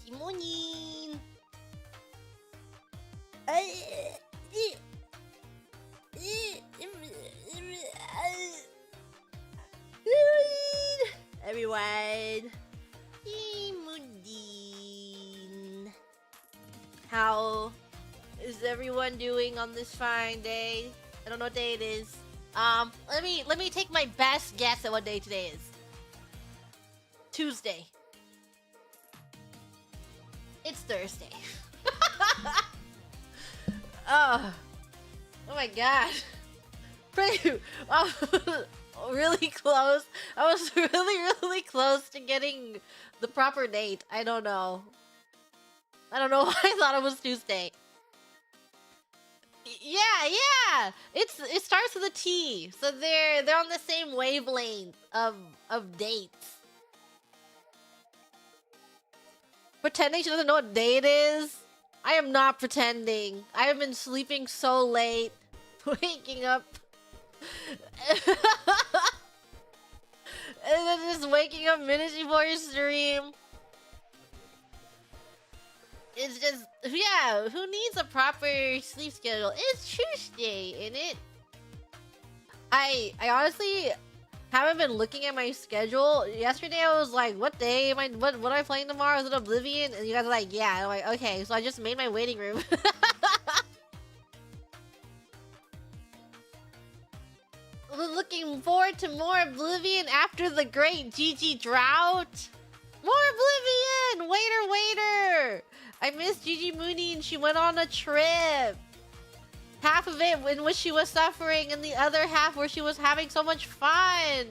Gigi Mooney. Everyone. Moondin. How is everyone doing on this fine day? I don't know what day it is. Let me take my best guess at what day today is. Tuesday. It's Thursday. Oh my god. Pretty really close. I was really close to getting the proper date. I don't know why I thought it was Tuesday. Yeah. It starts with a T. So they're on the same wavelength of dates. Pretending she doesn't know what day it is? I am not pretending. I have been sleeping so late. Waking up. And then just waking up minutes before your stream. It's just, yeah, who needs a proper sleep schedule? It's Tuesday, isn't it? I honestly haven't been looking at my schedule. Yesterday I was like, what day am I, what am I playing tomorrow? Is it Oblivion? And you guys are like, yeah. I'm like, okay, so I just made my waiting room. Looking forward to more Oblivion after the great Gigi drought. More Oblivion! Waiter! I miss Gigi Mooney and she went on a trip. Half of it in which she was suffering and the other half where she was having so much fun.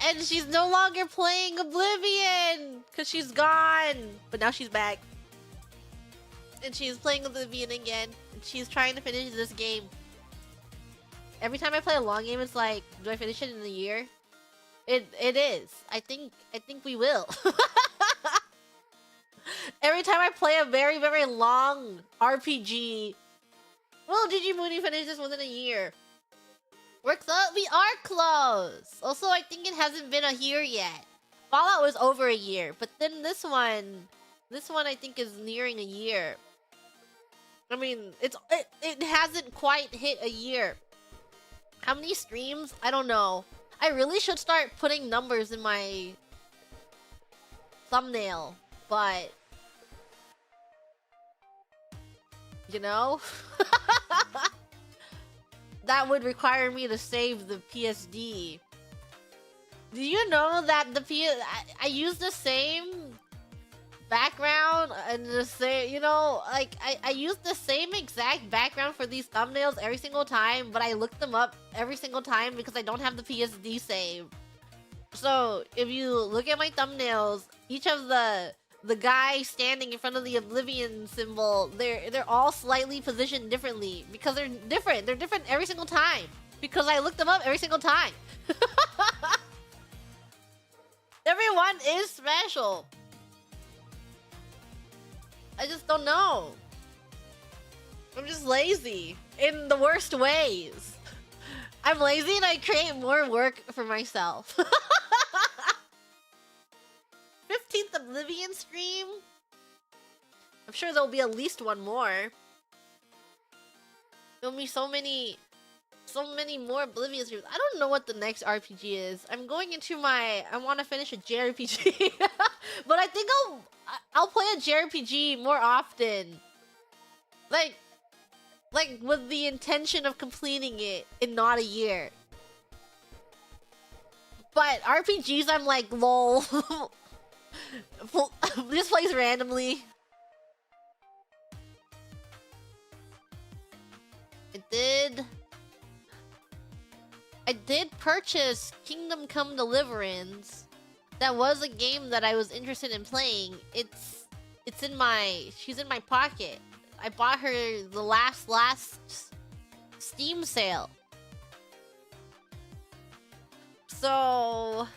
And she's no longer playing Oblivion because she's gone. But now she's back. And she's playing Oblivion again. And she's trying to finish this game. Every time I play a long game, it's like, do I finish it in a year? It is. I think we will. Every time I play a very long RPG, will Gigi Mooney finish this within a year? We are close. Also, I think it hasn't been a year yet. Fallout was over a year, but then this one I think is nearing a year. I mean, it hasn't quite hit a year. How many streams? I don't know. I really should start putting numbers in my thumbnail, but you know, that would require me to save the PSD. Do you know that I use the same background and the same, you know, like I use the same exact background for these thumbnails every single time, but I look them up every single time because I don't have the PSD saved. So if you look at my thumbnails, each of the guys standing in front of the Oblivion symbol, they're all slightly positioned differently because they're different. They're different every single time because I look them up every single time. Everyone is special. I just don't know. I'm just lazy in the worst ways. I'm lazy and I create more work for myself. 15th Oblivion stream? I'm sure there'll be at least one more. There'll be so many more Oblivion streams. I don't know what the next RPG is. I'm going into I want to finish a JRPG. But I think I'll play a JRPG more often. Like with the intention of completing it in not a year. But RPGs, I'm like, lol. This plays randomly. I did purchase Kingdom Come Deliverance. That was a game that I was interested in playing. She's in my pocket. I bought her the last Steam sale. So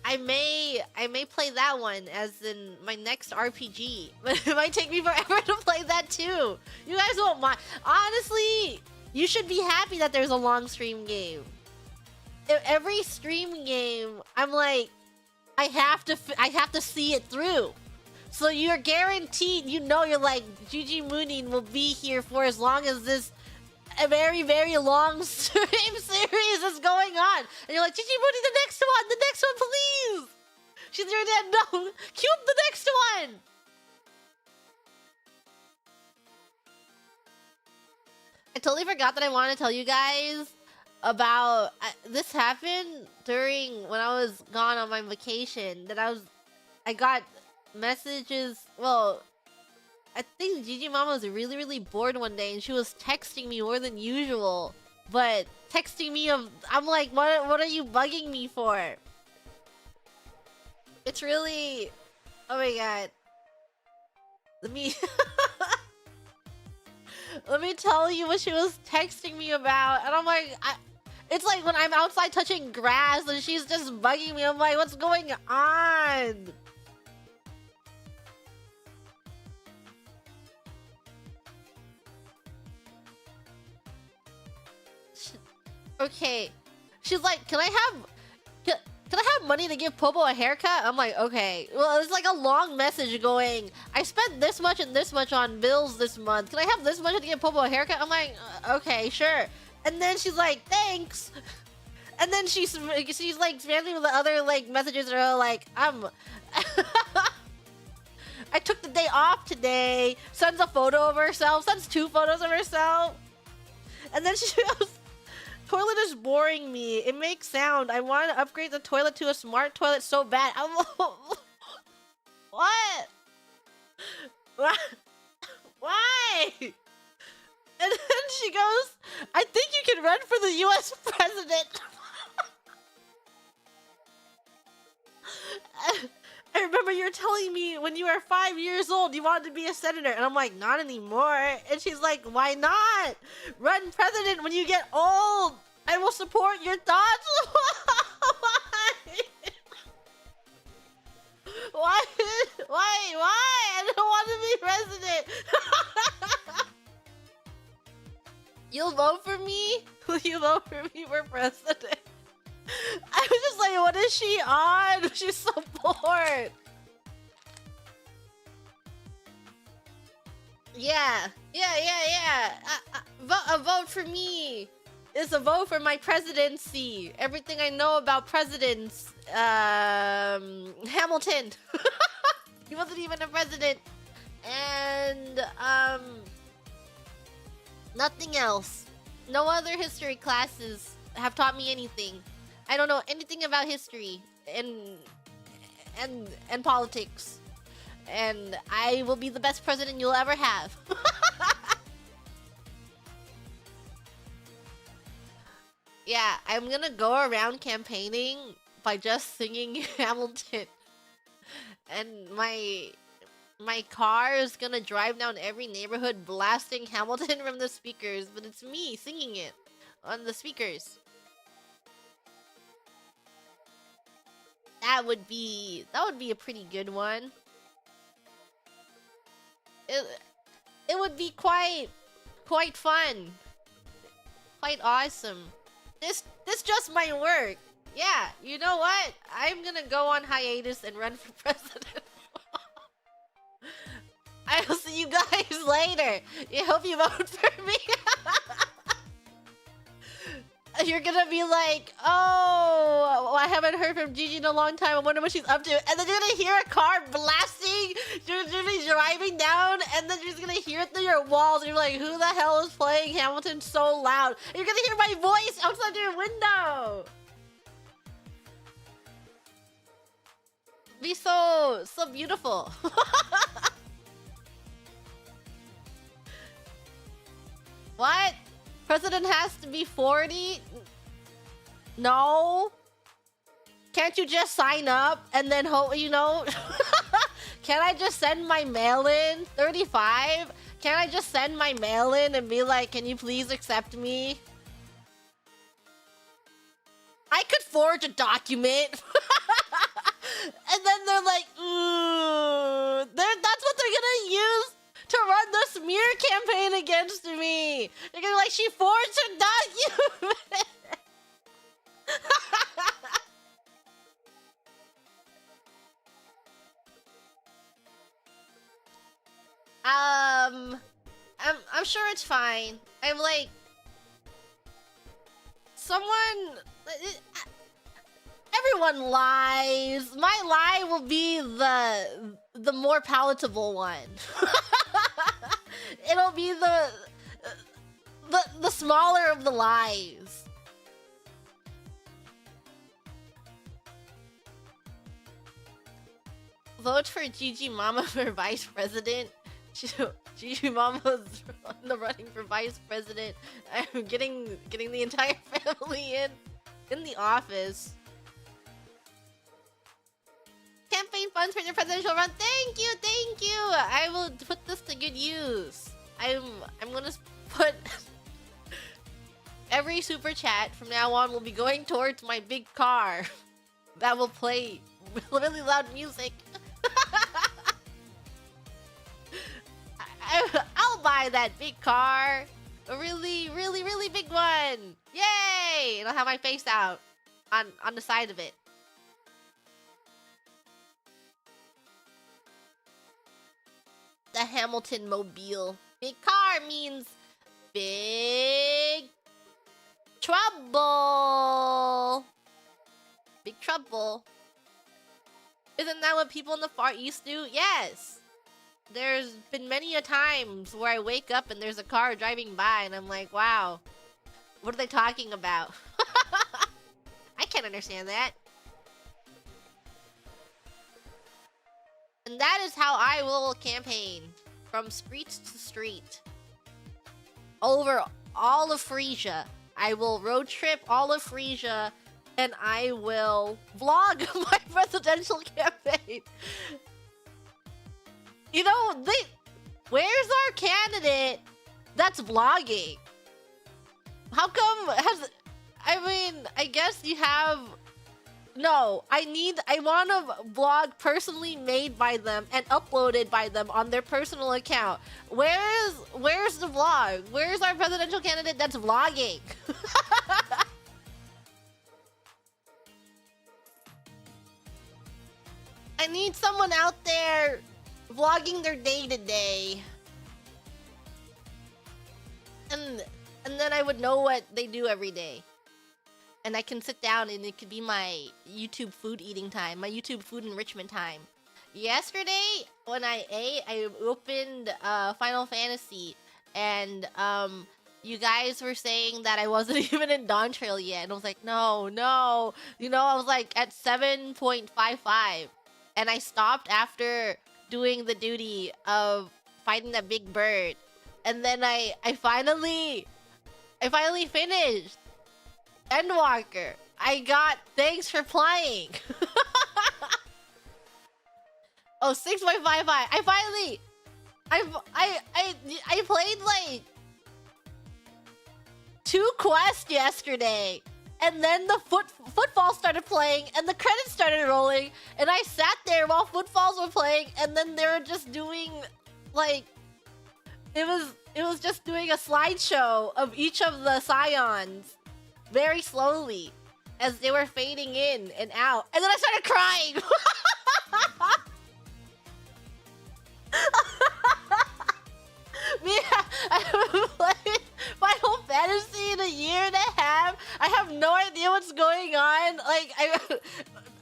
I may play that one as in my next RPG. But it might take me forever to play that too. You guys won't mind. Honestly, you should be happy that there's a long stream game. Every stream game, I'm like, I have to see it through. So you're guaranteed, you know, you're like, Gigi Mooney will be here for as long as this a very, very long stream series is going on. And you're like, Gigi Mooney, the next one, please. She's your dad. No, cue up the next one. I totally forgot that I wanted to tell you guys about this happened during when I was gone on my vacation. That I got messages. Well, I think Gigi Mama was really, really bored one day, and she was texting me more than usual. But texting me I'm like, what are you bugging me for? It's really, oh my god. Let me let me tell you what she was texting me about, and I'm like, it's like when I'm outside touching grass and she's just bugging me. I'm like, what's going on? Okay, she's like, can I have money to give Popo a haircut? I'm like, okay. Well, it's like a long message going, I spent this much and this much on bills this month. Can I have this much to give Popo a haircut? I'm like, okay, sure. And then she's like, thanks. And then she's like spamming with the other like messages that are like, I took the day off today. Sends a photo of herself. Sends 2 photos of herself. And then she goes, toilet is boring me. It makes sound. I want to upgrade the toilet to a smart toilet so bad. I'm what? Why? And then she goes, I think you can run for the US president. I remember you were telling me when you were 5 years old you wanted to be a senator, and I'm like, not anymore. And she's like, why not? Run president when you get old. I will support your thoughts. Why? Why? I don't want to be president. You'll vote for me? Will you vote for me for president? I was just like, what is she on? She's so bored. Yeah. A vote for me is a vote for my presidency. Everything I know about presidents. Hamilton. He wasn't even a president. And, nothing else. No other history classes have taught me anything. I don't know anything about history and politics. And I will be the best president you'll ever have. Yeah, I'm gonna go around campaigning by just singing Hamilton. And my car is gonna drive down every neighborhood blasting Hamilton from the speakers, but it's me singing it on the speakers. That would be a pretty good one. It would be quite fun. Quite awesome. This just might work. Yeah, you know what? I'm gonna go on hiatus and run for president. I'll see you guys later. I hope you vote for me. You're gonna be like, oh, I haven't heard from Gigi in a long time. I wonder what she's up to. And then you're gonna hear a car blasting. You're gonna be driving down, and then you're just gonna hear it through your walls. And you're like, who the hell is playing Hamilton so loud? And you're gonna hear my voice outside your window. Be so beautiful. What? President has to be 40? No. Can't you just sign up and then hope, you know? Can I just send my mail-in? 35? Can I just send my mail-in and be like, can you please accept me? I could forge a document. And then they're like, ooh. That's what they're gonna use to run the smear campaign against me. They're gonna be like, she forged a document. I'm sure it's fine. I'm like, someone. Everyone lies. My lie will be the more palatable one. It'll be the smaller of the lies. Vote for Gigi Mama for vice president. Gigi Mama's in the running for vice president. I'm getting the entire family in the office. Campaign funds for the presidential run. Thank you, thank you. I will put this to good use. I'm gonna put every super chat from now on will be going towards my big car that will play really loud music. I'll buy that big car, a really big one. Yay! And I'll have my face out on the side of it. The Hamilton Mobile. Big car means big trouble. Big trouble. Isn't that what people in the Far East do? Yes. There's been many a times where I wake up and there's a car driving by and I'm like, wow, what are they talking about? I can't understand that. And that is how I will campaign from street to street. Over all of Frisia. I will road trip all of Frisia and I will vlog my presidential campaign. You know, where's our candidate that's vlogging? How come I guess you have... No, I want a vlog personally made by them and uploaded by them on their personal account. Where's the vlog? Where's our presidential candidate that's vlogging? I need someone out there vlogging their day-to-day. And then I would know what they do every day. And I can sit down and it could be my YouTube food eating time, my YouTube food enrichment time. Yesterday, when I ate, I opened Final Fantasy, and you guys were saying that I wasn't even in Dawn Trail yet. And I was like, no. You know, I was like at 7.55. And I stopped after doing the duty of fighting that big bird. And then I finally finished Endwalker. I got thanks for playing. Oh, 6.55. I played like 2 quests yesterday. And then the footfalls started playing and the credits started rolling, and I sat there while footfalls were playing, and then they were just doing like it was just doing a slideshow of each of the scions very slowly as they were fading in and out. And then I started crying. Yeah, I haven't played Final Fantasy in a year and a half. I have no idea what's going on. Like,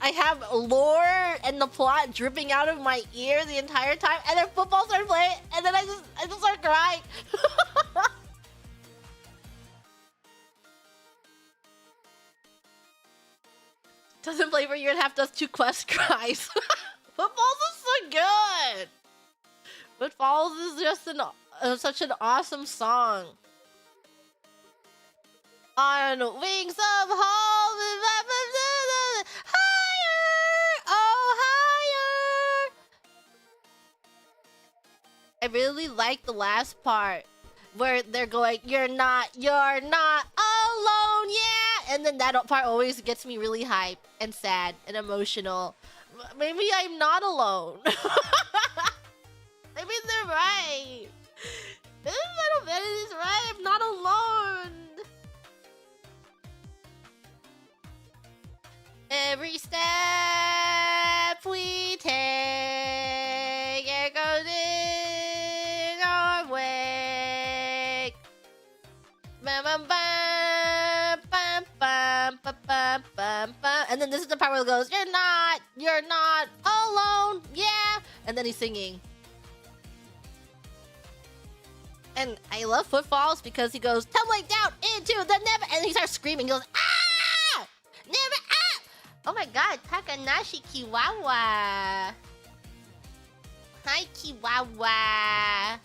I have lore and the plot dripping out of my ear the entire time, and then football started playing, and then I just started crying. Doesn't play for a year and a half, does 2 quest cries. Footballs is so good. Footballs is just such an awesome song. On wings of hope, higher, oh higher. I really like the last part where they're going, you're not alone, yeah. And then that part always gets me really hyped and sad and emotional. Maybe I'm not alone. Maybe they're right. Maybe Final Fantasy is right. I'm not alone. Every step we take, it goes And then this is the part where it goes, you're not alone, yeah. And then he's singing. And I love Footfalls because he goes, tumbling down into the never, and he starts screaming. He goes, ah! Never, ah! Oh my god, Takanashi Kiwawa. Hi, Kiwawa.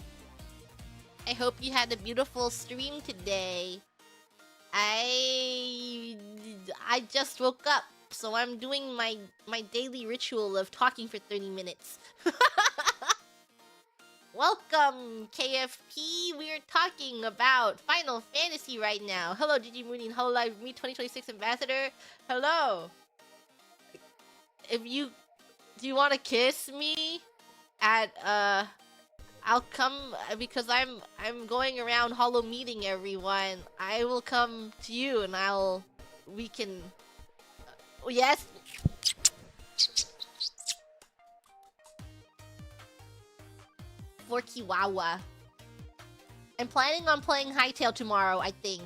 I hope you had a beautiful stream today. I just woke up, so I'm doing my daily ritual of talking for 30 minutes. Welcome, KFP. We're talking about Final Fantasy right now. Hello, Gigi Mooney and Hololive 2026 Ambassador. Hello. Do you want to kiss me at I'll come because I'm going around holo meeting everyone. I will come to you and we can yes. For Kiwawa. I'm planning on playing Hightail tomorrow, I think.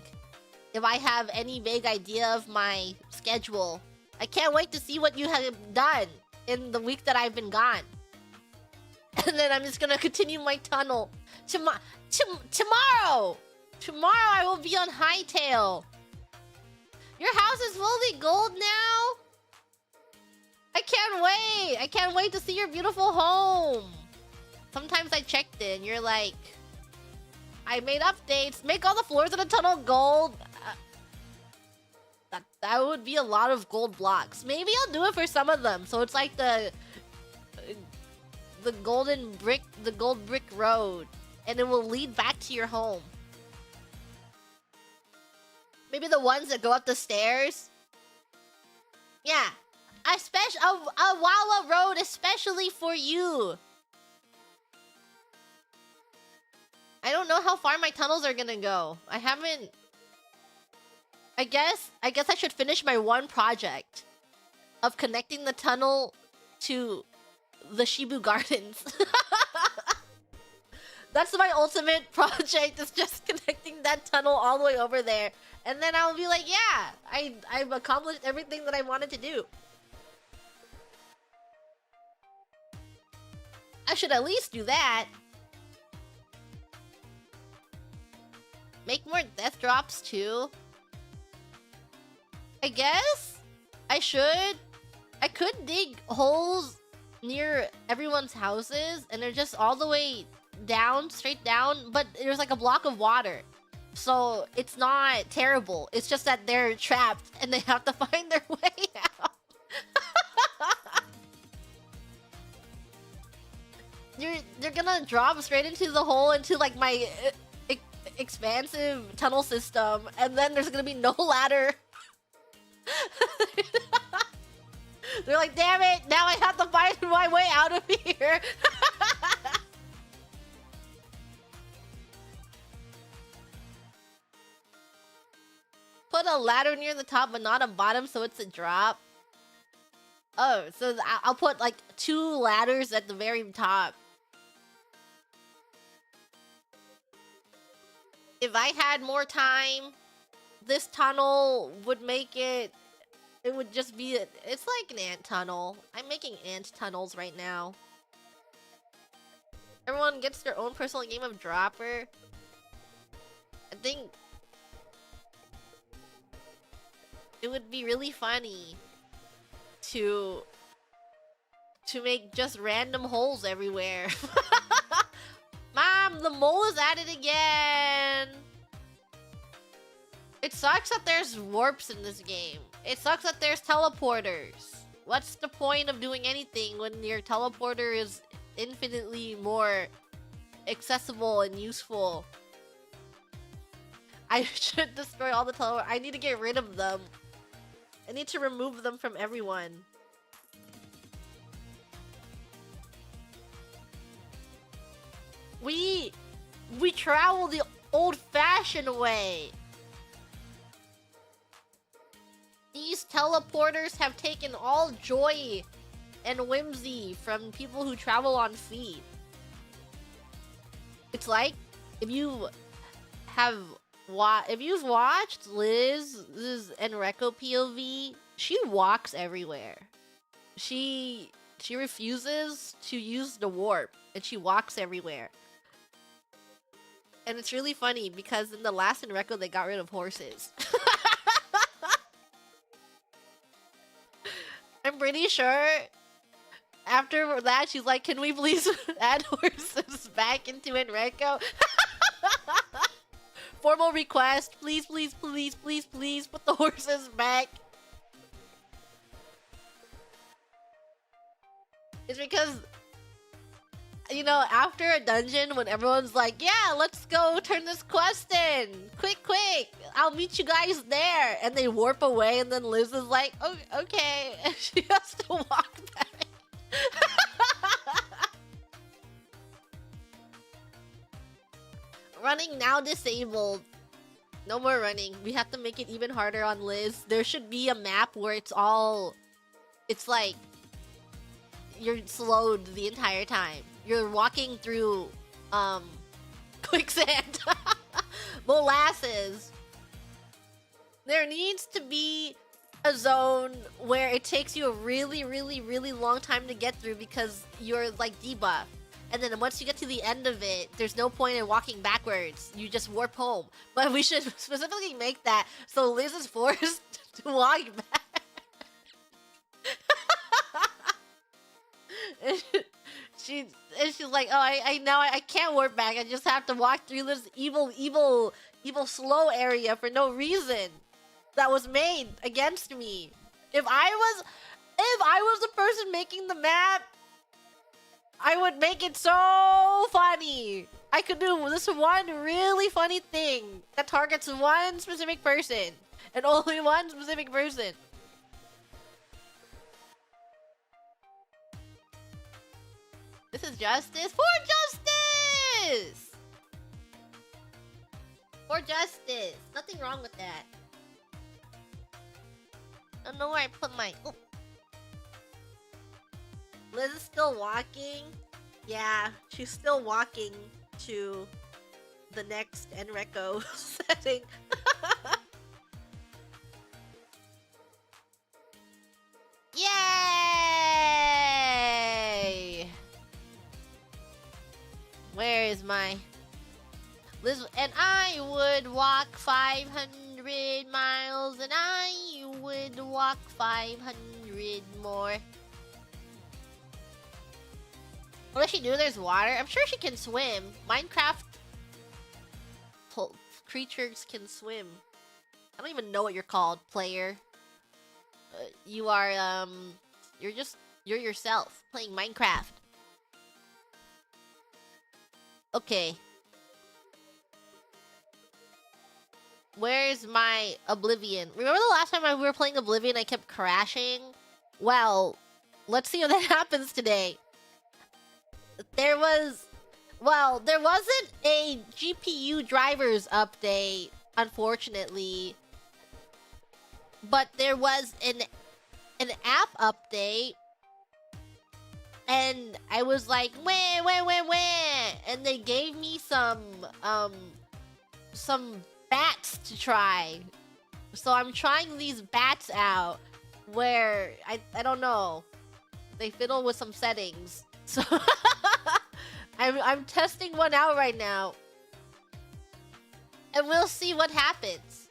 If I have any vague idea of my schedule. I can't wait to see what you have done in the week that I've been gone. And then I'm just gonna continue my tunnel. Tomorrow! Tomorrow I will be on Hightail. Your house is fully gold now? I can't wait! I can't wait to see your beautiful home. Sometimes I checked it and you're like, I made updates. Make all the floors in the tunnel gold. That would be a lot of gold blocks. Maybe I'll do it for some of them. So it's like the gold brick road. And it will lead back to your home. Maybe the ones that go up the stairs. Yeah. A Wawa road especially for you. I don't know how far my tunnels are gonna go. I haven't... I guess I should finish my one project of connecting the tunnel to the Shibu Gardens. That's my ultimate project, is just connecting that tunnel all the way over there. And then I'll be like, yeah, I've accomplished everything that I wanted to do. I should at least do that. Make more death drops too. I guess I could dig holes near everyone's houses and they're just all the way down, straight down, but there's like a block of water. So it's not terrible. It's just that they're trapped and they have to find their way out. They're gonna drop straight into the hole into like my expansive tunnel system, and then there's gonna be no ladder. They're like, damn it, now I have to find my way out of here. Put a ladder near the top but not a bottom so it's a drop. Oh, so I'll put like 2 ladders at the very top. If I had more time, this tunnel would make it... It would just be... It's like an ant tunnel. I'm making ant tunnels right now. Everyone gets their own personal game of Dropper. I think... It would be really funny to make just random holes everywhere. Mom, the mole is at it again! It sucks that there's warps in this game. It sucks that there's teleporters. What's the point of doing anything when your teleporter is infinitely more accessible and useful? I should destroy all the teleporters. I need to get rid of them. I need to remove them from everyone. We travel the old-fashioned way. These teleporters have taken all joy and whimsy from people who travel on feet. It's like if you have If you've watched Liz's Enreco POV, she walks everywhere. She refuses to use the warp, and she walks everywhere. And it's really funny because in the last Enreco they got rid of horses. I'm pretty sure after that she's like, can we please add horses back into Enreco? Formal request, please, please, please, please, please put the horses back. It's because, you know, after a dungeon, when everyone's like, yeah, let's go turn this quest in. Quick, quick. I'll meet you guys there. And they warp away, and then Liz is like, oh, okay. And she has to walk back. Running now disabled. No more running. We have to make it even harder on Liz. There should be a map where it's like you're slowed the entire time. You're walking through quicksand. Molasses. There needs to be a zone where it takes you a really, really, really long time to get through because you're like debuffed. And then once you get to the end of it, there's no point in walking backwards. You just warp home. But we should specifically make that so Liz is forced to walk back. she's like, oh, I can't warp back. I just have to walk through this evil slow area for no reason that was made against me. If I was the person making the map, I would make it so funny. I could do this one really funny thing that targets one specific person and only one specific person. This is justice for justice! For justice. Nothing wrong with that. I don't know where I put my... Oh. Liz is still walking. Yeah, she's still walking to the next Enreco setting. Yay! Where is my... Liz, and I would walk 500 miles, and I would walk 500 more. What does she do? There's water. I'm sure she can swim. Minecraft creatures can swim. I don't even know what you're called, player. You are, you're yourself, playing Minecraft. Okay. Where's my Oblivion? Remember the last time we were playing Oblivion, I kept crashing? Well, let's see if that happens today. There wasn't a GPU drivers update, unfortunately. But there was an app update. And I was like, wah. And they gave me some bats to try. So I'm trying these bats out where I don't know. They fiddle with some settings. So I'm testing one out right now. And we'll see what happens.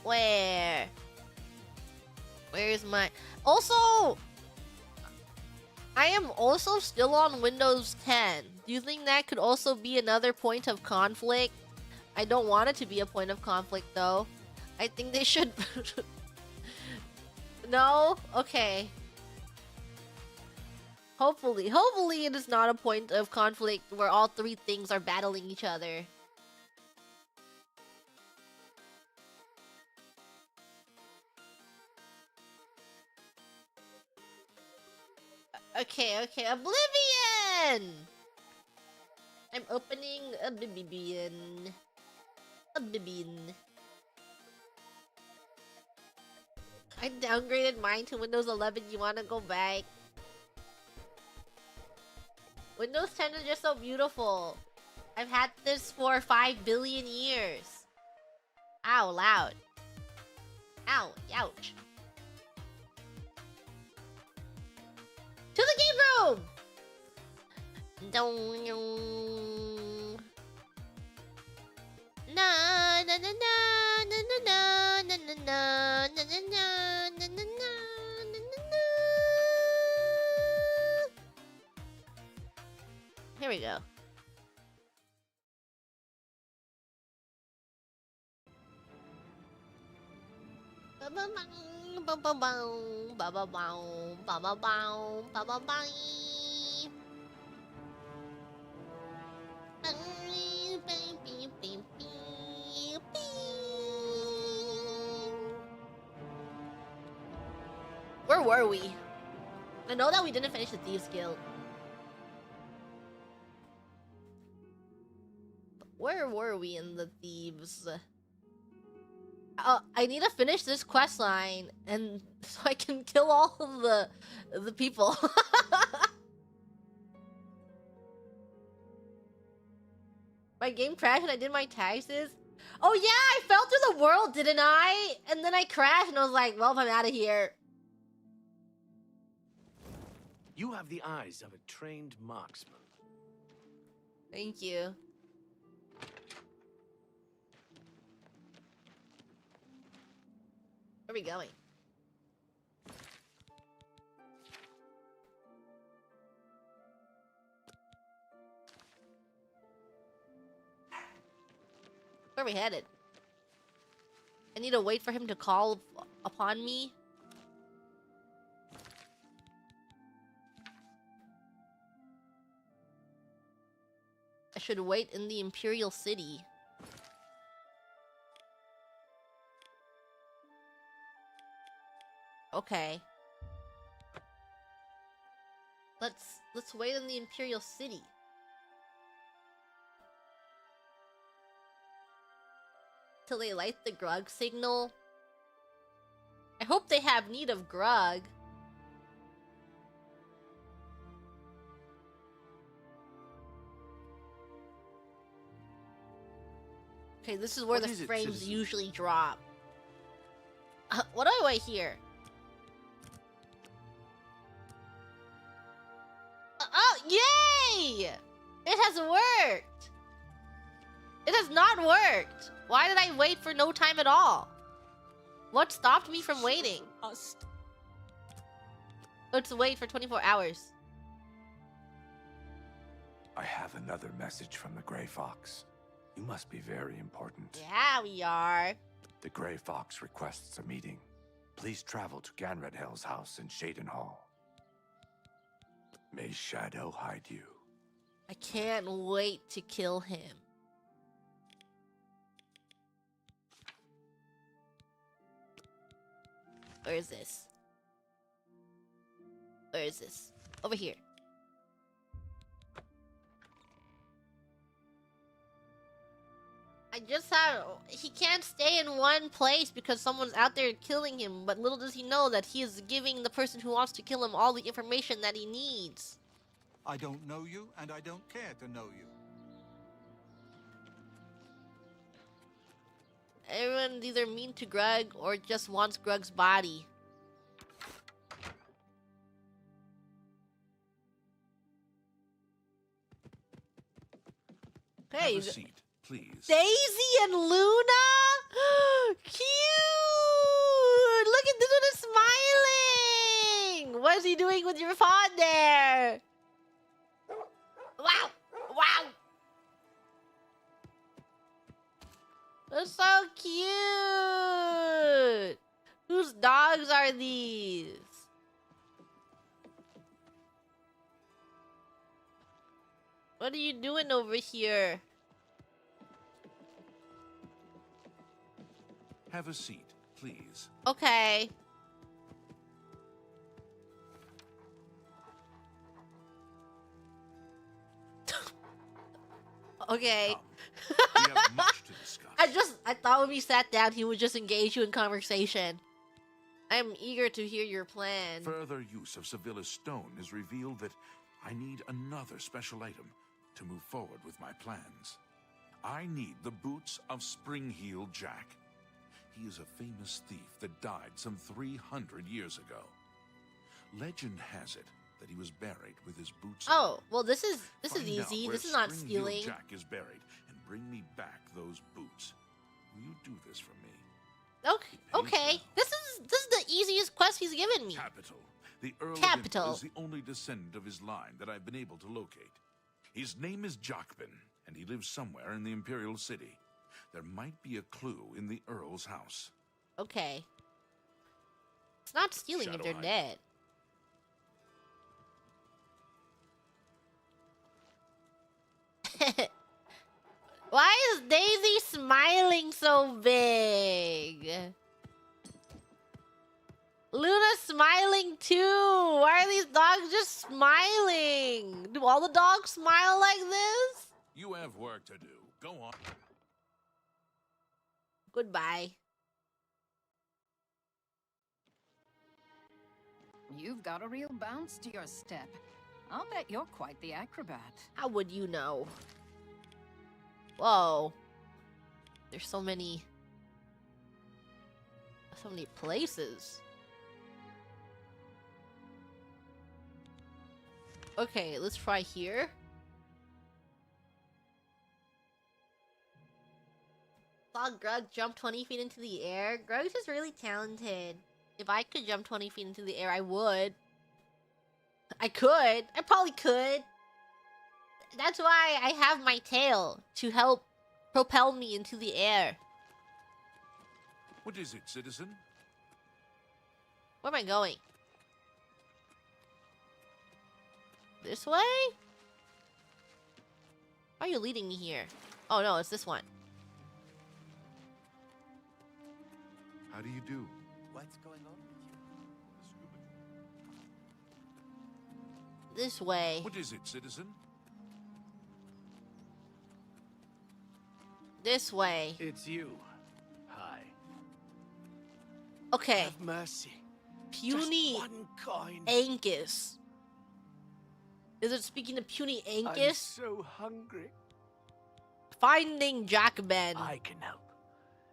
Where is my... Also, I am also still on Windows 10. Do you think that could also be another point of conflict? I don't want it to be a point of conflict, though. I think they should... No? Okay. Hopefully it is not a point of conflict where all three things are battling each other. Okay, Oblivion! I'm opening Oblivion. I downgraded mine to Windows 11. You wanna go back? Windows 10 is just so beautiful. I've had this for 5 billion years. Ow, loud. Ow, ouch. To the game room! Don't na na na na na na na na na na na na na na na. Here we go. Where were we? I know that we didn't finish the Thieves Guild. Where were we in the Thieves? I need to finish this quest line, and so I can kill all of the people. My game crashed and I did my taxes. Oh yeah, I fell through the world, didn't I? And then I crashed and I was like, well, I'm out of here. You have the eyes of a trained marksman. Thank you. Where are we going? Where are we headed? I need to wait for him to call upon me. I should wait in the Imperial City. Okay. Let's wait in the Imperial City. Till they light the grug signal. I hope they have need of grug. Okay, this is where the frames usually drop. What do I hear? Oh, yay! It has worked! It has not worked! Why did I wait for no time at all? What stopped me from waiting? Let's wait for 24 hours. I have another message from the Grey Fox. You must be very important. Yeah, we are. The Grey Fox requests a meeting. Please travel to Ganredhel's house in Shaden Hall. May Shadow hide you. I can't wait to kill him. Where is this? Where is this? Over here. I just have... He can't stay in one place because someone's out there killing him, but little does he know that he is giving the person who wants to kill him all the information that he needs. I don't know you, and I don't care to know you. Everyone's either mean to Grug or just wants Grug's body. Hey, Have a seat, please. Daisy and Luna? Cute! Look at this one is smiling! What is he doing with your paw there? Wow! Wow! That's so cute! Whose dogs are these? What are you doing over here? Have a seat, please. Okay. Okay. We have much to discuss. I thought when we sat down, he would just engage you in conversation. I am eager to hear your plan. Further use of Sevilla's stone has revealed that I need another special item to move forward with my plans. I need the boots of Springheel Jak. He is a famous thief that died some 300 years ago. Legend has it that he was buried with his boots on. Oh, well, this is Find out easy. where This is not Springheel stealing. Jak is buried and bring me back those boots. Will you do this for me? Okay, okay. This is the easiest quest he's given me. Capital. The Earl Capital. of Inter is the only descendant of his line that I've been able to locate. His name is Jakben, and he lives somewhere in the Imperial City. There might be a clue in the Earl's house. Okay. It's not stealing if they're Shadow dead. Why is Daisy smiling so big? Luna's smiling too. Why are these dogs just smiling? Do all the dogs smile like this? You have work to do. Go on. Goodbye. You've got a real bounce to your step. I'll bet you're quite the acrobat. How would you know? Whoa. There's so many places. Okay, let's try here. Saw Grug jump 20 feet into the air. Grug's just really talented. If I could jump 20 feet into the air, I would. I could. I probably could. That's why I have my tail, to help propel me into the air. What is it, citizen? Where am I going? This way? Why are you leading me here? Oh no, it's this one. How do you do? What's going on with you? This way. What is it, citizen? This way. It's you. Hi. Okay. Have mercy. Puny Just one coin. Angus. Is it speaking of Puny I'm Angus? so hungry. Finding Jakben. I can help.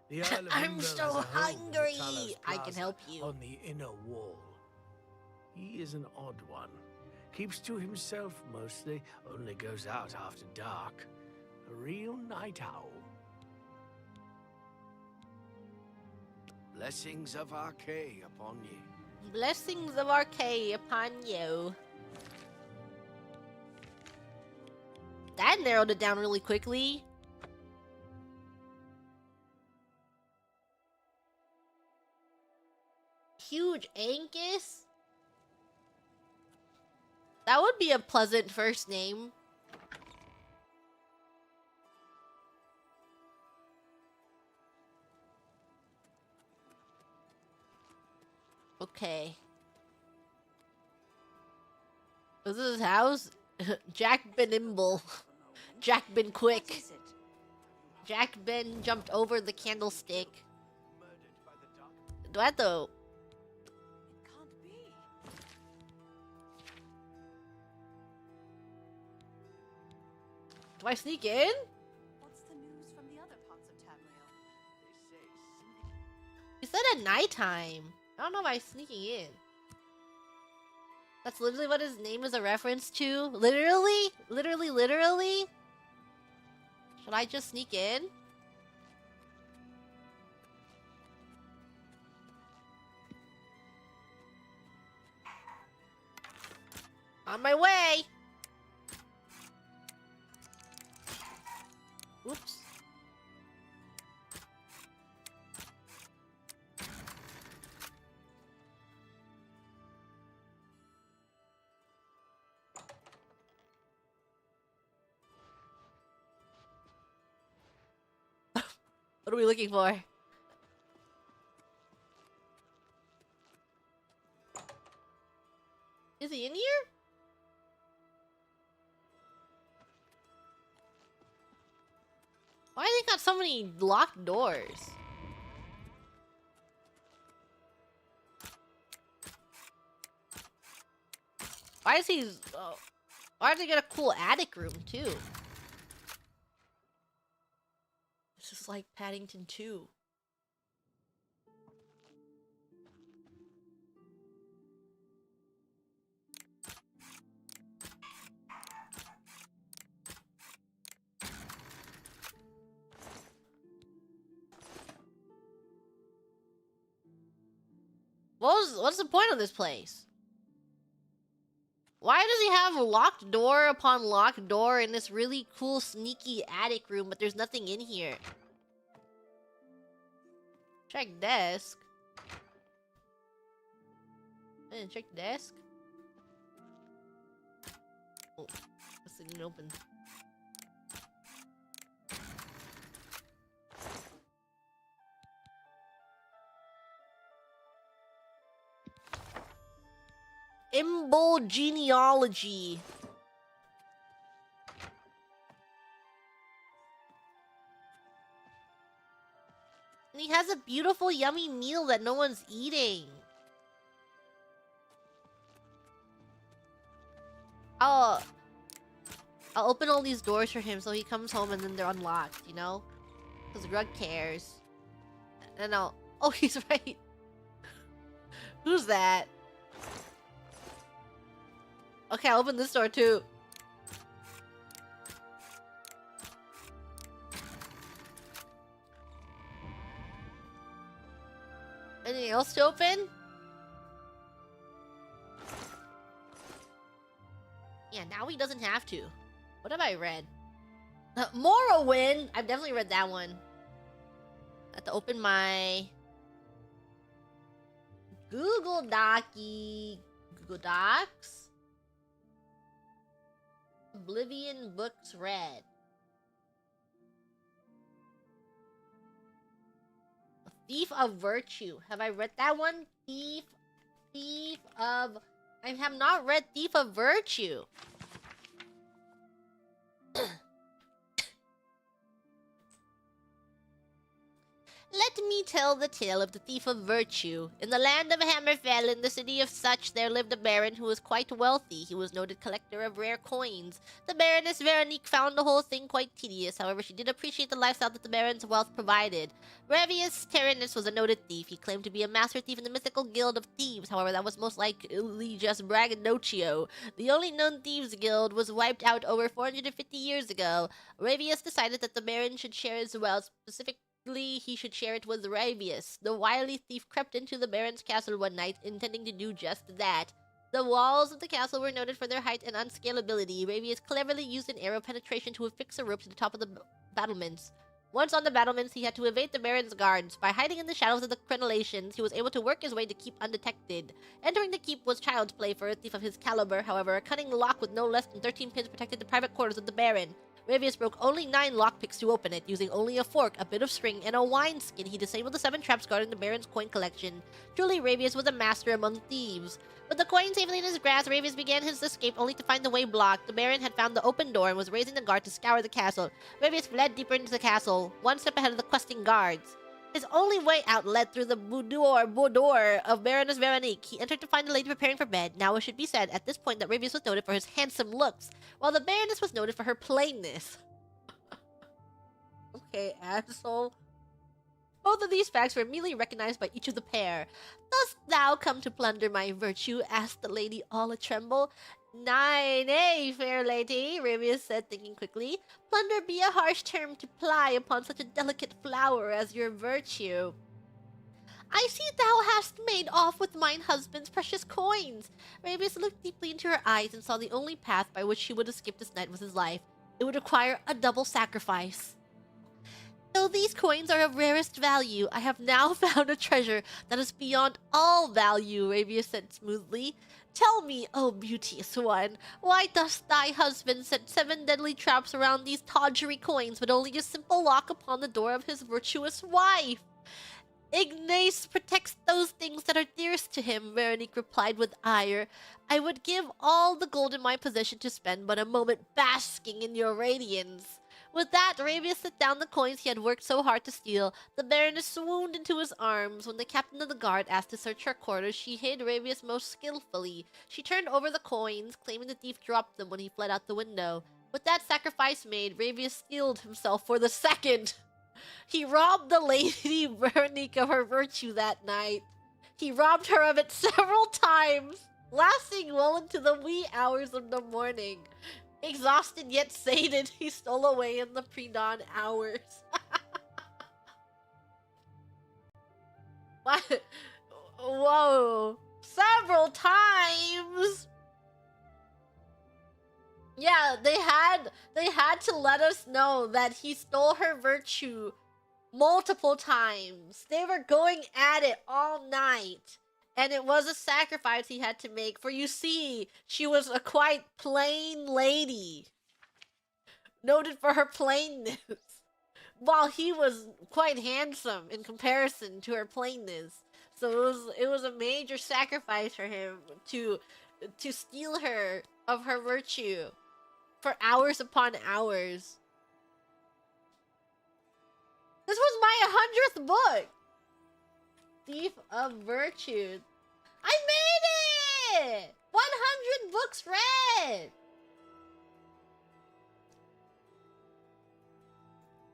The Earl of I'm Inver so has a home in the hungry. Talos I can Plaza help you. On the inner wall. He is an odd one. Keeps to himself mostly. Only goes out after dark. A real night owl. Blessings of Archay upon you. Blessings of Archay upon you. That narrowed it down really quickly. Huge Angus? That would be a pleasant first name. Okay. Is this his house? Jakben nimble. Jakben quick. Jakben jumped over the candlestick. Do I have to... Do I sneak in? What's the news from the other parts of Tamriel? He said at nighttime. I don't know if I'm sneaking in. That's literally what his name is a reference to. Literally? Literally, literally? Should I just sneak in? On my way! Oops. What are we looking for? Is he in here? Why they got so many locked doors? Why is he... Oh. Why did they get a cool attic room, too? This is like Paddington 2. What's the point of this place? Why does he have locked door upon locked door in this really cool sneaky attic room, but there's nothing in here? Check desk. I didn't check the desk. Oh, this didn't open. Imbo genealogy. And he has a beautiful, yummy meal that no one's eating. I'll open all these doors for him so he comes home and then they're unlocked, you know? Because Grug cares. And I'll... Oh, he's right. Who's that? Okay, I'll open this door too. Anything else to open? Yeah, now he doesn't have to. What have I read? Morrowind! I've definitely read that one. I have to open my... Google Docs? Oblivion books read. Thief of Virtue. Have I read that one? Thief of... I have not read Thief of Virtue. Let me tell the tale of the Thief of Virtue. In the land of Hammerfell, in the city of Such, there lived a baron who was quite wealthy. He was a noted collector of rare coins. The Baroness Veronique found the whole thing quite tedious. However, she did appreciate the lifestyle that the baron's wealth provided. Ravius Tyrannus was a noted thief. He claimed to be a master thief in the mythical guild of thieves. However, that was most likely just braggadocio. The only known thieves guild was wiped out over 450 years ago. Ravius decided that the baron should share his wealth, specifically he should share it with Ravius. The wily thief crept into the Baron's castle one night, intending to do just that. The walls of the castle were noted for their height and unscalability. Ravius cleverly used an arrow penetration to affix a rope to the top of the battlements. Once on the battlements, he had to evade the Baron's guards. By hiding in the shadows of the crenellations, he was able to work his way to keep undetected. Entering the keep was child's play for a thief of his caliber. However, a cunning lock with no less than 13 pins protected the private quarters of the Baron. Ravius broke only 9 lockpicks to open it, using only a fork, a bit of string, and a wineskin. He disabled the 7 traps guarding the Baron's coin collection. Truly, Ravius was a master among thieves. With the coin safely in his grasp, Ravius began his escape only to find the way blocked. The Baron had found the open door and was raising the guard to scour the castle. Ravius fled deeper into the castle, one step ahead of the questing guards. His only way out led through the boudoir of Baroness Veronique. He entered to find the lady preparing for bed. Now it should be said at this point that Ravius was noted for his handsome looks, while the Baroness was noted for her plainness. Okay, asshole. Both of these facts were immediately recognized by each of the pair. "Dost thou come to plunder my virtue?" asked the lady, all a-tremble. "Nay, fair lady," Ravius said, thinking quickly. "Plunder be a harsh term to ply upon such a delicate flower as your virtue." "I see thou hast made off with mine husband's precious coins." Ravius looked deeply into her eyes and saw the only path by which she would escape this night was his life. It would require a double sacrifice. "Though these coins are of rarest value, I have now found a treasure that is beyond all value," Ravius said smoothly. "Tell me, O beauteous one, why dost thy husband set 7 deadly traps around these tawdry coins, but only a simple lock upon the door of his virtuous wife?" "Ignace protects those things that are dearest to him," Veronique replied with ire. "I would give all the gold in my possession to spend but a moment basking in your radiance." With that, Arabius set down the coins he had worked so hard to steal. The Baroness swooned into his arms. When the captain of the guard asked to search her quarters, she hid Arabius most skillfully. She turned over the coins, claiming the thief dropped them when he fled out the window. With that sacrifice made, Arabius steeled himself for the second. He robbed the Lady Veronique of her virtue that night. He robbed her of it several times, lasting well into the wee hours of the morning. Exhausted yet sated, he stole away in the pre-dawn hours. What? Whoa. Several times! Yeah, they had to let us know that he stole her virtue multiple times. They were going at it all night. And it was a sacrifice he had to make, for you see, she was a quite plain lady. Noted for her plainness. While he was quite handsome in comparison to her plainness. So it was a major sacrifice for him to steal her of her virtue for hours upon hours. This was my 100th book! Thief of Virtue. I made it! 100 books read!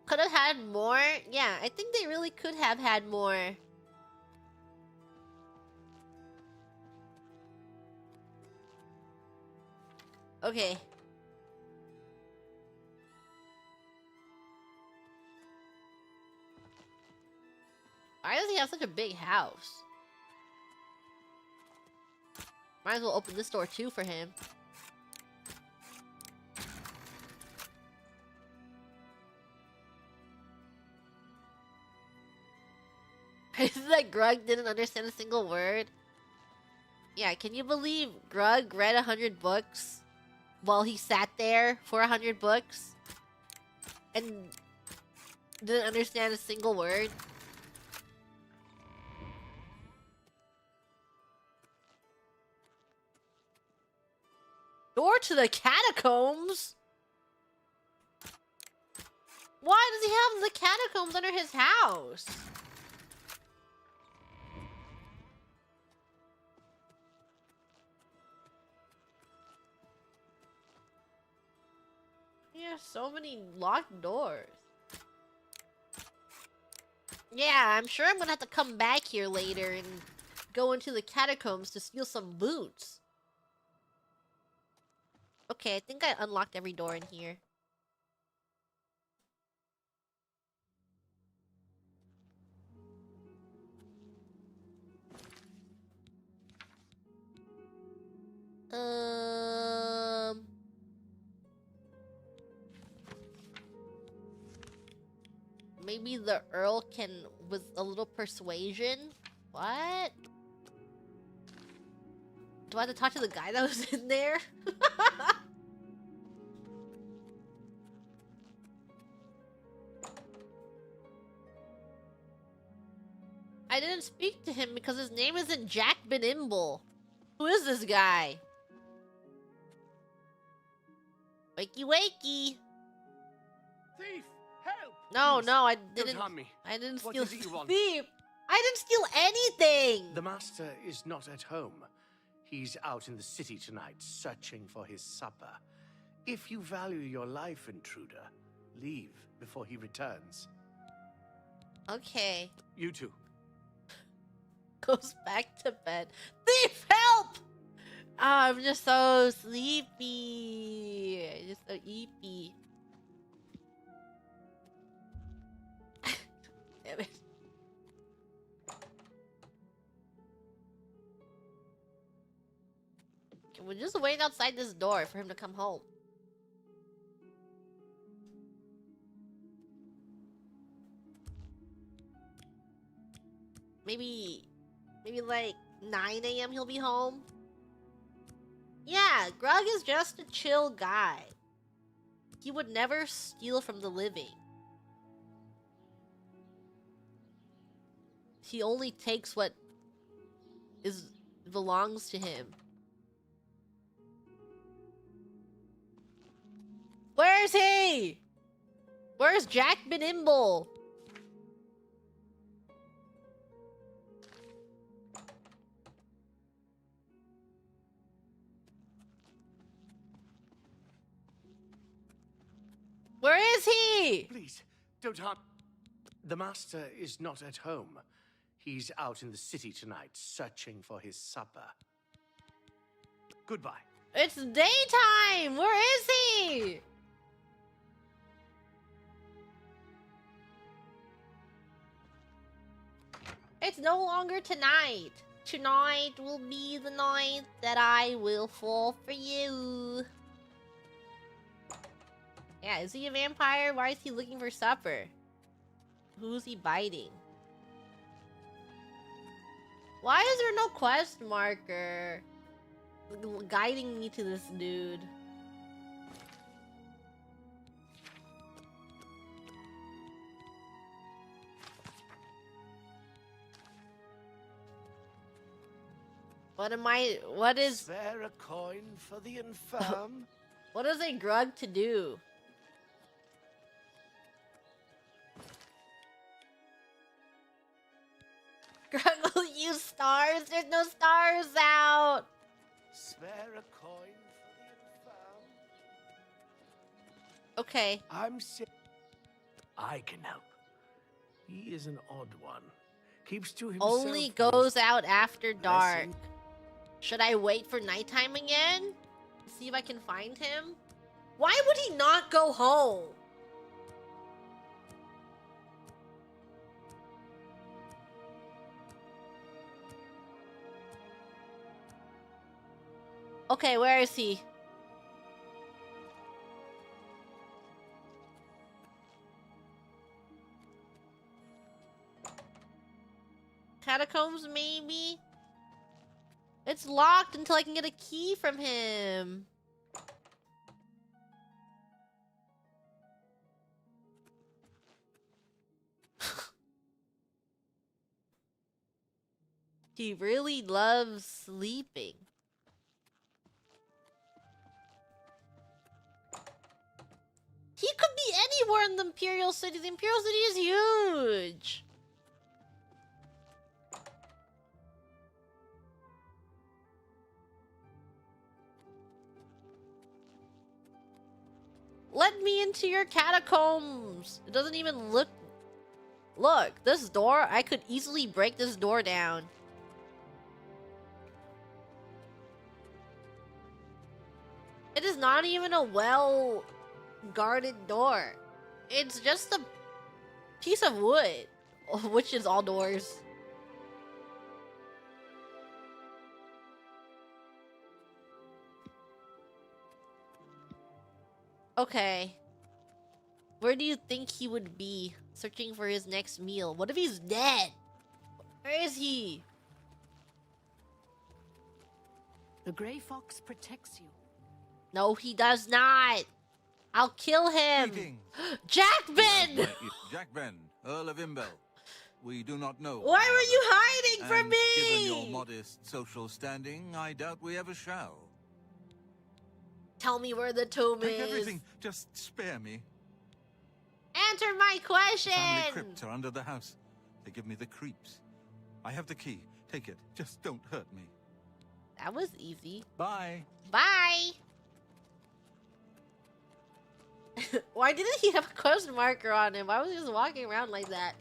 Could have had more? Yeah, I think they really could have had more. Okay. Why does he have such a big house? Might as well open this door too for him. Isn't that Grug didn't understand a single word? Yeah, can you believe Grug read 100 books while he sat there for 100 books and didn't understand a single word? Door to the catacombs? Why does he have the catacombs under his house? He has so many locked doors. Yeah, I'm sure I'm gonna have to come back here later and go into the catacombs to steal some boots. Okay, I think I unlocked every door in here. Maybe the Earl can, with a little persuasion? What? Do I have to talk to the guy that was in there? I didn't speak to him because his name isn't Jakben. Who is this guy? Wakey wakey. Thief! Help! No, Please, no, I don't didn't. harm me. I didn't What steal. is it you want? Thief! I didn't steal anything. The master is not at home. He's out in the city tonight, searching for his supper. If you value your life, intruder, leave before he returns. Okay. You too. Goes back to bed. Thief, help! Ah, I'm just so sleepy. Just so eepy. Damn it. Can we just wait outside this door for him to come home? Maybe like 9 a.m. he'll be home? Yeah, Grug is just a chill guy. He would never steal from the living. He only takes what belongs to him. Where is he? Where's Jakben Imble? Where is he? Please, don't harm. The master is not at home. He's out in the city tonight, searching for his supper. Goodbye. It's daytime! Where is he? It's no longer tonight. Tonight will be the night that I will fall for you. Yeah, is he a vampire? Why is he looking for supper? Who's he biting? Why is there no quest marker guiding me to this dude? What is... Spare a coin for the infirm? What is a grug to do? Grug will use stars? There's no stars out! Spare a coin for the infirm? Okay. I'm sick. I can help. He is an odd one. Keeps to himself. Only goes out after dark. Blessing. Should I wait for nighttime again? See if I can find him? Why would he not go home? Okay, where is he? Catacombs, maybe? It's locked until I can get a key from him. He really loves sleeping. He could be anywhere in the Imperial City. The Imperial City is huge. Let me into your catacombs. It doesn't even look... Look, this door, I could easily break this door down. It is not even a well-guarded door. It's just a piece of wood, which is all doors. Okay. Where do you think he would be searching for his next meal? What if he's dead? Where is he? The Grey Fox protects you. No, he does not. I'll kill him. Greetings. Jakben! Jakben, Earl of Imbel. We do not know. Why were you hiding from and me? Given your modest social standing, I doubt we ever shall. Tell me where the tomb Take is. everything. Just spare me. Answer my question. Family crypts are under the house. They give me the creeps. I have the key. Take it. Just don't hurt me. That was easy. Bye. Bye. Why didn't he have a question marker on him? Why was he just walking around like that?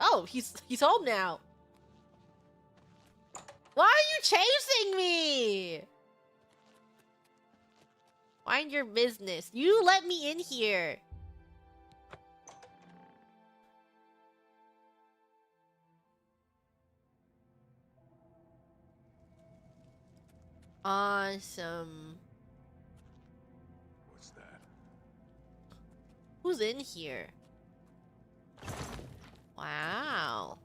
Oh, he's home now. Why are you chasing me? Mind your business. You let me in here. Awesome. What's that? Who's in here? Wow.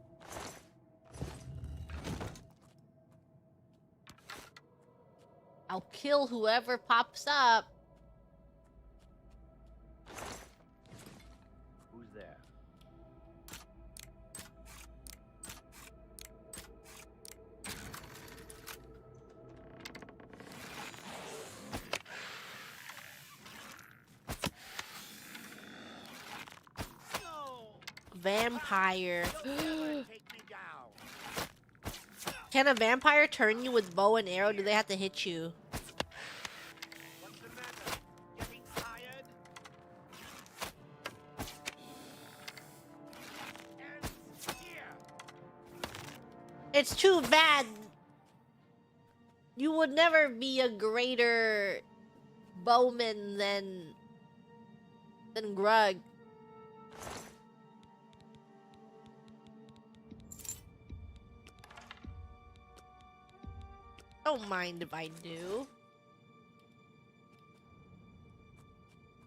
I'll kill whoever pops up. Who's there? vampire. Can a vampire turn you with bow and arrow? Do they have to hit you? What's the matter? Getting tired? And here. It's too bad. You would never be a greater bowman than Grug. Don't mind if I do.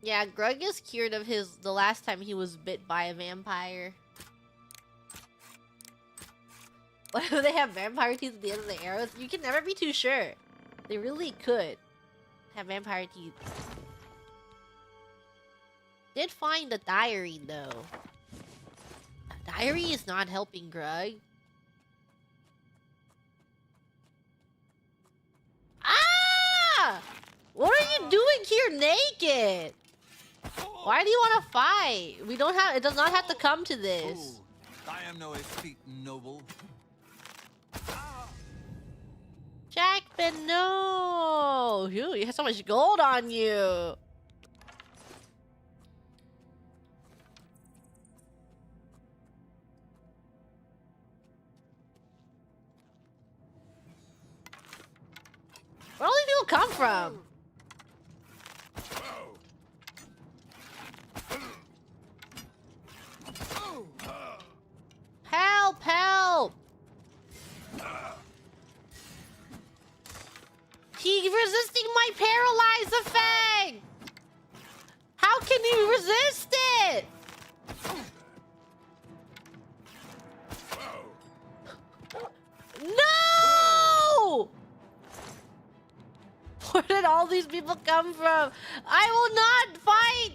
Yeah, Grug is cured of the last time he was bit by a vampire. What do they have vampire teeth at the end of the arrows? You can never be too sure. They really could have vampire teeth. Did find a diary though. A diary is not helping Grug. Ah! What are you doing here naked? Why do you want to fight? We don't have. It does not have to come to this. Oh, I am no effete noble. Jakben, no! You have so much gold on you. Where all these people come from? Help! Help! He's resisting my paralyze effect! How can he resist it? No! Where did all these people come from? I will not fight!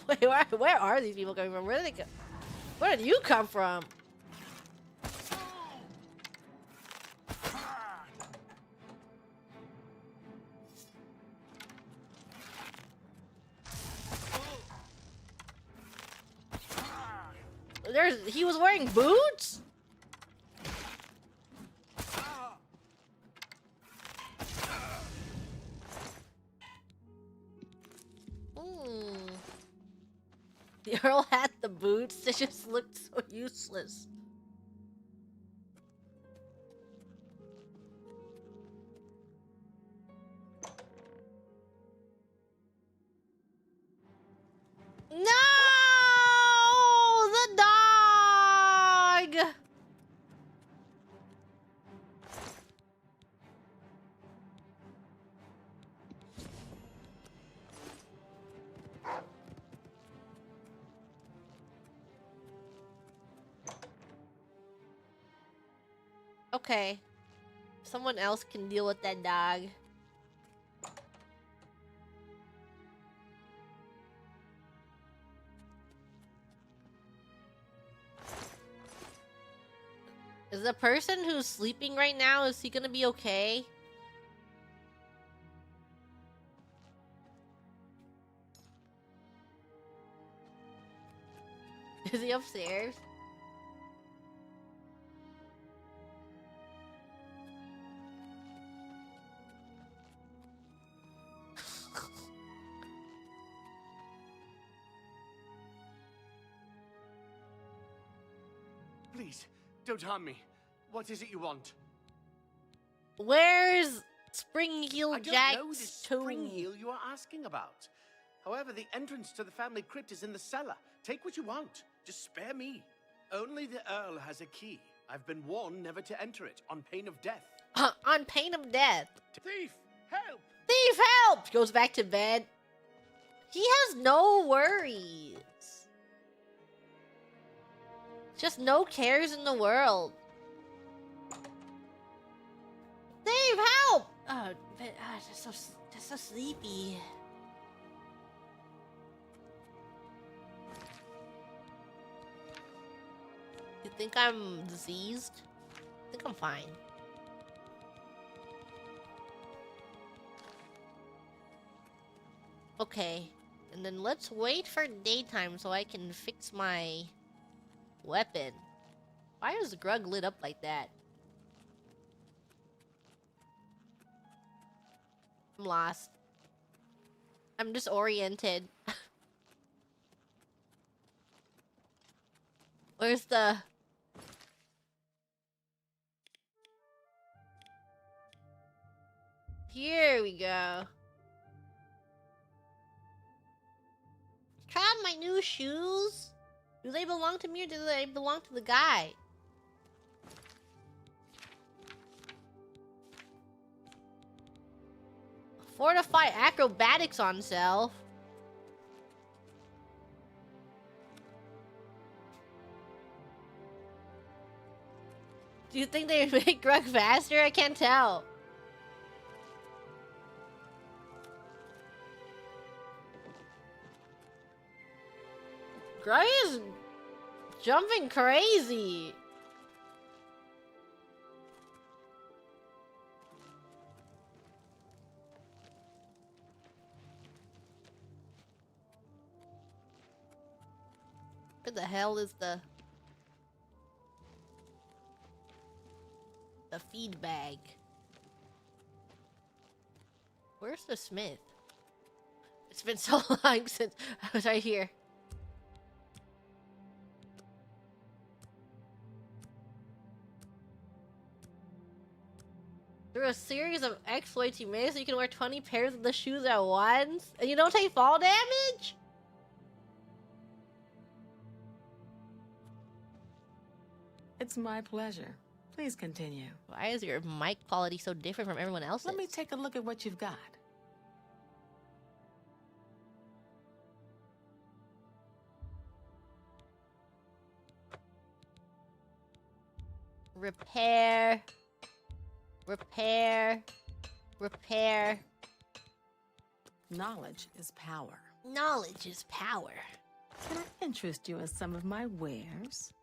Wait, where are these people coming from? Where did they go? Where did you come from? He was wearing boots? The Earl had the boots. They just looked so useless. No! The dog! Okay. Someone else can deal with that dog. Is the person who's sleeping right now, is he gonna be okay? Is he upstairs? Please, don't harm me. What is it you want? Where's Springheel Jak's I don't know this tomb? Springheel you are asking about. However, the entrance to the family crypt is in the cellar. Take what you want. Just spare me. Only the Earl has a key. I've been warned never to enter it, on pain of death. On pain of death. Thief, help! Thief, help! Goes back to bed. He has no worries. Just no cares in the world. Thief, help! Oh, but just so sleepy. You think I'm diseased? I think I'm fine. Okay. And then let's wait for daytime so I can fix my weapon. Why is Grug lit up like that? I'm lost. I'm disoriented. Where's the... Here we go. Try on my new shoes. Do they belong to me or do they belong to the guy? Fortify acrobatics on self. Do you think they make Grug faster? I can't tell. Grug is jumping crazy. What the hell is the feed bag? Where's the smith? It's been so long since I was right here. Through a series of exploits you made so you can wear 20 pairs of the shoes at once? And you don't take fall damage? It's my pleasure. Please continue. Why is your mic quality so different from everyone else's? Let me take a look at what you've got. Repair. Repair. Repair. Knowledge is power. Knowledge is power. Can I interest you in some of my wares?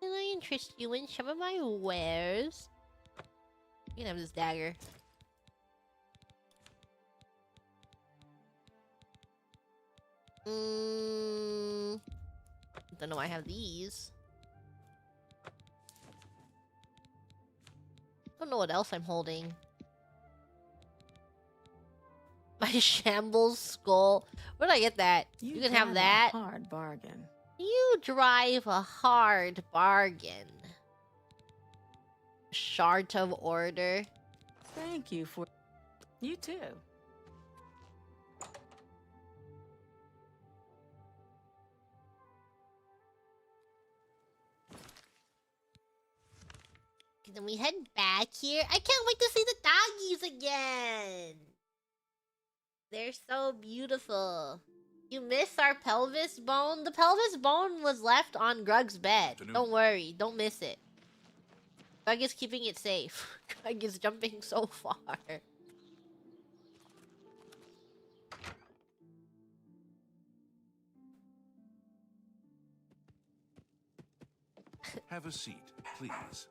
Can I interest you in some of my wares? You can have this dagger. Don't know why I have these. Don't know what else I'm holding. My shambles skull. Where did I get that? You can have that. Hard bargain. You drive a hard bargain. Shard of order. Thank you for... You too. Then we head back here. I can't wait to see the doggies again. They're so beautiful. You miss our pelvis bone? The pelvis bone was left on Grug's bed. Don't worry, don't miss it. Grug is keeping it safe. Grug is jumping so far. Have a seat, please.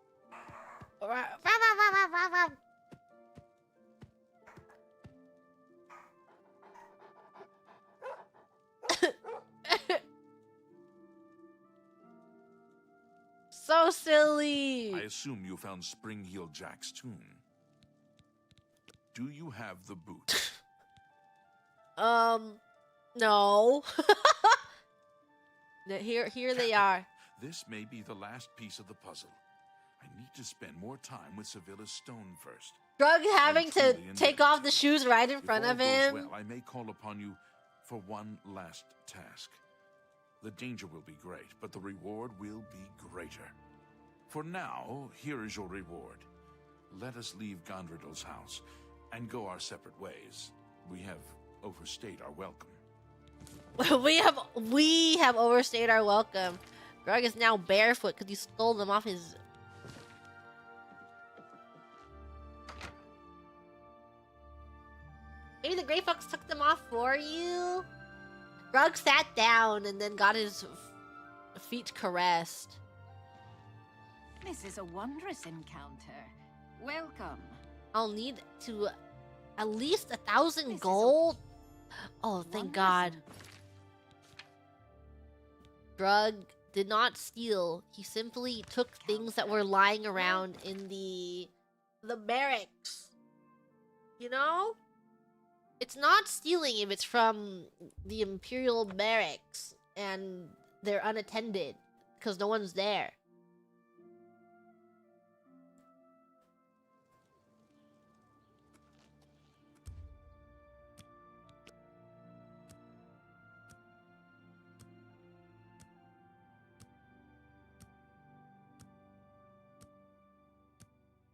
So silly. I assume you found Springheel Jak's tomb. Do you have the boot? No. Here they are. This may be the last piece of the puzzle. I need to spend more time with Sevilla's stone first. Grug having to take off the shoes right in front of him. Well, I may call upon you for one last task. The danger will be great, but the reward will be greater. For now, here is your reward. Let us leave Gondredal's house and go our separate ways. We have overstayed our welcome. we have overstayed our welcome. Grug is now barefoot because you stole them off his... Maybe the Grey Fox took them off for you? Grug sat down and then got his feet caressed. This is a wondrous encounter. Welcome. I'll need to at least 1,000 gold. Oh, thank One God. lesson. Grug did not steal. He simply took things that were lying around in the barracks. You know? It's not stealing if it's from the Imperial barracks and they're unattended because no one's there.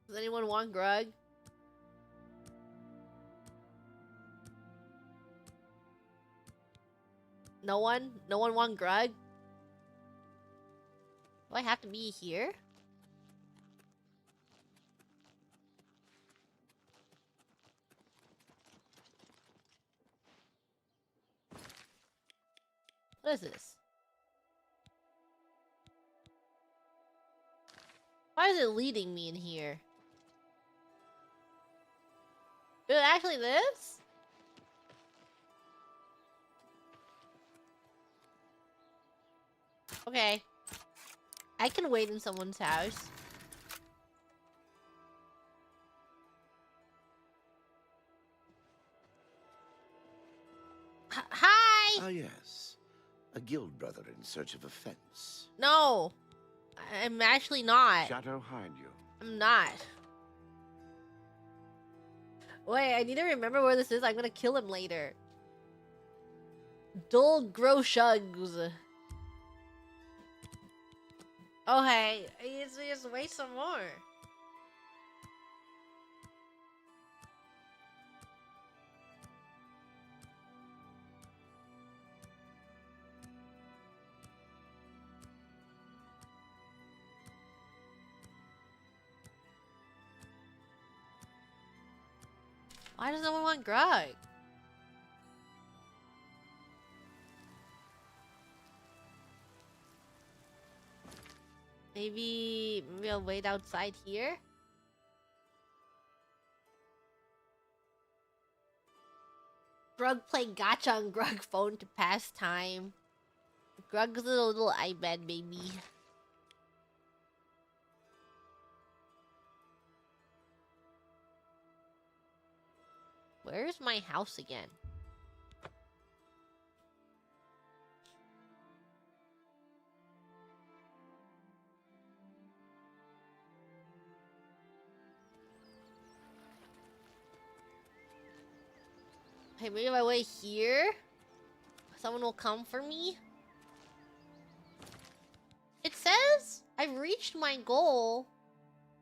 Does anyone want grug? No one? No one want grug? Do I have to be here? What is this? Why is it leading me in here? Is it actually this? Okay. I can wait in someone's house. Hi! Ah, yes. A guild brother in search of a fence. No. I'm actually not. Shadow hide you. I'm not. Wait, I need to remember where this is. I'm gonna kill him later. Dull grow shugs. Oh hey, just wait some more. Why does no one want grug? Maybe I'll wait outside here. Grug play gacha on Grug phone to pass time. Grug's a little iPad baby. Where's my house again? Hey, maybe if I wait here, someone will come for me. It says I've reached my goal.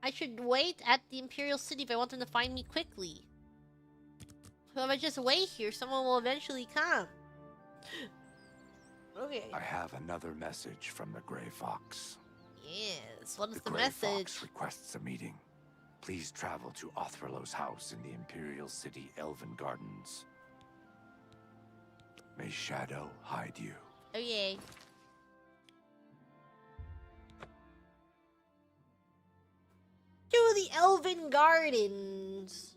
I should wait at the Imperial City if I want them to find me quickly. So if I just wait here, someone will eventually come. Okay. I have another message from the Gray Fox. Yes, what is the Gray message? Fox requests a meeting. Please travel to Othralo's house in the Imperial City Elven Gardens. May Shadow hide you. Oh yay. To the Elven Gardens.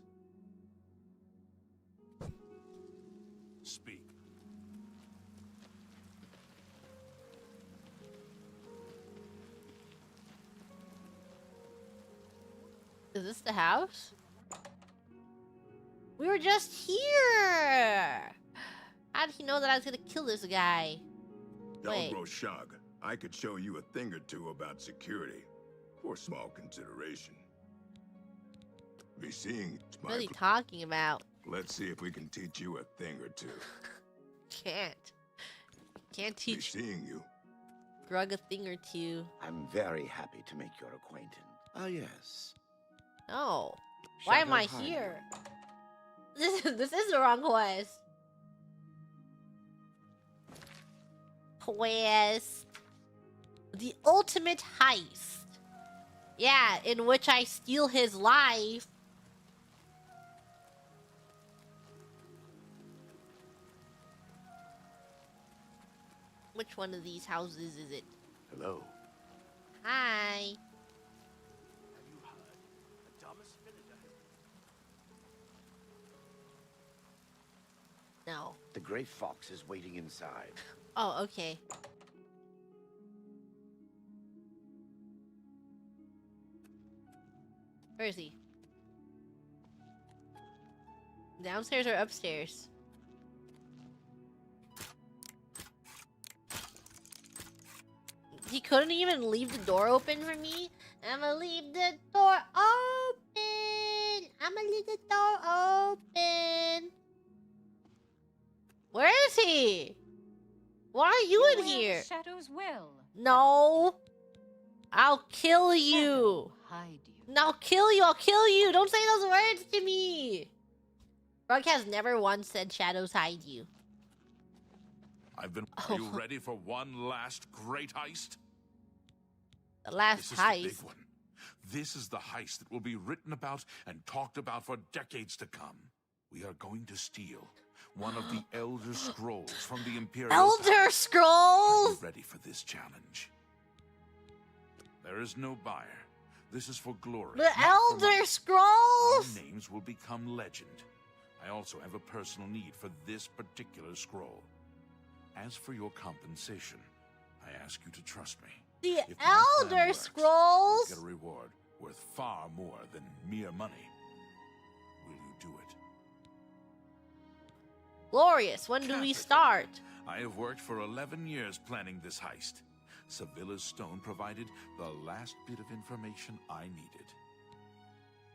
Speak. Is this the house? We were just here! How did he know that I was gonna kill this guy? Wait. Don't grow shug. I could show you a thing or two about security. For small consideration. Be seeing What are you talking about? Let's see if we can teach you a thing or two. Can't Be teach seeing you. Grug a thing or two. I'm very happy to make your acquaintance. Ah, yes. Oh. Why am Shadow I hide here? This is the wrong quest. Quest. The ultimate heist. Yeah, in which I steal his life. Which one of these houses is it? Hello. Hi. Have you heard? A DOVA-SYNDROME. No. The gray fox is waiting inside. Oh, okay. Where is he? Downstairs or upstairs? He couldn't even leave the door open for me? I'ma leave the door open! I'ma leave the door open! Where is he? Why are you in here? Shadows will. No! I'll kill you! Hide you. No, I'll kill you! I'll kill you! Don't say those words to me! Rug has never once said shadows hide you. I've been. Are you ready for one last great heist? The last This is the heist. big one. This is the heist that will be written about and talked about for decades to come. We are going to steal one of the Elder Scrolls from the Imperial Elder Palace. Are you Scrolls! ready for this challenge? There is no buyer. This is for glory. The not for Elder money. Our Scrolls! names will become legend. I also have a personal need for this particular scroll. As for your compensation, I ask you to trust me. The If my plan Elder works, Scrolls! you'll get a reward worth far more than mere money. Will you do it? Glorious, when do we Capital. start? I have worked for 11 years planning this heist. Sevilla's stone provided the last bit of information I needed.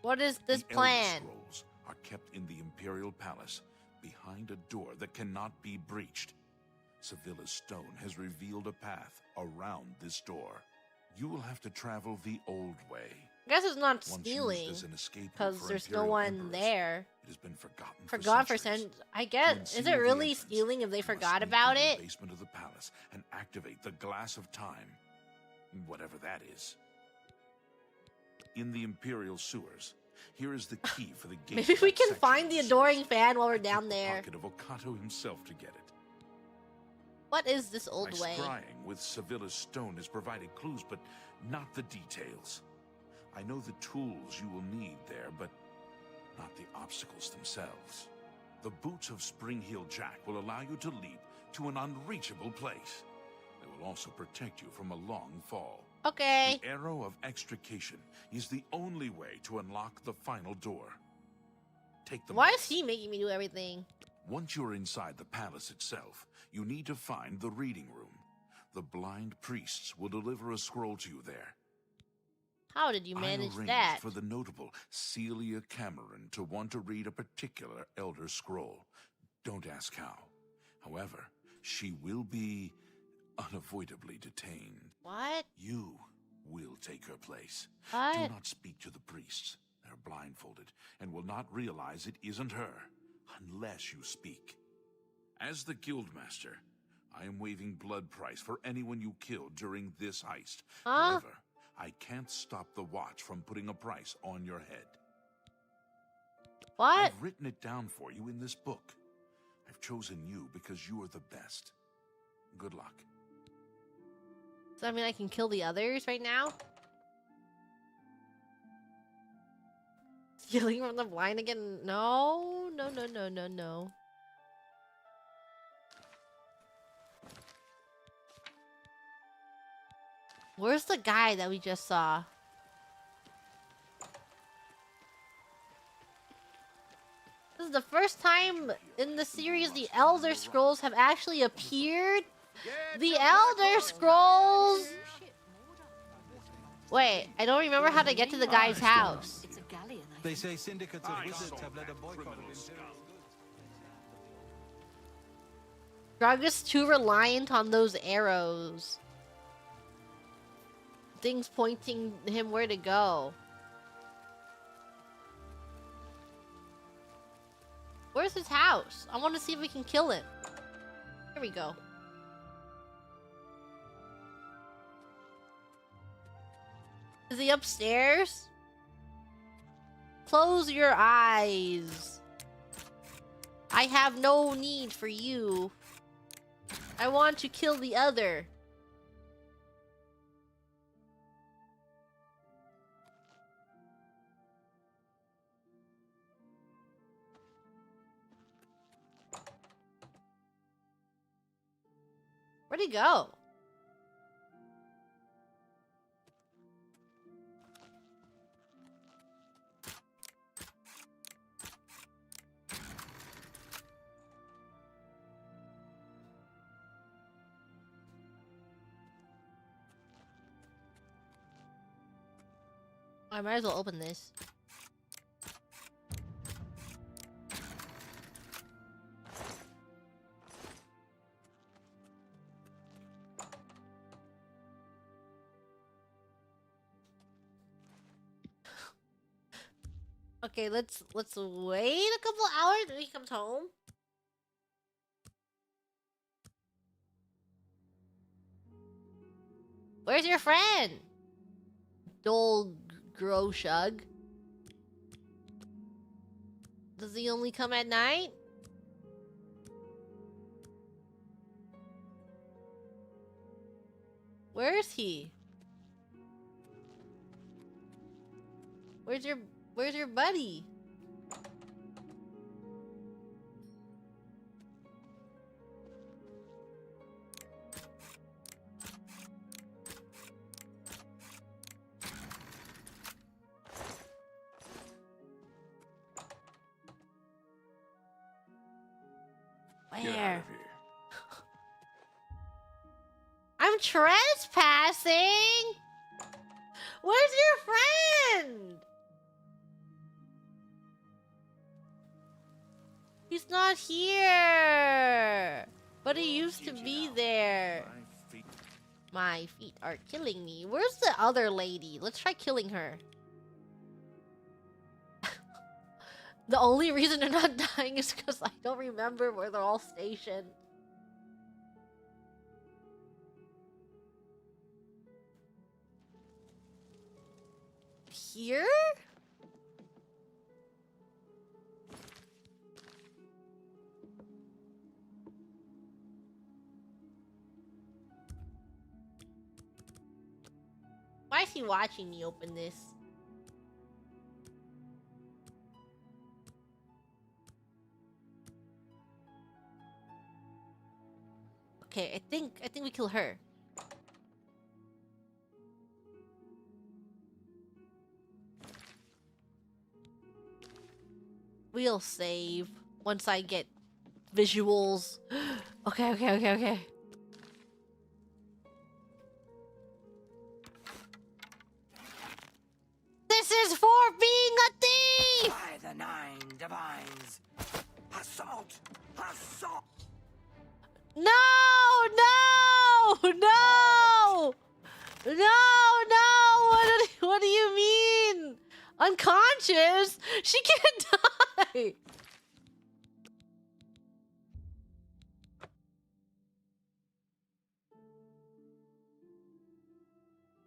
What is this The plan? Elder Scrolls are kept in the Imperial Palace, behind a door that cannot be breached. Sevilla's stone has revealed a path around this door. You will have to travel the old way. I guess it's not Once stealing, used as an escape route because for there's no Imperial one emperors, there. It has been forgotten Forgot for centuries. I To guess. Is unseal it the really entrance, stealing if they you must forgot sneak about into it? the basement of the palace and activate the glass of time, whatever that is. In the Imperial sewers, here is the key for the gate. Maybe to we that can section find of the sewers. adoring fan while we're I took down the there. pocket of Okato himself to get it. What is this My old way? scrying with Sevilla's stone has provided clues, but not the details. I know the tools you will need there, but not the obstacles themselves. The boots of Springheel Jak will allow you to leap to an unreachable place. They will also protect you from a long fall. Okay. The arrow of extrication is the only way to unlock the final door. Take them. Why is he making me do everything? Once you're inside the palace itself, you need to find the reading room. The blind priests will deliver a scroll to you there. How did you I manage arranged that? for the notable Celia Cameron to want to read a particular Elder Scroll. Don't ask how. However, she will be unavoidably detained. What? You will take her place. What? Do not speak to the priests. They're blindfolded and will not realize it isn't her unless you speak. As the Guildmaster, I am waiving blood price for anyone you kill during this heist. Huh? However, I can't stop the watch from putting a price on your head. What? I've written it down for you in this book. I've chosen you because you are the best. Good luck. Does that mean I can kill the others right now? Stealing from the blind again? No, no, no, no, no, no. Where's the guy that we just saw? This is the first time in the series the Elder Scrolls have actually appeared. The Elder Scrolls! Wait, I don't remember how to get to the guy's house. It's a galleon, I They think. say syndicates of wizards have led a boycott of Imperial. Drug is too reliant on those arrows. Things pointing him where to go. Where's his house? I want to see if we can kill him. Here we go. Is he upstairs? Close your eyes. I have no need for you. I want to kill the other. Where'd he go? I might as well open this. Okay, let's wait a couple hours until he comes home. Where's your friend? Dol Groshug. Does he only come at night? Where is he? Where's your buddy? Get out Where? of here. I'm trespassing. Where's your friend? He's not here. But he used to be there. My feet are killing me. Where's the other lady? Let's try killing her. The only reason they're not dying is because I don't remember where they're all stationed. Here? Why is he watching me open this? Okay, I think we kill her. We'll save once I get visuals. Okay. This is for being a thief! By the nine divines. Assault! Assault! No! What do you mean? Unconscious? She can't die!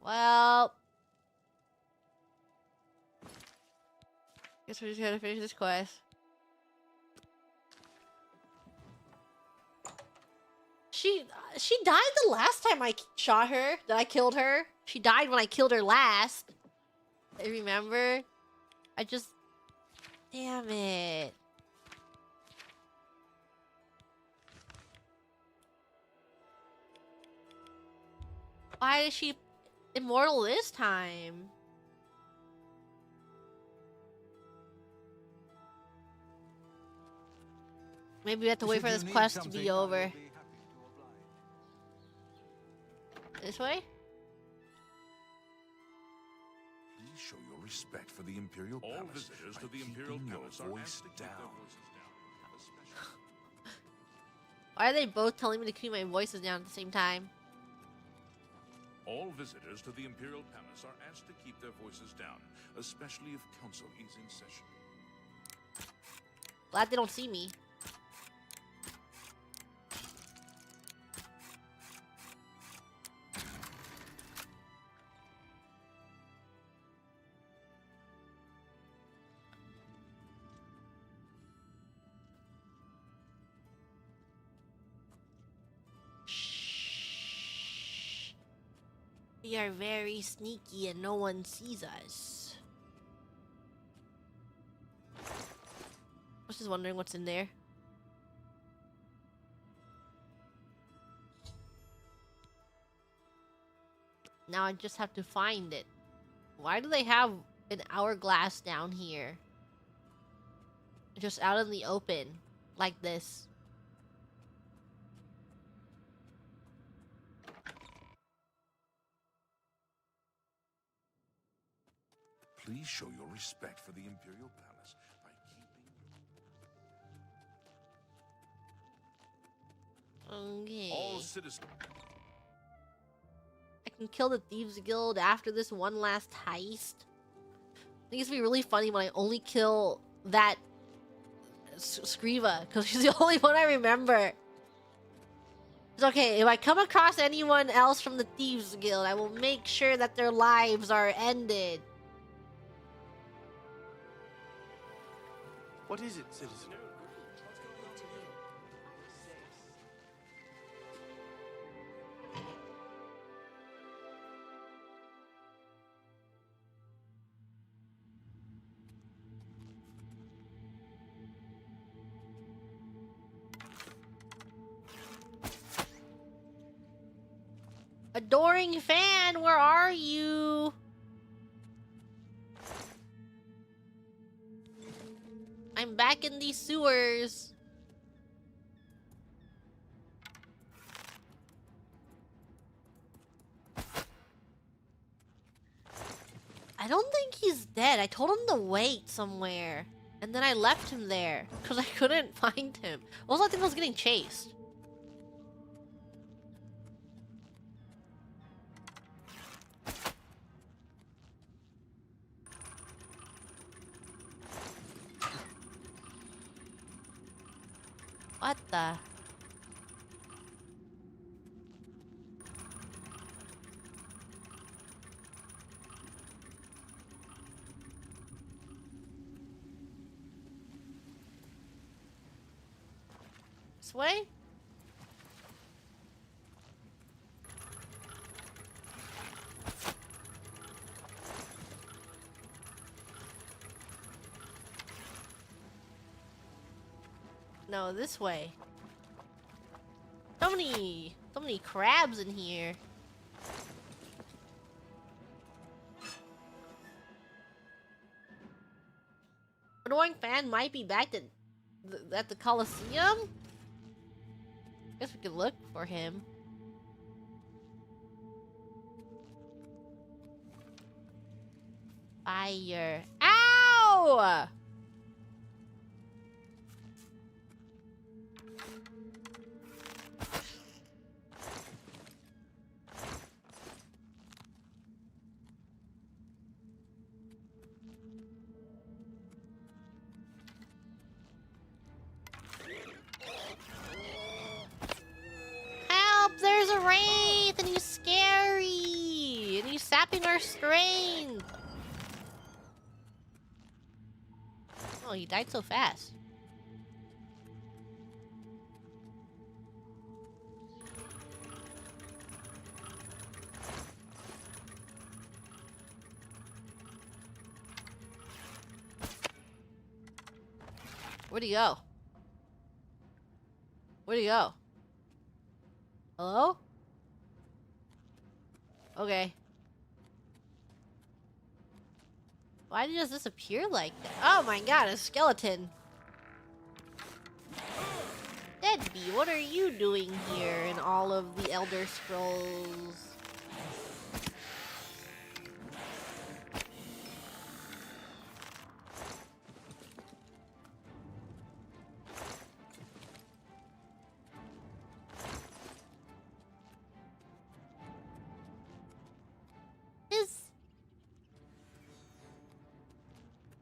Well... guess we just gotta finish this quest. She died the last time I shot her. That I killed her. She died when I killed her last. I remember. I just... damn it. Why is she immortal this time? Maybe we have to wait for this quest to be over. This way? Please show your respect for the Imperial Palace. All visitors to the Imperial Palace are asked to keep their voices down. Why are they both telling me to keep my voices down at the same time? All visitors to the Imperial Palace are asked to keep their voices down, especially if Council is in session. Glad they don't see me. We are very sneaky and no one sees us. I was just wondering what's in there. Now I just have to find it. Why do they have an hourglass down here? Just out in the open. Like this. Please show your respect for the Imperial Palace by keeping... Okay. All citizens... I can kill the Thieves Guild after this one last heist. I think it's gonna be really funny when I only kill that Scriva, because she's the only one I remember. It's okay, if I come across anyone else from the Thieves Guild, I will make sure that their lives are ended. What is it, citizen? Adoring fan, where are you? I'm back in these sewers. I don't think he's dead. I told him to wait somewhere. And then I left him there. Because I couldn't find him. Also, I think I was getting chased. What the? This way? No, this way. So many crabs in here. Adoring fan might be back at the Coliseum. Guess we could look for him. Fire. Ow! There's a wraith and he's scary and he's sapping our strength. Oh, he died so fast. Where'd he go? Where'd he go? Hello? Okay. Why does this appear like that? Oh my god, a skeleton. Deadbeat, what are you doing here in all of the Elder Scrolls?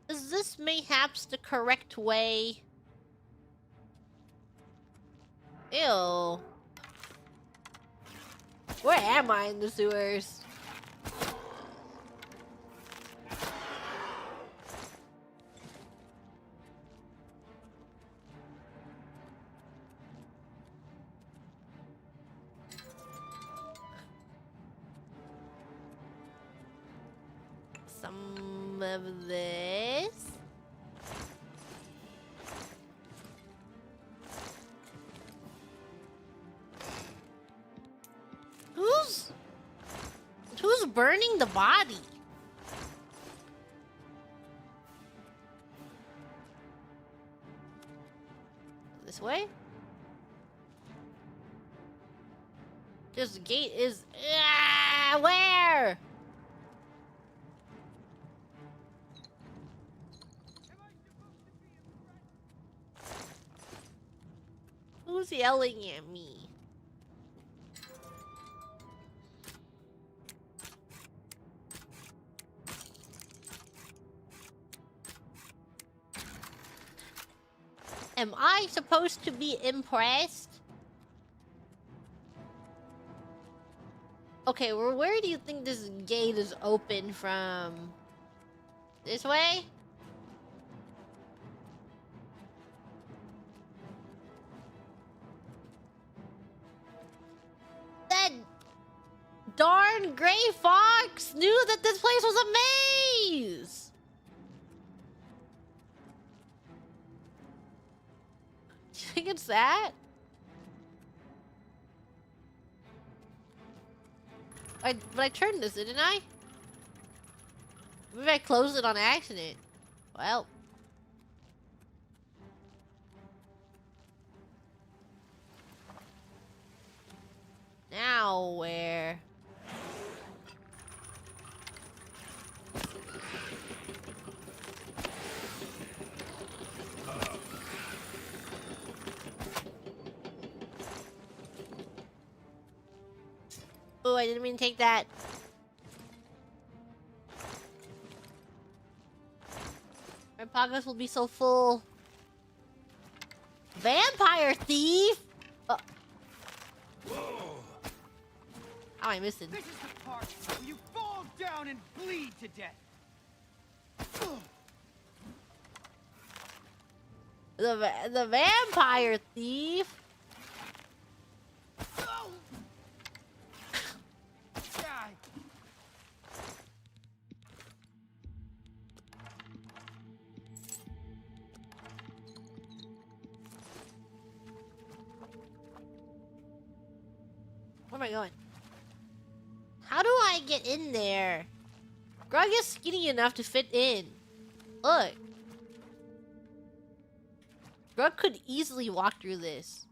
Is this mayhaps the correct way? Ew. Where am I in the sewers? Some of this. Whose Who's burning the body? This way? This gate is... where? Who's yelling at me? Am I supposed to be impressed? Okay, well, where do you think this gate is open from? This way? That darn gray fox knew that this place was a maze! Do you think it's that? But I turned this, didn't I? Maybe I closed it on accident. Well. Now where? Oh, I didn't mean to take that. My pockets will be so full. Vampire thief! Oh. How am I missing? This is the part where you fall down and bleed to death. The vampire thief? Where am I going? How do I get in there? Grog is skinny enough to fit in. Look. Grog could easily walk through this.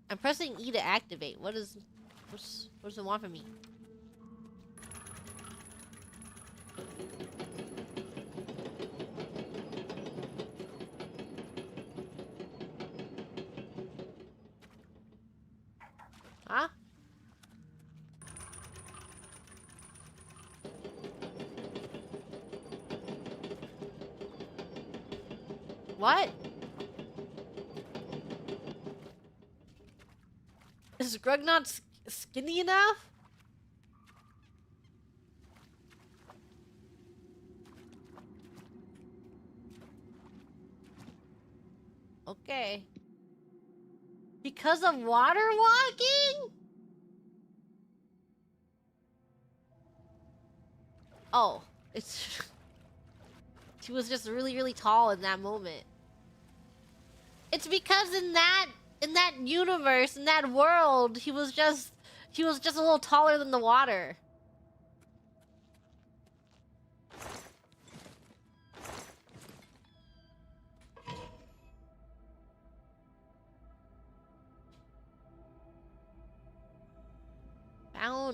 I'm pressing E to activate. What does it want from me? Huh? What? Is Greg not skinny enough? Okay. Because of water walking? Oh, it's... She was just really, really tall in that moment. It's because in that universe, in that world, he was just a little taller than the water.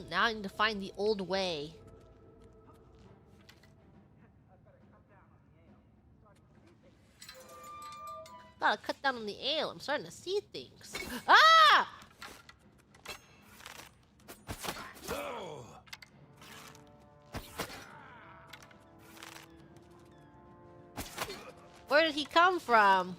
Now I need to find the old way. Gotta cut down on the ale. I'm starting to see things. Ah! Where did he come from?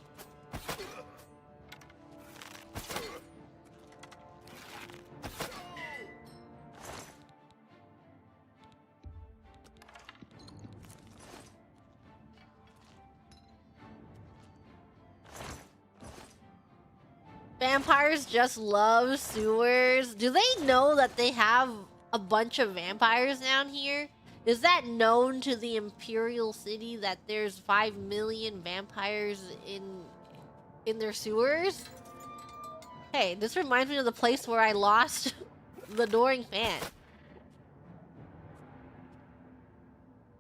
Vampires just love sewers. Do they know that they have a bunch of vampires down here? Is that known to the Imperial City that there's 5 million vampires in their sewers? Hey, this reminds me of the place where I lost the Doring fan.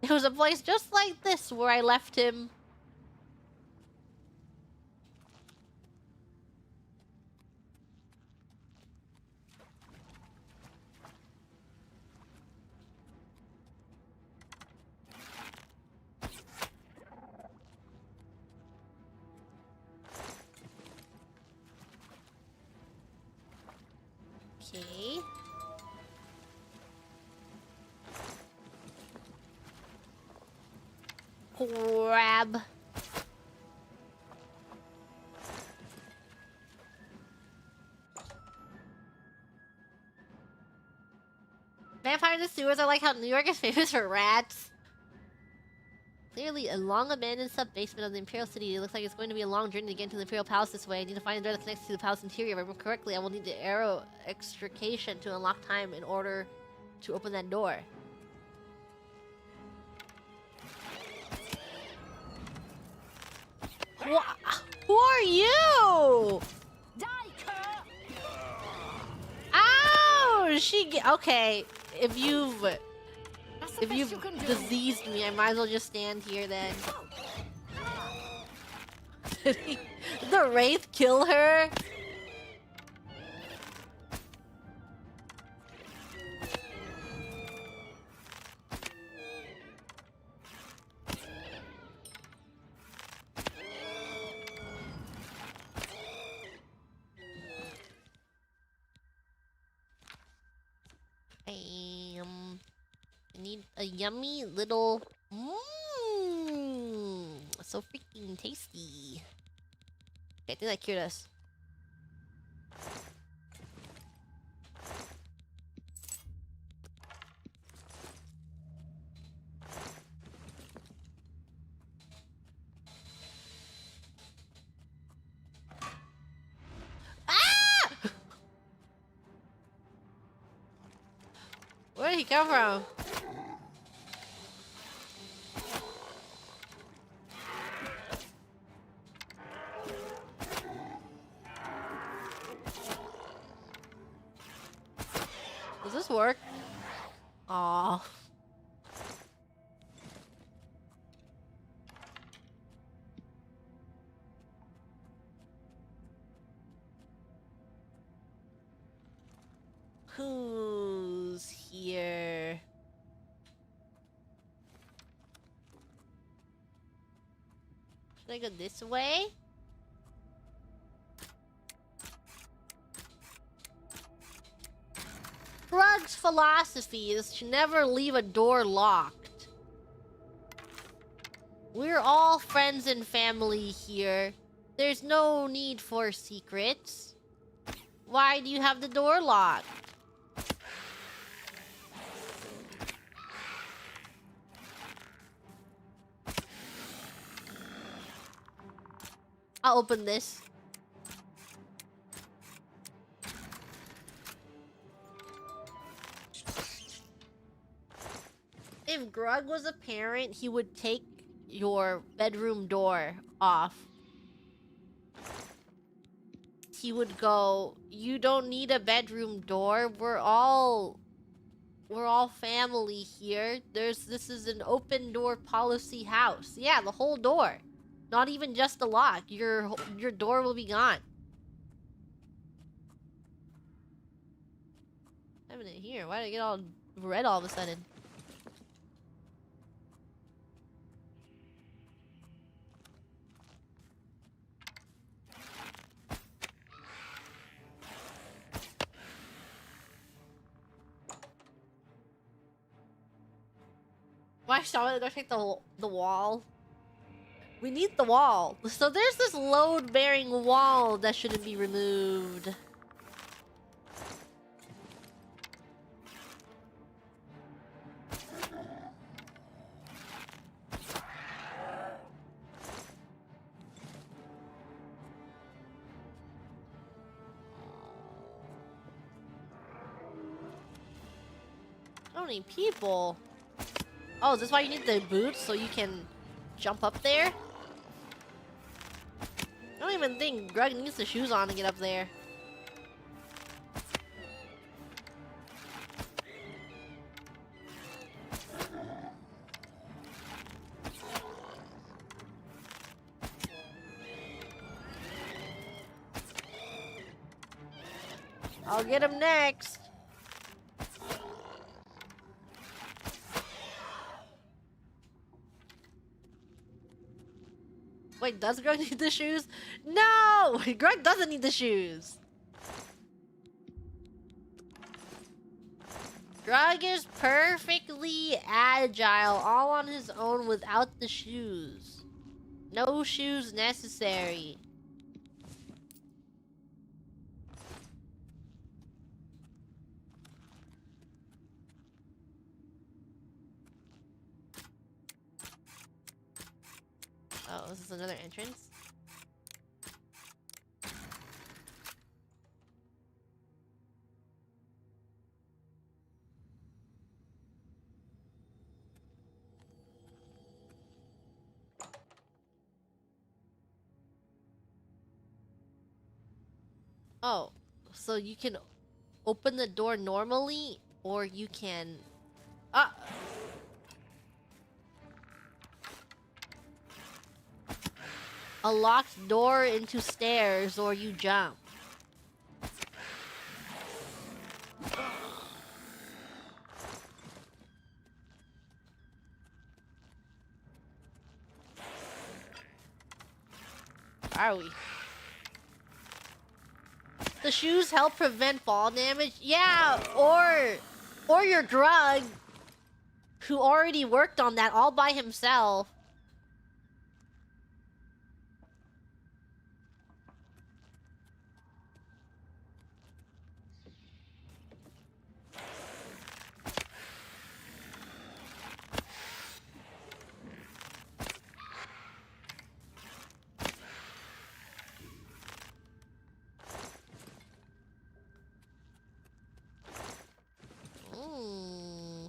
There was a place just like this where I left him. Okay. Grab. Vampire in the sewers. I like how New York is famous for rats. Clearly a long abandoned sub-basement of the Imperial City. It looks like it's going to be a long journey to get into the Imperial Palace this way. I need to find a door that connects to the palace interior. If I remember correctly, I will need the arrow extrication to unlock time in order to open that door. Who are you? Ow! Okay. If you've diseased me, I might as well just stand here then. Did the Wraith kill her? I need a yummy little... so freaking tasty. Okay, I think that cured us. Ah! Where did he come from? Does this work? Aww. Who's here? Should I go this way? Grug's philosophy is to never leave a door locked. We're all friends and family here. There's no need for secrets. Why do you have the door locked? I'll open this. If Grug was a parent, he would take your bedroom door off. He would go, "You don't need a bedroom door. We're all family here. This is an open door policy house." Yeah, the whole door. Not even just the lock. Your door will be gone. What's happening here? Why did I get all red all of a sudden? Why shall I go take the wall? We need the wall. So there's this load-bearing wall that shouldn't be removed. So many people. Oh, is this why you need the boots? So you can jump up there? I don't even think Grug needs the shoes on to get up there. I'll get him next. Wait, does Greg need the shoes? No! Greg doesn't need the shoes. Greg is perfectly agile, all on his own without the shoes. No shoes necessary. Oh, is this another entrance? Oh, so you can open the door normally, or you can... A locked door into stairs, or you jump. Are we? The shoes help prevent fall damage? Yeah, or your Grug, who already worked on that all by himself.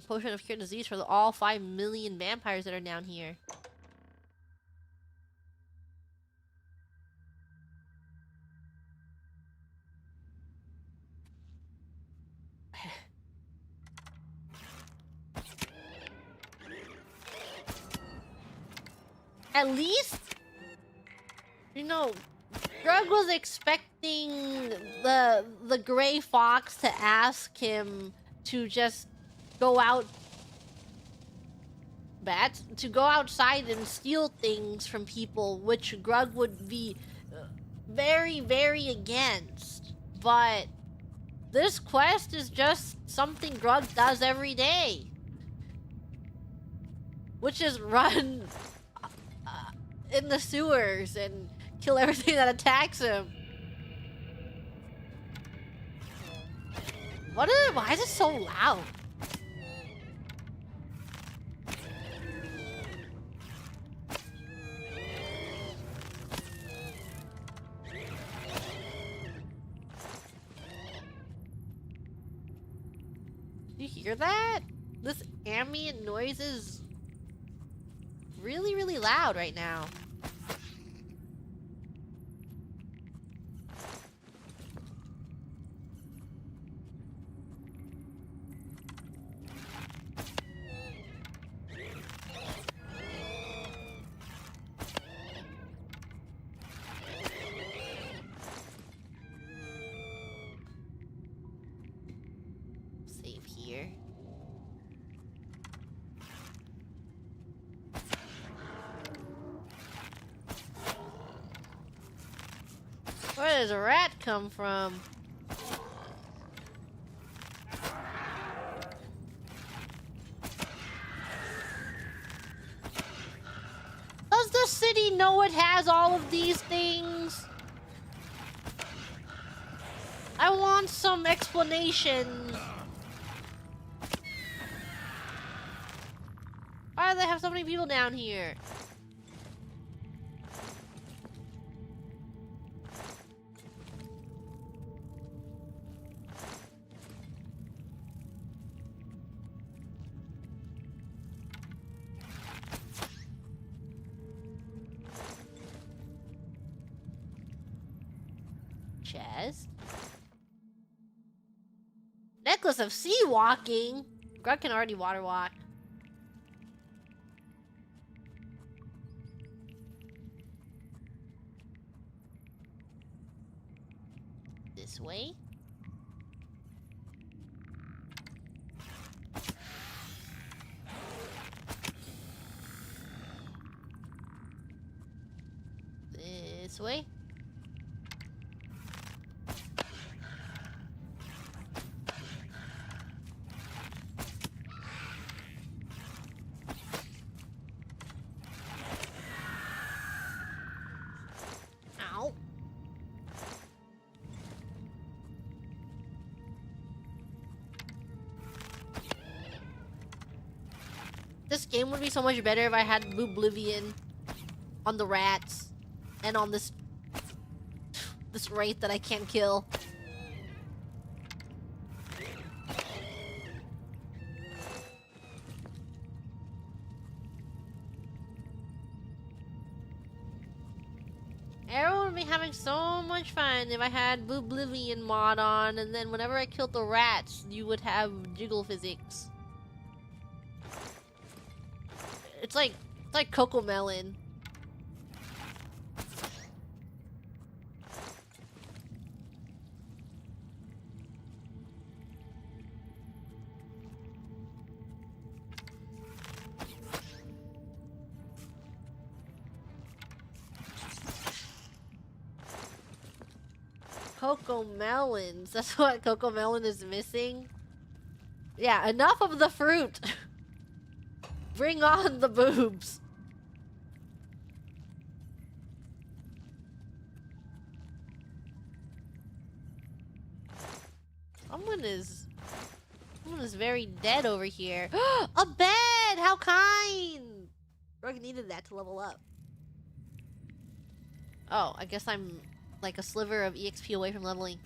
Potion of cure disease for all 5 million vampires that are down here. At least, you know, Grug was expecting the gray fox to ask him to just go outside and steal things from people, which Grug would be very, very against. But this quest is just something Grug does every day, which is run in the sewers and kill everything that attacks him. Why is it so loud? You hear that? This ambient noise is really, really loud right now. Save here. Where does a rat come from? Does the city know it has all of these things? I want some explanation. Why do they have so many people down here? Chest. Necklace of sea walking. Grug can already water walk. This way. This way? Ow. This game would be so much better if I had Oblivion on the rats and on this wraith that I can't kill. Everyone would be having so much fun if I had Oblivion mod on, and then whenever I killed the rats, you would have jiggle physics. It's like Coco Melon. Coco Melons. That's what Coco Melon is missing. Yeah, enough of the fruit. Bring on the boobs. Someone is very dead over here. A bed! How kind! Rug needed that to level up. Oh, I guess I'm like a sliver of EXP away from leveling.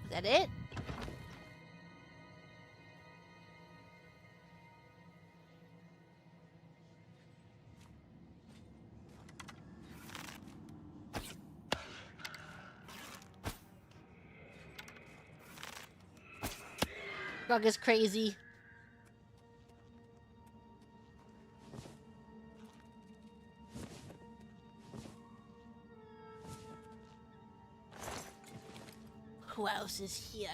Is that it? Rug is crazy. Who else is here?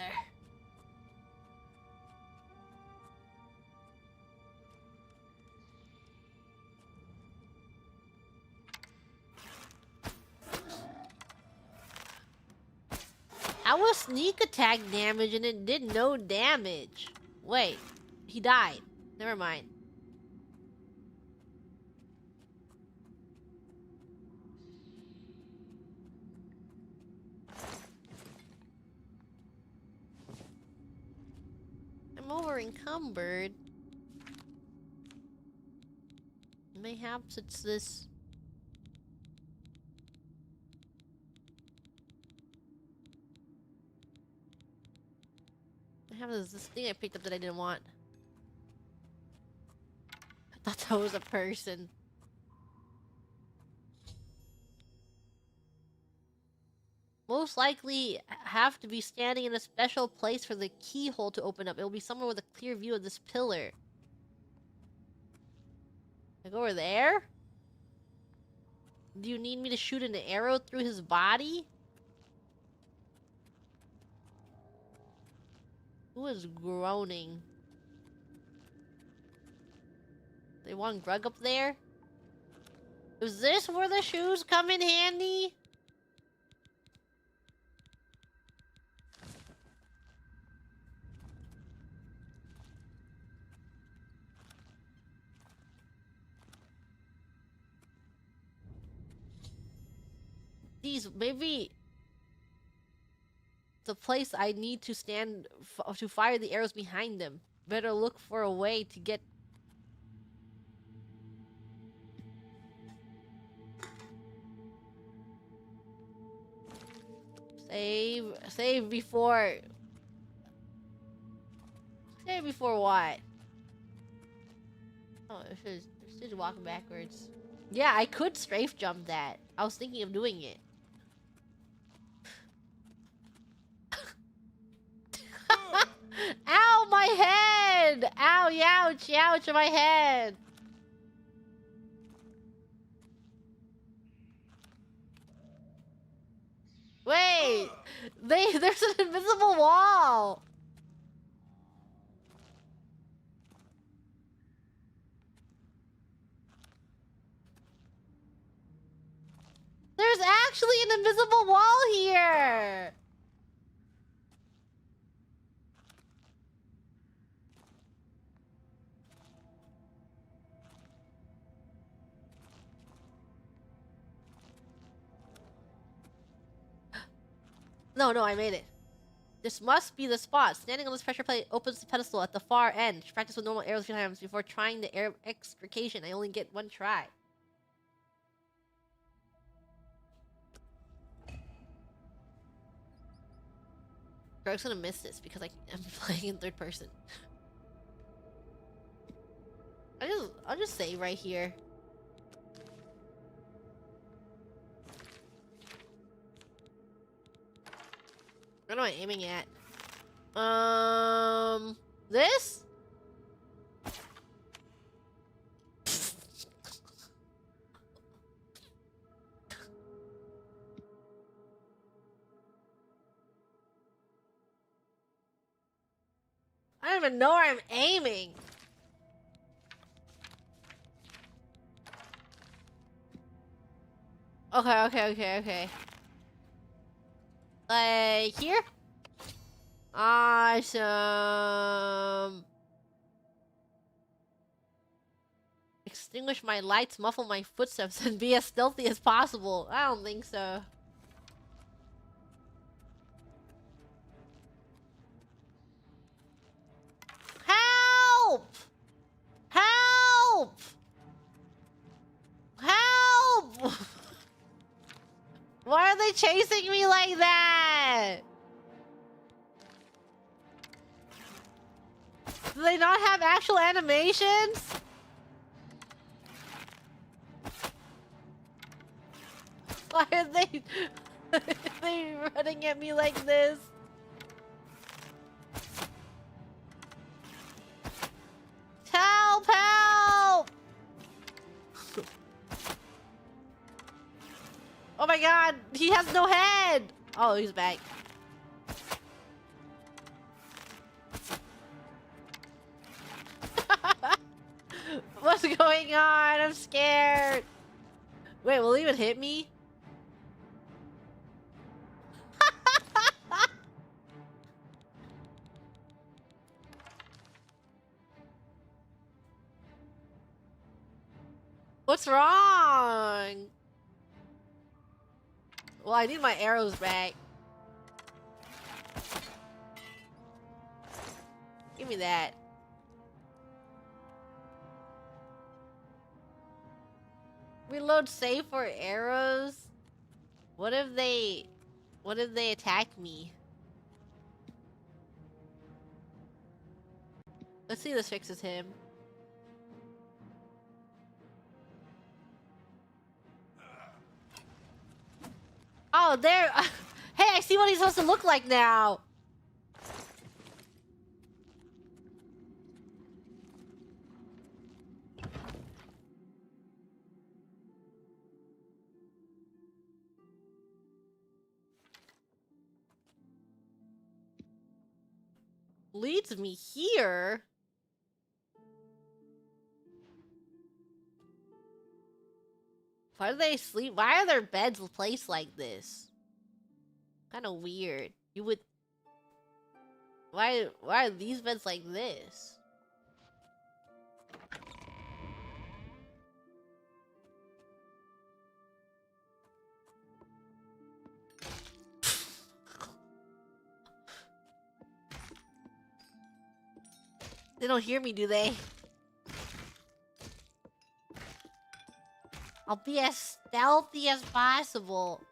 I was sneak attack damage and it did no damage. Wait, he died. Never mind. I'm over encumbered. Mayhaps it's this. I have this thing I picked up that I didn't want. I thought that was a person. Most likely have to be standing in a special place for the keyhole to open up. It will be somewhere with a clear view of this pillar. Like over there? Do you need me to shoot an arrow through his body? Who is groaning? They want Grug up there? Is this where the shoes come in handy? These, maybe the place I need to stand to fire the arrows behind them. Better look for a way to get. Save before. Save before what? Oh, I should walk backwards. Yeah, I could strafe jump that. I was thinking of doing it. Ow, my head! Ow, youch, youch, my head! Wait! There's an invisible wall! There's actually an invisible wall here! No, I made it. This must be the spot. Standing on this pressure plate opens the pedestal at the far end. Practice with normal arrows a few times before trying the air extrication. I only get one try. Greg's gonna miss this because I'm playing in third person. I'll just save right here. What am I aiming at? This? I don't even know where I'm aiming. Okay. Like here? Awesome. Extinguish my lights, muffle my footsteps, and be as stealthy as possible. I don't think so. Help! Help! Help! Why are they chasing me like that? Do they not have actual animations? Why are they they running at me like this? Help! Help! Oh my god, he has no head! Oh, he's back. What's going on? I'm scared. Wait, will he even hit me? What's wrong? Well, I need my arrows back. Give me that. Reload save for arrows? What if they attack me? Let's see if this fixes him. Oh, there. Hey, I see what he's supposed to look like now. Leads me here. Why do they sleep? Why are their beds placed like this? Kind of weird. You would. Why are these beds like this? They don't hear me, do they? I'll be as stealthy as possible.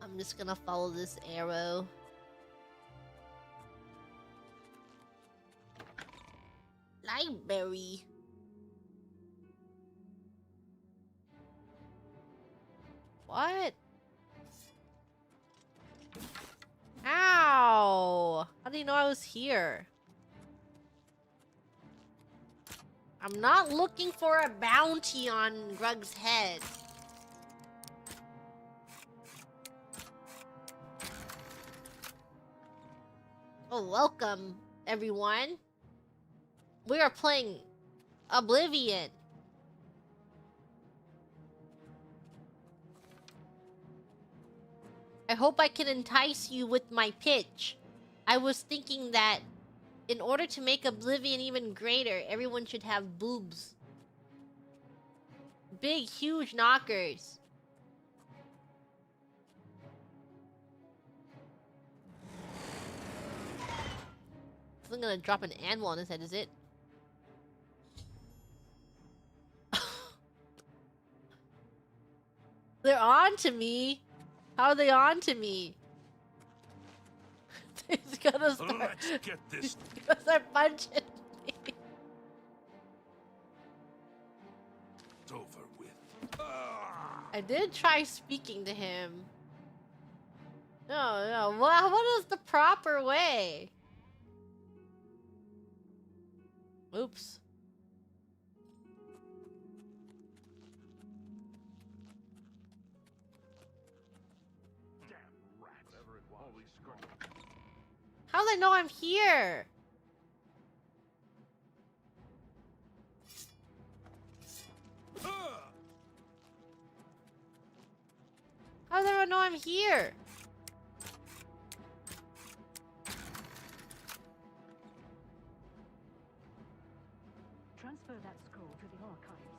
I'm just gonna follow this arrow. berry. What? Ow! How do you know I was here? I'm not looking for a bounty on Grug's head. Oh, welcome, everyone. We are playing Oblivion. I hope I can entice you with my pitch. I was thinking that in order to make Oblivion even greater, everyone should have boobs. Big, huge knockers. I'm gonna drop an anvil on his head, is it? They're on to me. How are they on to me? He's gonna start. Let's get this. He's gonna start punching me. It's over with. I did try speaking to him. No. What is the proper way? Oops. How do they know I'm here? How does everyone know I'm here? Transfer that scroll to the archives.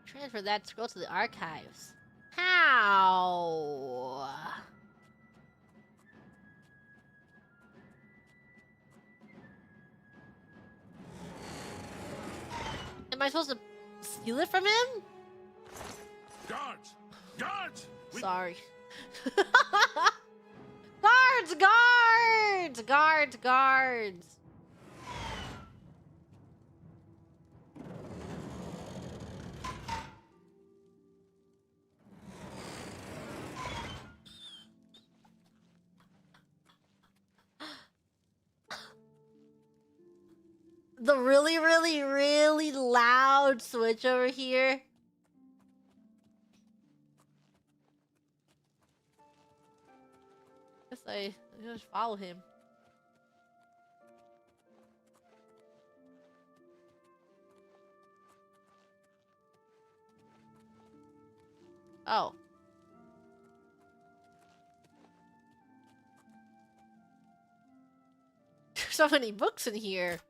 Transfer that scroll to the archives. How? Am I supposed to steal it from him? Guards! Guards! Sorry. Guards! Guards! Guards! Guards! The really, really, really loud switch over here. Guess I just follow him. Oh. There's so many books in here.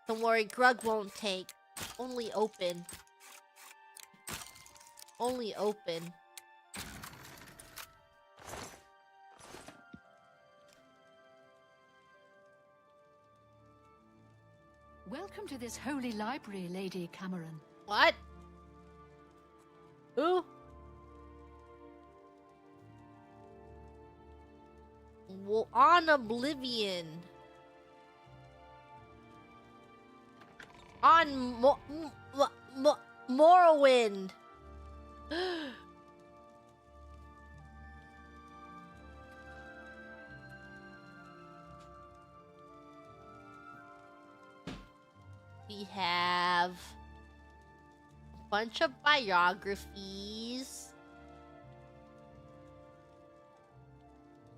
Don't worry, Grug won't take. Only open. Only open. Welcome to this holy library, Lady Cameron. What? Who? Well, on Oblivion. On Morrowind. We have a bunch of biographies.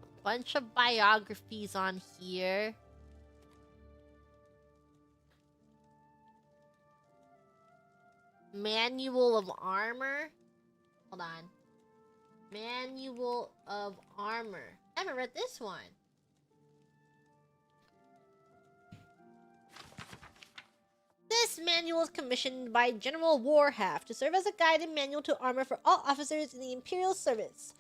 A bunch of biographies on here. Manual of Armor. Hold on. Manual of Armor. I haven't read this one. This manual is commissioned by General Warhalf to serve as a guide and manual to armor for all officers in the Imperial service.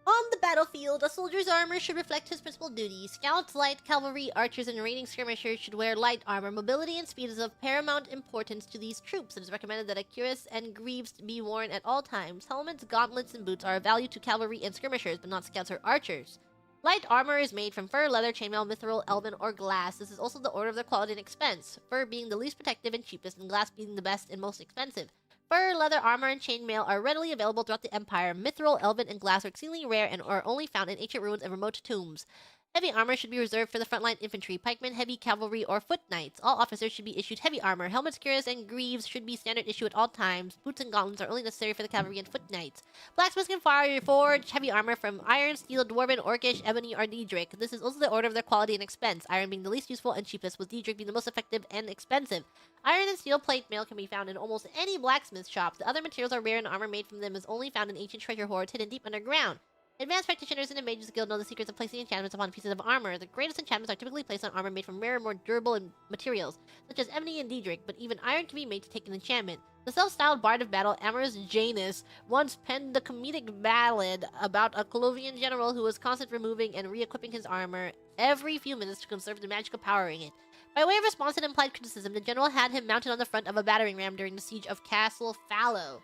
On the battlefield, a soldier's armor should reflect his principal duties. Scouts, light cavalry, archers, and raiding skirmishers should wear light armor. Mobility and speed is of paramount importance to these troops. It is recommended that a cuirass and greaves be worn at all times. Helmets, gauntlets, and boots are of value to cavalry and skirmishers, but not scouts or archers. Light armor is made from fur, leather, chainmail, mithril, elven, or glass. This is also the order of their quality and expense, fur being the least protective and cheapest, and glass being the best and most expensive. Fur, leather, armor, and chainmail are readily available throughout the Empire. Mithril, elven, and glass are exceedingly rare and are only found in ancient ruins and remote tombs. Heavy armor should be reserved for the frontline infantry, pikemen, heavy cavalry, or foot knights. All officers should be issued heavy armor. Helmets, cuirass, and greaves should be standard issue at all times. Boots and gauntlets are only necessary for the cavalry and foot knights. Blacksmiths can forge heavy armor from iron, steel, dwarven, orcish, ebony, or daedric. This is also the order of their quality and expense, iron being the least useful and cheapest, with daedric being the most effective and expensive. Iron and steel plate mail can be found in almost any blacksmith shop. The other materials are rare, and armor made from them is only found in ancient treasure hoards hidden deep underground. Advanced practitioners in the Mages Guild know the secrets of placing enchantments upon pieces of armor. The greatest enchantments are typically placed on armor made from rarer, more durable materials, such as ebony and daedric, but even iron can be made to take an enchantment. The self-styled bard of battle, Amorous Janus, once penned the comedic ballad about a Colovian general who was constantly removing and re-equipping his armor every few minutes to conserve the magical power in it. By way of response to implied criticism, the general had him mounted on the front of a battering ram during the siege of Castle Fallow.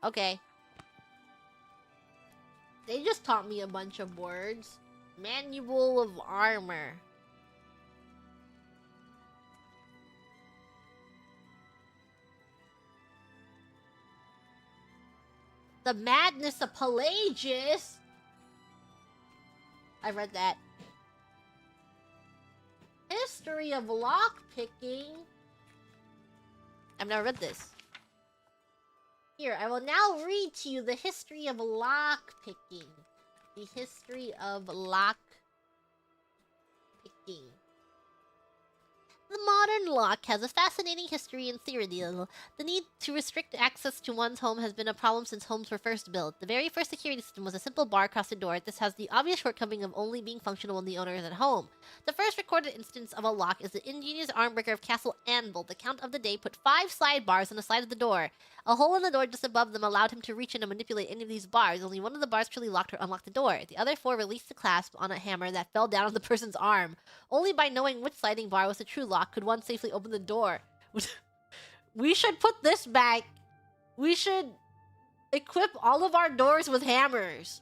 Okay. They just taught me a bunch of words. Manual of armor. The madness of Pelagius. I read that. History of lockpicking. I've never read this. Here, I will now read to you the history of lockpicking. The history of lockpicking. The modern lock has a fascinating history in Cyrodiil. The need to restrict access to one's home has been a problem since homes were first built. The very first security system was a simple bar across the door. This has the obvious shortcoming of only being functional when the owner is at home. The first recorded instance of a lock is the ingenious armbreaker of Castle Anvil. The Count of the Day put 5 slide bars on the side of the door. A hole in the door just above them allowed him to reach in and manipulate any of these bars. Only one of the bars truly locked or unlocked the door. The other 4 released the clasp on a hammer that fell down on the person's arm. Only by knowing which sliding bar was the true lock could one safely open the door. We should put this back. We should equip all of our doors with hammers.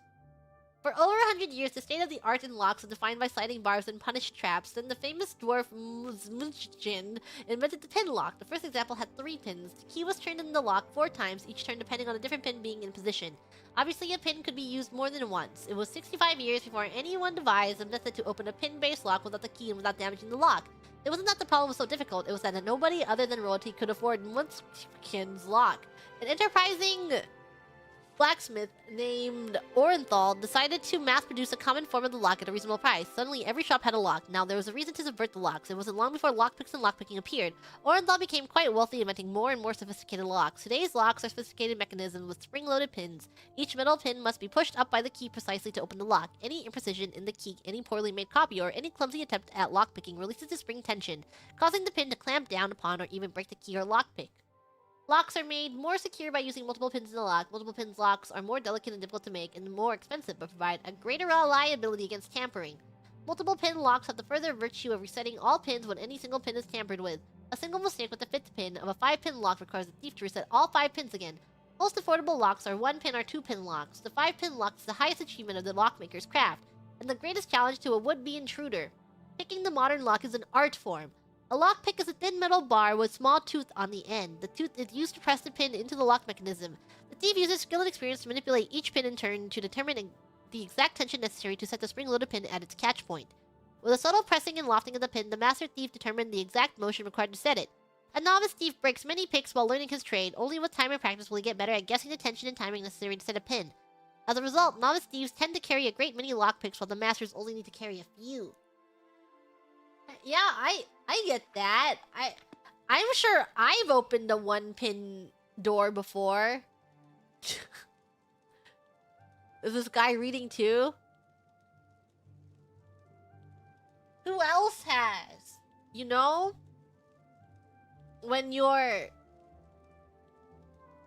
For over 100 years, the state-of-the-art in locks was defined by sliding bars and punished traps. Then the famous dwarf Munchkin invented the pin lock. The first example had 3 pins. The key was turned in the lock 4 times, each turn depending on a different pin being in position. Obviously, a pin could be used more than once. It was 65 years before anyone devised a method to open a pin-based lock without the key and without damaging the lock. It wasn't that the problem was so difficult, it was that nobody other than royalty could afford Munchkin's lock. An enterprising blacksmith named Orenthal decided to mass-produce a common form of the lock at a reasonable price. Suddenly, every shop had a lock. Now, there was a reason to subvert the locks. It wasn't long before lockpicks and lockpicking appeared. Orenthal became quite wealthy, inventing more and more sophisticated locks. Today's locks are sophisticated mechanisms with spring-loaded pins. Each metal pin must be pushed up by the key precisely to open the lock. Any imprecision in the key, any poorly made copy, or any clumsy attempt at lockpicking releases the spring tension, causing the pin to clamp down upon or even break the key or lockpick. Locks are made more secure by using multiple pins in the lock. Multiple pins locks are more delicate and difficult to make and more expensive, but provide a greater reliability against tampering. Multiple pin locks have the further virtue of resetting all pins when any single pin is tampered with. A single mistake with the 5th pin of a 5-pin lock requires the thief to reset all 5 pins again. Most affordable locks are 1-pin or 2-pin locks. The 5-pin lock is the highest achievement of the lockmaker's craft, and the greatest challenge to a would-be intruder. Picking the modern lock is an art form. A lockpick is a thin metal bar with small tooth on the end. The tooth is used to press the pin into the lock mechanism. The thief uses skill and experience to manipulate each pin in turn to determine the exact tension necessary to set the spring-loaded pin at its catch point. With a subtle pressing and lofting of the pin, the master thief determined the exact motion required to set it. A novice thief breaks many picks while learning his trade. Only with time and practice will he get better at guessing the tension and timing necessary to set a pin. As a result, novice thieves tend to carry a great many lockpicks while the masters only need to carry a few. Yeah, I get that. I'm sure I've opened a 1-pin door before. Is this guy reading too? Who else has? You know? When you're...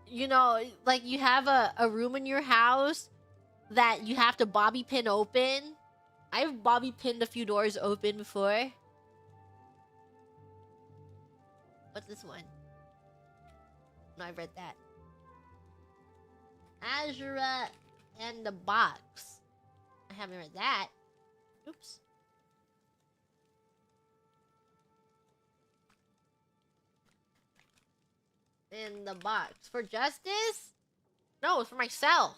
You know, like you have a room in your house that you have to bobby pin open. I've bobby pinned a few doors open before. What's this one? No, I've read that. Azura and the Box. I haven't read that. Oops. In the box. For justice? No, it's for myself.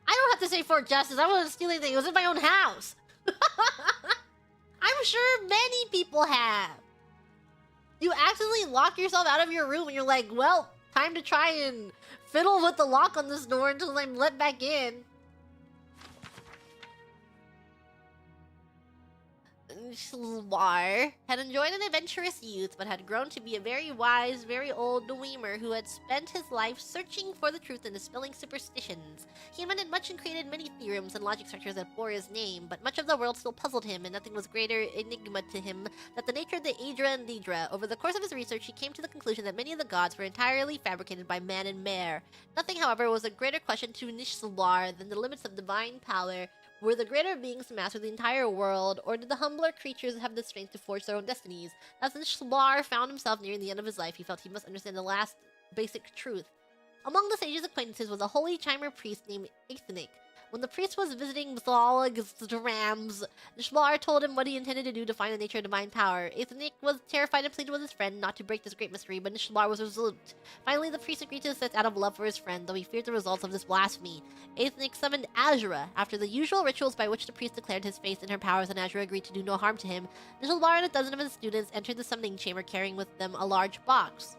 I don't have to say for justice. I wasn't stealing anything. It was in my own house. I'm sure many people have. You accidentally lock yourself out of your room and you're like, well, time to try and fiddle with the lock on this door until I'm let back in. Schlar had enjoyed an adventurous youth, but had grown to be a very wise, very old dwemer who had spent his life searching for the truth and dispelling superstitions. He invented much and created many theorems and logic structures that bore his name, but much of the world still puzzled him, and nothing was greater enigma to him than the nature of the Aedra and Daedra. Over the course of his research, he came to the conclusion that many of the gods were entirely fabricated by man and mare. Nothing, however, was a greater question to Nishlar than the limits of divine power. Were the greater beings to master the entire world, or did the humbler creatures have the strength to forge their own destinies? As Nishlar found himself nearing the end of his life, he felt he must understand the last basic truth. Among the sage's acquaintances was a holy chimer priest named Aethonic. When the priest was visiting Rams, Nishlar told him what he intended to do to find the nature of divine power. Aethonic was terrified and pleaded with his friend not to break this great mystery, but Nishlar was resolute. Finally, the priest agreed to assist out of love for his friend, though he feared the results of this blasphemy. Aethonic summoned Azura. After the usual rituals by which the priest declared his faith in her powers and Azura agreed to do no harm to him, Nishlar and a dozen of his students entered the summoning chamber carrying with them a large box.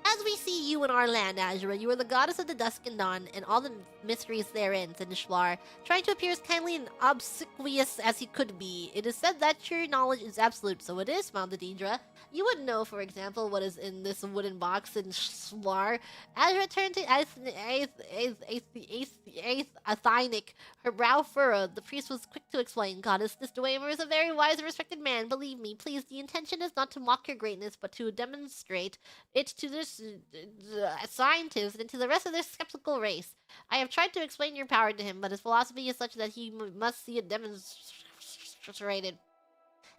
As we see you in our land, Azura, you are the goddess of the dusk and dawn, and all the mysteries therein, said Nishlar, trying to appear as kindly and obsequious as he could be. It is said that your knowledge is absolute, so it is, smiled the Daedra. You would know, for example, what is in this wooden box in Nishlar. Azura turned to Aethonic, her brow furrowed. The priest was quick to explain, Goddess, this Dwemer is a very wise and respected man, believe me. Please, the intention is not to mock your greatness, but to demonstrate it to this scientist and to the rest of this skeptical race. I have tried to explain your power to him, but his philosophy is such that he must see it demonstrated.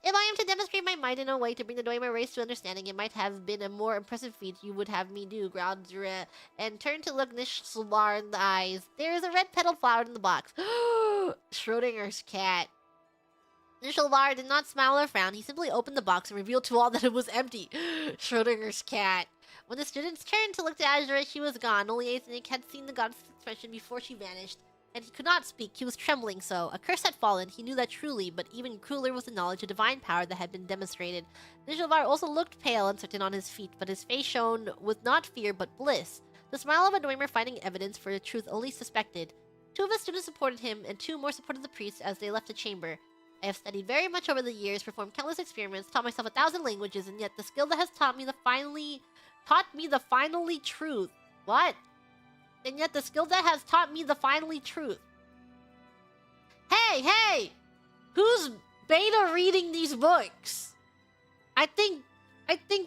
If I am to demonstrate my might in a way to bring the Dwemer race to understanding, it might have been a more impressive feat you would have me do, growled Zura, and turned to look Nishlar in the eyes. There is a red petal flower in the box. Schrodinger's cat. Nishlar did not smile or frown. He simply opened the box and revealed to all that it was empty. Schrodinger's cat. When the students turned to look to Azura, she was gone. Only Aethonic had seen the goddess' expression before she vanished, and he could not speak. He was trembling so. A curse had fallen. He knew that truly, but even crueler was the knowledge of divine power that had been demonstrated. Nishlar also looked pale, uncertain on his feet, but his face shone with not fear but bliss. The smile of a Dwemer finding evidence for a truth only suspected. 2 of his students supported him, and 2 more supported the priest as they left the chamber. I have studied very much over the years, performed countless experiments, taught myself 1,000 languages, and yet the skill that has taught me the finally truth. What? And yet the skill that has taught me the finally truth. Hey! Who's beta reading these books? I think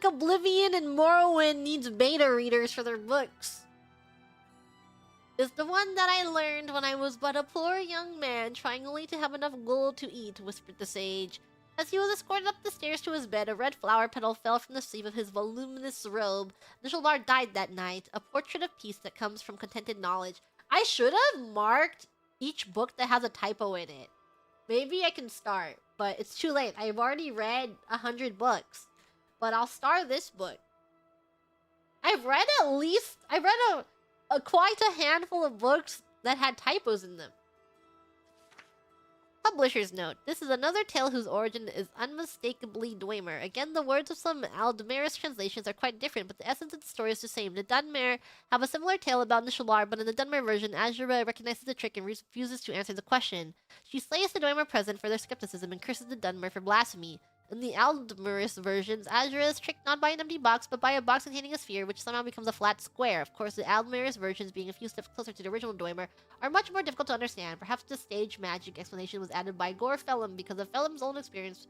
Oblivion and Morrowind needs beta readers for their books. Is the one that I learned when I was but a poor young man, trying only to have enough gold to eat, whispered the sage. As he was escorted up the stairs to his bed, a red flower petal fell from the sleeve of his voluminous robe. Nishlar died that night, a portrait of peace that comes from contented knowledge. I should have marked each book that has a typo in it. Maybe I can start, but it's too late. I've already read 100 books, but I'll start this book. I've read quite a handful of books that had typos in them. Publisher's note. This is another tale whose origin is unmistakably Dwemer. Again, the words of some Aldemarish translations are quite different, but the essence of the story is the same. The Dunmer have a similar tale about Nishlar, but in the Dunmer version, Azura recognizes the trick and refuses to answer the question. She slays the Dwemer present for their skepticism and curses the Dunmer for blasphemy. In the Aldemarish versions, Azura is tricked not by an empty box, but by a box containing a sphere, which somehow becomes a flat square. Of course, the Aldemarish versions, being a few steps closer to the original Dwemer, are much more difficult to understand. Perhaps the stage magic explanation was added by Gore Phelim because of Phelim's own experience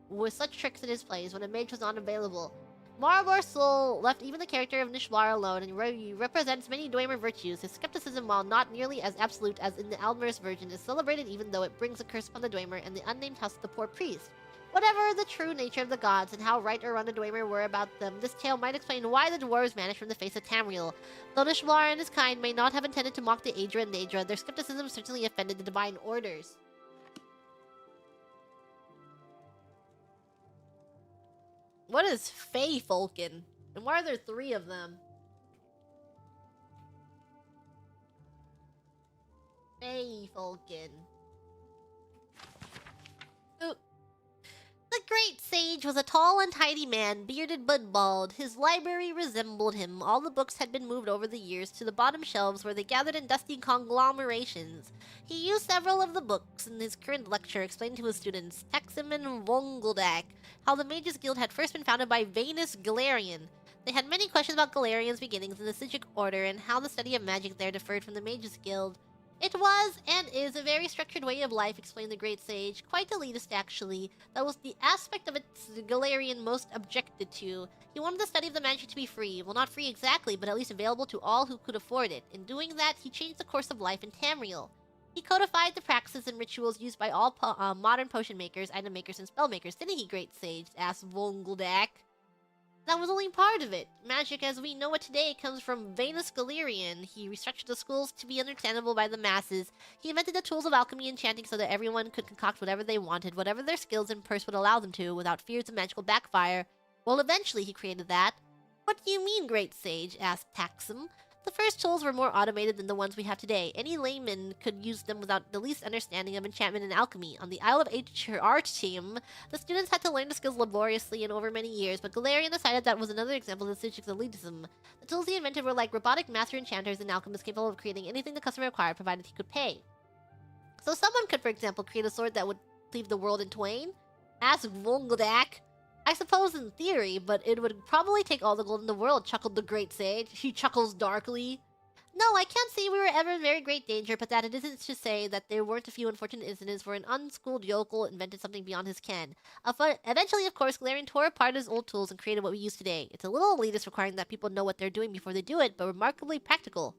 with such tricks in his plays when a mage was not available. Marabor's soul left even the character of Nishblar alone and represents many Dwemer virtues. His skepticism, while not nearly as absolute as in the Almer's version, is celebrated even though it brings a curse upon the Dwemer and the unnamed house of the poor priest. Whatever the true nature of the gods and how right or wrong the Dwemer were about them, this tale might explain why the dwarves vanished from the face of Tamriel. Though Nishblar and his kind may not have intended to mock the Aedra and Daedra, their skepticism certainly offended the divine orders. What is Fey Folken? And why are there 3 of them? Fey Folken. Ooh. The great sage was a tall, untidy man, bearded but bald. His library resembled him. All the books had been moved over the years to the bottom shelves where they gathered in dusty conglomerations. He used several of the books in his current lecture, explaining to his students, Texim and Vonguldak, how the Mages Guild had first been founded by Venus Galarian. They had many questions about Galarian's beginnings in the Sigic Order and how the study of magic there differed from the Mages Guild. It was, and is, a very structured way of life, explained the great sage. Quite elitist, actually. That was the aspect of it Galarian most objected to. He wanted the study of the magic to be free. Well, not free exactly, but at least available to all who could afford it. In doing that, he changed the course of life in Tamriel. He codified the practices and rituals used by all modern potion makers, item makers, and spell makers, didn't he, great sage? Asked Vonguldak. That was only part of it. Magic as we know it today comes from Venus Galarian. He restructured the schools to be understandable by the masses. He invented the tools of alchemy and enchanting so that everyone could concoct whatever they wanted, whatever their skills and purse would allow them to, without fears of magical backfire. Well, eventually he created that. What do you mean, great sage? Asked Taxum. The first tools were more automated than the ones we have today. Any layman could use them without the least understanding of enchantment and alchemy. On the Isle of Archim, the students had to learn the skills laboriously and over many years, but Galarian decided that was another example of Sigic's elitism. The tools he invented were like robotic master enchanters and alchemists capable of creating anything the customer required, provided he could pay. So someone could, for example, create a sword that would cleave the world in twain? Asked Vonguldak. I suppose in theory, but it would probably take all the gold in the world, chuckled the great sage. He chuckles darkly. No, I can't say we were ever in very great danger, but that it isn't to say that there weren't a few unfortunate incidents where an unschooled yokel invented something beyond his ken. Eventually, of course, Galarian tore apart his old tools and created what we use today. It's a little elitist, requiring that people know what they're doing before they do it, but remarkably practical.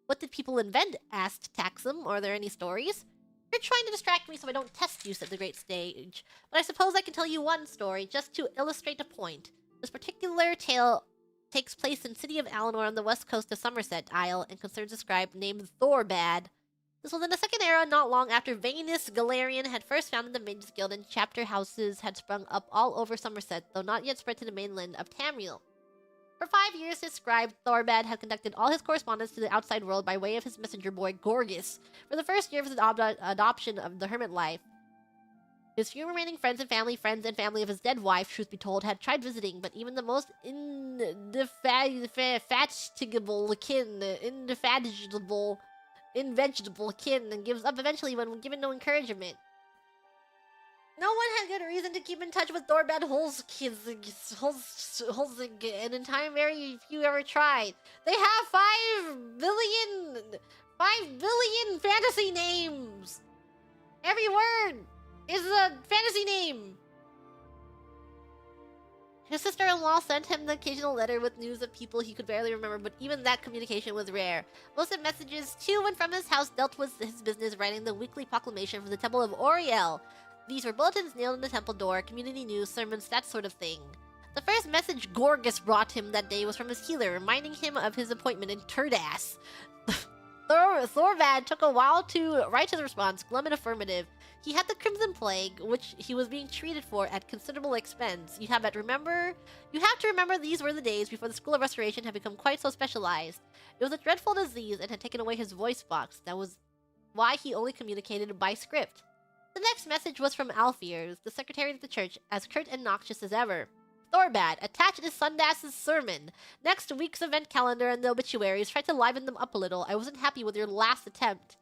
What did people invent? Asked Taxum. Are there any stories? You're trying to distract me so I don't test you, said the great sage. But I suppose I can tell you one story, just to illustrate a point. This particular tale takes place in City of Alinor on the west coast of Somerset Isle and concerns a scribe named Thorbad. This was in the Second Era, not long after Venus Galarian had first founded the Mages Guild, and chapter houses had sprung up all over Somerset, though not yet spread to the mainland of Tamriel. For 5 years, his scribe, Thorbad, had conducted all his correspondence to the outside world by way of his messenger boy, Gorgus, for the first year of his adoption of the hermit life. His few remaining friends and family of his dead wife, truth be told, had tried visiting, but even the most indefatigable kin gives up eventually when given no encouragement. No one had good reason to keep in touch with Thorbad Holzig, and in time very few ever tried. They have 5 billion fantasy names! Every word is a fantasy name! His sister-in-law sent him the occasional letter with news of people he could barely remember, but even that communication was rare. Most of messages to and from his house dealt with his business, writing the weekly proclamation from the Temple of Oriel. These were bulletins nailed in the temple door, community news, sermons, that sort of thing. The first message Gorgus brought him that day was from his healer, reminding him of his appointment in Turdas. Thorbad took a while to write his response, glum and affirmative. He had the Crimson Plague, which he was being treated for at considerable expense. You have to remember these were the days before the School of Restoration had become quite so specialized. It was a dreadful disease and had taken away his voice box. That was why he only communicated by script. The next message was from Alfiers, the secretary of the church, as curt and noxious as ever. Thorbad, attached is Sundas's sermon. Next week's event calendar and the obituaries. Tried to liven them up a little. I wasn't happy with your last attempt.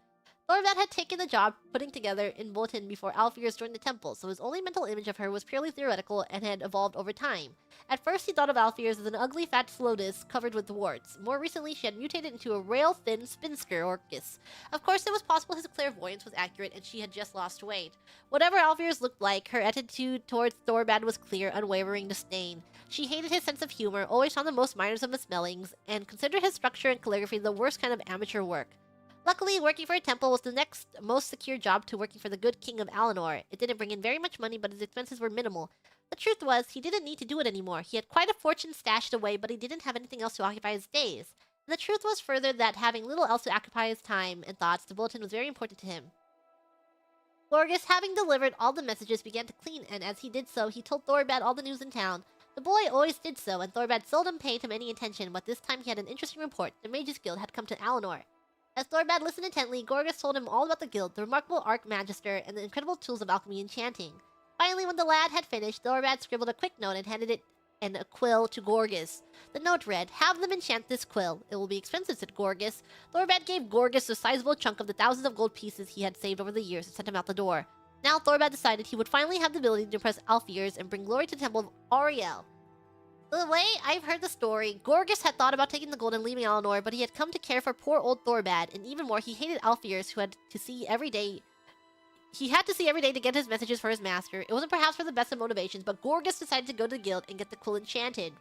Thorvad had taken the job putting together in bulletin before Alfeus joined the temple, so his only mental image of her was purely theoretical and had evolved over time. At first, he thought of Alfeus as an ugly fat Slotus covered with warts. More recently, she had mutated into a rail-thin spinster orcus. Of course, it was possible his clairvoyance was accurate and she had just lost weight. Whatever Alfeus looked like, her attitude towards Thorvad was clear, unwavering disdain. She hated his sense of humor, always found the most minor of misspellings, and considered his structure and calligraphy the worst kind of amateur work. Luckily, working for a temple was the next most secure job to working for the good king of Alinor. It didn't bring in very much money, but his expenses were minimal. The truth was, he didn't need to do it anymore. He had quite a fortune stashed away, but he didn't have anything else to occupy his days. And the truth was further that having little else to occupy his time and thoughts, the bulletin was very important to him. Gorgas, having delivered all the messages, began to clean, and as he did so, he told Thorvad all the news in town. The boy always did so, and Thorvad seldom paid him any attention, but this time he had an interesting report. The Mages Guild had come to Alinor. As Thorvad listened intently, Gorgas told him all about the guild, the remarkable Archmagister, and the incredible tools of alchemy and enchanting. Finally, when the lad had finished, Thorvad scribbled a quick note and handed it and a quill to Gorgas. The note read, "Have them enchant this quill. It will be expensive," said Gorgas. Thorvad gave Gorgas a sizable chunk of the thousands of gold pieces he had saved over the years and sent him out the door. Now Thorvad decided he would finally have the ability to impress Alfeus and bring glory to the Temple of Auriel. The way I've heard the story, Gorgas had thought about taking the gold and leaving Alinor, but he had come to care for poor old Thorvad, and even more, he hated Alfeus, who had to see every day. He had to see every day to get his messages for his master. It wasn't perhaps for the best of motivations, but Gorgas decided to go to the guild and get the quill enchanted.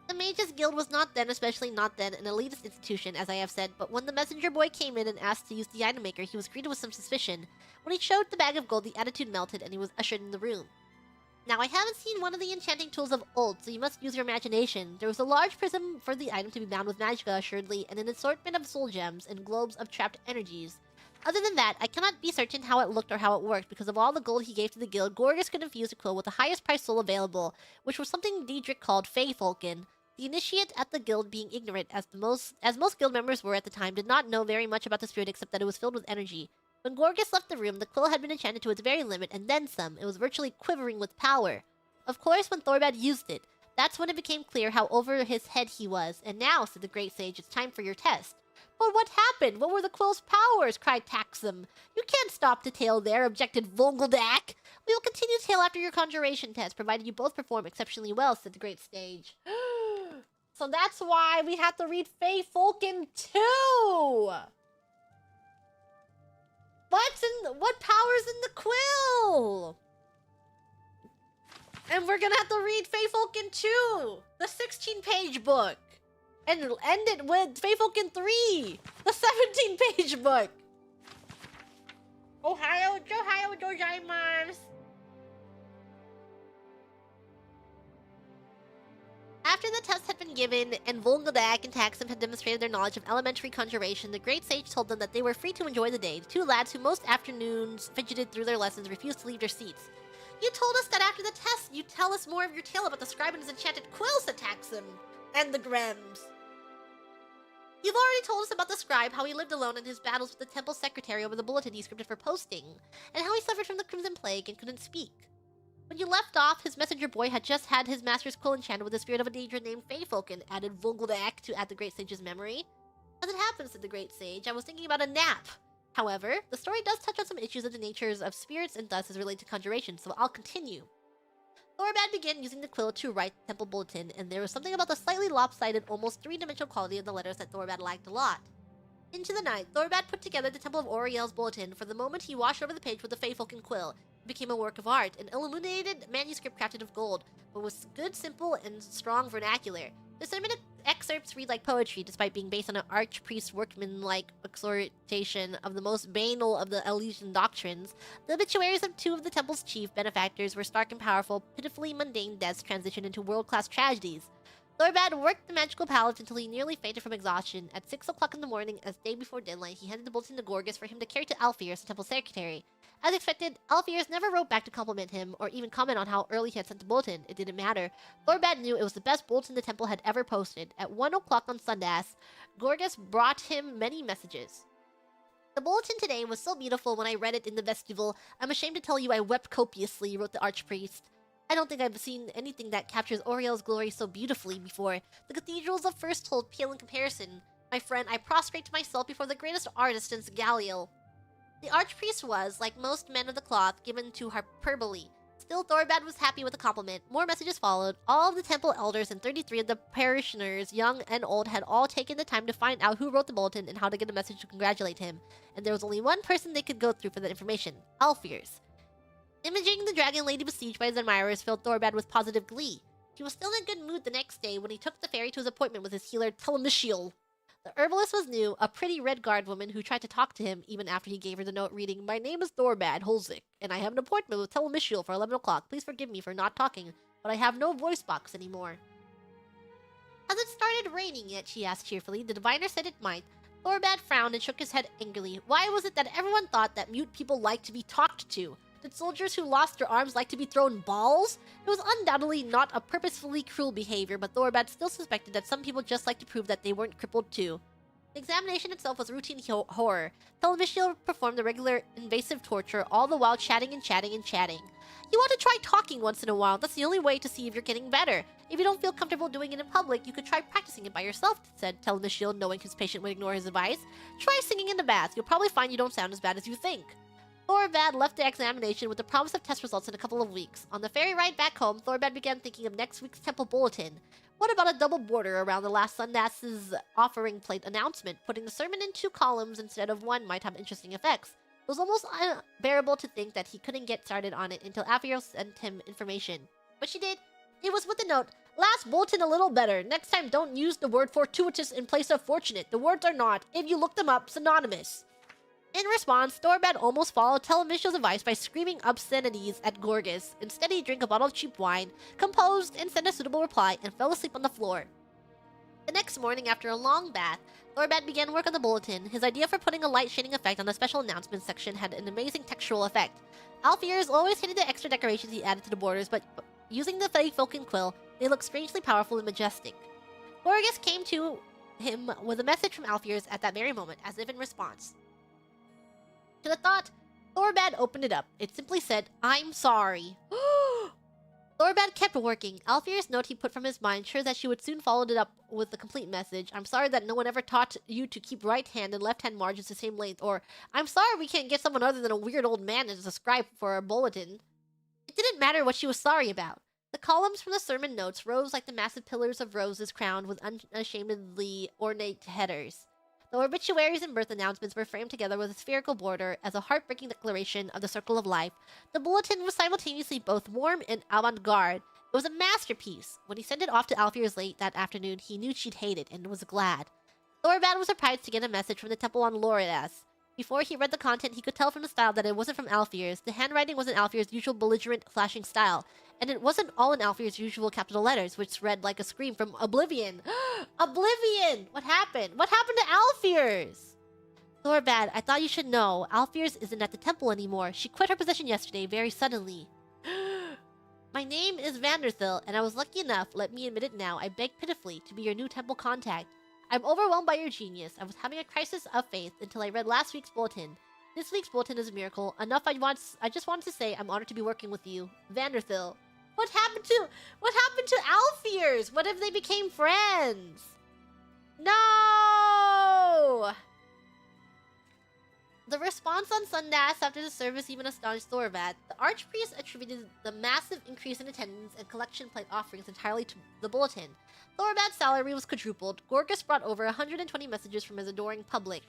The Mages Guild was not then, especially not then, an elitist institution, as I have said, but when the messenger boy came in and asked to use the item maker, he was greeted with some suspicion. When he showed the bag of gold, the attitude melted, and he was ushered in the room. Now, I haven't seen one of the enchanting tools of old, so you must use your imagination. There was a large prism for the item to be bound with magicka, assuredly, and an assortment of soul gems and globes of trapped energies. Other than that, I cannot be certain how it looked or how it worked, because of all the gold he gave to the guild, Gorgas could infuse the quill with the highest priced soul available, which was something Diedrich called Fey Falcon. The initiate at the guild, being ignorant as most guild members were at the time, did not know very much about the spirit except that it was filled with energy. When Gorgas left the room, the quill had been enchanted to its very limit, and then some. It was virtually quivering with power. Of course, when Thorvad used it, that's when it became clear how over his head he was. "And now," said the great sage, "it's time for your test." "But what happened? What were the quill's powers?" cried Taxum. "You can't stop the tale there," objected Volgoldak. "We will continue the tale after your conjuration test, provided you both perform exceptionally well," said the great sage. So that's why we have to read Fey Falcon 2! What power's in the quill? And we're gonna have to read Fey Falcon 2, the 16-page book. And end it with Fey Falcon 3, the 17-page book. Ohio gozaimasu. After the test had been given, and Volgoldak and Taxum had demonstrated their knowledge of elementary conjuration, the great sage told them that they were free to enjoy the day. The two lads, who most afternoons fidgeted through their lessons, refused to leave their seats. "You told us that after the test, you'd tell us more of your tale about the scribe and his enchanted quill," said Taxum. And the Grems. "You've already told us about the scribe, how he lived alone in his battles with the temple secretary over the bulletin he scripted for posting, and how he suffered from the Crimson Plague and couldn't speak. When you left off, his messenger boy had just had his master's quill enchanted with the spirit of a daedra named Fey Falcon," added Volgoldak to add the great sage's memory. "As it happens," said the great sage, "I was thinking about a nap. However, the story does touch on some issues of the natures of spirits and thus is related to conjuration, so I'll continue." Thorvad began using the quill to write the temple bulletin, and there was something about the slightly lopsided, almost three-dimensional quality of the letters that Thorvad liked a lot. Into the night, Thorvad put together the Temple of Auriel's bulletin. For the moment he washed over the page with the Fey Falcon quill. It became a work of art, an illuminated manuscript crafted of gold, but with good, simple, and strong vernacular. The cinematic excerpts read like poetry, despite being based on an archpriest workman-like exhortation of the most banal of the Elysian doctrines. The obituaries of two of the temple's chief benefactors were stark and powerful, pitifully mundane deaths transitioned into world-class tragedies. Thorvad worked the magical palace until he nearly fainted from exhaustion. At 6 o'clock in the morning, as day before deadline, he handed the bulletin to Gorgas for him to carry to Alfeus, the temple secretary. As expected, Alfeus never wrote back to compliment him, or even comment on how early he had sent the bulletin. It didn't matter. Thorvad knew it was the best bulletin the temple had ever posted. At 1 o'clock on Sundas, Gorgas brought him many messages. "The bulletin today was so beautiful when I read it in the vestibule. I'm ashamed to tell you I wept copiously," wrote the archpriest. "I don't think I've seen anything that captures Auriel's glory so beautifully before. The cathedrals of First Hold pale in comparison. My friend, I prostrate myself before the greatest artist since Galileo. The archpriest was, like most men of the cloth, given to hyperbole. Still, Thorbad was happy with the compliment. More messages followed. All of the temple elders and 33 of the parishioners, young and old, had all taken the time to find out who wrote the bulletin and how to get a message to congratulate him. And there was only one person they could go through for that information: Alfiers. Imaging the dragon lady besieged by his admirers filled Thorbad with positive glee. He was still in a good mood the next day when he took the ferry to his appointment with his healer Telemishiel. The herbalist was new, a pretty red guard woman who tried to talk to him even after he gave her the note reading, "My name is Thorbad Holzik, and I have an appointment with Telemishiel for 11 o'clock. Please forgive me for not talking, but I have no voice box anymore." Has it started raining yet? She asked cheerfully. The diviner said it might. Thorbad frowned and shook his head angrily. Why was it that everyone thought that mute people liked to be talked to? Did soldiers who lost their arms like to be thrown balls? It was undoubtedly not a purposefully cruel behavior, but Thorbad still suspected that some people just like to prove that they weren't crippled too. The examination itself was routine horror. Telemishiel performed the regular invasive torture, all the while chatting and chatting and chatting. You want to try talking once in a while. That's the only way to see if you're getting better. If you don't feel comfortable doing it in public, you could try practicing it by yourself, said Telemishiel, knowing his patient would ignore his advice. Try singing in the bath. You'll probably find you don't sound as bad as you think. Thorbad left the examination with the promise of test results in a couple of weeks. On the ferry ride back home, Thorbad began thinking of next week's temple bulletin. What about a double border around the last Sundas's offering plate announcement? Putting the sermon in 2 columns instead of 1 might have interesting effects. It was almost unbearable to think that he couldn't get started on it until Aphio sent him information. But she did. It was with the note, "Last bulletin a little better. Next time don't use the word fortuitous in place of fortunate. The words are not, if you look them up, synonymous." In response, Thorbad almost followed Telemishiel's advice by screaming obscenities at Gorgas. Instead, he drank a bottle of cheap wine, composed and sent a suitable reply, and fell asleep on the floor. The next morning, after a long bath, Thorbad began work on the bulletin. His idea for putting a light shading effect on the special announcements section had an amazing textural effect. Alfiers always hated the extra decorations he added to the borders, but using the fake Falcon quill, they looked strangely powerful and majestic. Gorgas came to him with a message from Alfiers at that very moment, as if in response. To the thought, Thorbad opened it up. It simply said, "I'm sorry." Thorbad kept working. Alfiers' note he put from his mind, sure that she would soon follow it up with the complete message. "I'm sorry that no one ever taught you to keep right hand and left hand margins the same length," or "I'm sorry we can't get someone other than a weird old man as a scribe for our bulletin." It didn't matter what she was sorry about. The columns from the sermon notes rose like the massive pillars of roses crowned with unashamedly ornate headers. The obituaries and birth announcements were framed together with a spherical border as a heartbreaking declaration of the circle of life. The bulletin was simultaneously both warm and avant-garde. It was a masterpiece. When he sent it off to Alfiers late that afternoon, he knew she'd hate it and was glad. Thorbad was surprised to get a message from the temple on Loridas. Before he read the content, he could tell from the style that it wasn't from Alfiers. The handwriting wasn't Alfiers' usual belligerent, flashing style. And it wasn't all in Alfiers' usual capital letters, which read like a scream from Oblivion. Oblivion! What happened? What happened to Alfiers? Thorbad, I thought you should know. Alfiers isn't at the temple anymore. She quit her position yesterday, very suddenly. My name is Vanderthil, and I was lucky enough, let me admit it now, I beg pitifully, to be your new temple contact. I'm overwhelmed by your genius. I was having a crisis of faith until I read last week's bulletin. This week's bulletin is a miracle. Enough I just wanted to say I'm honored to be working with you. Vanderthil. What happened to Alfiers? What if they became friends? No! The response on Sundas after the service even astonished Thorbad. The archpriest attributed the massive increase in attendance and collection plate offerings entirely to the bulletin. Thorbad's salary was quadrupled. Gorgas brought over 120 messages from his adoring public.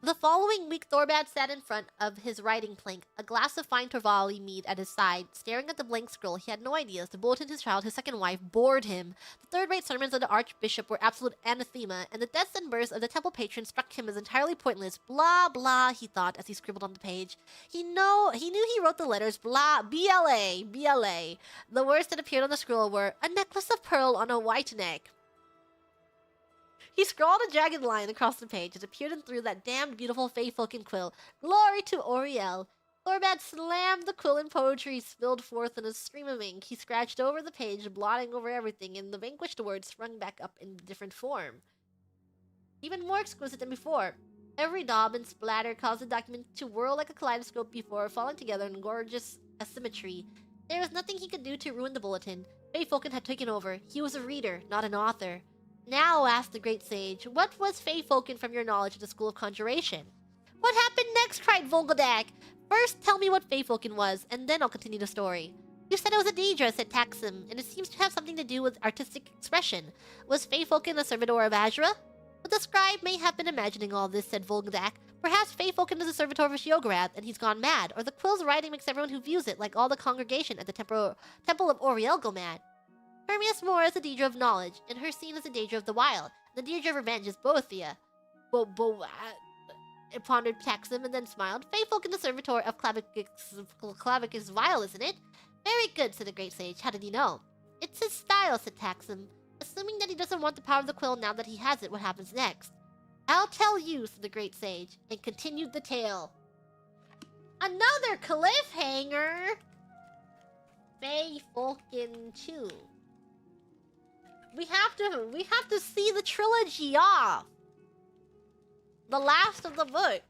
The following week, Thorbad sat in front of his writing plank, a glass of fine Torvali mead at his side, staring at the blank scroll. He had no ideas. The bulletin his child, his second wife, bored him. The third-rate sermons of the archbishop were absolute anathema, and the deaths and births of the temple patron struck him as entirely pointless. Blah, blah, he thought as he scribbled on the page. He knew he wrote the letters blah, BLA, BLA. The words that appeared on the scroll were, a necklace of pearl on a white neck. He scrawled a jagged line across the page. It appeared and through that damned beautiful Fey Falcon quill. Glory to Oriel. Thorbad slammed the quill and poetry spilled forth in a stream of ink. He scratched over the page, blotting over everything, and the vanquished words sprung back up in different form. Even more exquisite than before. Every daub and splatter caused the document to whirl like a kaleidoscope before falling together in gorgeous asymmetry. There was nothing he could do to ruin the bulletin. Fey Falcon had taken over. He was a reader, not an author. Now, asked the great sage, what was Feyfolken from your knowledge of the School of Conjuration? What happened next? Cried Volgodak. First, tell me what Feyfolken was, and then I'll continue the story. You said it was a Daedra, said Taxum, and it seems to have something to do with artistic expression. Was Feyfolken a servitor of Azra? But the scribe may have been imagining all this, said Volgodak. Perhaps Feyfolken is a servitor of Shiogarath, and he's gone mad, or the quill's writing makes everyone who views it, like all the congregation at the Temple of Oriel, go mad. Hermias Moore is a Daedra of knowledge, and her scene is a Daedra of the wild. The Daedra of revenge is Boethia. Pondered Taxum and then smiled. Feyfolken the servitor of Clavicus Vile, isn't it? Very good, said the great sage. How did you know? It's his style, said Taxum. Assuming that he doesn't want the power of the quill now that he has it, what happens next? I'll tell you, said the great sage, and continued the tale. Another cliffhanger! Feyfolken 2. We have to see the trilogy off. The last of the book.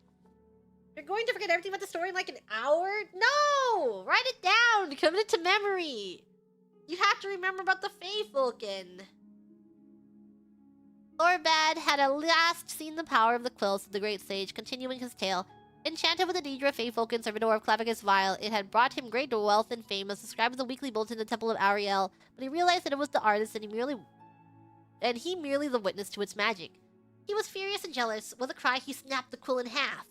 You're going to forget everything about the story in like an hour? No! Write it down! Commit it to memory! You have to remember about the Feyfolken. Thorbad had at last seen the power of the quill, said the great sage, continuing his tale. Enchanted with the Daedra Feyfolken, servitor of Clavicus Vile, it had brought him great wealth and fame as described in the weekly bulletin in the Temple of Ariel, but he realized that it was the artist and he merely the witness to its magic. He was furious and jealous. With a cry, he snapped the quill in half.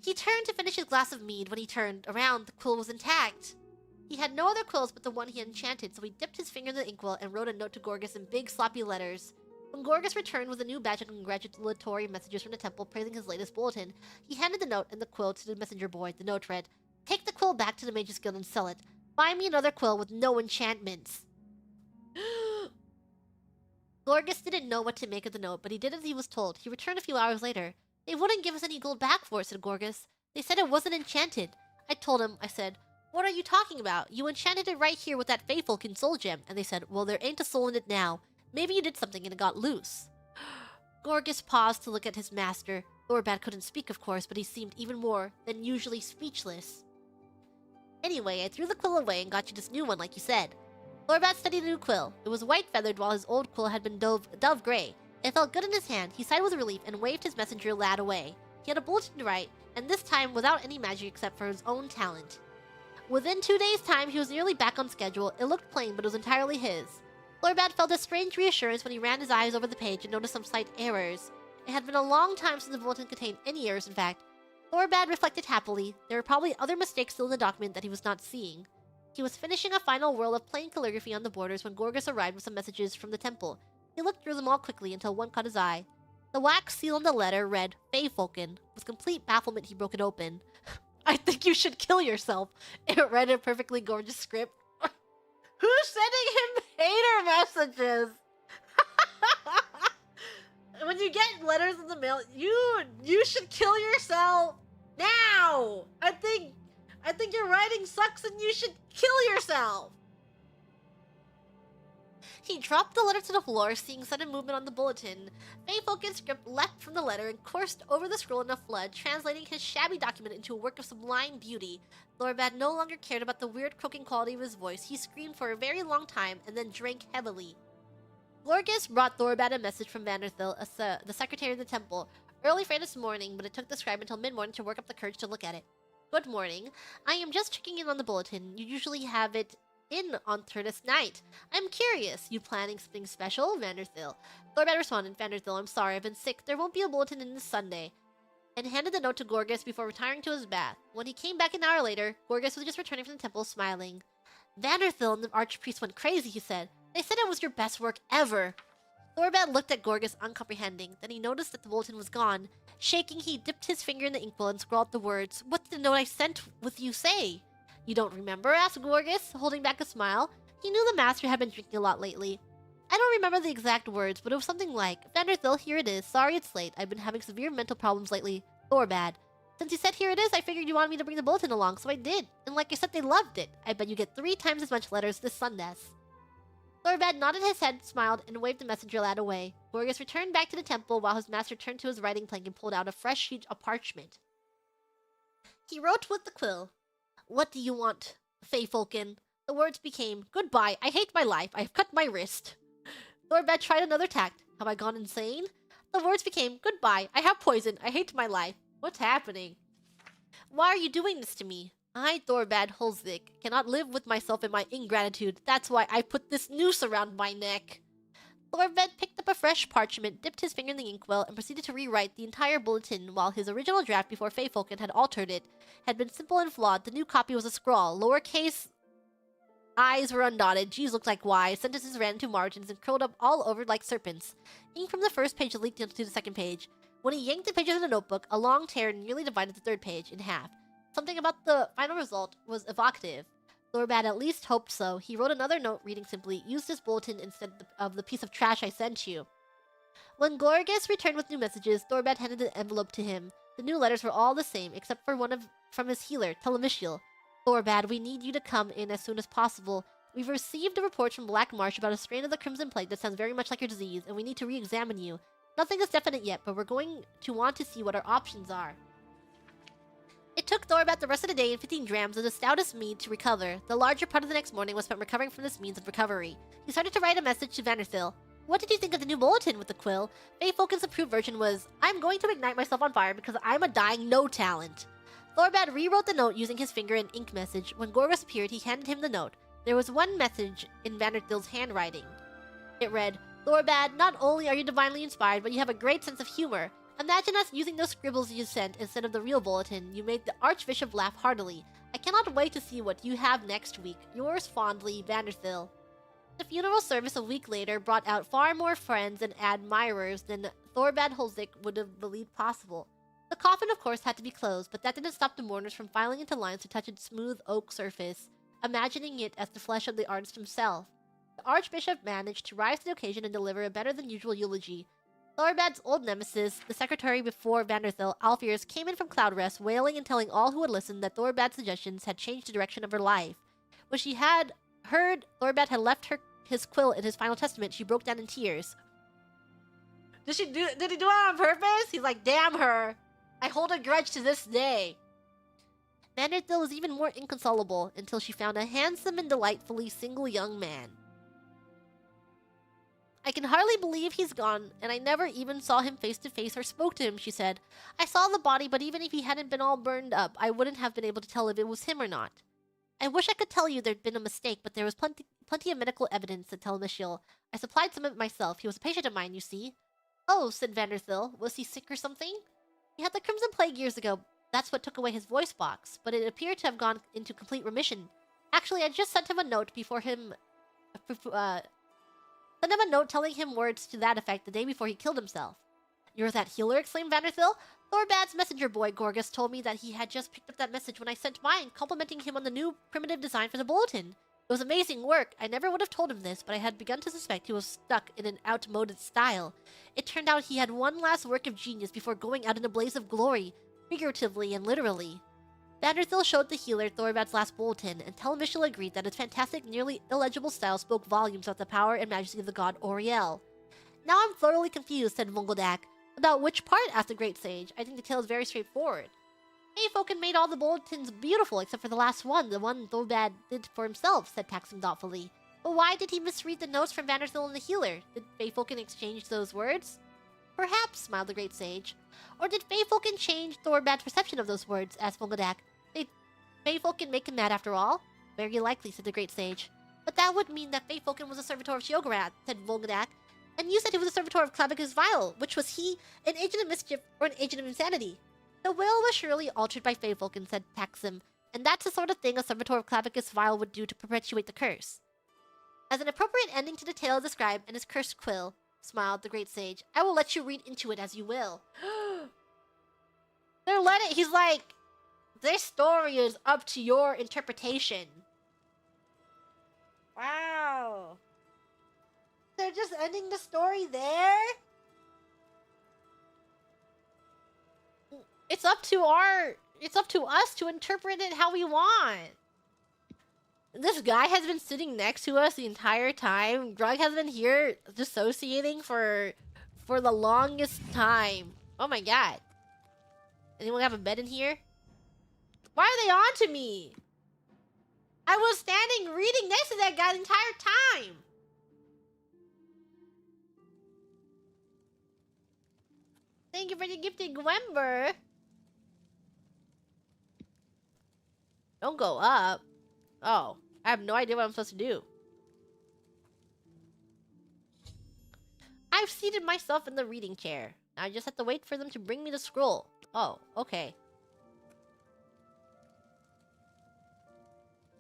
He turned to finish his glass of mead. When he turned around, the quill was intact. He had no other quills but the one he had enchanted, so he dipped his finger in the inkwell and wrote a note to Gorgas in big, sloppy letters. When Gorgas returned with a new batch of congratulatory messages from the temple praising his latest bulletin, he handed the note and the quill to the messenger boy. The note read, "Take the quill back to the Mage's Guild and sell it. Buy me another quill with no enchantments." Gorgas didn't know what to make of the note, but he did as he was told. He returned a few hours later. "They wouldn't give us any gold back for it," said Gorgas. "They said it wasn't enchanted." I told him, I said, "What are you talking about? You enchanted it right here with that Feyfolken soul gem." And they said, "Well, there ain't a soul in it now. Maybe you did something and it got loose." Gorgas paused to look at his master. Thorbad couldn't speak, of course, but he seemed even more than usually speechless. "Anyway, I threw the quill away and got you this new one, like you said." Thorbad studied the new quill. It was white-feathered while his old quill had been dove gray. It felt good in his hand. He sighed with relief and waved his messenger lad away. He had a bulletin to write, and this time without any magic except for his own talent. Within 2 days' time, he was nearly back on schedule. It looked plain, but it was entirely his. Thorbad felt a strange reassurance when he ran his eyes over the page and noticed some slight errors. It had been a long time since the bulletin contained any errors, in fact. Thorbad reflected happily. There were probably other mistakes still in the document that he was not seeing. He was finishing a final whirl of plain calligraphy on the borders when Gorgas arrived with some messages from the temple. He looked through them all quickly until one caught his eye. The wax seal on the letter read, "Feyfolken." With complete bafflement, he broke it open. "I think you should kill yourself." It read in a perfectly gorgeous script. Who's sending him hater messages? When you get letters in the mail, you should kill yourself now. I think your writing sucks and you should kill yourself. He dropped the letter to the floor, seeing sudden movement on the bulletin. Feyfolken's script leapt from the letter and coursed over the scroll in a flood, translating his shabby document into a work of sublime beauty. Thorbad no longer cared about the weird croaking quality of his voice. He screamed for a very long time and then drank heavily. Gorgas brought Thorbad a message from Vanderthil, the secretary of the temple, early for this morning, but it took the scribe until mid-morning to work up the courage to look at it. "Good morning. I am just checking in on the bulletin. You usually have it in on this night. I'm curious. You planning something special?" Vanderthil. Thorbad responded, "Vanderthil, I'm sorry, I've been sick. There won't be a bulletin in this Sunday." And handed the note to Gorgas before retiring to his bath. When he came back an hour later, Gorgas was just returning from the temple, smiling. "Vanderthil and the archpriest went crazy," he said. "They said it was your best work ever." Thorbad looked at Gorgas uncomprehending. Then he noticed that the bulletin was gone. Shaking, he dipped his finger in the inkwell and scrawled the words. "What did the note I sent with you say?" "You don't remember?" asked Gorgas, holding back a smile. He knew the master had been drinking a lot lately. "I don't remember the exact words, but it was something like, 'Vanderthil, here it is. Sorry it's late. I've been having severe mental problems lately. Thorbad.' Since you said here it is, I figured you wanted me to bring the bulletin along, so I did. And like I said, they loved it. I bet you get 3 times as much letters this Sundays." Thorbad nodded his head, smiled, and waved the messenger lad away. Gorgas returned back to the temple while his master turned to his writing plank and pulled out a fresh sheet of parchment. He wrote with the quill, "What do you want, Feyfolken?" The words became, "Goodbye, I hate my life, I have cut my wrist." Thorbat tried another tact. Have I gone insane? The words became, goodbye, I have poison, I hate my life. What's happening? Why are you doing this to me? I, Thorbat Holzvik, cannot live with myself and my ingratitude. That's why I put this noose around my neck. Thorbat picked up a fresh parchment, dipped his finger in the inkwell, and proceeded to rewrite the entire bulletin. While his original draft before Feyfolken had altered it, had been simple and flawed, the new copy was a scrawl. Lowercase I's were undotted, G's looked like Y's, sentences ran into margins and curled up all over like serpents. Ink from the first page leaked into the second page. When he yanked the pages of the notebook, a long tear nearly divided the third page in half. Something about the final result was evocative. Thorbat at least hoped so. He wrote another note reading simply, use this bulletin instead of the piece of trash I sent you. When Gorgas returned with new messages, Thorbat handed the envelope to him. The new letters were all the same, except for one from his healer, Telemisiel. Thorbat, we need you to come in as soon as possible. We've received a report from Black Marsh about a strain of the Crimson Plague that sounds very much like your disease, and we need to re-examine you. Nothing is definite yet, but we're going to want to see what our options are. It took Thorbat the rest of the day and 15 drams of the stoutest mead to recover. The larger part of the next morning was spent recovering from this means of recovery. He started to write a message to Vanderthil. What did you think of the new bulletin with the quill? Feyfolken's approved version was, I'm going to ignite myself on fire because I'm a dying no talent. Thorbat rewrote the note using his finger and ink message. When Gorgas appeared, he handed him the note. There was one message in Vanderthil's handwriting. It read, Thorbat, not only are you divinely inspired, but you have a great sense of humor. Imagine us using those scribbles you sent instead of the real bulletin. You made the Archbishop laugh heartily. I cannot wait to see what you have next week. Yours fondly, Vanderthil. The funeral service a week later brought out far more friends and admirers than Thorbat Holzvik would have believed possible. The coffin, of course, had to be closed, but that didn't stop the mourners from filing into lines to touch its smooth oak surface, imagining it as the flesh of the artist himself. The Archbishop managed to rise to the occasion and deliver a better-than-usual eulogy. Thorbat's old nemesis, the secretary before Vanderthil, Alfiers, came in from cloud rest, wailing and telling all who would listen that Thorbat's suggestions had changed the direction of her life. When she had heard Thorbat had left his quill in his final testament, she broke down in tears. Did he do it on purpose? He's like, damn her. I hold a grudge to this day. Vanderthil was even more inconsolable until she found a handsome and delightfully single young man. I can hardly believe he's gone, and I never even saw him face to face or spoke to him, she said. I saw the body, but even if he hadn't been all burned up, I wouldn't have been able to tell if it was him or not. I wish I could tell you there'd been a mistake, but there was plenty of medical evidence, said Telemisiel. I supplied some of it myself. He was a patient of mine, you see. Oh, said Vanderthil. Was he sick or something? He had the Crimson Plague years ago. That's what took away his voice box, but it appeared to have gone into complete remission. Actually, I just sent him a note telling him words to that effect the day before he killed himself. You're that healer, exclaimed Vanderthil. Thorbat's messenger boy, Gorgas, told me that he had just picked up that message when I sent mine, complimenting him on the new primitive design for the bulletin. It was amazing work. I never would have told him this, but I had begun to suspect he was stuck in an outmoded style. It turned out he had one last work of genius before going out in a blaze of glory, figuratively and literally. Vanderthil showed the healer Thorbat's last bulletin, and Telemisiel agreed that its fantastic, nearly illegible style spoke volumes about the power and majesty of the god Auriel. Now I'm thoroughly confused, said Vungeldak. About which part? Asked the great sage. I think the tale is very straightforward. Feyfolken made all the bulletins beautiful except for the last one, the one Thorbat did for himself, said Taxum thoughtfully. But why did he misread the notes from Vanderthil and the healer? Did Feyfolken exchange those words? Perhaps, smiled the great sage. Or did Feyfolken change Thorbat's perception of those words? Asked Vungeldak. Did Feyfolken make him mad after all? Very likely, said the great sage. But that would mean that Feyfolken was a servitor of Sheogorath, said Vungeldak. And you said he was a servitor of Clavicus Vile. Which was he, an agent of mischief or an agent of insanity? The will was surely altered by Feyfolken, said Taxum, and that's the sort of thing a servitor of Clavicus Vile would do to perpetuate the curse. As an appropriate ending to the tale of the scribe and his cursed quill, smiled the great sage, I will let you read into it as you will. He's like, this story is up to your interpretation. Wow. They're just ending the story there? It's up to us to interpret it how we want. This guy has been sitting next to us the entire time. Grug has been here dissociating for the longest time. Oh my god. Anyone have a bed in here? Why are they on to me? I was standing reading next to that guy the entire time. Thank you for the gifted Gwember. Don't go up. Oh, I have no idea what I'm supposed to do. I've seated myself in the reading chair. Now I just have to wait for them to bring me the scroll. Oh, okay.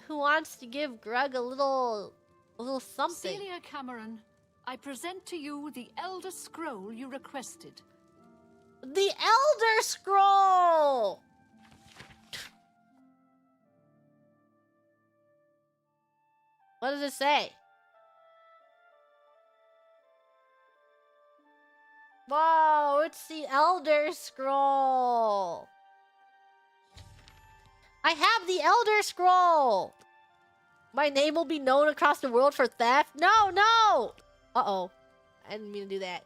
Who wants to give Grug a little something? Celia Cameron, I present to you the Elder Scroll you requested. The Elder Scroll! What does it say? Whoa, it's the Elder Scroll! I have the Elder Scroll! My name will be known across the world for theft? No, no! Uh-oh. I didn't mean to do that.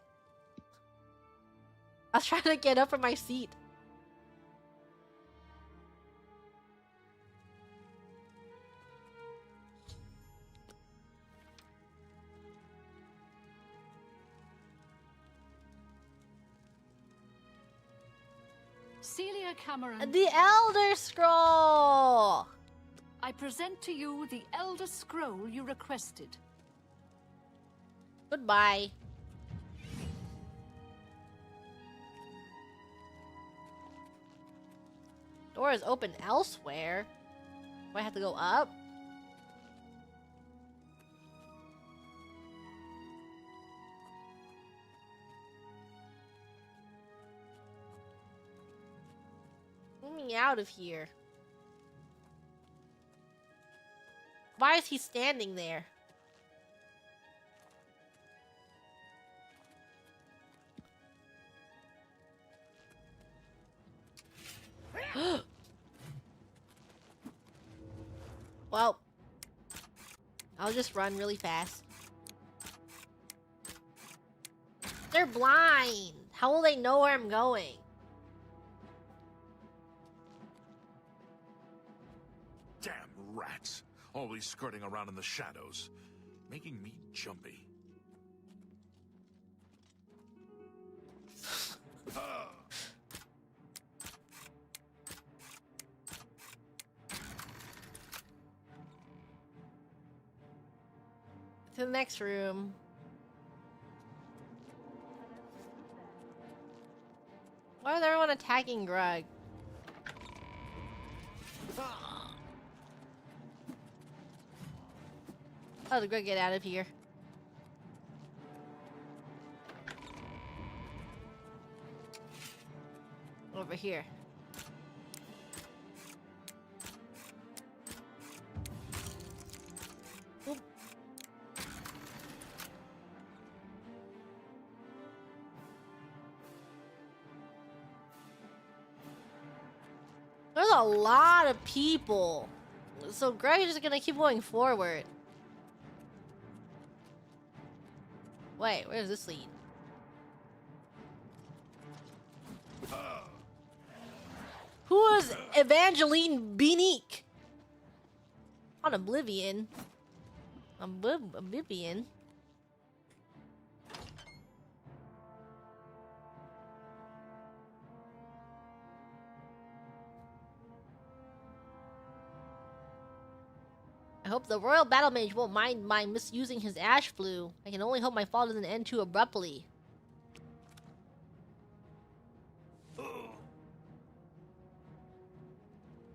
I was trying to get up from my seat. Celia Cameron. The Elder Scroll! I present to you the Elder Scroll you requested. Goodbye. Door is open elsewhere. Do I have to go up? Get me out of here. Why is he standing there? Well, I'll just run really fast. They're blind. How will they know where I'm going? Damn rats. Always skirting around in the shadows. Making me jumpy. To the next room. Why is everyone attacking Grug? Oh, the Grug, get out of here. Over here. Oop. There's a lot of people. So Greg is just gonna keep going forward. Wait, where does this lead? Who is Evangeline Beanique? On Oblivion. Oblivion. I hope the Royal Battle Mage won't mind my misusing his ash flu. I can only hope my fall doesn't end too abruptly.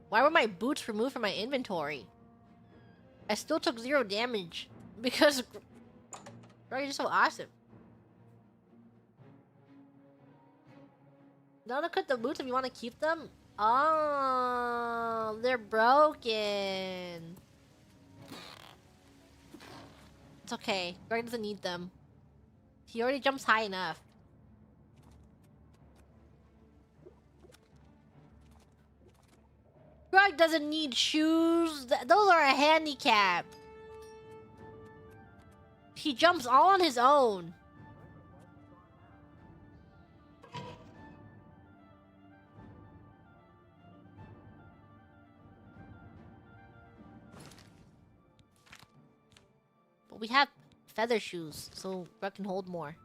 Why were my boots removed from my inventory? I still took 0 damage. Because Greg is just so awesome. Don't equip the boots if you want to keep them? Oh, they're broken. It's okay. Greg doesn't need them. He already jumps high enough. Greg doesn't need shoes. Those are a handicap. He jumps all on his own. But we have feather shoes, so Greg can hold more.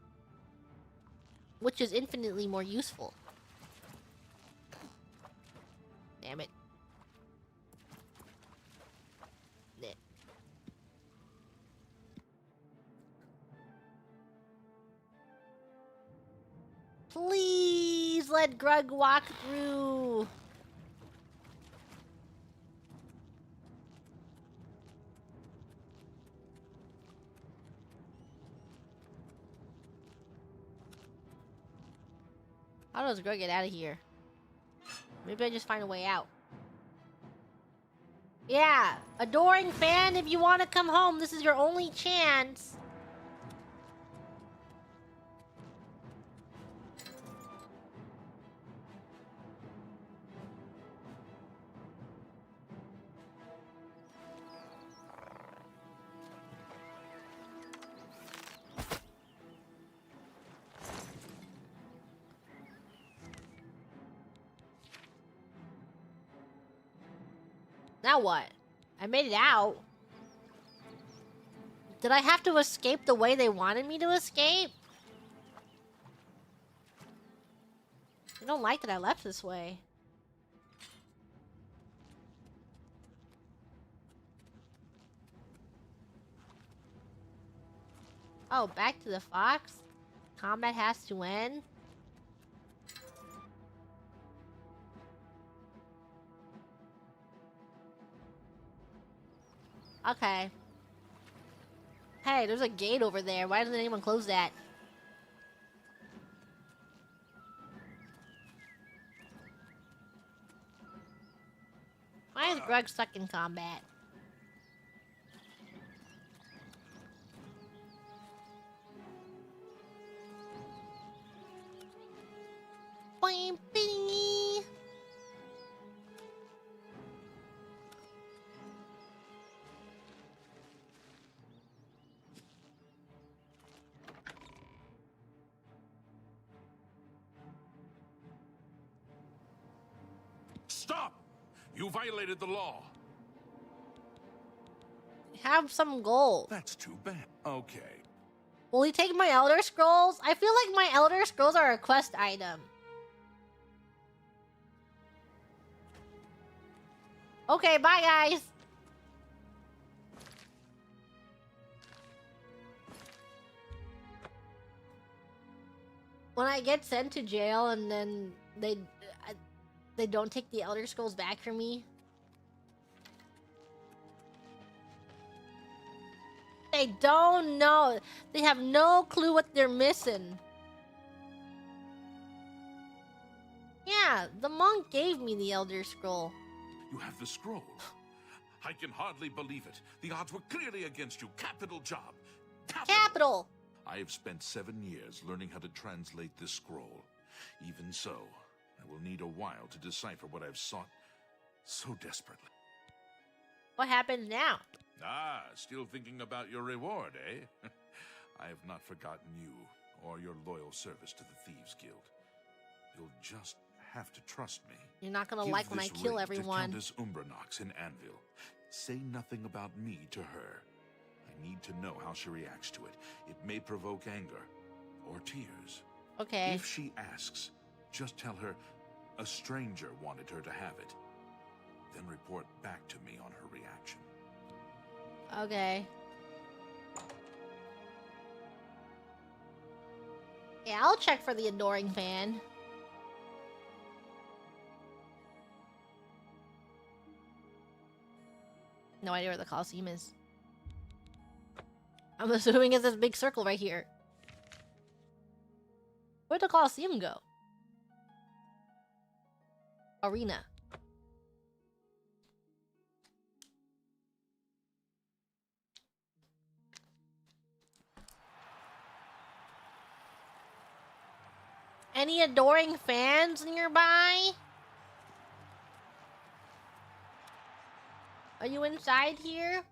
which is infinitely more useful. Damn it. Nah. Please let Grug walk through. How does Grug get out of here? Maybe I just find a way out. Yeah, adoring fan, if you want to come home, this is your only chance. Now what? I made it out. Did I have to escape the way they wanted me to escape? I don't like that I left this way. Oh, back to the fox? Combat has to end? Okay. Hey, there's a gate over there. Why doesn't anyone close that? Why is Grug stuck in combat? Boing, bing. Stop! You violated the law. Have some gold. That's too bad. Okay. Will he take my Elder Scrolls? I feel like my Elder Scrolls are a quest item. Okay, bye guys. When I get sent to jail and then they don't take the Elder Scrolls back from me. They don't know. They have no clue what they're missing. Yeah, the monk gave me the Elder Scroll. You have the scroll. I can hardly believe it. The odds were clearly against you. Capital job. Capital! I have spent 7 years learning how to translate this scroll. Even so, I will need a while to decipher what I've sought so desperately. What happens now? Ah, still thinking about your reward, eh? I have not forgotten you or your loyal service to the Thieves Guild. You'll just have to trust me. You're not gonna Give like when I this kill ring everyone. to Countess Umbranox in Anvil. Say nothing about me to her. I need to know how she reacts to it. It may provoke anger or tears. Okay. If she asks, just tell her a stranger wanted her to have it. Then report back to me on her reaction. Okay. Yeah, I'll check for the adoring fan. No idea where the Coliseum is. I'm assuming it's this big circle right here. Where'd the Coliseum go? Arena. Any adoring fans nearby? Are you inside here?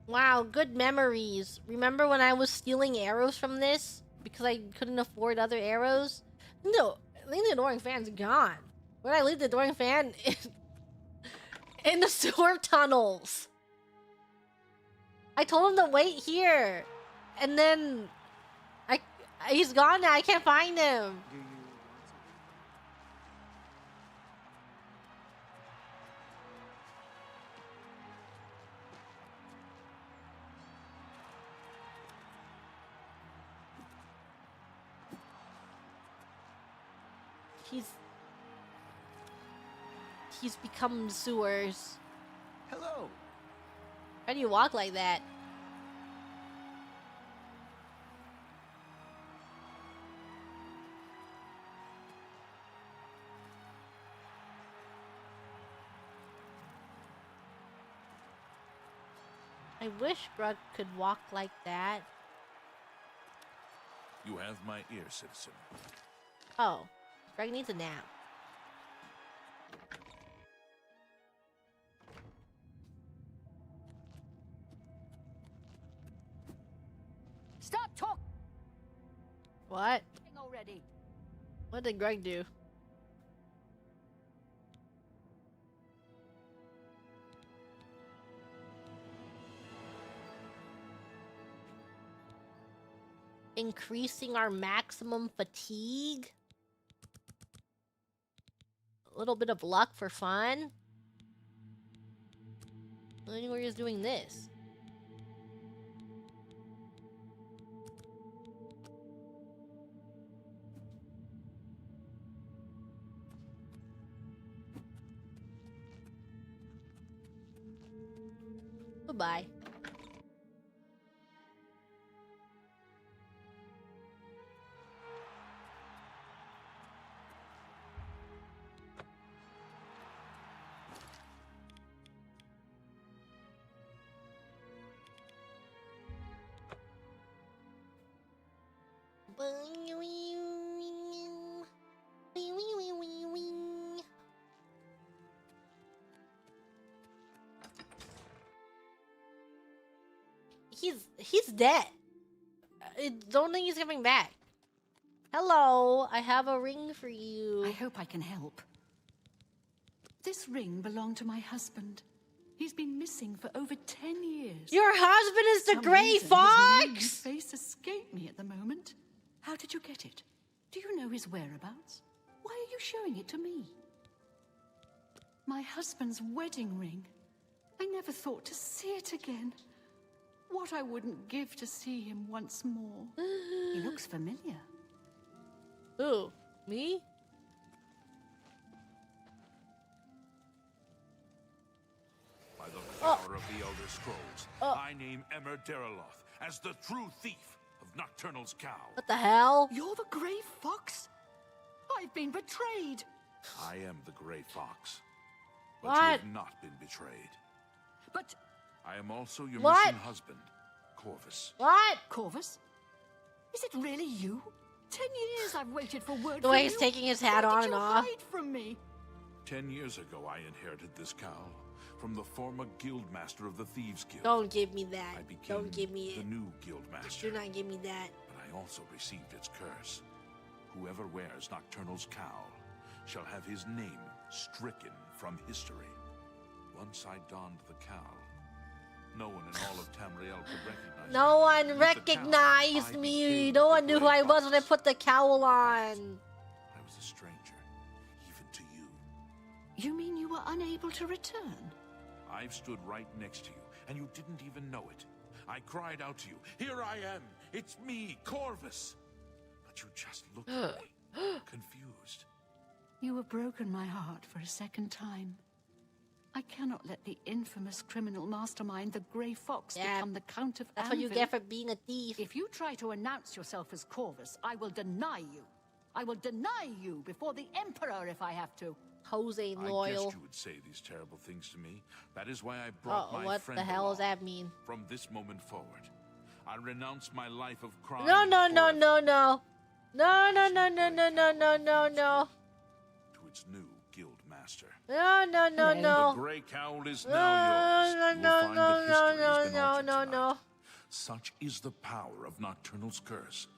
Wow, good memories. Remember when I was stealing arrows from this? Because I couldn't afford other arrows? No, I think the adoring fan's gone. Where did I leave the adoring fan? In the sewer tunnels. I told him to wait here, and then he's gone now. I can't find him. Do you want He's become sewers. Hello. How do you walk like that? I wish Grug could walk like that. You have my ear, citizen. Oh, Greg needs a nap. Stop talking What? already. What did Greg do? Increasing our maximum fatigue? A little bit of luck for fun? I think we're just doing this. Goodbye. He's dead. I don't think he's coming back. Hello, I have a ring for you. I hope I can help. This ring belonged to my husband. He's been missing for over 10 years. Your husband is the Some Grey reason his Fox? name and face escape me at the moment. How did you get it? Do you know his whereabouts? Why are you showing it to me? My husband's wedding ring. I never thought to see it again. What I wouldn't give to see him once more. He looks familiar. Who? Me? By the power of the Elder Scrolls, I name Emmer Deraloth as the true thief of Nocturnal's cow. What the hell? You're the Grey Fox? I've been betrayed. I am the Grey Fox. But What? you have not been betrayed. But I am also your What? missing husband, Corvus. What? Corvus? Is it really you? 10 years I've waited for word The way from he's you. taking his hat Why on did and you off. hide from me? 10 years ago, I inherited this cowl from the former guildmaster of the Thieves Guild. Don't give me that. I became Don't give me the it. new guildmaster. Do not give me that. But I also received its curse. Whoever wears Nocturnal's cowl shall have his name stricken from history. Once I donned the cowl, no one in all of Tamriel could recognize No me. one With recognized the cowl, I me. became No the one knew who Grey I was when I Fox. put the cowl on. I was a stranger, even to you. You mean you were unable to return? I've stood right next to you, and you didn't even know it. I cried out to you, "Here I am! It's me, Corvus!" But you just looked at me, confused. You have broken my heart for a second time. I cannot let the infamous criminal mastermind, the Grey Fox, Yeah, become the Count of That's what you Anvil. get for being a thief. If you try to announce yourself as Corvus, I will deny you. I will deny you before the Emperor if I have to. Jose I loyal. guessed you would say these terrible things to me. That is why I brought Oh, my what friend the hell does along. that mean? From this moment forward, I renounce my life of crime. No, no, no, forever no, no. No, no, no, no, no, no, no, no, no. To its new guild master. No, no, no, No. The no. Grey Cowl is No, now yours. no, You will no, find no, that no, history has been no, altered no, tonight. no. Such is the power of Nocturnal's curse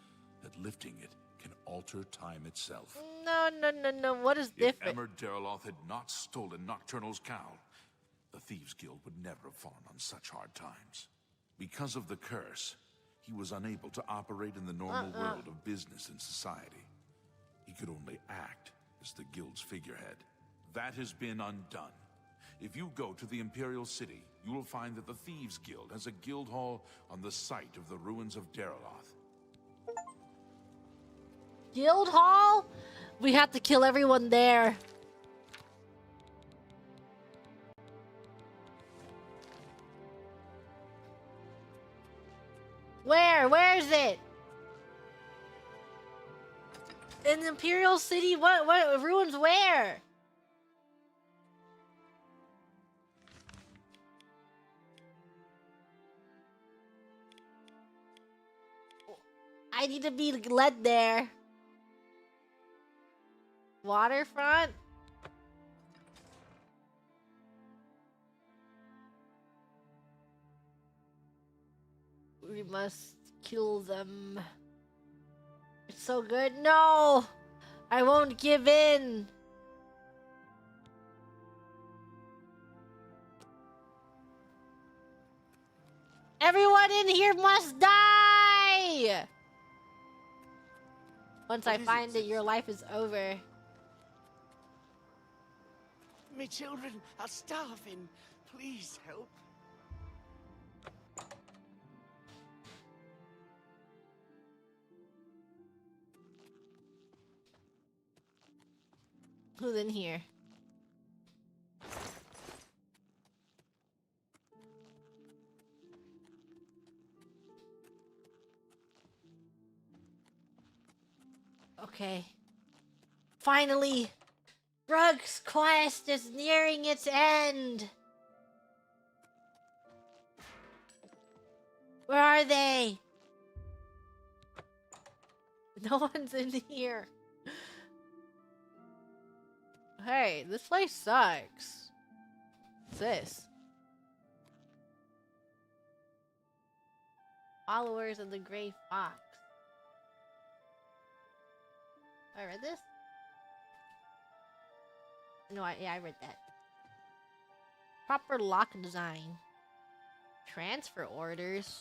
that lifting it can alter time itself. No, no, no, no. What is If different? Emmer Deraloth had not stolen Nocturnal's cowl, the Thieves Guild would never have fallen on such hard times. Because of the curse, he was unable to operate in the normal world of business and society. He could only act as the guild's figurehead. That has been undone. If you go to the Imperial City, you will find that the Thieves Guild has a guild hall on the site of the ruins of Deraloth. Guild hall? We have to kill everyone there. Where? Where is it? In the Imperial City? What ruins where? I need to be led there. Waterfront? We must kill them. It's so good. No! I won't give in. Everyone in here must die! Once I find it, your life is over. Me children are starving. Please help. Who's in here? Okay. Finally! Rug's quest is nearing its end! Where are they? No one's in here. Hey, this place sucks. What's this? Followers of the Grey Fox. I read this? No, I read that. Proper lock design. Transfer orders.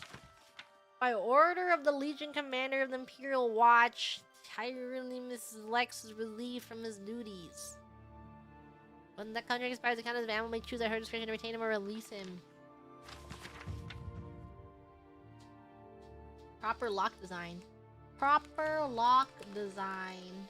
By order of the Legion Commander of the Imperial Watch, Tyrannus Lex is relieved from his duties. When that contract expires, the Countess of Animal may choose at her discretion to retain him or release him. Proper lock design. Proper lock design.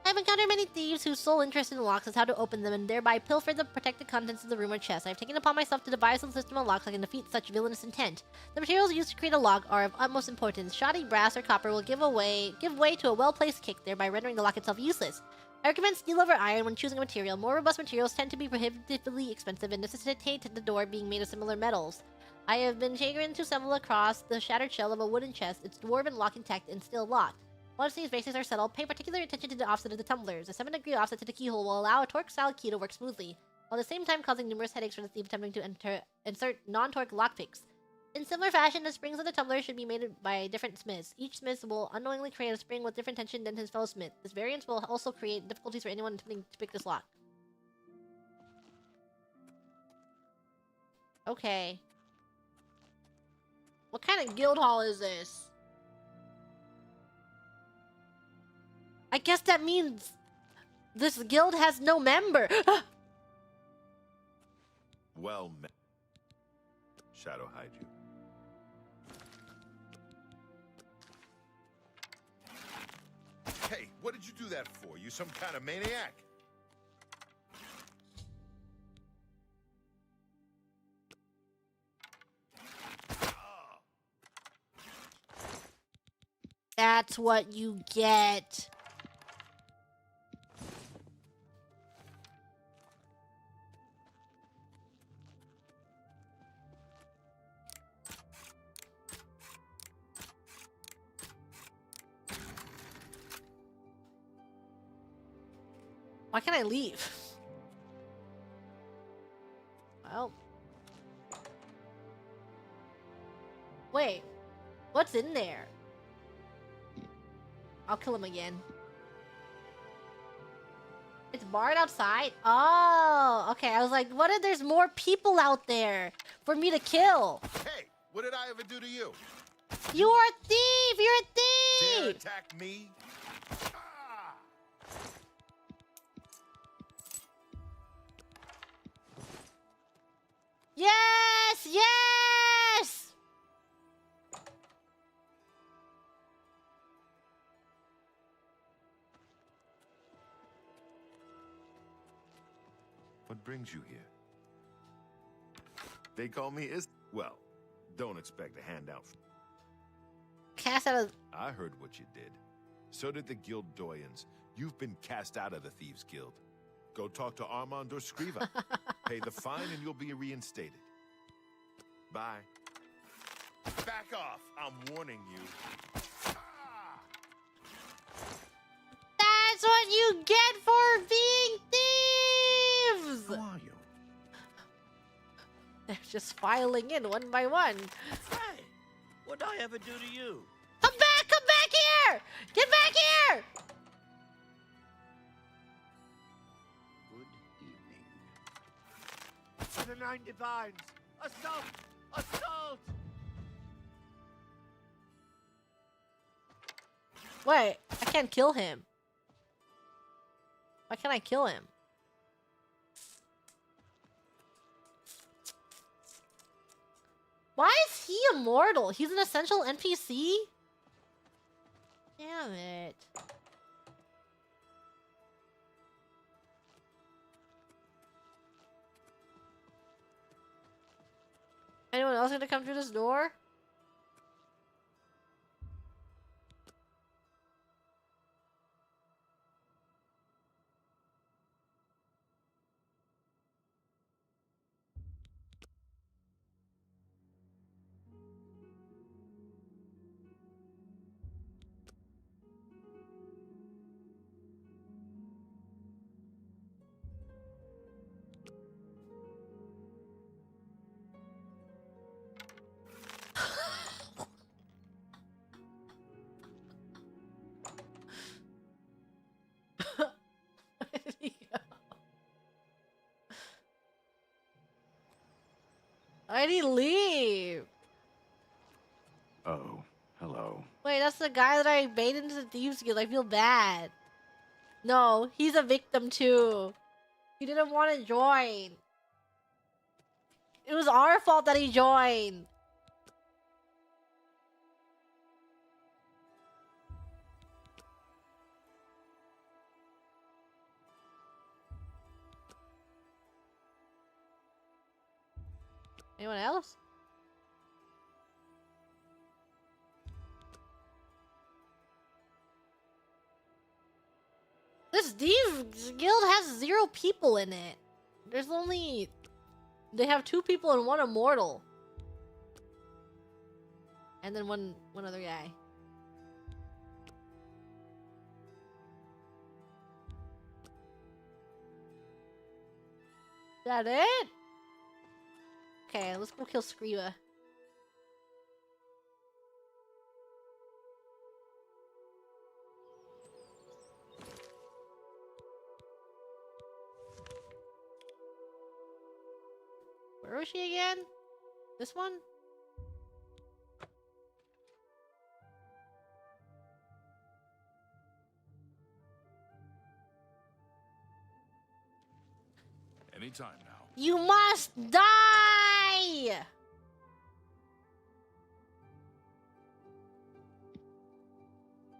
I've encountered many thieves whose sole interest in locks is how to open them and thereby pilfer the protected contents of the room or chest. I've taken upon myself to devise a system of locks that can defeat such villainous intent. The materials used to create a lock are of utmost importance. Shoddy brass or copper will give way to a well-placed kick, thereby rendering the lock itself useless. I recommend steel over iron when choosing a material. More robust materials tend to be prohibitively expensive and necessitate the door being made of similar metals. I have been chagrined to stumble across the shattered shell of a wooden chest, its dwarven lock intact and still locked. Once these basics are settled, pay particular attention to the offset of the tumblers. A 7-degree offset to the keyhole will allow a torque-style key to work smoothly, while at the same time causing numerous headaches for the thief attempting to insert non-torque lockpicks. In similar fashion, the springs of the tumbler should be made by different smiths. Each smith will unknowingly create a spring with different tension than his fellow smith. This variance will also create difficulties for anyone attempting to pick this lock. Okay. What kind of guild hall is this? I guess that means this guild has no member. Well met. Shadow hide you. Hey, what did you do that for? You some kind of maniac? That's what you get. Why can't I leave? Well. Wait. What's in there? I'll kill him again. It's barred outside? Oh, okay. I was like, what if there's more people out there for me to kill? Hey, What did I ever do to you? You are a thief! You're a Dare thief! attack me? Yes! Yes! What brings you here? They call me well, don't expect a handout. Cast out of... I heard what you did. So did the Guild Doyens. You've been cast out of the Thieves Guild. Go talk to Armand or Scriva. Pay the fine and you'll be reinstated. Bye. Back off. I'm warning you. That's what you get for being thieves! Who are you? They're just filing in one by one. Hey, what'd I ever do to you? Come back! Come back here! Get back here! Good evening. For the 9 divines! Assault! Assault! Wait, I can't kill him. Why can't I kill him? Why is he immortal? He's an essential NPC? Damn it. Anyone else gonna come through this door? Why'd he leave? Oh, hello. Wait, that's the guy that I baited into the Thieves Guild. I feel bad. No, he's a victim too. He didn't want to join. It was our fault that he joined. Anyone else? This Thieves Guild has 0 people in it. There's only... They have 2 people and 1 immortal. And then one other guy. Is that it? Okay, let's go kill Scriba. Where was she again? This one? Anytime now. You must die!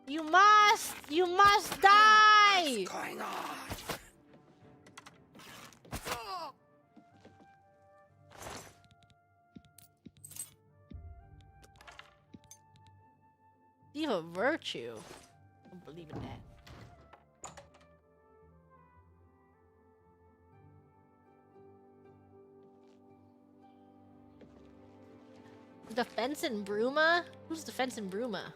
You must die! What's going on? Thief of virtue. I don't believe in that. Defense in Bruma? Who's defense in Bruma?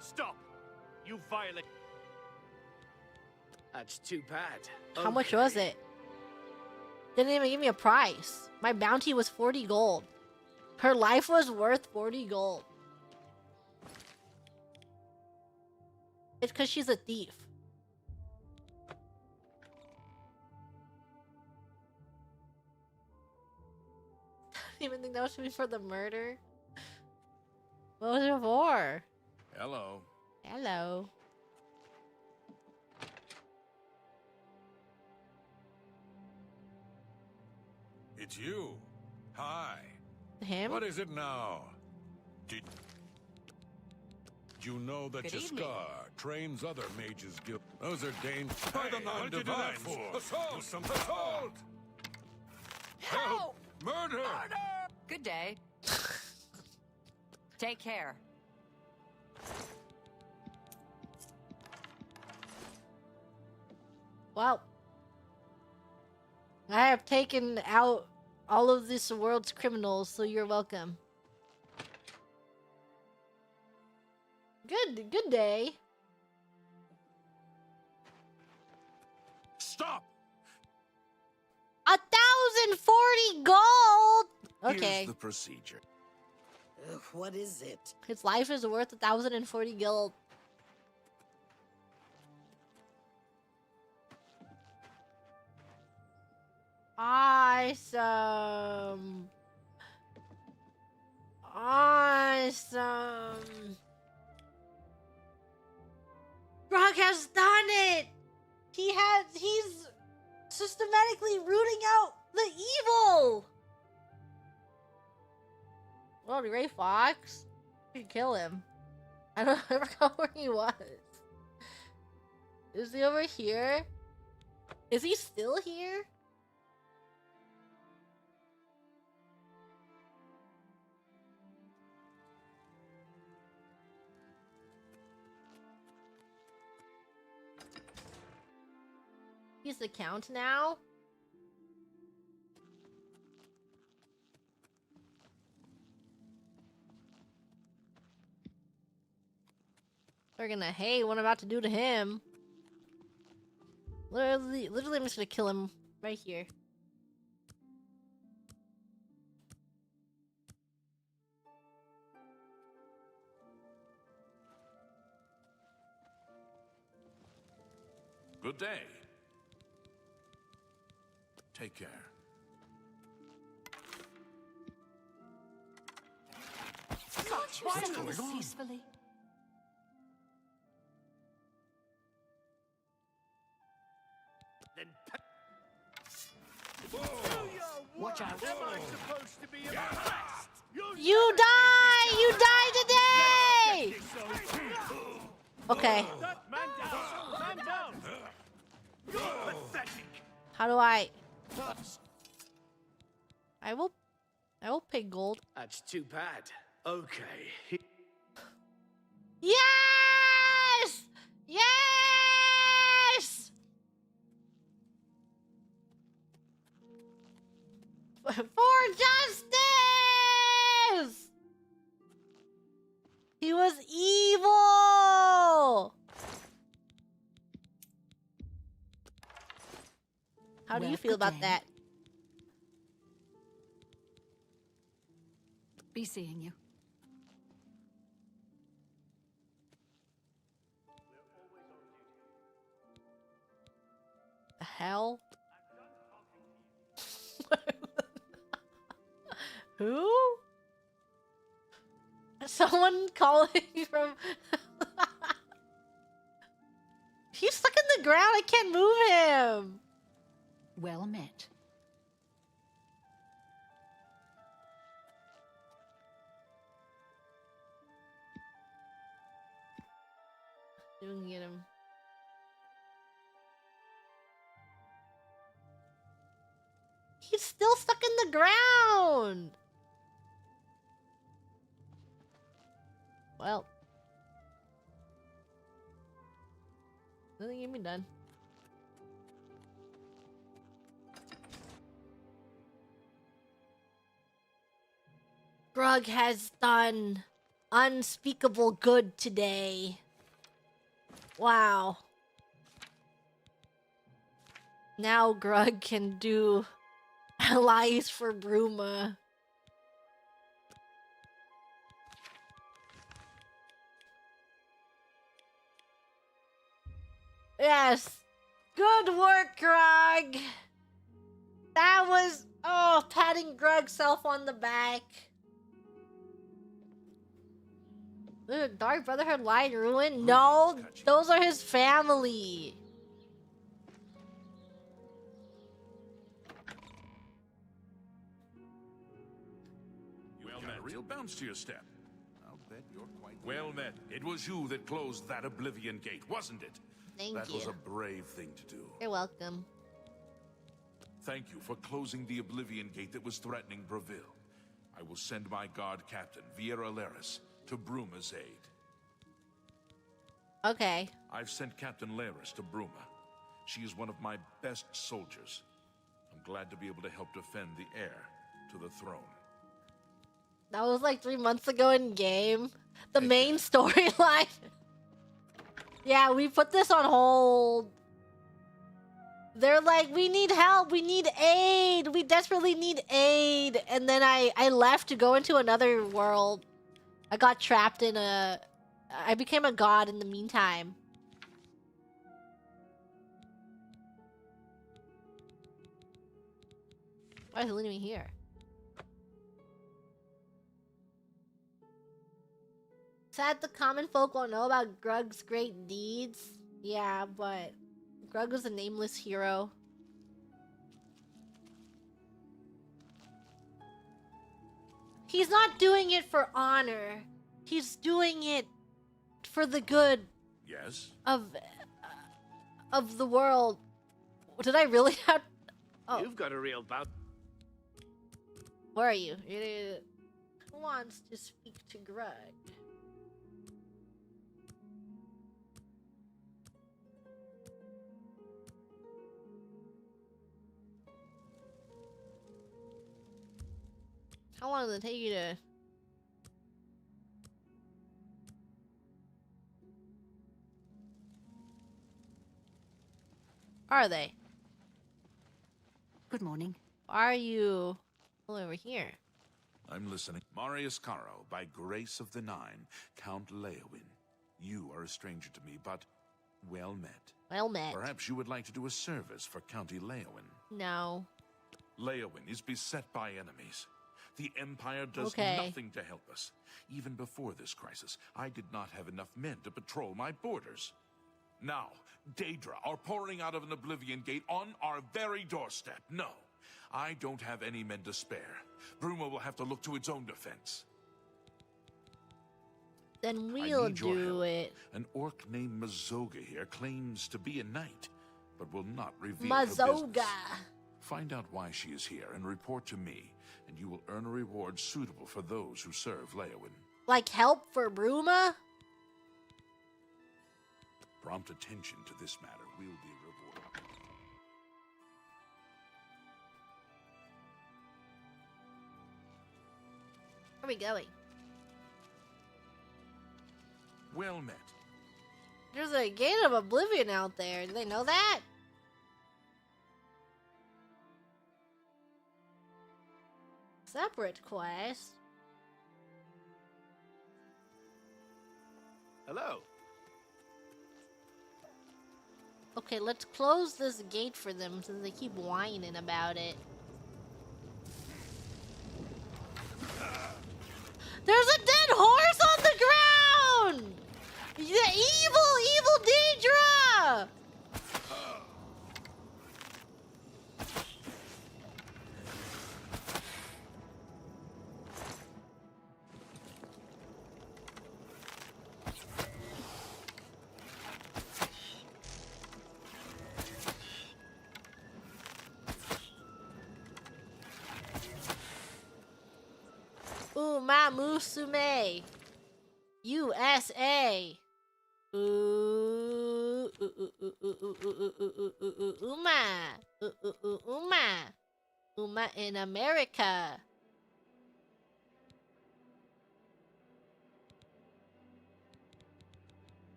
Stop! You violate. That's too bad. How much was it? Didn't even give me a price. My bounty was 40 gold. Her life was worth 40 gold. It's because she's a thief. I didn't even think that was for the murder. What was it for? Hello. Hello. It's you. Hi. Him? What is it now? Did you know that Good your evening. scar trains other mages guild? Those are dangerous. By the nine divines. Assault! Assault! Help! Murder! Good day. Take care. Well, I have taken out all of this world's criminals, so you're welcome. Good day. Stop! 1,040 gold. Okay. Here's the procedure. What is it? His life is worth 1,040 gold. Awesome. Awesome. Brock has done it. He's systematically rooting out the evil. Well, Gray Fox. You can kill him. I forgot where he was. Is he over here? Is he still here? He's the count now? They're gonna hate what I'm about to do to him. Literally, I'm just gonna kill him right here. Good day. Take care. Can't you settle this peacefully? Then Watch out. Am I supposed to be impressed? You die! You die today! Okay. Man down! Man down! You're pathetic! How do I will pay gold. That's too bad. Okay. Yes! Yes! For justice! He was evil! How do you feel about that? Be seeing you. The hell? Who? Someone calling from... He's stuck in the ground. I can't move him. Well met. See if we can get him. He's still stuck in the ground. Well, nothing can be done. Grug has done unspeakable good today. Wow. Now Grug can do allies for Bruma. Yes. Good work, Grog. That was... Oh, patting Grog's self on the back. Dark Brotherhood Light Ruin? No, those are his family. Well met. A real bounce to your step. I'll bet you're quite well met. It was you that closed that Oblivion Gate, wasn't it? Thank that you. was a brave thing to do. You're welcome. Thank you for closing the Oblivion Gate that was threatening Breville. I will send my guard captain, Viera Laris, to Bruma's aid. Okay. I've sent Captain Laris to Bruma. She is one of my best soldiers. I'm glad to be able to help defend the heir to the throne. That was like 3 months ago in game. The main storyline. Yeah, we put this on hold. They're like, we need help, we need aid, we desperately need aid. And then I left to go into another world. I got trapped in a... I became a god in the meantime. Why is it leading me here? Sad the common folk won't know about Grug's great deeds. Yeah, but Grug was a nameless hero. He's not doing it for honor. He's doing it for the good. Yes? Of the world. Did I really have... Oh. You've got a real bout. Where are you? Who wants to speak to Grug? How long does it take you to... Are they? Good morning. Are you all over here? I'm listening. Marius Caro, by grace of the Nine, Count Leowin. You are a stranger to me, but well met. Well met. Perhaps you would like to do a service for County Leowin. No. Leowin is beset by enemies. The Empire does Okay. nothing to help us. Even before this crisis, I did not have enough men to patrol my borders. Now, Daedra are pouring out of an Oblivion Gate on our very doorstep. No, I don't have any men to spare. Bruma will have to look to its own defense. Then we'll need your do help. it. An orc named Mazoga here claims to be a knight, but will not reveal her Mazoga. business. Find out why she is here and report to me, and you will earn a reward suitable for those who serve Leowin. Like help for Bruma? Prompt attention to this matter will be rewarded. Where are we going? Well met. There's a gate of Oblivion out there. Do they know that? Separate quest. Hello. Okay, let's close this gate for them since they keep whining about it. There's a dead horse on the ground! The evil Daedra! Uma Musume, USA. Uma in America. I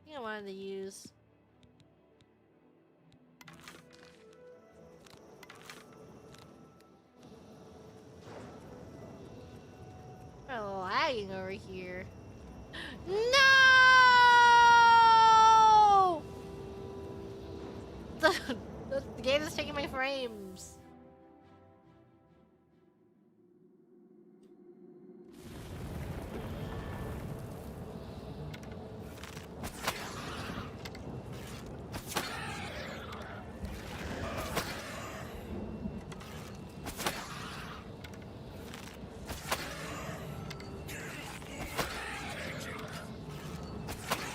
think I wanted to use. Oh, lagging over here. No! The game is taking my frames.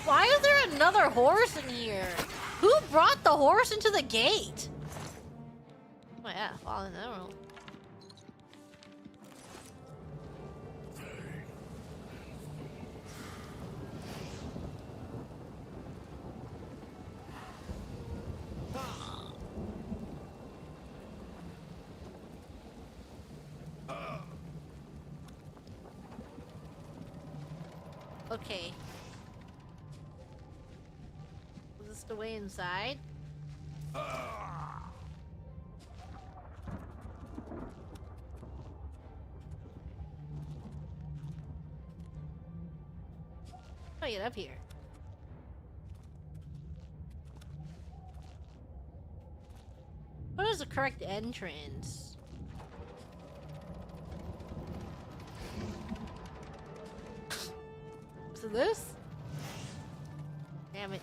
Why is there another horse in here? Who brought the horse into the gate? Oh yeah, falling emerald. Okay. Is this the way inside? How do I get up here? What is the correct entrance? So this? Damn it.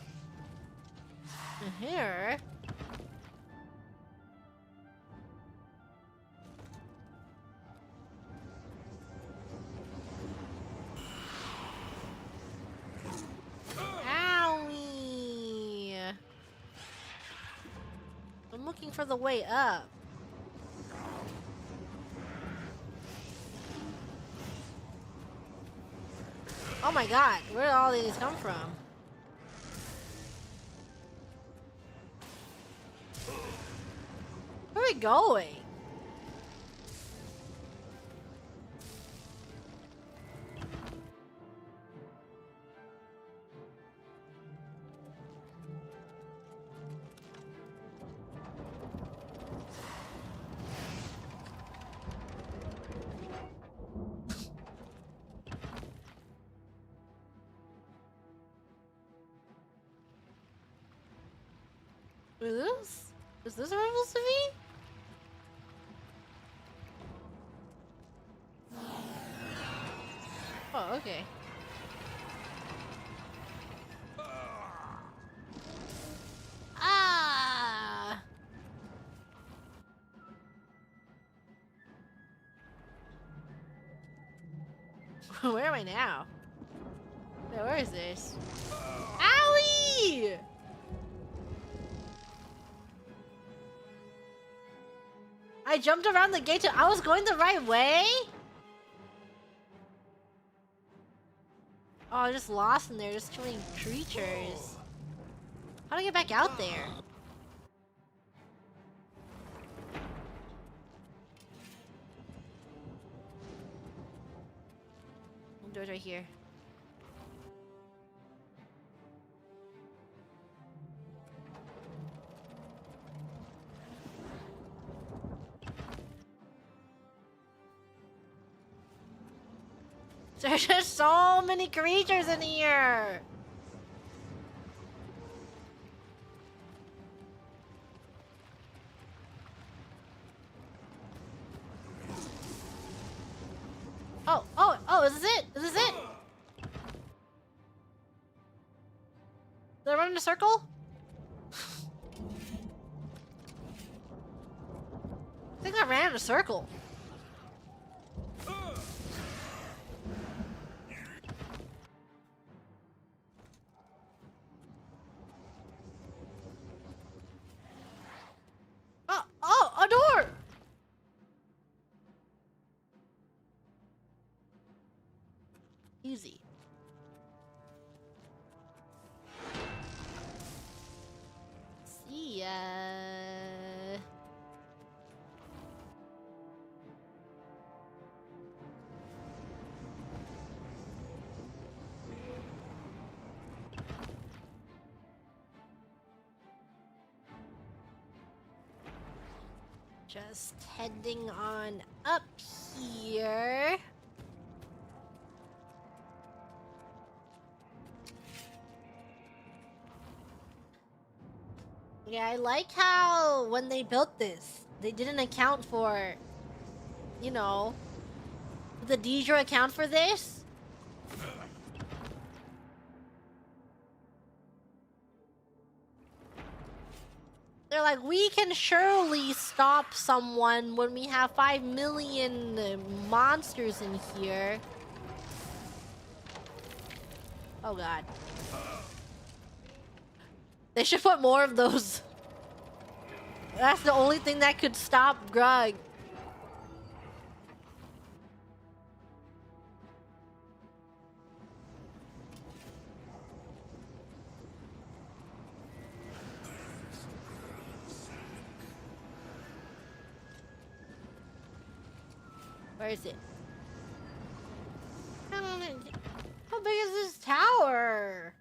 And here? Owie! I'm looking for the way up. Oh my god, where did all these come from? Where are we going? Is this where I'm supposed to be? Oh, okay. Ah! Where am I now? Wait, where is this? Owie! I jumped around the gate. I was going the right way? Oh, I'm just lost in there. There's too many creatures. How do I get back out there? Door's right here. There's just so many creatures in here. Oh, is this it? Is this it? Did I run in a circle? I think I ran in a circle. Oh, a door! Easy. See ya. Just heading on up here. Yeah, I like how when they built this, they didn't account for, you know, the Deidre account for this? They're like, we can surely stop someone when we have 5 million monsters in here. Oh god. They should put more of those. That's the only thing that could stop Grug. Where is it? How big is this tower?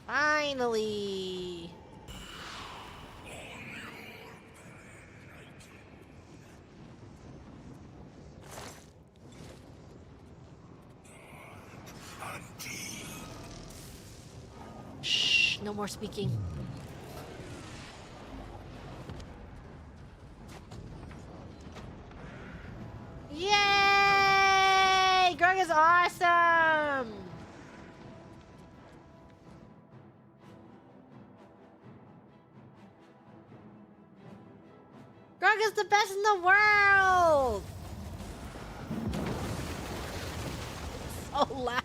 Finally. Shh, no more speaking. Yay! Greg is awesome! Greg is the best in the world! So loud.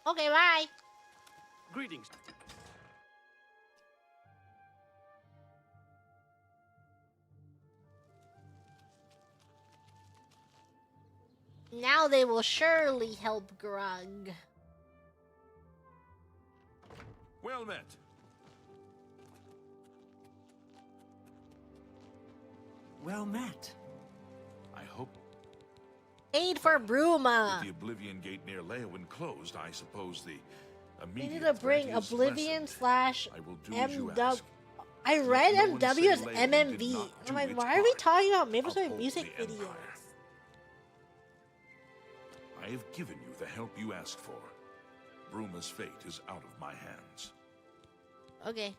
Okay, bye. Greetings. Now they will surely help Grug. Well met. Well met. I hope Aid for Bruma. with the Oblivion Gate near Leowyn closed, I suppose the We immediate need to bring threat is Oblivion lessened. slash I will do as you MW. ask. I read No one MW say as Leowyn did MMV. not I'm do like, its why are we part. talking about Maple Story Uphold music the videos? Empire. I have given you the help you asked for. Bruma's fate is out of my hands. Okay.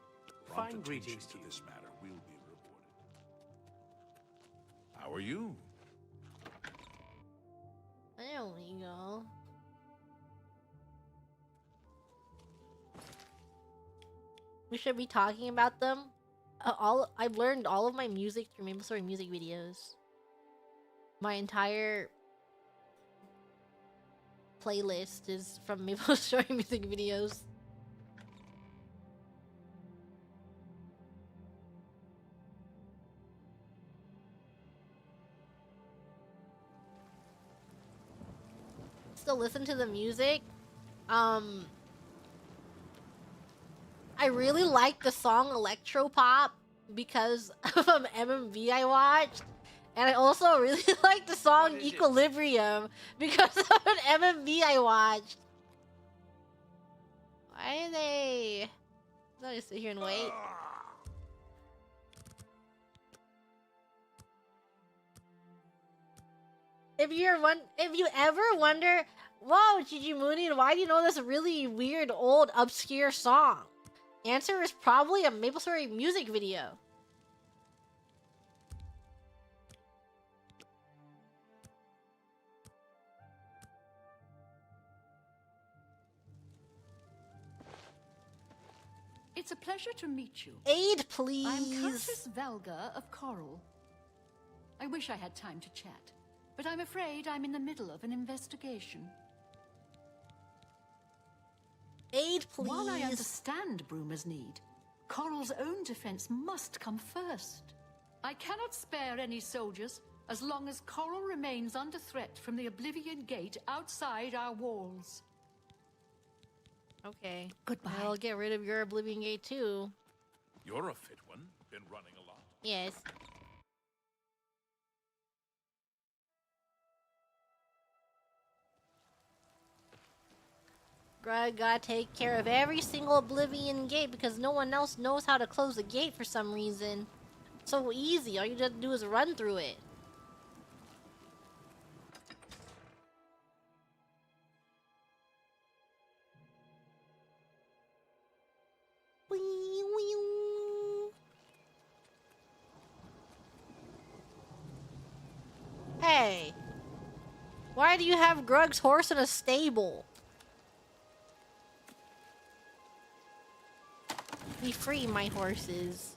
Prompt Fine attention greetings to to you. this matter will be rewarded. How are you? There we go. We should be talking about them. I've learned all of my music through Maple Story music videos. My entire playlist is from Maple Story music videos. Still listen to the music. I really like the song Electropop because of an MMV I watched. And I also really like the song Equilibrium because of an MMV I watched. Why are they... I'm gonna sit here and wait. If you ever wonder, whoa, Gigi Mooney, why do you know this really weird, old, obscure song? Answer is probably a Maple Story music video. It's a pleasure to meet you. Aid, please. I'm Countess Velga of Coral. I wish I had time to chat, but I'm afraid I'm in the middle of an investigation. Aid, please. While I understand Bruma's need, Coral's own defense must come first. I cannot spare any soldiers as long as Coral remains under threat from the Oblivion Gate outside our walls. Okay. Goodbye. I'll get rid of your Oblivion Gate too. You're a fit one. Been running a lot. Yes. Greg gotta take care of every single Oblivion gate because no one else knows how to close a gate for some reason. So easy, all you have to do is run through it. Hey, why do you have Grug's horse in a stable? Be free, my horses.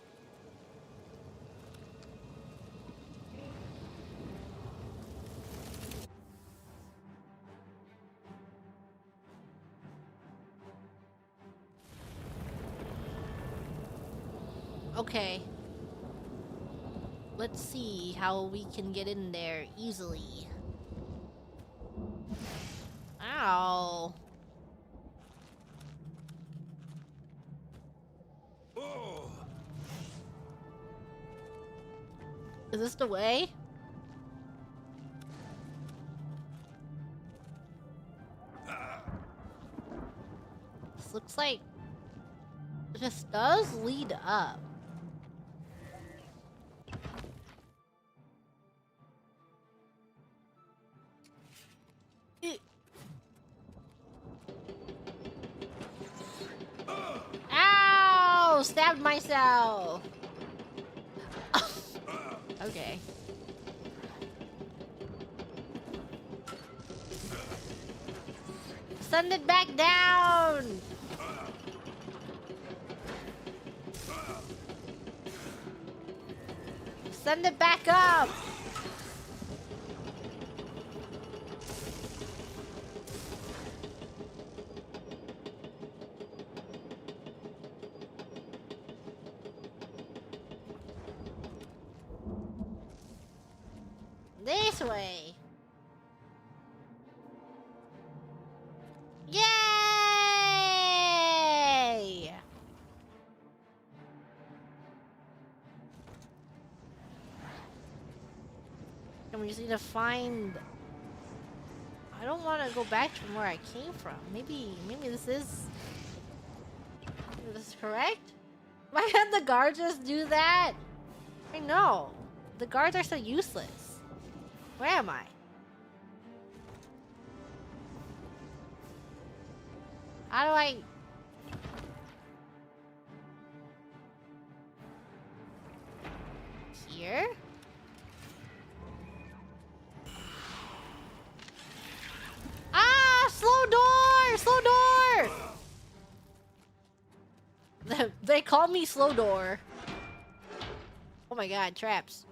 Okay. Let's see how we can get in there easily. Ow. Is this the way? This looks like this does lead up. Ow! Stabbed myself. Okay. Send it back down. Send it back up. This way. Yay! And we just need to find... I don't want to go back from where I came from. Maybe this is... Maybe this is correct? Why can't the guards just do that? I know. The guards are so useless. Where am I? How do I... Here? Ah! Slow door! Slow door! They call me slow door. Oh my god, traps.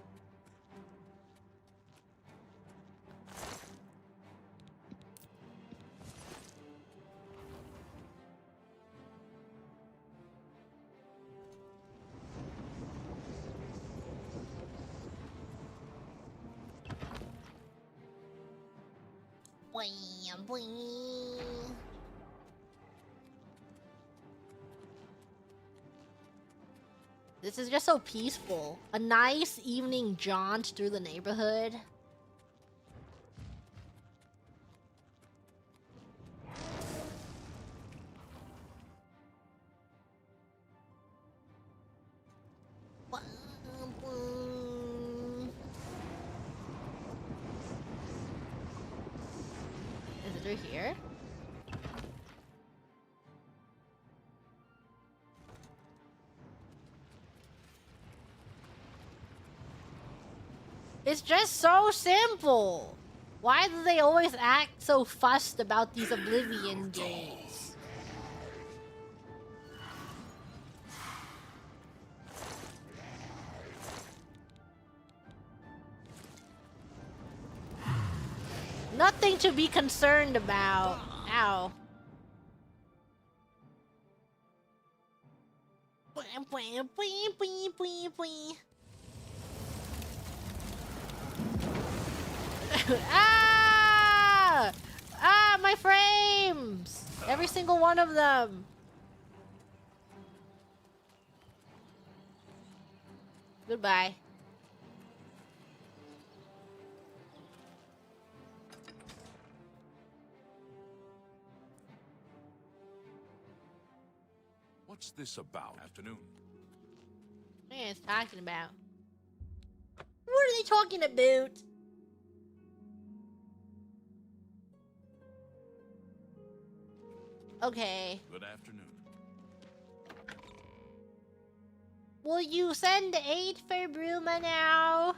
Boing, boing. This is just so peaceful. A nice evening jaunt through the neighborhood. Is it through here? It's just so simple. Why do they always act so fussed about these Oblivion games? Nothing to be concerned about. Ow. Ah! Ah, my frames! Every single one of them. Goodbye. What's this about? Afternoon. What are you guys talking about? What are they talking about? Okay. Good afternoon. Will you send aid for Bruma now?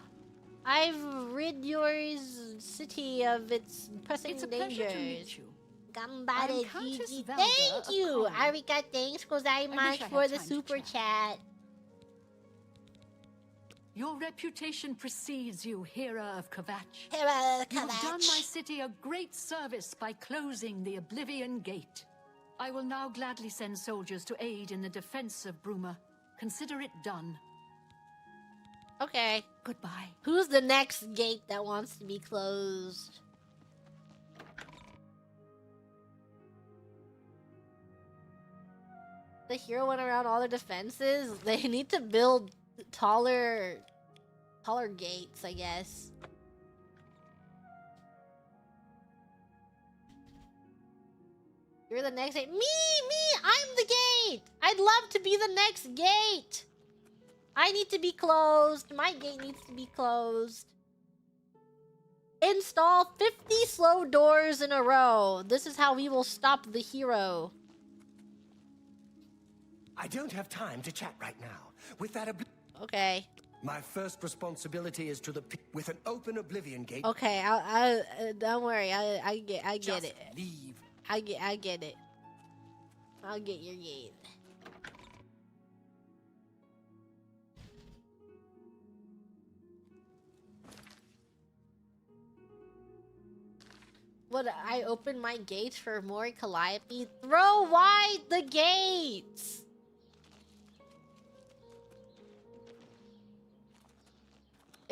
I've rid your city of its pressing It's a dangers. pleasure to meet you. Gambare Countess Gigi. Valda Thank of you! Kong. Arika, thanks gozaimasu I for had the time to super chat. Your reputation precedes you, Hera of Kvatch. Hera of You've done Kvatch. my city a great service by closing the Oblivion Gate. I will now gladly send soldiers to aid in the defense of Bruma. Consider it done. Okay. Goodbye. Who's the next gate that wants to be closed? The hero went around all their defenses. They need to build taller gates, I guess. You're the next gate. Me! I'm the gate! I'd love to be the next gate! I need to be closed. My gate needs to be closed. Install 50 slow doors in a row. This is how we will stop the hero. I don't have time to chat right now. With that Okay. my first responsibility is to the with an open Oblivion Gate. Okay, I don't worry. I get Just it. leave. I get it. I'll get your gate. Would I open my gates for more Calliope? Throw wide the gates!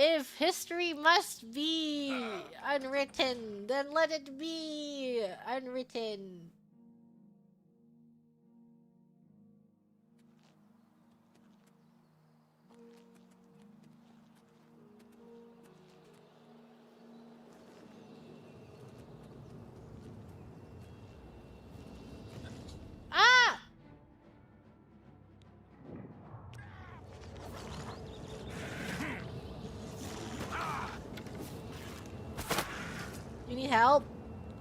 If history must be unwritten, then let it be unwritten. Ah! You need help?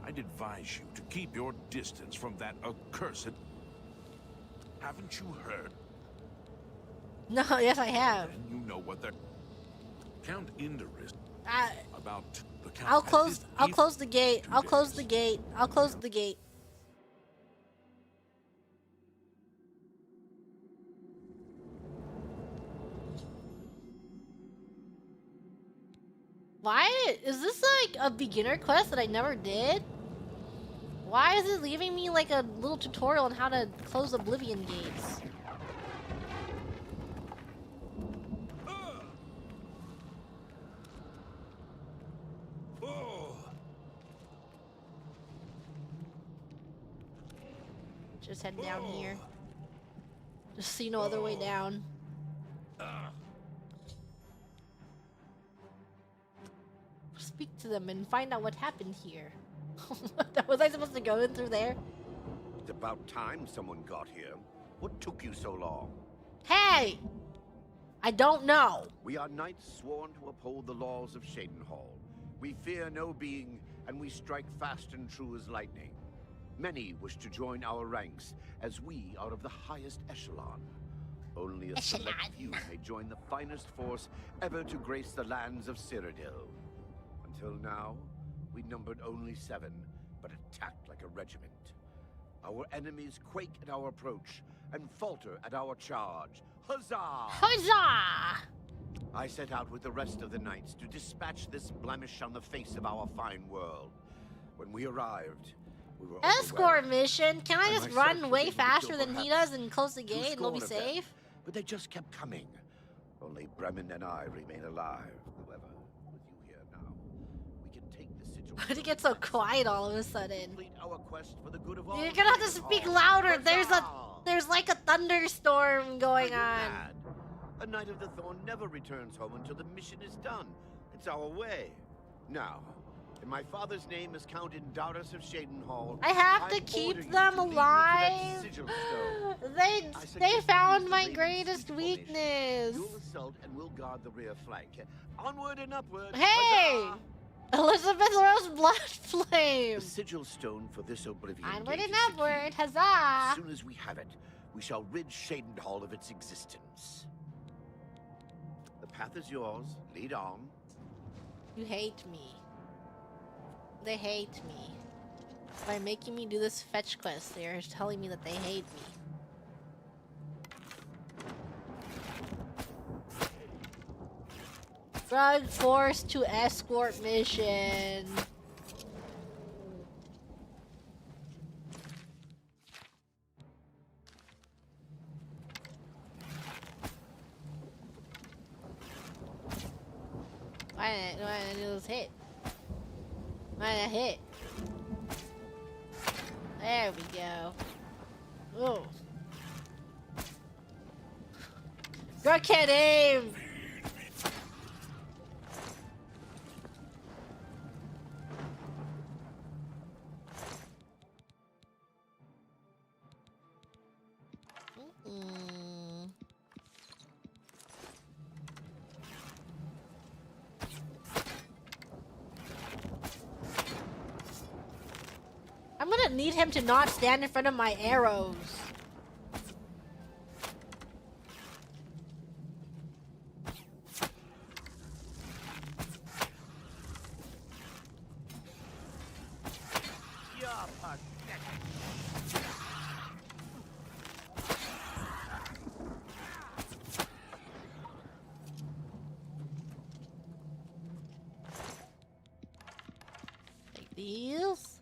I'd advise you to keep your distance from that accursed... Haven't you heard? No, yes I have. And you know what they're... Count Indorus about the Count... I'll close the gate. I'll close the gate. I'll close the gate. Why is this like a beginner quest that I never did? Why is it leaving me like a little tutorial on how to close Oblivion gates? Just head down here. Just see no other way down. Speak to them and find out what happened here. Was I supposed to go in through there? It's about time someone got here. What took you so long? Hey! I don't know. We are knights sworn to uphold the laws of Shadenhall. We fear no being, and we strike fast and true as lightning. Many wish to join our ranks, as we are of the highest echelon. Only a select few may join the finest force ever to grace the lands of Cyrodiil. Until now, we numbered only 7, but attacked like a regiment. Our enemies quake at our approach and falter at our charge. Huzzah! Huzzah! I set out with the rest of the knights to dispatch this blemish on the face of our fine world. When we arrived, we were Escort mission? Can I just run myself way was able to faster kill than he perhaps does and close the gate and we'll be 2 of them, safe? But they just kept coming. Only Bremen and I remain alive. However, with you here now, we can take the situation. Why did it get so quiet all of a sudden? Complete our quest for the good of all. You're gonna have to speak louder. There's like a thunderstorm going on. Mad. A Knight of the Thorn never returns home until the mission is done. It's our way. Now, in my father's name as Count Indorus of Shadenhall, I have to order keep you them to lead me to that alive. sigil stone. They They found my greatest weakness. You'll assault and we'll guard the rear flank. Onward and upward. Hey! Huzzah! Elizabeth Rose Bloodflame. The sigil stone for this Oblivion Onward gate and is upward, secured. huzzah! As soon as we have it, we shall rid Shadenhall of its existence. The path is yours. Lead on. You hate me. They hate me. By making me do this fetch quest, they are telling me that they hate me. Drug force to escort mission. Why did I do this hit? Why did I hit? There we go. Oh. Girl can't aim! I'm gonna need him to not stand in front of my arrows. Take these.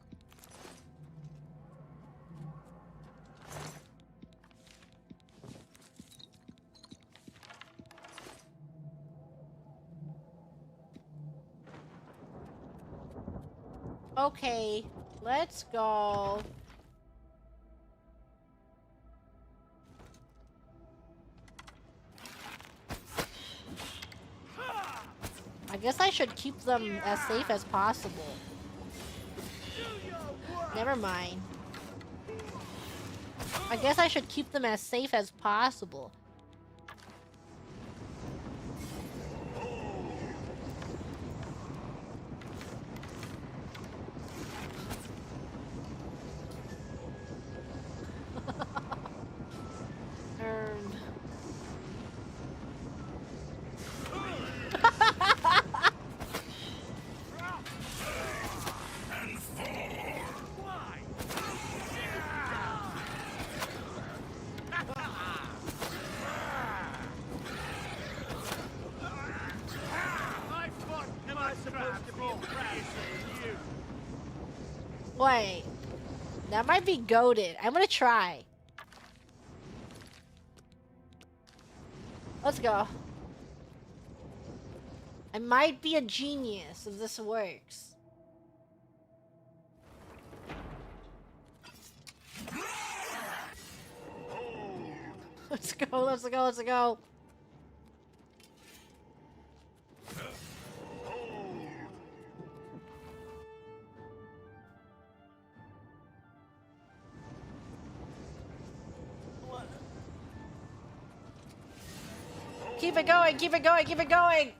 Okay, let's go. I guess I should keep them as safe as possible. Never mind. I guess I should keep them as safe as possible. Wait, that might be goated. I'm gonna try. Let's go. I might be a genius if this works. Let's go, let's go, let's go. Keep it going, keep it going, keep it going!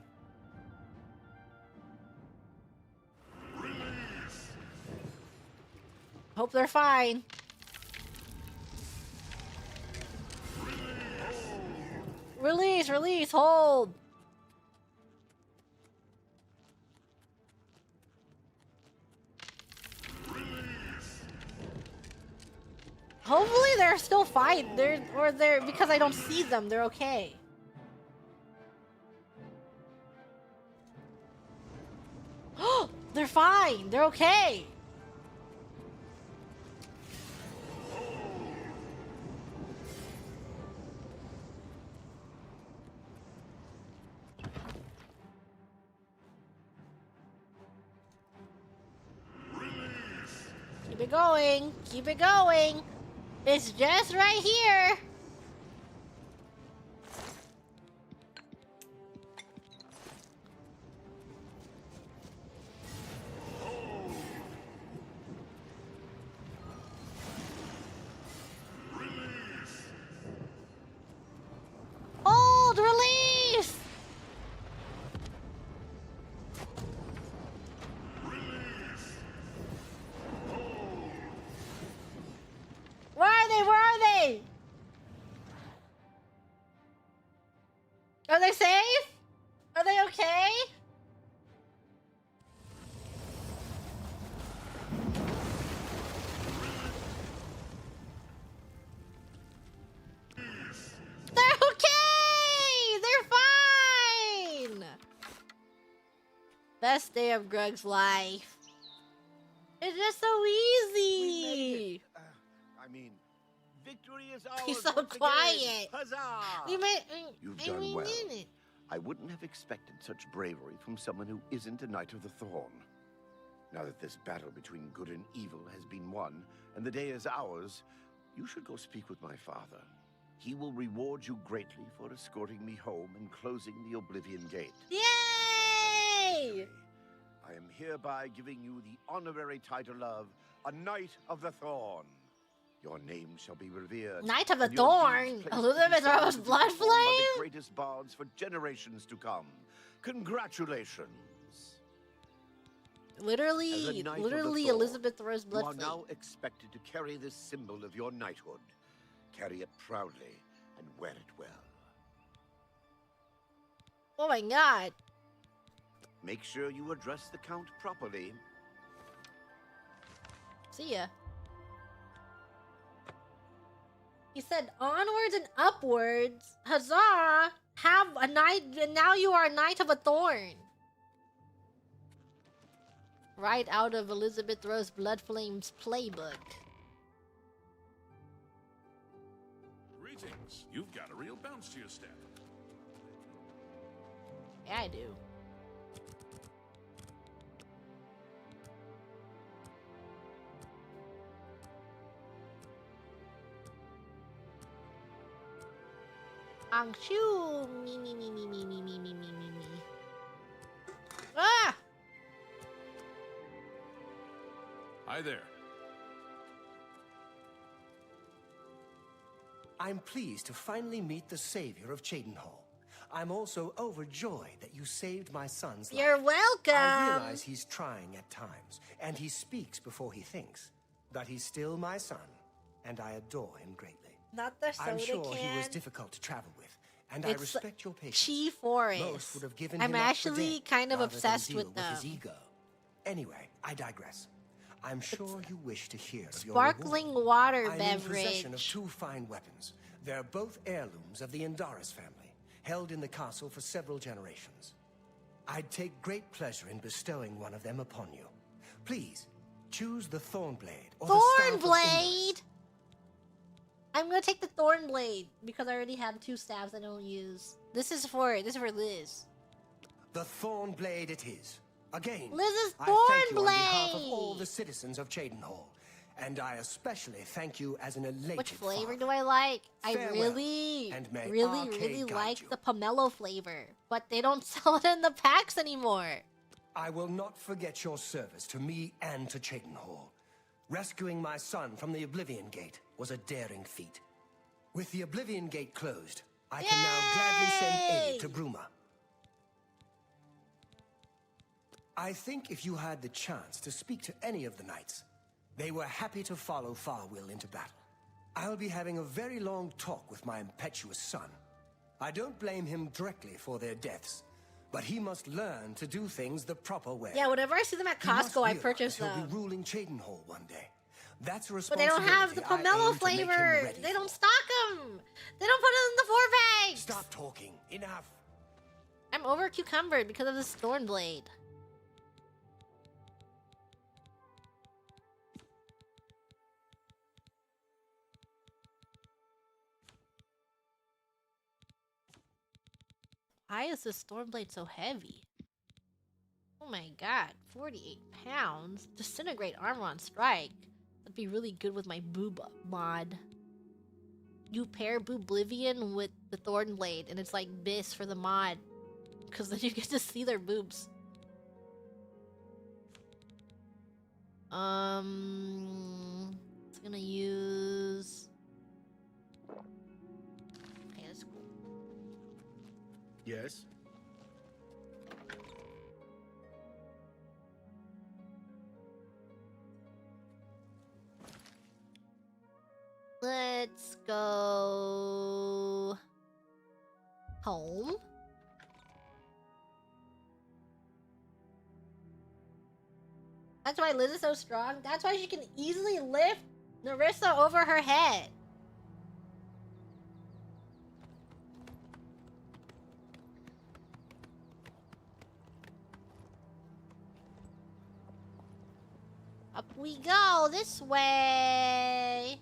Hope they're fine. Release, release, hold! Hopefully they're still fine. They're because I don't see them, they're okay. They're fine. They're okay. Keep it going. Keep it going. It's just right here. Are they safe? Are they okay? They're okay! They're fine! Best day of Greg's life. It's just so easy! I mean, victory is ours. He's so once again. quiet. Huzzah! You've done we well. did it. I wouldn't have expected such bravery from someone who isn't a Knight of the Thorn. Now that this battle between good and evil has been won, and the day is ours, you should go speak with my father. He will reward you greatly for escorting me home and closing the Oblivion Gate. Yay! I am hereby giving you the honorary title of a Knight of the Thorn. Your name shall be revered. Knight of the and your Thorn? deeds placed Elizabeth before Rose you by Bloodflame? the greatest bards for generations to come. Congratulations. As a Literally, Knight of the literally Thorn, Elizabeth Rose you are Bloodflame. now expected to carry this symbol of your knighthood. Carry it proudly and wear it well. Oh my god. Make sure you address the Count properly. See ya. He said onwards and upwards. Huzzah! Have a knight, and now you are a Knight of a Thorn. Right out of Elizabeth Rose Bloodflame's playbook. Greetings. You've got a real bounce to your step. Yeah, I do. Angshu, me. Ah! Hi there. I'm pleased to finally meet the savior of Cheydinhal. I'm also overjoyed that you saved my son's life. You're welcome. I realize he's trying at times, and he speaks before he thinks. But he's still my son, and I adore him greatly. Not the soda I'm sure can. he was difficult to travel with, and It's I respect your patience. Chi Forest. Most would have given I'm him up for actually dead kind of rather than obsessed deal with them. his ego. Anyway, I digress. I'm sure you wish to hear of your Sparkling reward. water I'm in possession of beverage. 2 fine weapons. They're both heirlooms of the Indaris family, held in the castle for several generations. I'd take great pleasure in bestowing one of them upon you. Please, choose the Thornblade or the Staff of Thornblade! I'm gonna take the Thornblade because I already have 2 staves I don't use. This is for Liz. The Thornblade it is. Again, Liz's I thank you on behalf of Thornblade! all the citizens of Cheydinhal, and I especially thank you as an elated Which flavor father. do I like? Farewell, I really, and may really Arcade guide like you. the pomelo flavor, but they don't sell it in the packs anymore. I will not forget your service to me and to Cheydinhal. Rescuing my son from the Oblivion Gate was a daring feat. With the Oblivion Gate closed, I can now gladly send aid to Bruma. I think if you had the chance to speak to any of the knights, they were happy to follow Farwill into battle. I'll be having a very long talk with my impetuous son. I don't blame him directly for their deaths, but he must learn to do things the proper way. Yeah, whenever I see them at He must Costco, I realize purchase he'll them. be ruling Cheydinhal one day. That's a But they don't have the responsibility I pomelo aim to make him flavor. ready They for. don't stock them. They don't put it in the 4 bags. Stop talking. Enough. I'm over cucumbered because of this Thornblade. Why is this Thornblade so heavy? Oh my god, 48 pounds? Disintegrate armor on strike. That'd be really good with my boob mod. You pair Booblivion with the Thornblade, and it's like this for the mod. Because then you get to see their boobs. It's gonna use... Okay, that's cool. Yes? Let's go... home? That's why Liz is so strong. That's why she can easily lift Nerissa over her head. Up we go, this way.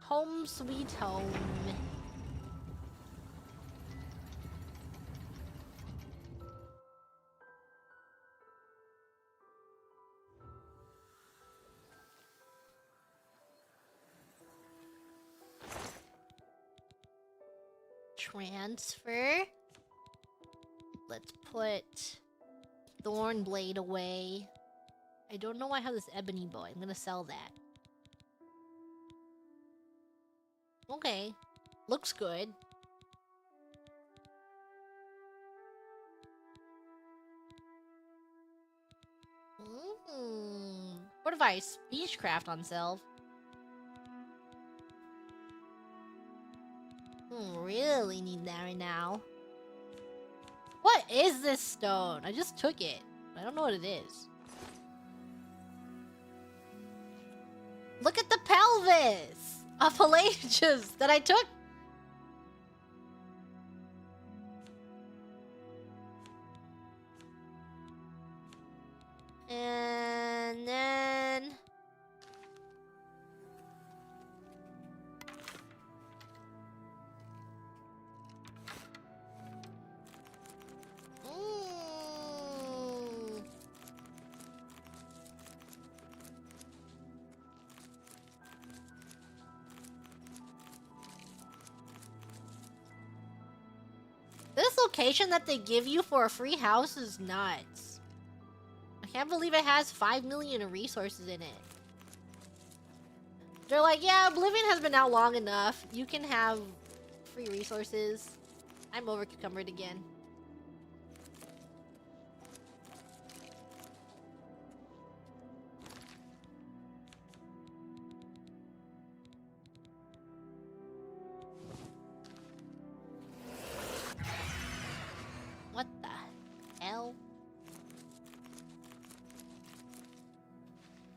Home sweet home. Transfer. Let's put Thornblade away. I don't know why I have this ebony bow. I'm gonna sell that. Okay. Looks good. What if I speechcraft on self? Really need that right now. What is this stone? I just took it. I don't know what it is. Look at the pelvis of Pelagius that I took. And then... This location that they give you for a free house is nuts. I can't believe it has 5 million resources in it. They're like, yeah, Oblivion has been out long enough. You can have free resources. I'm over cucumbered again. What the hell?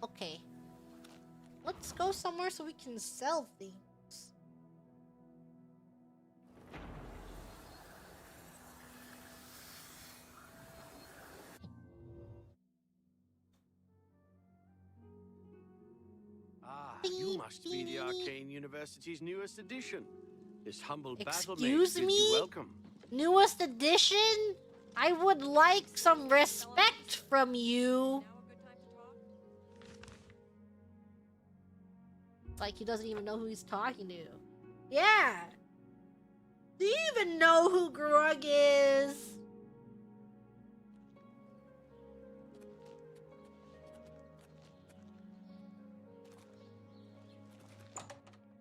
Okay. Let's go somewhere so we can sell things. You must be the Arcane University's newest edition. This humble battle-mate Excuse bids me? you welcome. Newest edition? I would like some respect from you. Like he doesn't even know who he's talking to. Yeah. Do you even know who Grug is?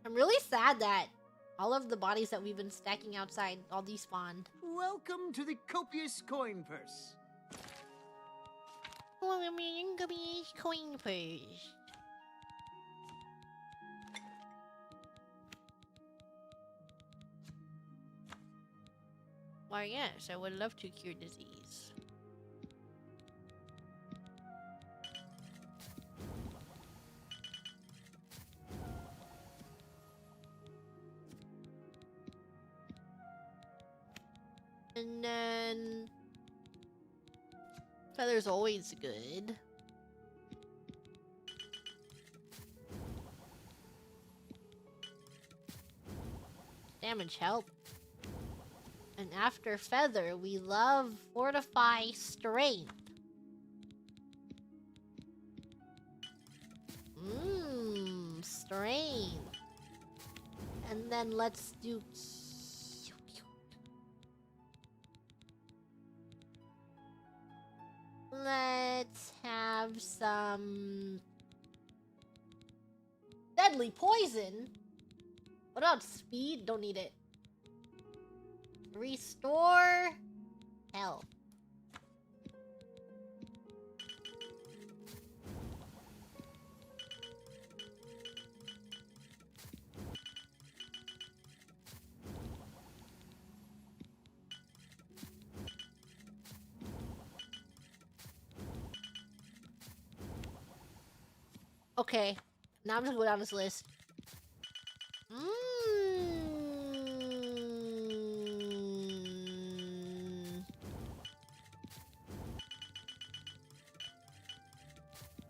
I'm really sad that all of the bodies that we've been stacking outside all despawned. Welcome to the copious coin purse. Coin purse. Why, yes, I would love to cure disease. And then... Feather's always good. Damage help. And after Feather, we love Fortify Strength. Strength. And then let's do... Let's have some... Deadly Poison? What about Speed? Don't need it. Restore health. Okay, now I'm just gonna go down this list.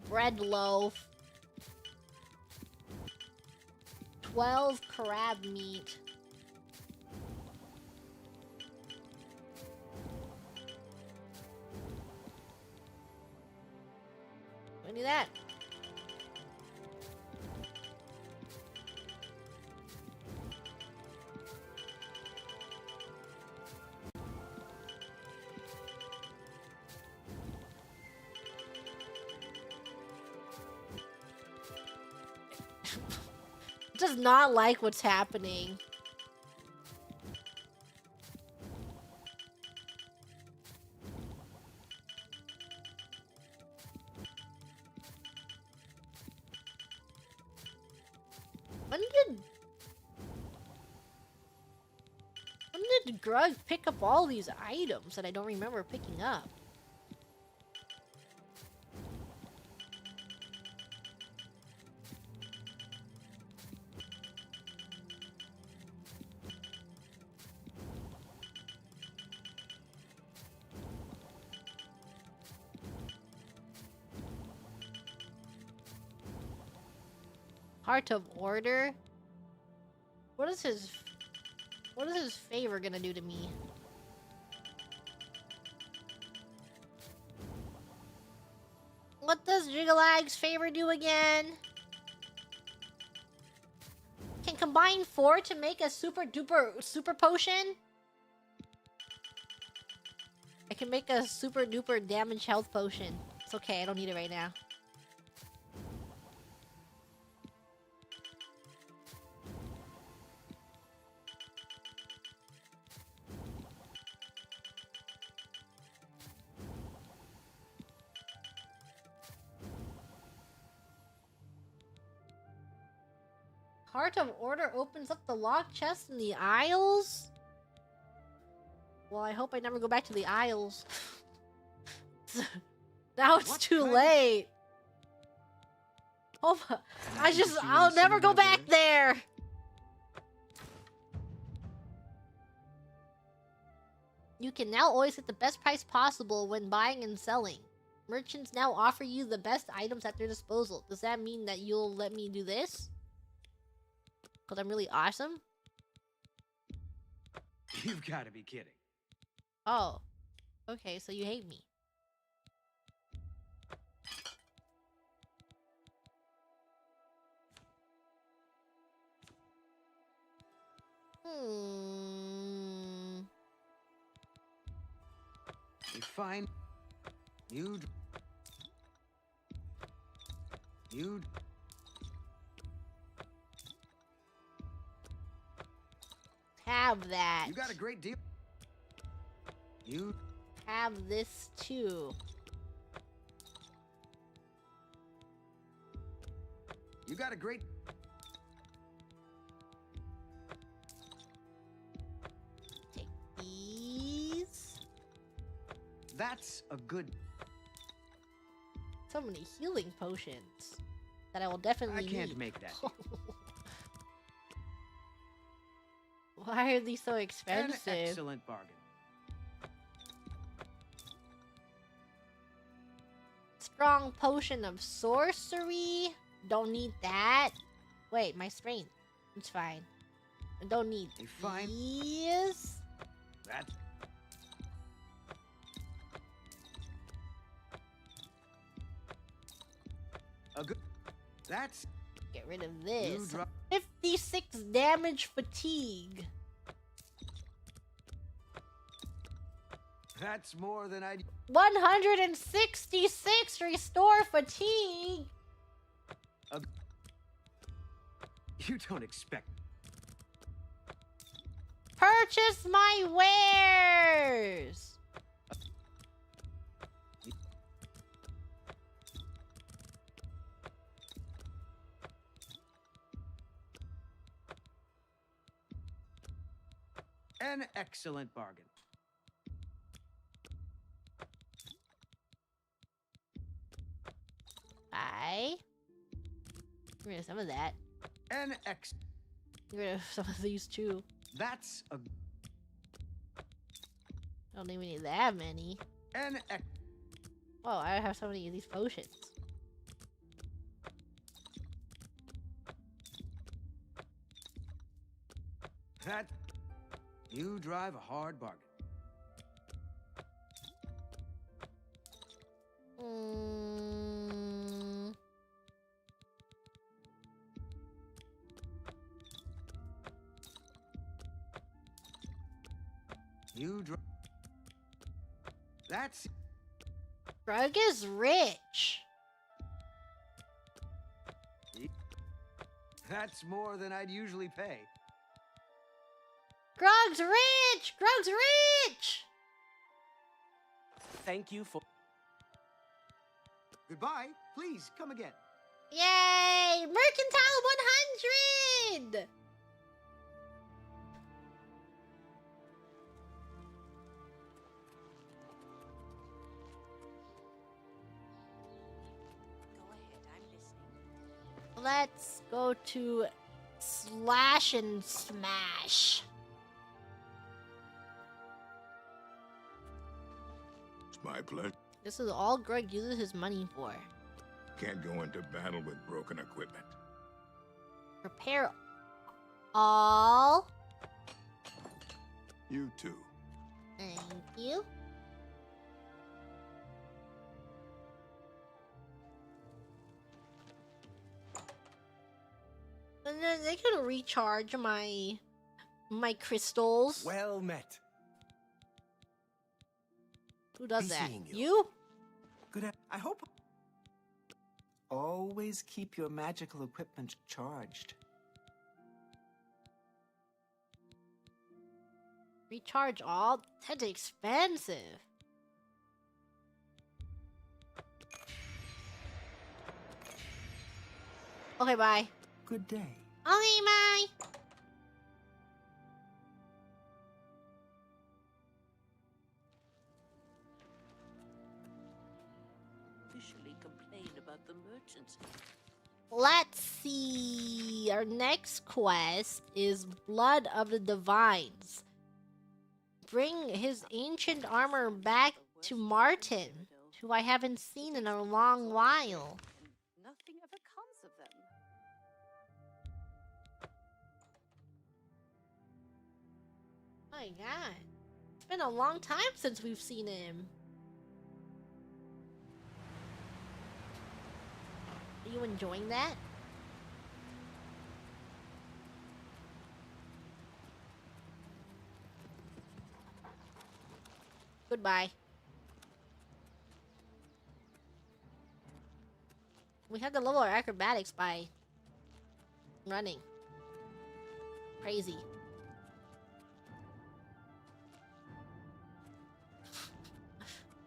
Bread loaf. 12 crab meat. We do that. Does not like what's happening. When did Grug pick up all these items that I don't remember picking up? Heart of Order? What is his favor gonna do to me? What does Jigalag's favor do again? Can combine 4 to make a super potion? I can make a super duper damage health potion. It's okay, I don't need it right now. Heart of Order opens up the locked chest in the Isles? Well, I hope I never go back to the Isles. Now it's too late. Oh, I'll never go back there. You can now always get the best price possible when buying and selling. Merchants now offer you the best items at their disposal. Does that mean that you'll let me do this? Because I'm really awesome? You've got to be kidding. Oh. Okay, so you hate me. You find... You'd... Have that. You got a great deal. You have this too. You got a great... Take these. That's a good... So many healing potions that I will definitely need. I can't make that. Why are these so expensive? An excellent bargain. Strong potion of sorcery. Don't need that. Wait, my strength. It's fine. I don't need these. That. A good. That's. Get rid of this. 56 damage fatigue. That's more than I... 166 restore fatigue. You don't expect... Purchase my wares. An excellent bargain. Bye. Get rid of some of that. NX. Get rid of some of these too. That's a Don't even need that many. NX. Whoa, I have so many of these potions. That you drive a hard bargain. You drive. That's. Grug is rich. That's more than I'd usually pay. Grug's rich! Grug's rich! Thank you for. Goodbye. Please come again. Yay! Mercantile 100! Let's go to Slash and Smash. It's my pleasure. This is all Greg uses his money for. Can't go into battle with broken equipment. Repair all. You too. Thank you. And then they can recharge my crystals. Well met. Who does Be that? seeing You? Good. I hope. Always keep your magical equipment charged. Recharge all? That's expensive. Okay, bye. Good day. Okay, bye. Officially complain about the merchants. Let's see. Our next quest is Blood of the Divines. Bring his ancient armor back to Martin, who I haven't seen in a long while. Nothing ever comes of them. My God. It's been a long time since we've seen him. Are you enjoying that? Goodbye. We have to level our acrobatics by running. Crazy.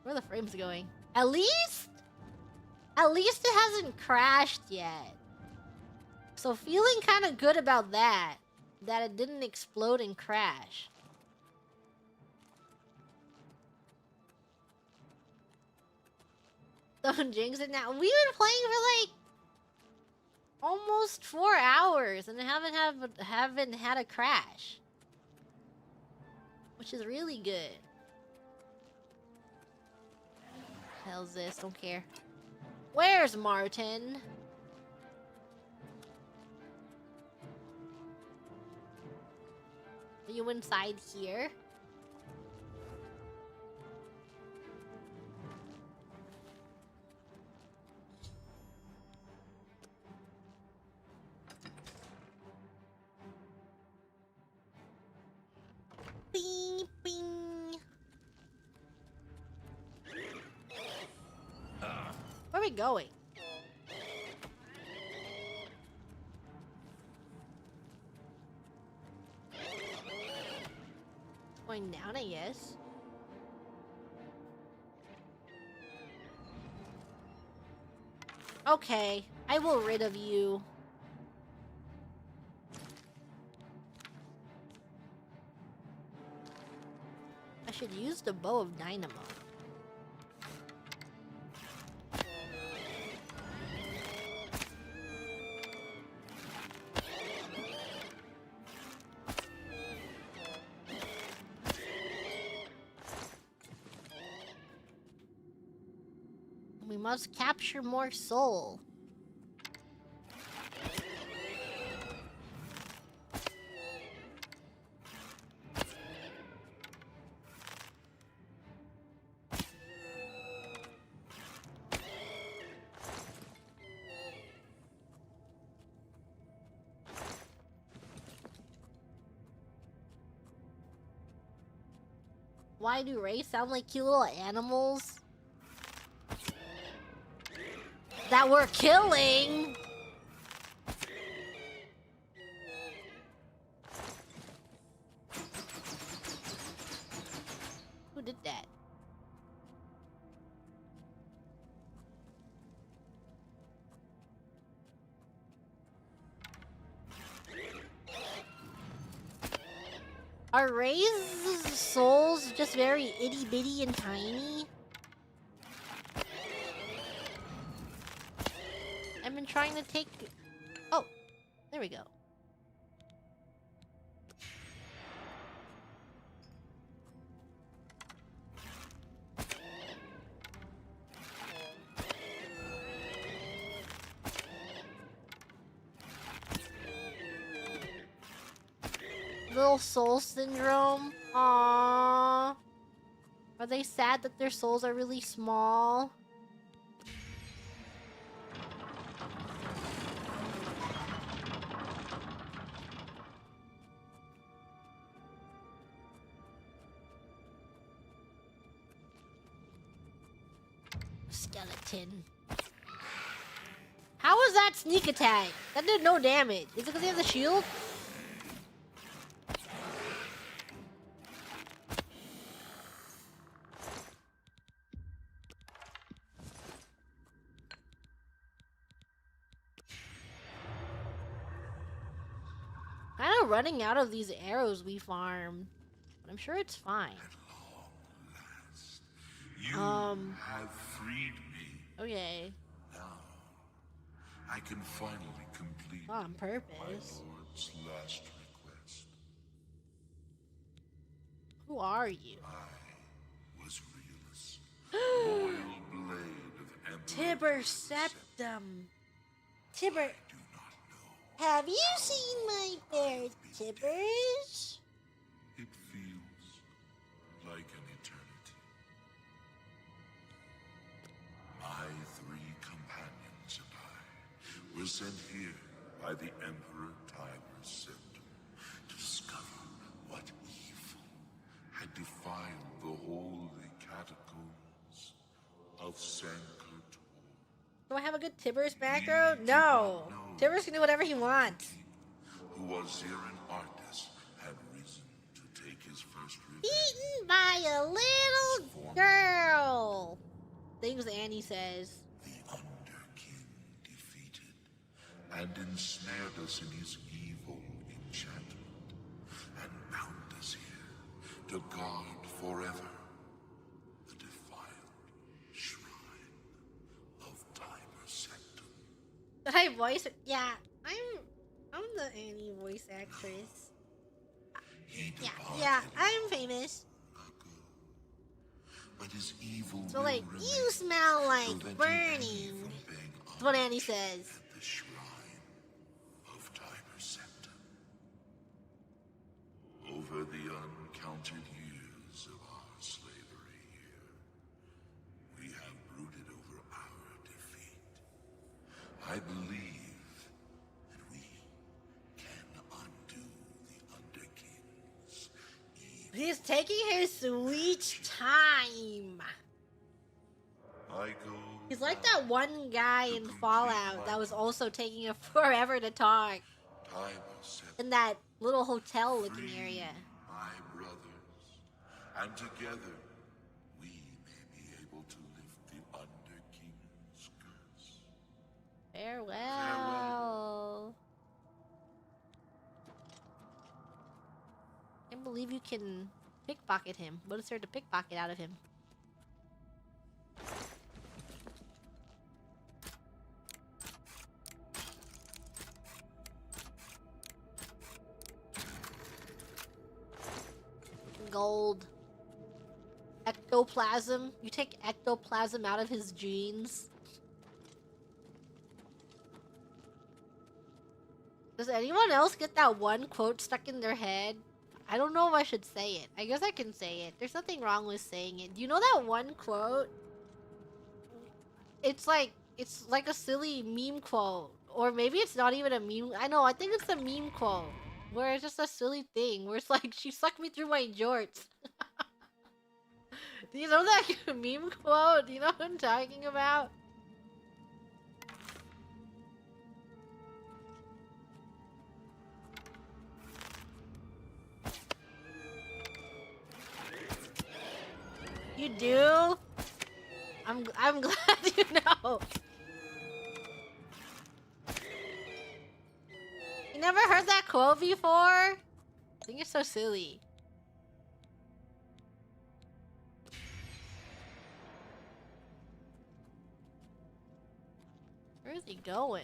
Where are the frames going? At least it hasn't crashed yet. So feeling kind of good about that it didn't explode and crash. Don't jinx it now. We've been playing for like almost 4 hours and haven't had a crash, which is really good. Hell's this? Don't care. Where's Martin? Are you inside here? Bing, bing. Where are we going? Going down, I guess. Okay, I will rid of you. I should use the bow of dynamo. must capture more soul. Why do rays sound like cute little animals? That we're killing! Who did that? Are Ray's souls just very itty bitty and tiny? I've been trying to take... Oh, there we go. Little soul syndrome. Aww. Are they sad that their souls are really small? Skeleton. How was that sneak attack? That did no damage. Is it because they have the shield? Kind of running out of these arrows we farmed. But I'm sure it's fine. You have freed me. Okay. Now, I can finally complete On purpose. my lord's last request. Who are you? I was Realus, loyal blade of Emperor Tiber Septum. Tiber. Have you seen my bear, Tibbers? It feels like an eternity. My 3 companions and I were sent here by the Emperor Tiber Septum to discover what evil had defiled the holy catacombs of Sankar. Do I have a good Tibbers macro? No. Tibbers can do whatever he wants. Who was here in Artis had reason to take his first revenge. Eaten by a little girl. Things Annie says. The Underking defeated and ensnared us in his evil enchantment and bound us here to guard forever the defiled shrine of Tiber Septum. Did I voice? Yeah, I'm the Annie voice actress. Yeah, I'm famous. But his evil So like, you smell like burning. That's what Annie says. At the shrine of Tiber Septum. Over the uncounted years of our slavery here, we have brooded over our defeat. I believe that we can undo the Underking's evil. He's taking his sweet time. I go. He's like that one guy in Fallout that was also taking a forever to talk. Tiber Septum. In that little hotel-looking area. My brothers, and together we may be able to lift the Underking's curse. Farewell. Can't believe you can pickpocket him. What is there to pickpocket out of him? Gold. ectoplasm. You take ectoplasm out of his genes. Does anyone else get that one quote stuck in their head? I don't know if I should say it. I guess I can say it. There's nothing wrong with saying it. Do you know that one quote? It's like a silly meme quote. Or maybe it's not even a meme. I think it's a meme quote. Where it's just a silly thing. Where it's like, she sucked me through my jorts. Do you know that meme quote? Do you know what I'm talking about? You do? I'm glad you know. You never heard that quote before? I think it's so silly. Where is he going?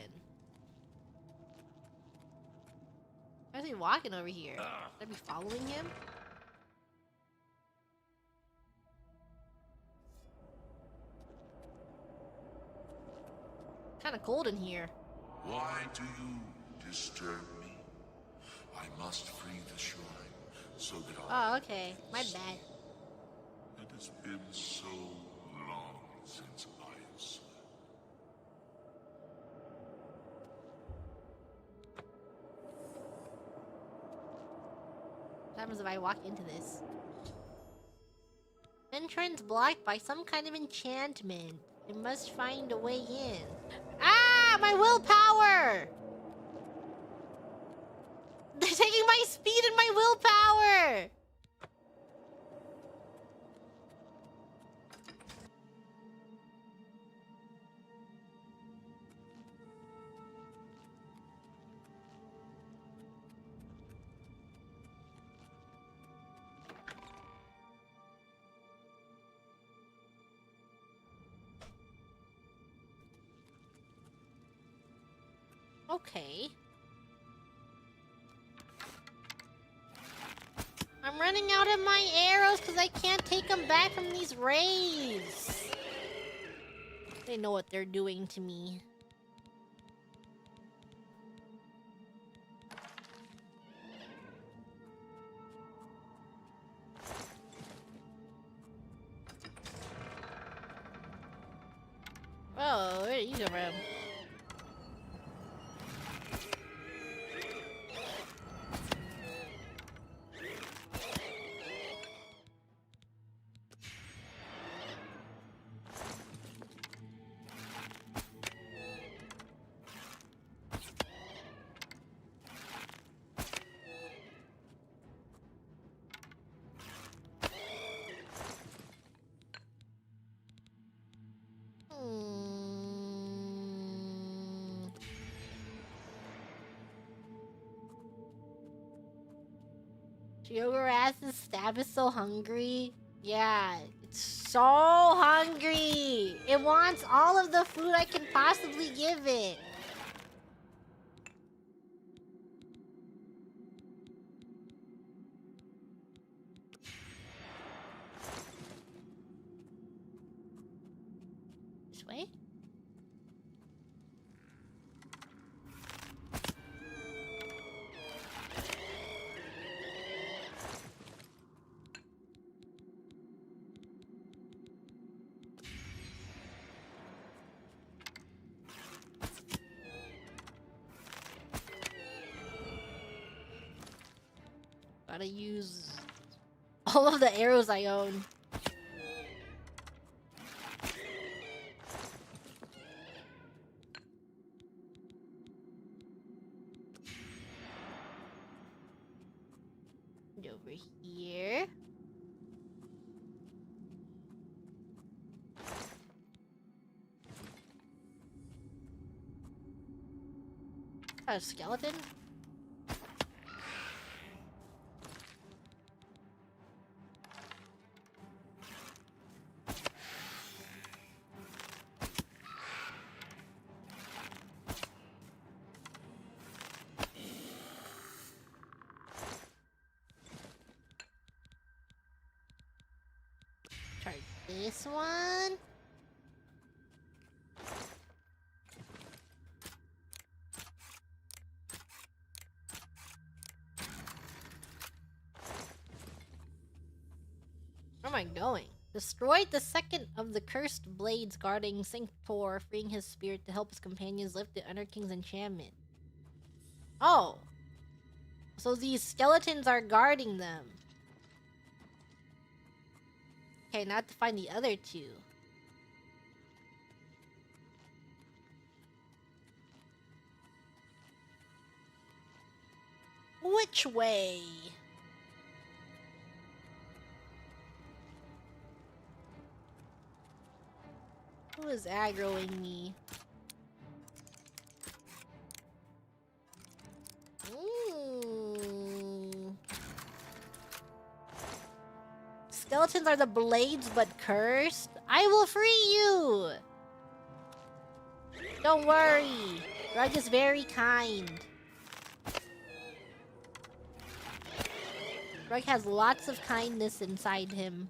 Why is he walking over here? Should I be following him? Kinda cold in here. Why do you disturb me? I must free the shrine so that Oh, okay. My bad. It has been so long since I have slept. What happens if I walk into this? Entrance blocked by some kind of enchantment. It must find a way in. Ah! My willpower! They're taking my speed and my willpower! Okay. I'm running out of my arrows because I can't take them back from these raids. They know what they're doing to me. Oh, where did you come from? Yogurass's stab is so hungry. Yeah, it's so hungry. It wants all of the food I can possibly give it. This way? Gotta use all of the arrows I own. And over here. A skeleton? Try to this one. Where am I going? Destroyed the second of the cursed blades guarding Sanctor, freeing his spirit to help his companions lift the Under King's enchantment. Oh. So these skeletons are guarding them. Okay, now I have to find the other two. Which way? Who is aggroing me? Skeletons are the blades but cursed. I will free you! Don't worry. Greg is very kind. Greg has lots of kindness inside him.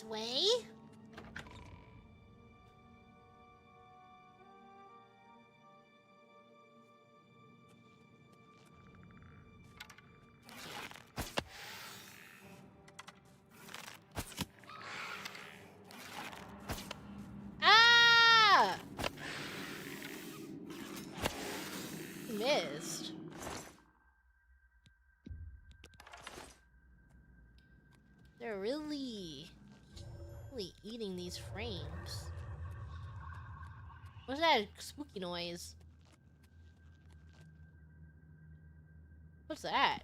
Way. Ah! Missed. They're really eating these frames. What's that spooky noise? What's that?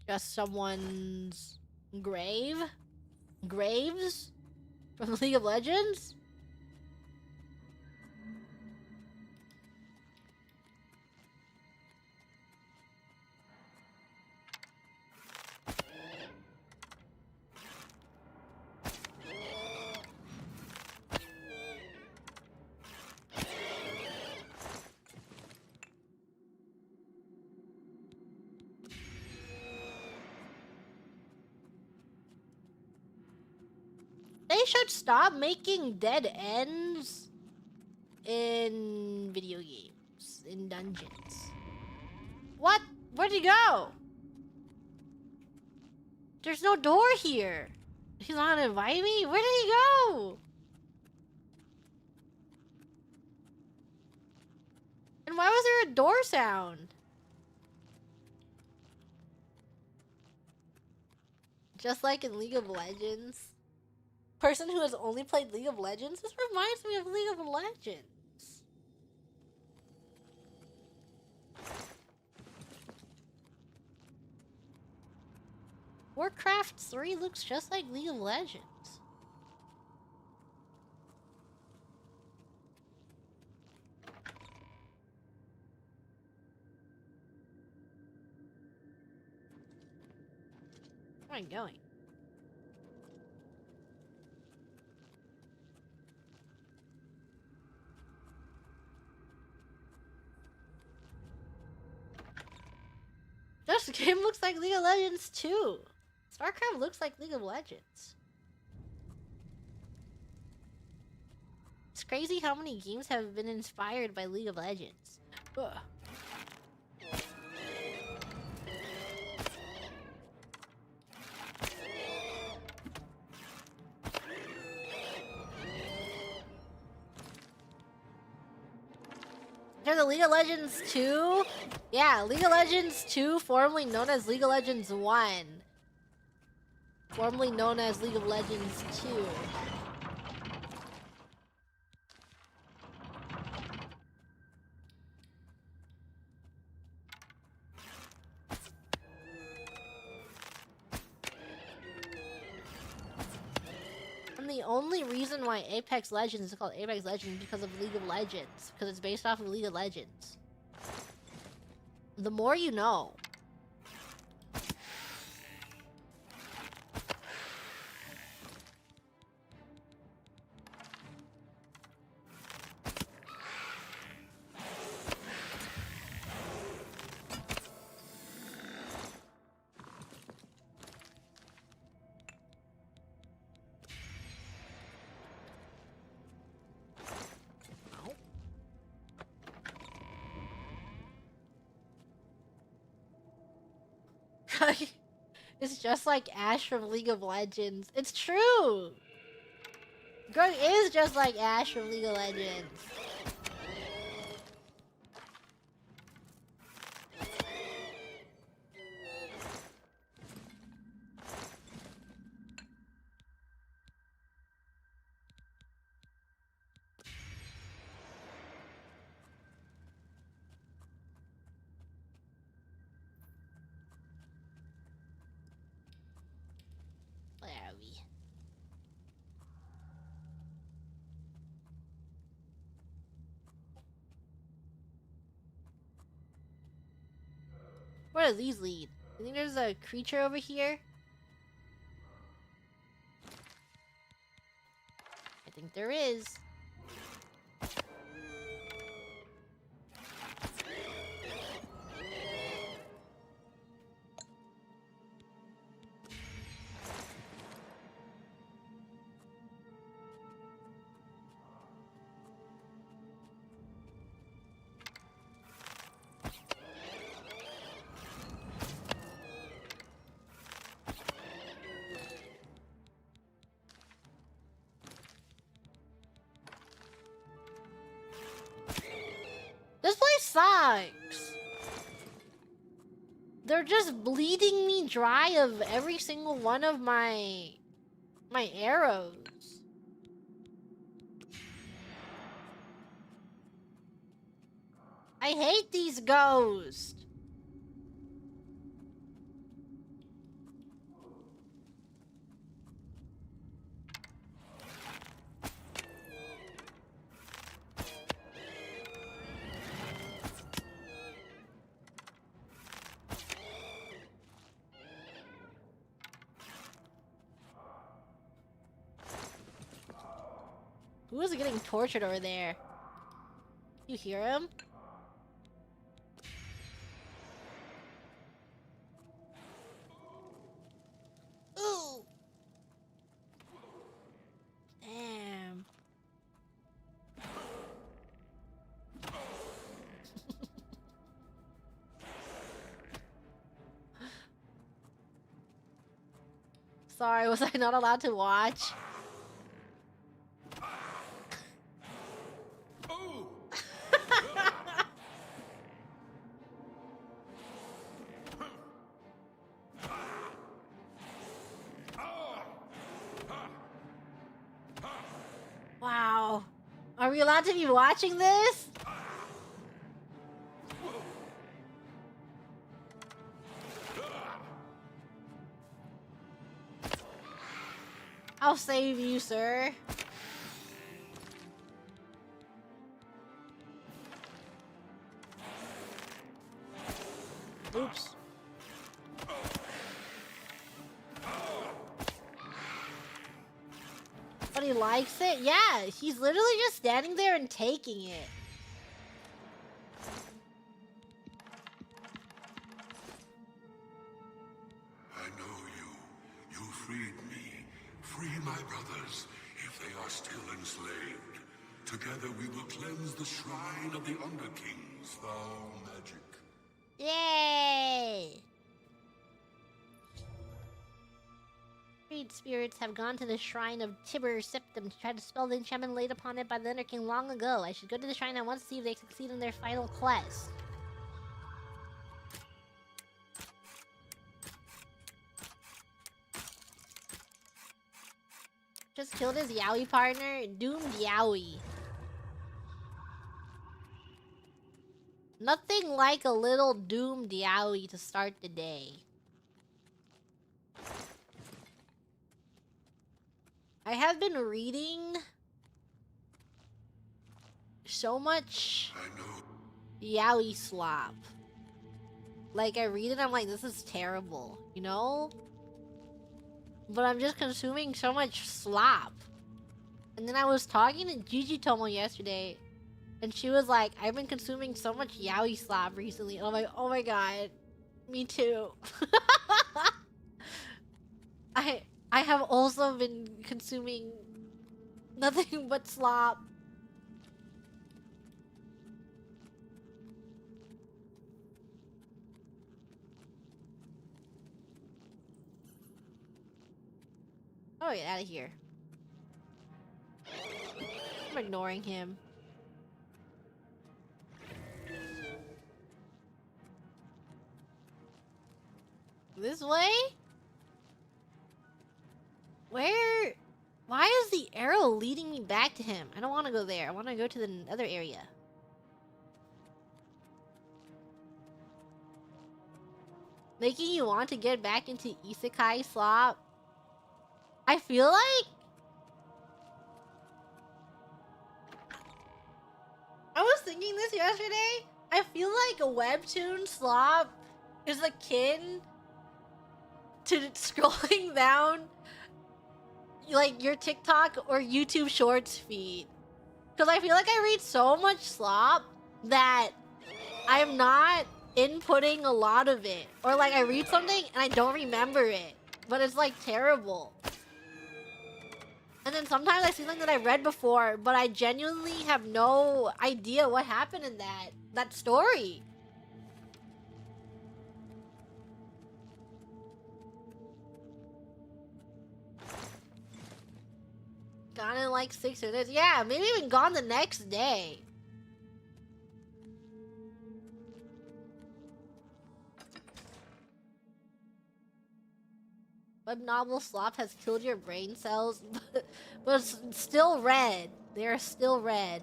Just someone's grave? Graves? From League of Legends? They should stop making dead ends in video games, in dungeons. What? Where'd he go? There's no door here. He's not gonna invite me? Where did he go? And why was there a door sound? Just like in League of Legends. Person who has only played League of Legends? This reminds me of League of Legends. Warcraft 3 looks just like League of Legends. Where am I going? This game looks like League of Legends too. StarCraft looks like League of Legends. It's crazy how many games have been inspired by League of Legends. Ugh. There's a League of Legends 2? Yeah, League of Legends 2, formerly known as League of Legends 1. Formerly known as League of Legends 2. I'm the only reason why Apex Legends is called Apex Legends is because of League of Legends. Because it's based off of League of Legends. The more you know. It's just like Ash from League of Legends. It's true! Grug is just like Ash from League of Legends. Where are we? Where do these lead? You think there's a creature over here? I think there is. This place sucks. They're just bleeding me dry of every single one of my arrows. I hate these ghosts. Who is getting tortured over there? You hear him? Ooh! Damn. Sorry, was I not allowed to watch? Wow. Are we allowed to be watching this? I'll save you, sir. Oops. But he likes it? Yeah, he's literally just standing there and taking it. I know you. You freed me. Free my brothers, if they are still enslaved. Together we will cleanse the shrine of the Underking's foul magic. Yay! Freed spirits have gone to the shrine of Tibur Septim to try to spell the enchantment laid upon it by the Underking long ago. I should go to the shrine at once to see if they succeed in their final quest. Just killed his Yowie partner, doomed Yowie. Nothing like a little doomed Yowie to start the day. I have been reading so much yaoi slop. Like, I read it, I'm like, this is terrible, you know? But I'm just consuming so much slop. And then I was talking to Gigi Tomo yesterday, and she was like, I've been consuming so much yaoi slop recently. And I'm like, oh my god, me too. I have also been consuming nothing but slop. Oh, get out of here. I'm ignoring him. This way? Where? Why is the arrow leading me back to him? I don't want to go there. I want to go to the other area. Making you want to get back into isekai slop? I feel like... I was thinking this yesterday. I feel like a webtoon slop is akin to scrolling down like your TikTok or YouTube Shorts feed. Because I feel like I read so much slop that I'm not inputting a lot of it. Or like I read something and I don't remember it. But it's like terrible. And then sometimes I see something that I read before, but I genuinely have no idea what happened in that story. Gone in like 6 minutes. Yeah, maybe even gone the next day. Web novel slop has killed your brain cells, but it's still red. They're still red.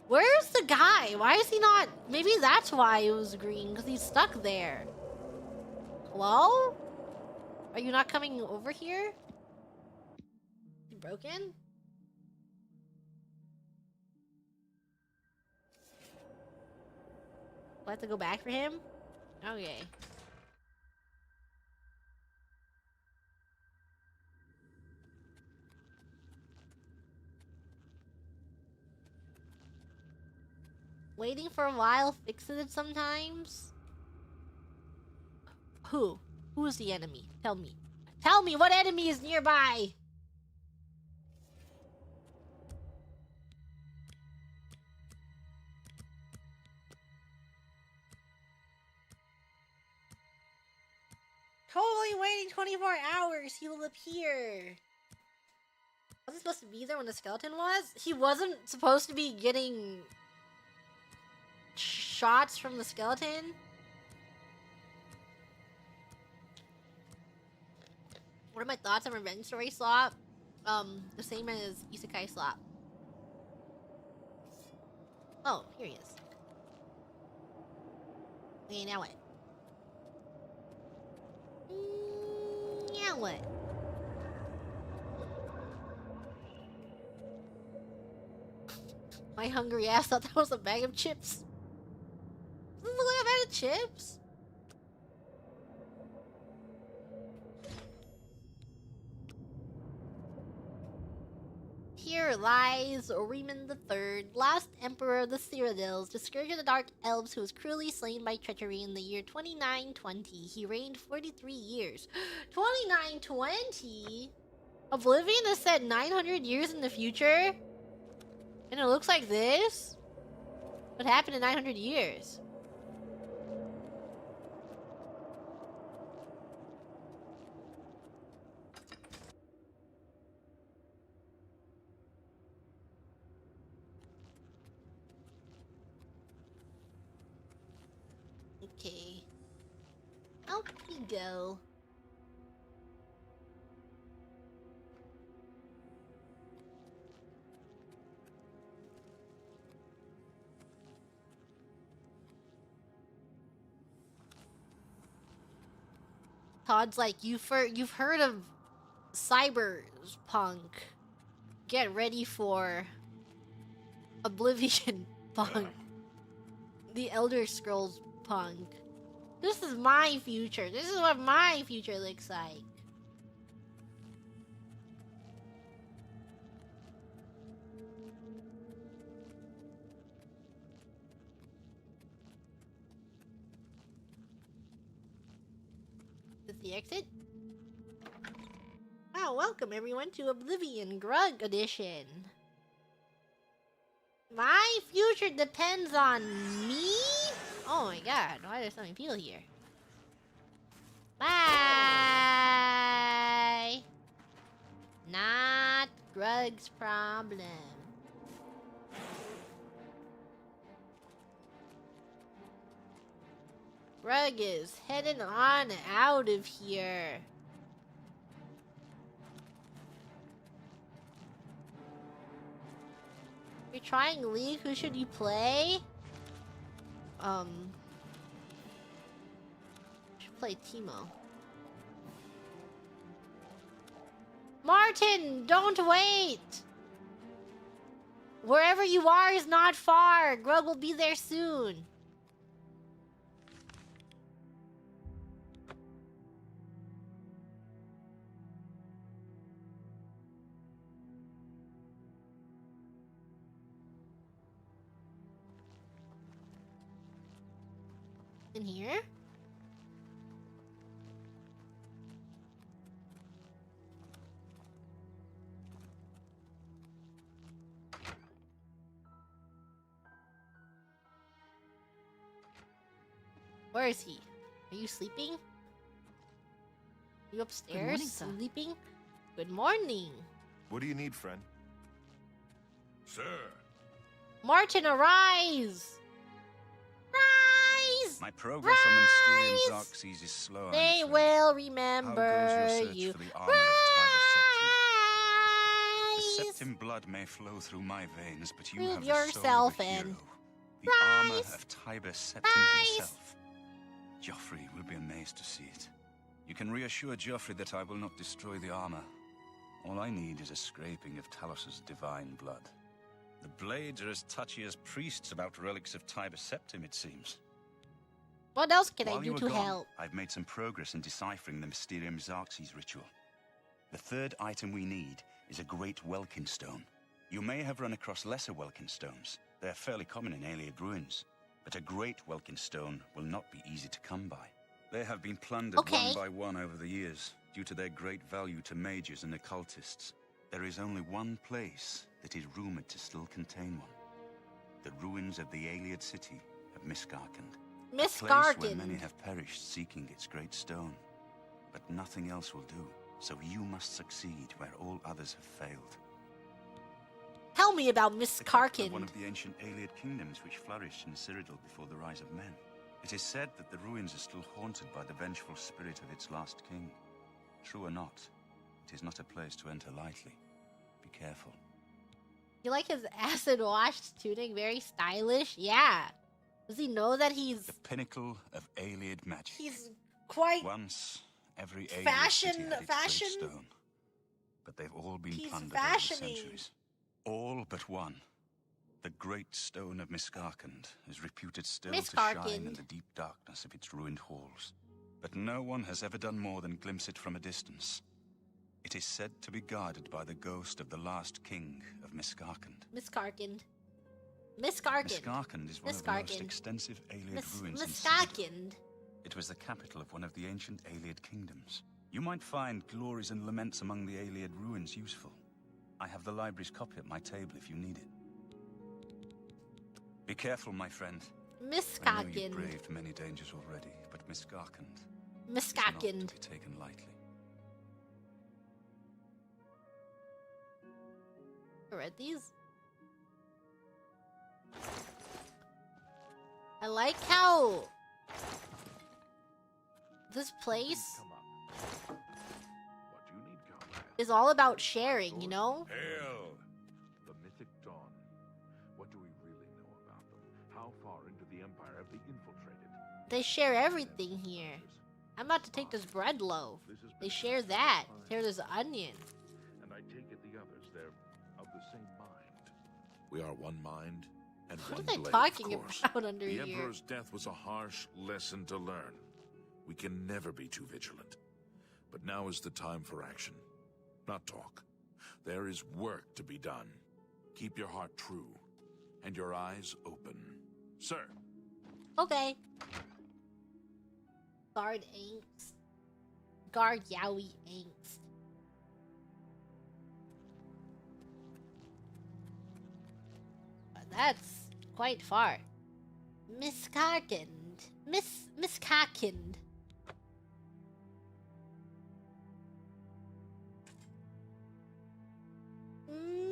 Where's the guy? Why is he not? Maybe that's why it was green, because he's stuck there. Hello? Are you not coming over here? You broken? Do I have to go back for him? Okay. Waiting for a while fixes it sometimes. Who? Who is the enemy? Tell me. Tell me what enemy is nearby! Totally waiting 24 hours. He will appear. Was he supposed to be there when the skeleton was? He wasn't supposed to be getting shots from the skeleton? What are my thoughts on revenge story slop? The same as isekai slop. Oh, here he is. Okay, now what? Now what? My hungry ass thought that was a bag of chips. Doesn't look like a bag of chips. Here lies Riemann III, last emperor of the Cyrodiils, the scourge of the Dark Elves who was cruelly slain by treachery in the year 2920. He reigned 43 years. 2920? Oblivion is set 900 years in the future? And it looks like this? What happened in 900 years? Okay. Out we go. Todd's like, you've heard of cyberpunk. Get ready for Oblivion punk. The Elder Scrolls punk. This is my future. This is what my future looks like. Is the exit? Wow, welcome everyone to Oblivion Grug Edition. My future depends on me? Oh my god, why does something feel here? Bye! Not Grug's problem. Grug is heading on out of here. You're trying League? Who should you play? Should play Teemo. Martin, don't wait! Wherever you are is not far. Grug will be there soon. In here? Where is he? Are you sleeping? You upstairs? Good morning, sir. Sleeping? Good morning. What do you need, friend? Sir. Martin, arise! Rise! My progress on the Mysterium Xerxes is slow. They will remember you. For the armor of Tiber Septim? The Septim blood may flow through my veins, but you Prove have the soul yourself of a hero. in. The armor of Tiber Septim himself. Joffrey will be amazed to see it. You can reassure Joffrey that I will not destroy the armor. All I need is a scraping of Talos's divine blood. The blades are as touchy as priests about relics of Tiber Septim, it seems. What else can I While do you were to gone, help? I've made some progress in deciphering the Mysterium Xerxes ritual. The third item we need is a great Welkin stone. You may have run across lesser Welkin stones. They're fairly common in Ayleid ruins. But a great Welkin stone will not be easy to come by. They have been plundered one by one over the years, due to their great value to mages and occultists. There is only one place that is rumored to still contain one. The ruins of the Ayleid city of Miskarkand. A place where many have perished seeking its great stone. But nothing else will do, so you must succeed where all others have failed. Tell me about Miss Karkin. One of the ancient Ayleid kingdoms which flourished in Cyrodiil before the rise of men. It is said that the ruins are still haunted by the vengeful spirit of its last king. True or not, it is not a place to enter lightly. Be careful. You like his acid washed tunic? Very stylish? Yeah. Does he know that he's... The pinnacle of Ayleid magic. He's quite... Once, every Ayleid fashion... city had its great stone. But they've all been plundered over the centuries. All but one. The great stone of Miskarkand is reputed still to shine in the deep darkness of its ruined halls. But no one has ever done more than glimpse it from a distance. It is said to be guarded by the ghost of the last king of Miskarkand. Miskarkand is one of the most extensive Ayleid ruins in Cyrodiil. It was the capital of one of the ancient Ayleid kingdoms. You might find glories and laments among the Ayleid ruins useful. I have the library's copy at my table if you need it. Be careful, my friend. I know you've braved many dangers already, but Miskarkand is not to be taken lightly. I read these. I like how this place is all about sharing, you know? Hail! The Mythic Dawn. What do we really know about them? How far into the Empire have they infiltrated? They share everything here. I'm about to take this bread loaf. They share that. Here, there's an onion. And I take it the others, they're of the same mind. We are one mind and What one are they blade, talking of course. about under the here? Emperor's death was a harsh lesson to learn. We can never be too vigilant. But now is the time for action, not talk. There is work to be done. Keep your heart true and your eyes open. Sir. Okay. Guard angst. Guard yaoi angst. That's quite far. Miss Karkind. Miss Karkind.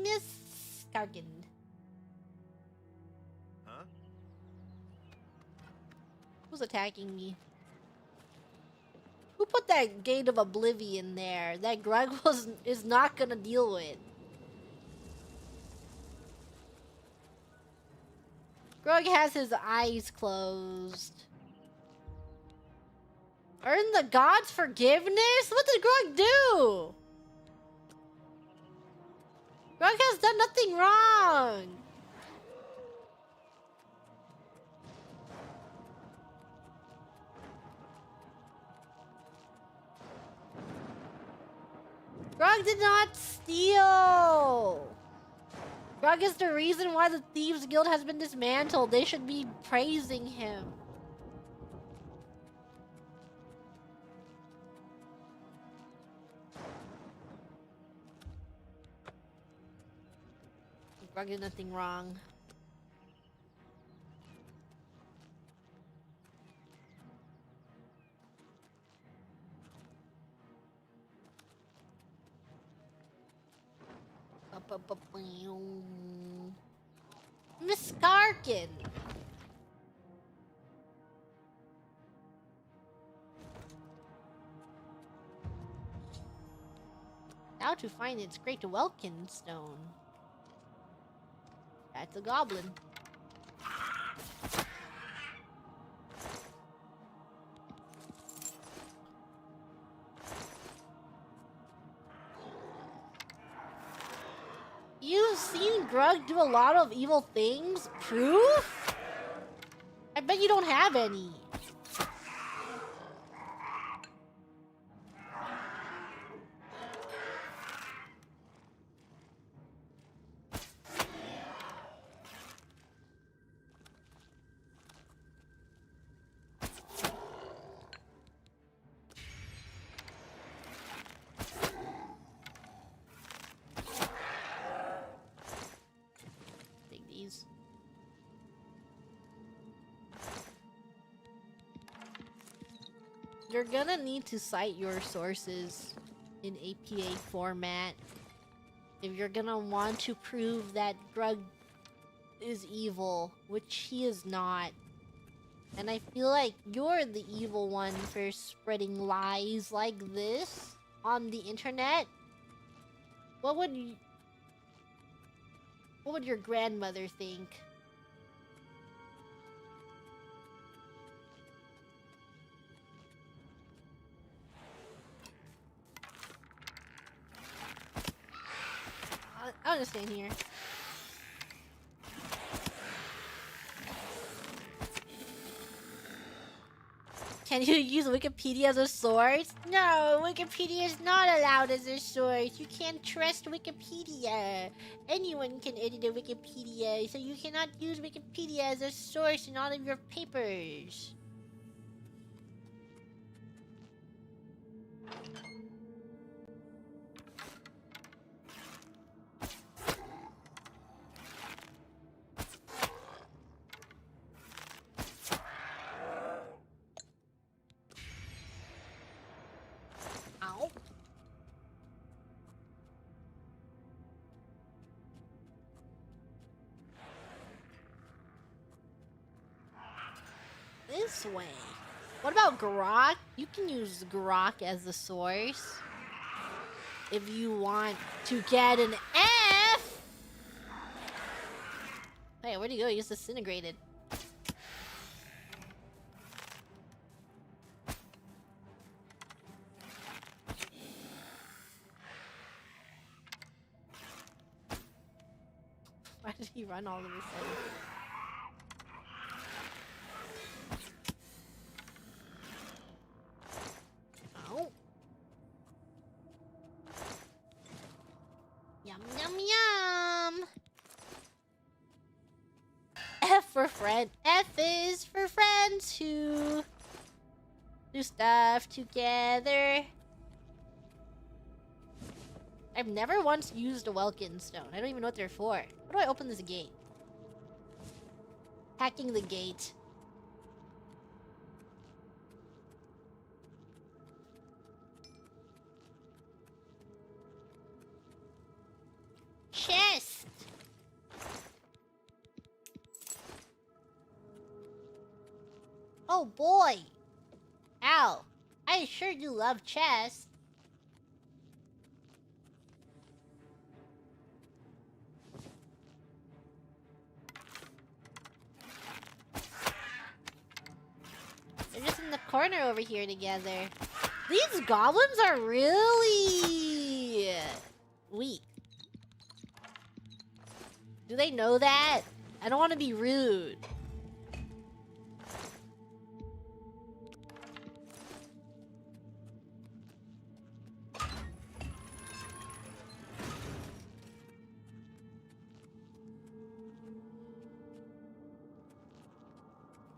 Miss Karkind. Huh? Who's attacking me? Who put that Gate of Oblivion there? That Grug is not gonna deal with. Grug has his eyes closed. Earn the gods' forgiveness? What did Grug do? Grug has done nothing wrong. Grug did not steal. Grug is the reason why the Thieves Guild has been dismantled. They should be praising him. Grug did nothing wrong. Miss Karkin. Now to find its great Welkin stone. That's a goblin. You've seen Grug do a lot of evil things? Proof? I bet you don't have any. You're gonna need to cite your sources in APA format if you're gonna want to prove that Grug is evil, which he is not. And I feel like you're the evil one for spreading lies like this on the internet. What would your grandmother think? I'll just stand here. Can you use Wikipedia as a source? No, Wikipedia is not allowed as a source. You can't trust Wikipedia. Anyone can edit a Wikipedia, so you cannot use Wikipedia as a source in all of your papers. This way. What about Grok? You can use Grok as the source if you want to get an F. Hey, where'd he go? He just disintegrated. did he run all of a sudden? Oh. Yum, yum, yum. F for friend. F is for friends who do stuff together. I've never once used a Welkin stone. I don't even know what they're for. How do I open this gate? Hacking the gate. Chest! Oh boy! Ow. I sure do love chess. They're just in the corner over here together. These goblins are really weak. Do they know that? I don't want to be rude.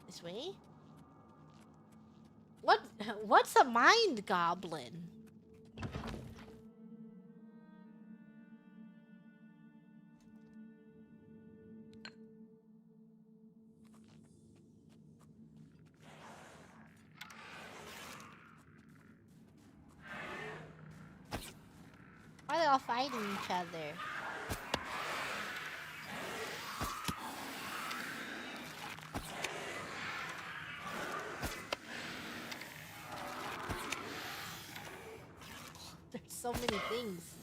This way? What's a mind goblin? Why are they all fighting each other? There's so many things.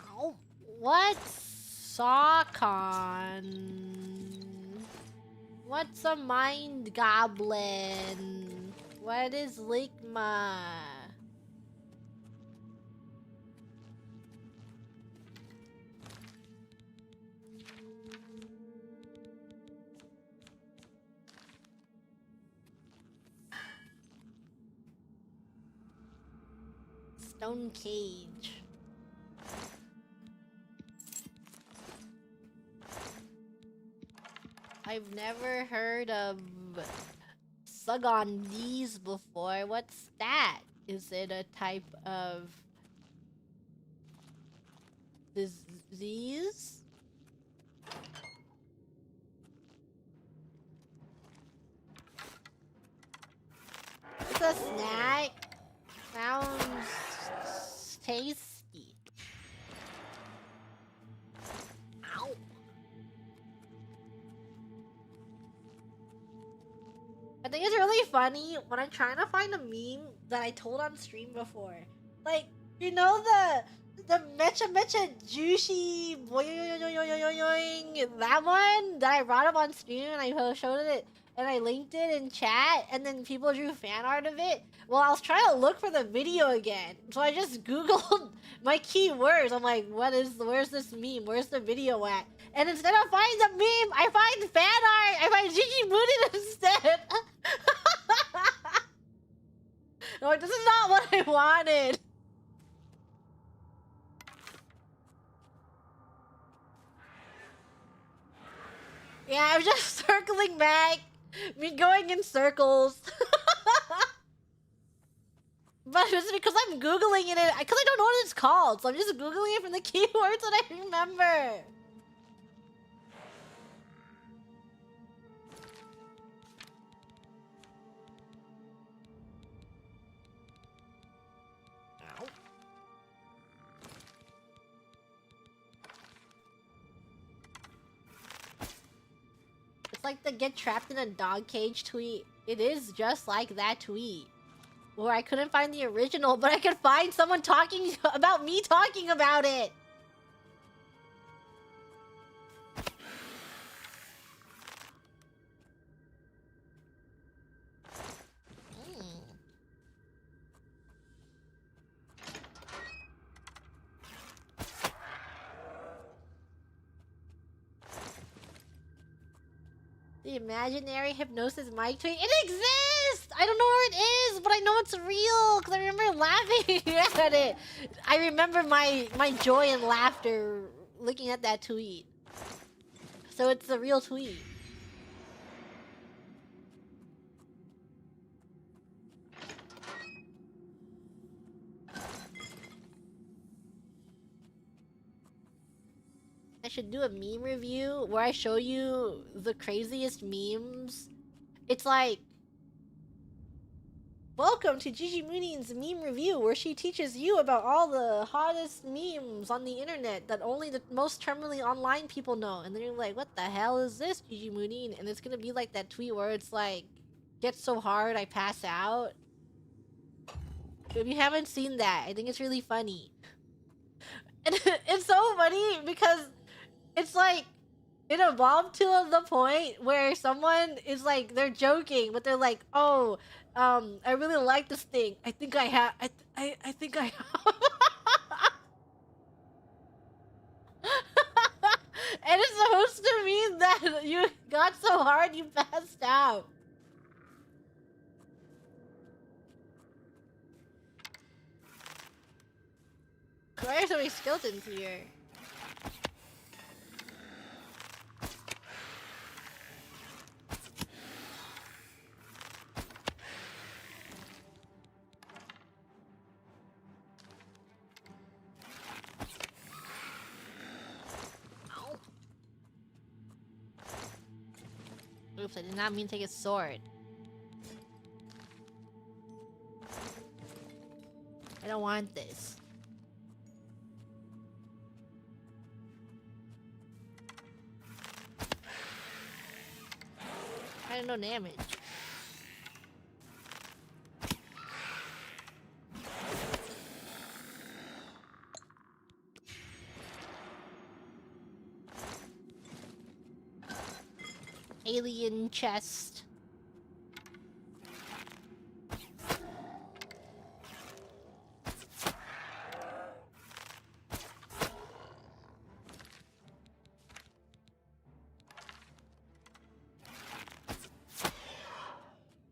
Ow. What's Sawcon? What's a mind goblin? What is Ligma? Stone cage. I've never heard of Sugondese before. What's that? Is it a type of disease? It's a snack. Sounds tasty. Ow. I think it's really funny when I'm trying to find a meme that I told on stream before. Like, you know the mecha juicy boing, that one that I brought up on stream and I showed it and I linked it in chat and then people drew fan art of it. Well, I was trying to look for the video again, so I just googled my keywords. I'm like, where's this meme? Where's the video at? And instead of finding the meme, I find fan art. I find Gigi Mooney instead. I'm like, this is not what I wanted. Yeah, I'm just circling back. Me going in circles. But it's because I'm Googling it, because I don't know what it's called. So I'm just Googling it from the keywords that I remember. Ow. It's like the get trapped in a dog cage tweet. It is just like that tweet. Where I couldn't find the original, but I could find someone talking about me talking about it. The imaginary hypnosis mic tweet. It exists! I don't know where it is, but I know it's real because I remember laughing at it. I remember my joy and laughter looking at that tweet. So it's a real tweet. I should do a meme review where I show you the craziest memes. It's like, welcome to Gigi Mooney's meme review, where she teaches you about all the hottest memes on the internet that only the most terminally online people know. And then you're like, what the hell is this, Gigi Mooney? And it's gonna be like that tweet where it's like, gets so hard I pass out. If you haven't seen that, I think it's really funny. And it's so funny because it's like, it evolved to the point where someone is like, they're joking, but they're like, oh, I really like this thing. I think I have, I think I have. And it's supposed to mean that you got so hard you passed out. Why are so many skeletons here? Oops, I did not mean to take a sword. I don't want this. I had no damage. Alien chest.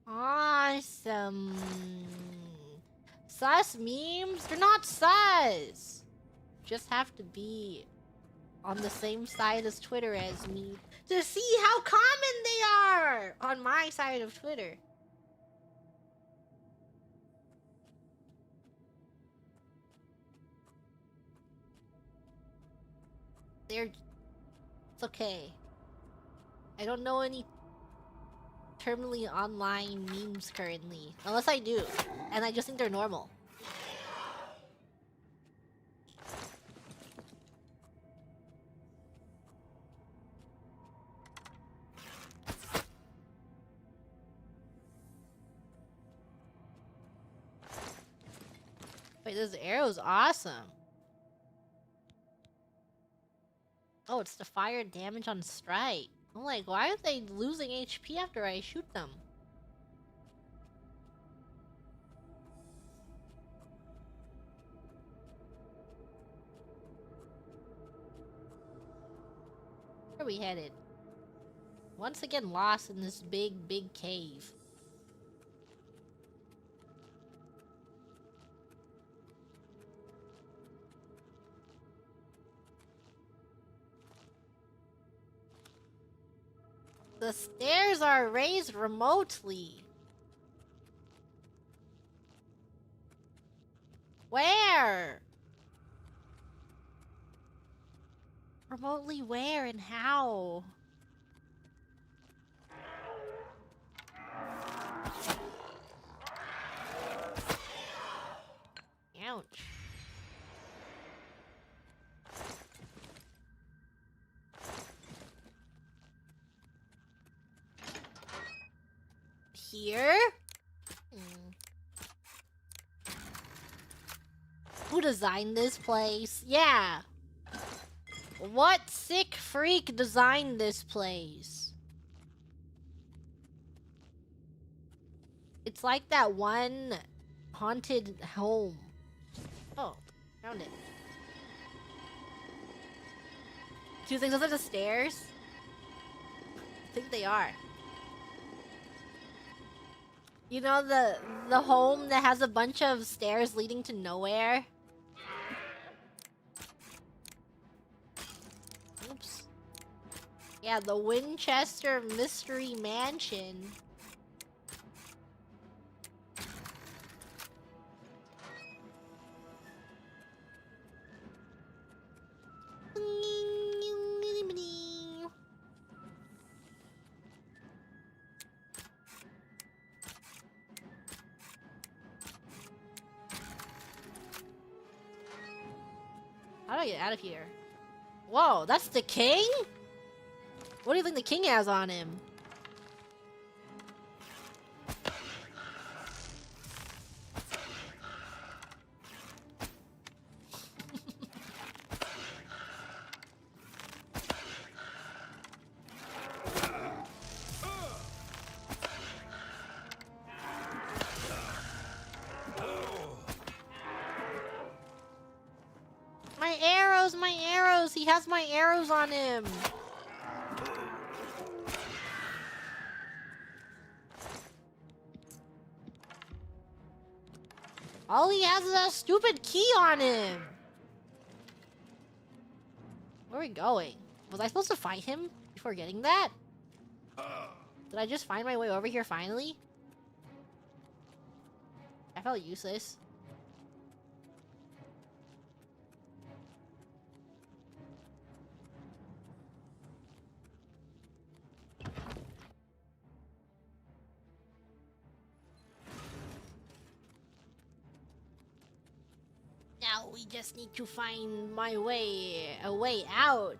Awesome. Sus memes? They're not sus. Just have to be on the same side as Twitter as me to see how common they are on my side of Twitter. It's okay. I don't know any terminally online memes currently. Unless I do. And I just think they're normal. Wait, this arrow's awesome. Oh, it's the fire damage on strike. I'm like, why are they losing HP after I shoot them? Where are we headed? Once again lost in this big cave. The stairs are raised remotely. Where? Remotely where and how? Ouch. here. Who designed this place? Yeah. What sick freak designed this place? It's like that one haunted home. Oh, found it. Do you think those are the stairs? I think they are. You know the home that has a bunch of stairs leading to nowhere? Oops. Yeah, the Winchester Mystery Mansion. How do I get out of here? Whoa, that's the king? What do you think the king has on him? My arrows! He has my arrows on him! All he has is a stupid key on him! Where are we going? Was I supposed to fight him before getting that? Did I just find my way over here finally? I felt useless. Now we just need to find a way out.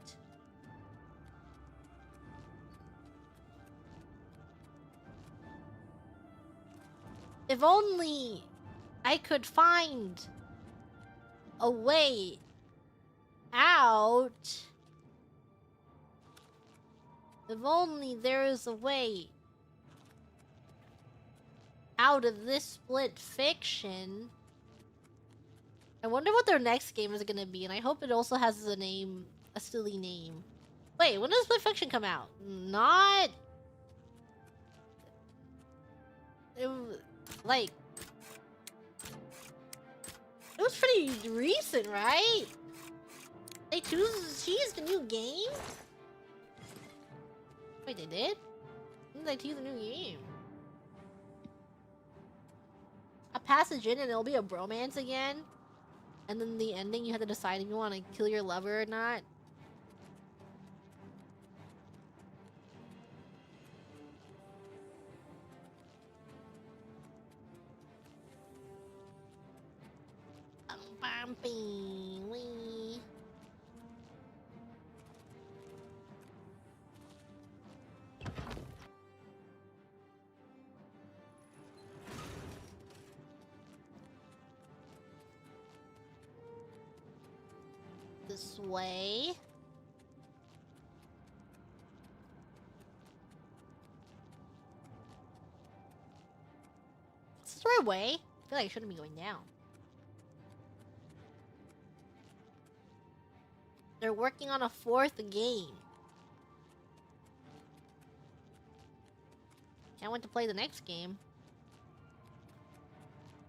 If only I could find a way out. If only there is a way out of this split fiction. I wonder what their next game is gonna be, and I hope it also has a name, a silly name. Wait, when does Split Fiction come out? Not... It was, like... It was pretty recent, right? They teased a new game? Wait, they did? When did they tease a new game? A passage in and it'll be a bromance again? And then the ending, you have to decide if you want to kill your lover or not. This way. Is this the right way? I feel like I shouldn't be going down. They're working on a 4th game. Can't wait to play the next game.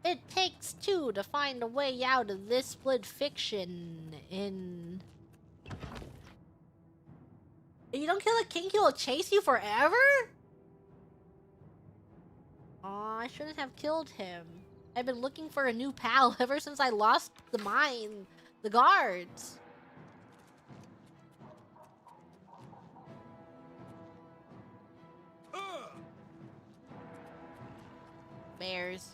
It takes 2 to find a way out of this split fiction in... If you don't kill a king, he'll chase you forever? Aw, I shouldn't have killed him. I've been looking for a new pal ever since I lost the guards. Bears.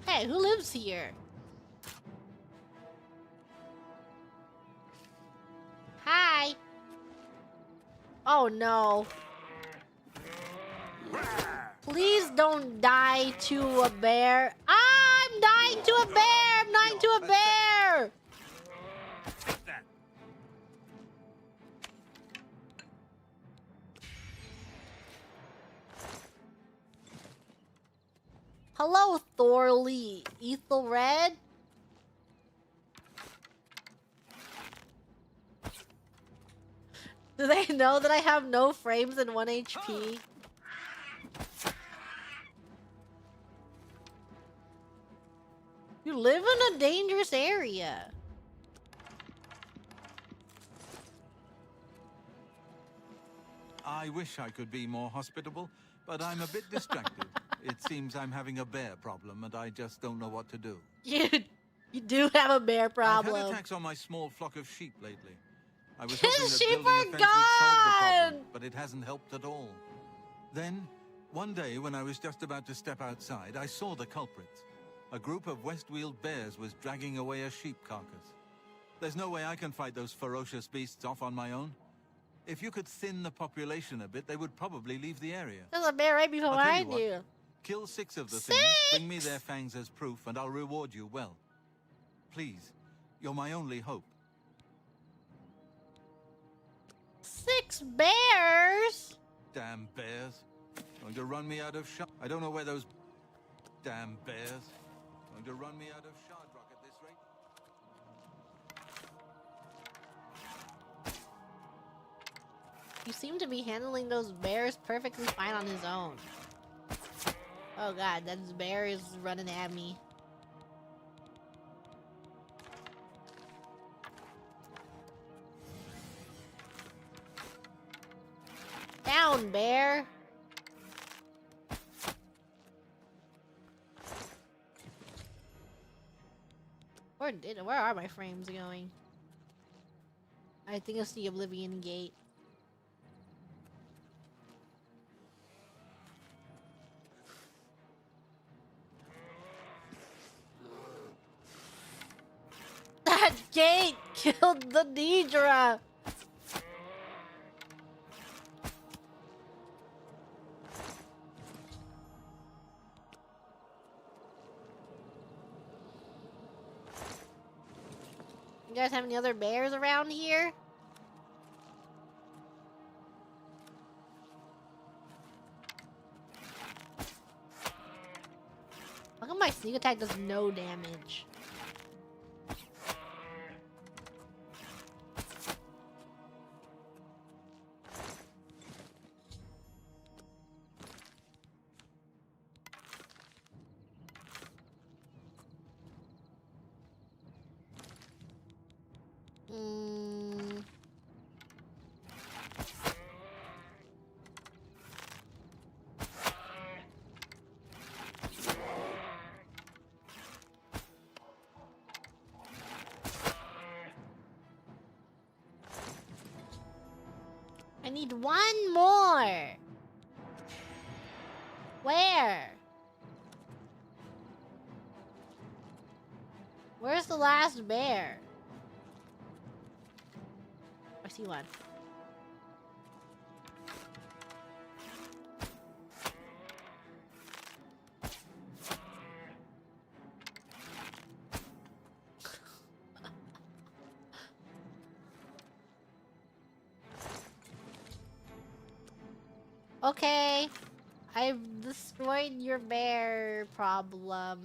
Hey, who lives here? Hi. Oh no. Please don't die to a bear. Ah, I'm dying to a bear! I'm dying to a bear! Take that. Hello, Thorley. Ethelred? Do they know that I have no frames and 1 HP? You live in a dangerous area. I wish I could be more hospitable, but I'm a bit distracted. It seems I'm having a bear problem, and I just don't know what to do. You do have a bear problem. I've had attacks on my small flock of sheep lately. I was hoping that Sheep building a are fence would solve the problem, gone! but it hasn't helped at all. Then, one day when I was just about to step outside, I saw the culprits. A group of Westweald bears was dragging away a sheep carcass. There's no way I can fight those ferocious beasts off on my own. If you could thin the population a bit, they would probably leave the area. There's a bear right before I do. Kill 6 of the things, bring me their fangs as proof, and I'll reward you well. Please, you're my only hope. 6 bears? Damn bears. Going to run me out of shot. I don't know where those damn bears. Going to run me out of shard rock at this rate. You seem to be handling those bears perfectly fine on his own. Oh god, that bear is running at me. Down, bear! Where are my frames going? I think it's the Oblivion Gate. That gate killed the Deidre! You guys have any other bears around here? How come my sneak attack does no damage? I need one more. Where? Where's the last bear? I see one. Okay, I've destroyed your bear problem.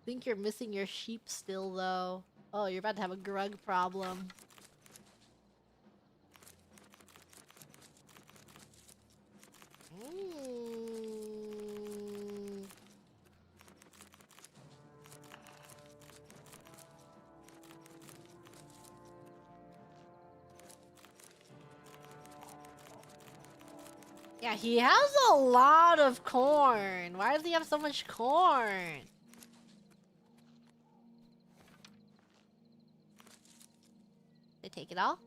Think you're missing your sheep still though. Oh, you're about to have a grug problem. Yeah, he has a lot of corn. Why does he have so much corn? They take it all?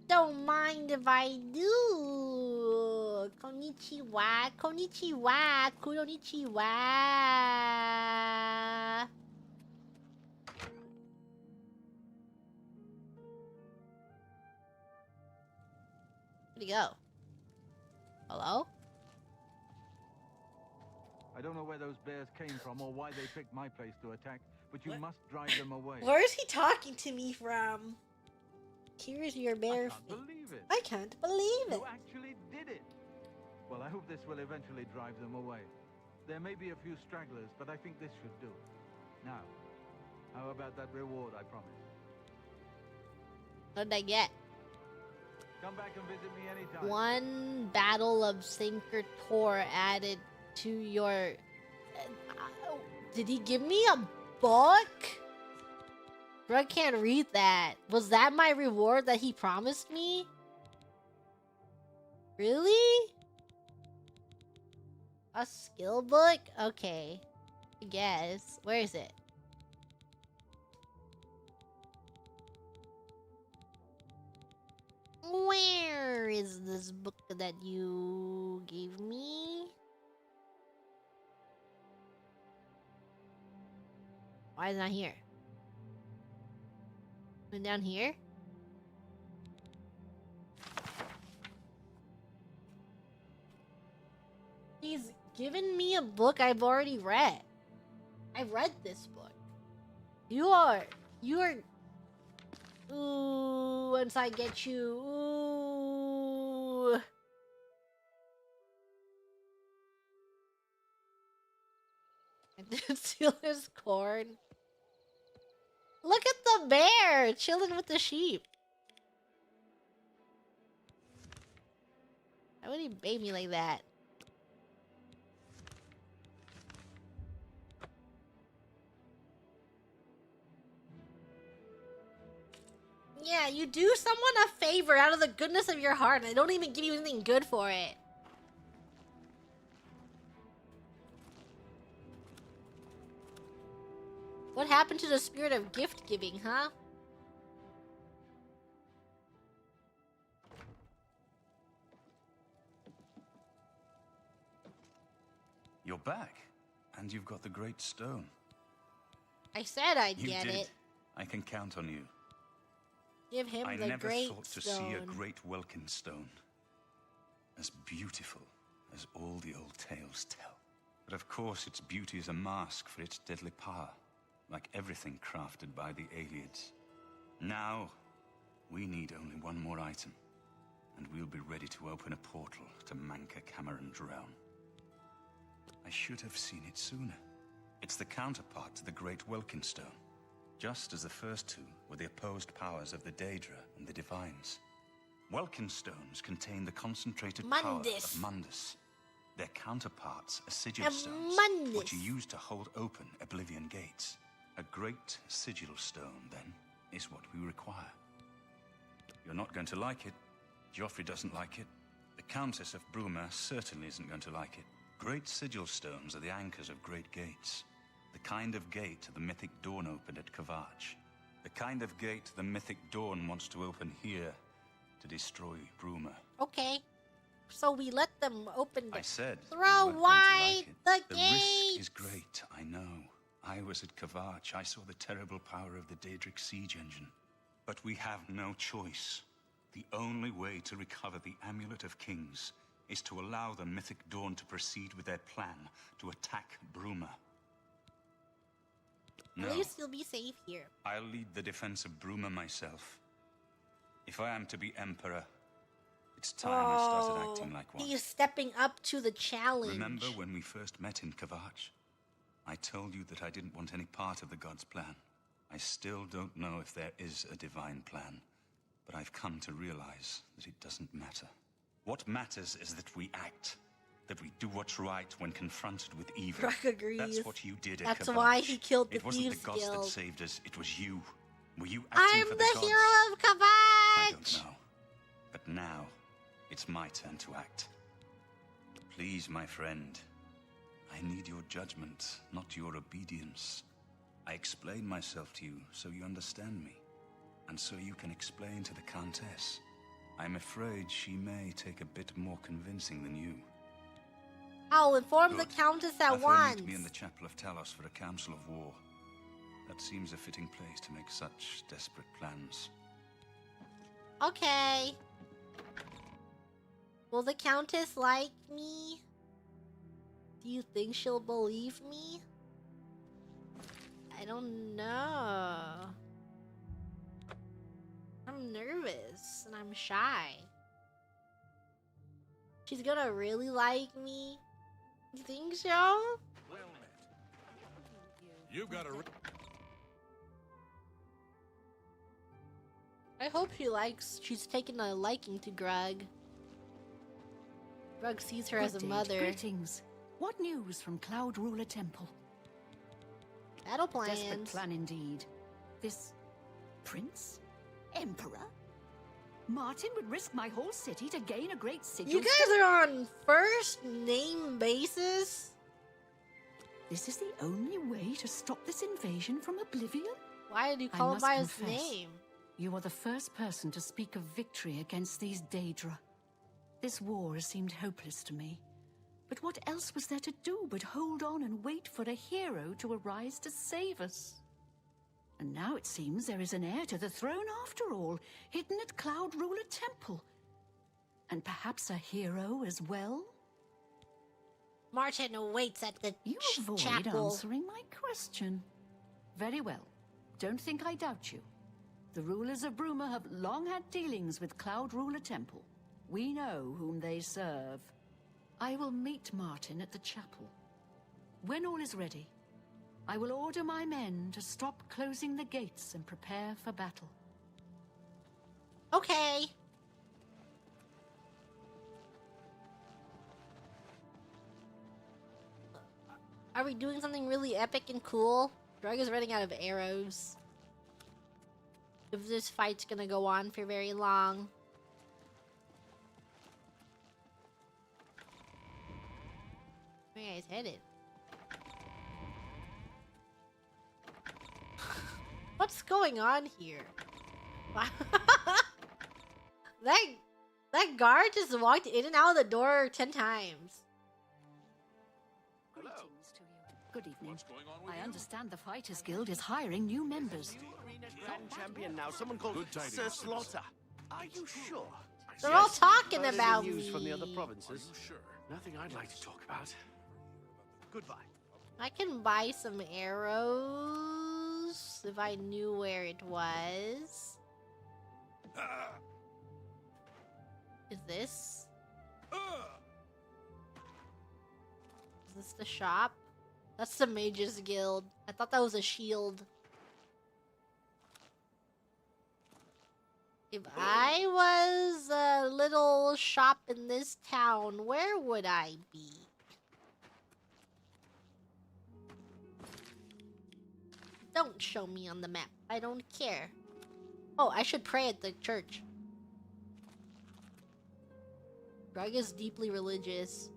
Don't mind if I do. Konnichiwa, konnichiwa, konnichiwa. Where'd he go? Hello? I don't know where those bears came from or why they picked my place to attack, but you must drive them away. Where is he talking to me from? Here's your bear. I can't believe it. I can't believe it. You actually did it. Well, I hope this will eventually drive them away. There may be a few stragglers, but I think this should do it. Now, how about that reward I promised? What did I get? Come back and visit me anytime. 1 battle of Sinker added to your... Did he give me a book? Bro, I can't read that. Was that my reward that he promised me? Really? A skill book? Okay. I guess. Where is it? Where is this book that you gave me? Why is it not here? And down here? He's given me a book I've already read. I read this book. You are... Ooh, once I get you... Ooh... I didn't steal his corn. Look at the bear chilling with the sheep. Why would he bait me like that? Yeah, you do someone a favor out of the goodness of your heart, and they don't even give you anything good for it. What happened to the spirit of gift giving, huh? You're back, and you've got the great stone. I said I'd You get did. it. I can count on you. Give him I the never great thought to stone. see a great Welkin stone as beautiful as all the old tales tell. But of course, its beauty is a mask for its deadly power, like everything crafted by the Aliens. Now, we need only one more item, and we'll be ready to open a portal to Manka Cameron's realm. I should have seen it sooner. It's the counterpart to the great Welkin stone. Just as the first two were the opposed powers of the Daedra and the Divines. Welkin stones contain the concentrated power of Mundus. Their counterparts are sigil stones, what you use to hold open Oblivion gates. A great sigil stone, then, is what we require. You're not going to like it. Joffrey doesn't like it. The Countess of Bruma certainly isn't going to like it. Great sigil stones are the anchors of great gates. The kind of gate the mythic Dawn opened at Kavach. The kind of gate the mythic Dawn wants to open here to destroy Bruma. Okay. So we let them open the... I said... Throw wide the The gate! risk is great, I know. I was at Kavach. I saw the terrible power of the Daedric siege engine. But we have no choice. The only way to recover the Amulet of Kings is to allow the mythic Dawn to proceed with their plan to attack Bruma. No. At least you'll be safe here. I'll lead the defense of Bruma myself. If I am to be Emperor, it's time I started acting like one. He's stepping up to the challenge. Remember when we first met in Kavach? I told you that I didn't want any part of the God's plan. I still don't know if there is a divine plan, but I've come to realize that it doesn't matter. What matters is that we act. That we do what's right when confronted with evil. Rock agrees. That's what you did at That's Kavach. why he killed the It wasn't Thieves the gods Guild. that saved us, it was you. Were you acting I'm for the gods? hero of Kavach! I don't know. But now, it's my turn to act. Please, my friend. I need your judgment, not your obedience. I explain myself to you so you understand me. And so you can explain to the Countess. I'm afraid she may take a bit more convincing than you. I'll inform Good. the Countess at Have her once. meet me in the Chapel of Talos for a council of war. That seems a fitting place to make such desperate plans. Okay. Will the Countess like me? Do you think she'll believe me? I don't know. I'm nervous and I'm shy. She's gonna really like me? You think so? Well met. You've got a... I hope she's taken a liking to Grug. Grug sees her as a mother. Greetings. What news from Cloud Ruler Temple? Battle plans. Desperate plan indeed. This prince? Emperor? Martin would risk my whole city to gain a great sigil. You guys are on first name basis? This is the only way to stop this invasion from Oblivion? Why did you call him by his name? You are the first person to speak of victory against these Daedra. This war seemed hopeless to me. But what else was there to do but hold on and wait for a hero to arise to save us? And now it seems there is an heir to the throne after all, hidden at Cloud Ruler Temple. And perhaps a hero as well? Martin awaits at the You avoid chapel. answering my question. Very well. Don't think I doubt you. The rulers of Bruma have long had dealings with Cloud Ruler Temple. We know whom they serve. I will meet Martin at the chapel. When all is ready, I will order my men to stop closing the gates and prepare for battle. Okay. Are we doing something really epic and cool? Drug is running out of arrows. If this fight's gonna go on for very long. Where are you guys headed? What's going on here? That guard just walked in and out of the door 10 times. Greetings to you. Good evening. I understand the Fighters Guild is hiring new members. Grand champion now, someone called Sir Slaughter. Are you sure? They're all talking Heard any about news me. from the other provinces? Sure. Nothing I'd like to talk about. Goodbye. I can buy some arrows if I knew where it was. Is this? Is this the shop? That's the Mages Guild. I thought that was a shield. If I was a little shop in this town, where would I be? Don't show me on the map. I don't care. Oh, I should pray at the church. Greg is deeply religious.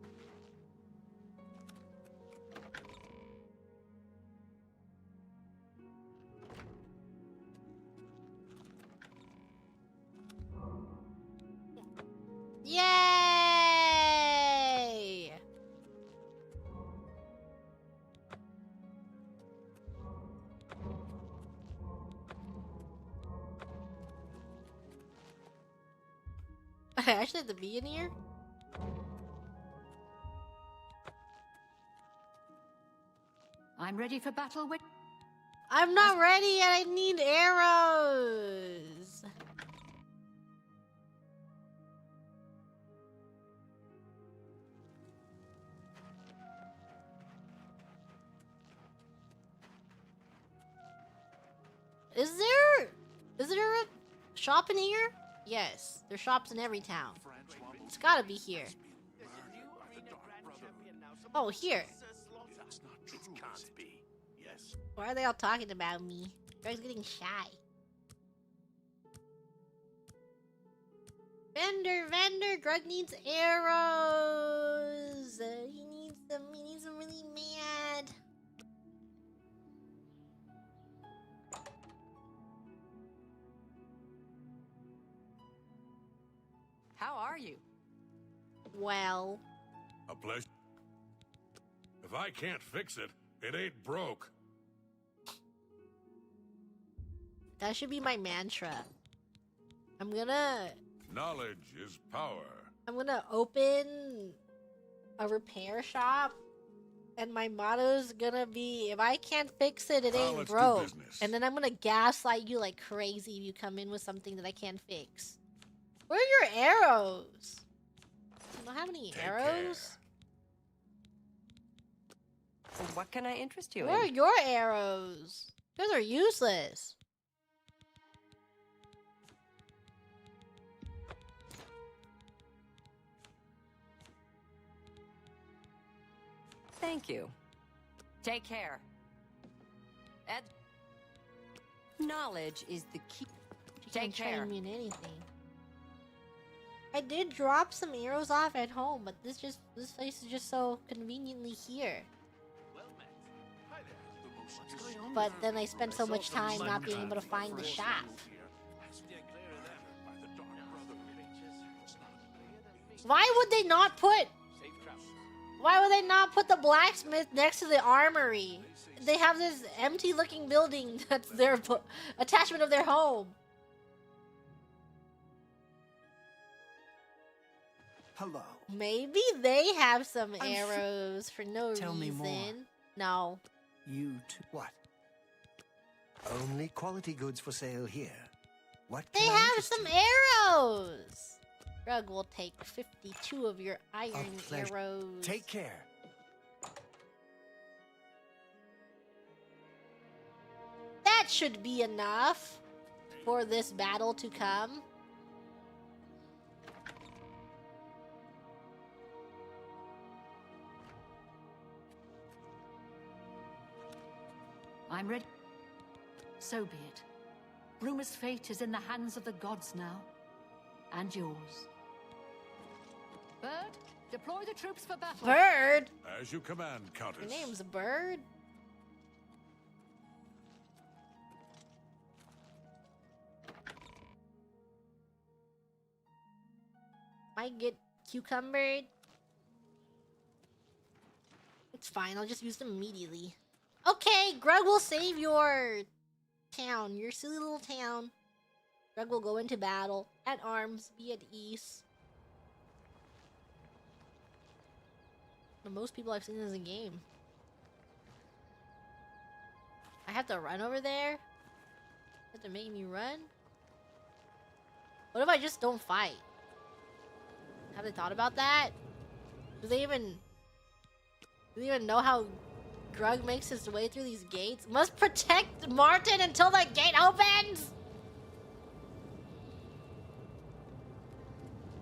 Yay! I actually have to be in here? I'm ready for battle with... I'm not ready yet. I need arrows. Is there a shop in here? Yes, there's shops in every town. It's gotta be here. Oh, here. It can't be. Yes. Why are they all talking about me? Greg's getting shy. Vendor, Greg needs arrows. He needs them really mad. How are you? Well. A pleasure. If I can't fix it, it ain't broke. That should be my mantra. I'm gonna I'm gonna open a repair shop, and my motto's gonna be, if I can't fix it, it ain't let's do broke. business. And then I'm gonna gaslight you like crazy if you come in with something that I can't fix. Where are your arrows? I don't have any arrows. So what can I interest you Where are in? your arrows? Those are useless. Thank you. Take care. Ed. Knowledge is the key. She Take can't care. train me in anything. I did drop some arrows off at home, but this place is just so conveniently here. But then I spent so much time not being able to find the shop. Why would they not put... Why would they not put the blacksmith next to the armory? They have this empty-looking building that's their attachment of their home. Hello. Maybe they have some arrows for no Tell reason. me more. No. You too. What? Only quality goods for sale here. What? They can I have interest some you? arrows. Grug will take 52 of your iron pleasure. arrows. Take care. That should be enough for this battle to come. I'm ready. So be it. Bruma's fate is in the hands of the gods now. And yours. Bird, deploy the troops for battle. Bird? As you command, Countess. Your name's Bird? Might get cucumbered. It's fine, I'll just use them immediately. Okay, Grug will save your town, your silly little town. Grug will go into battle, at arms, be at ease. The most people I've seen in the game. I have to run over there? You have to make me run? What if I just don't fight? Have they thought about that? Do they even know how Grug makes his way through these gates? Must protect Martin until the gate opens!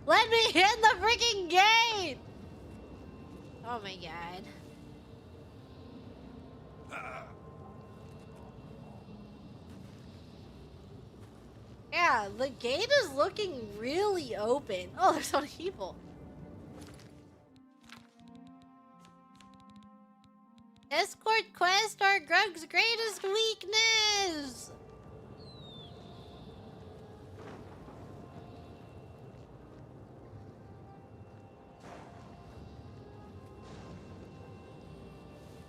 Let me in the freaking gate! Oh my god. Yeah, the gate is looking really open. Oh, there's so many people. Escort quests are Grug's greatest weakness!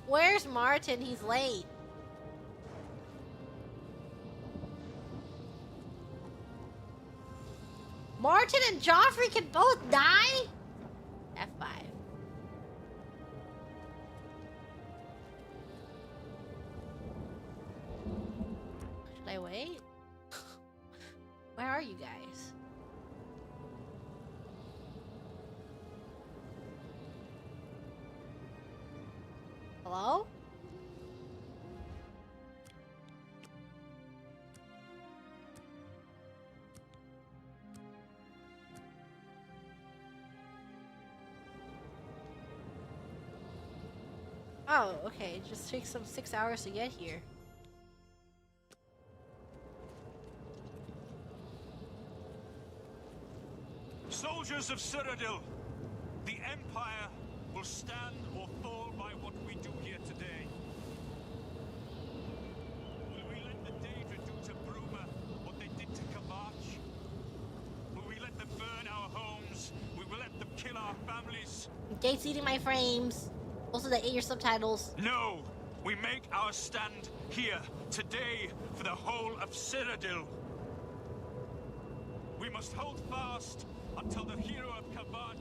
Where's Martin? He's late. Martin and Joffrey can both die? F5. Should I wait? Where are you guys? Hello? Oh, okay. It just takes them 6 hours to get here. Soldiers of Cyrodiil, the Empire will stand or fall by what we do here today. Will we let the Daedra do to Bruma what they did to Kamarch? Will we let them burn our homes? Will we let them kill our families? Gate's eating my frames. Also, they ate your subtitles. No! We make our stand here, today, for the whole of Cyrodiil. We must hold fast Until the hero of Kavach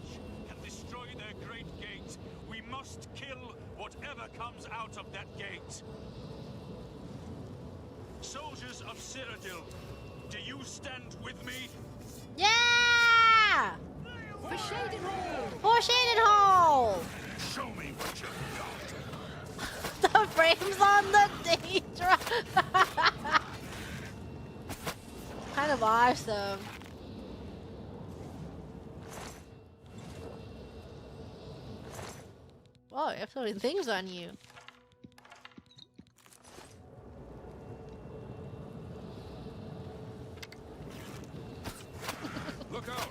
can destroy their great gate, we must kill whatever comes out of that gate. Soldiers of Cyrodiil, do you stand with me? Yeah! For Shaded Hall! For Shaded Hall! Show me what you got. The frames on the Daedra! Kind of awesome. Whoa, you have so many things on you. Look out!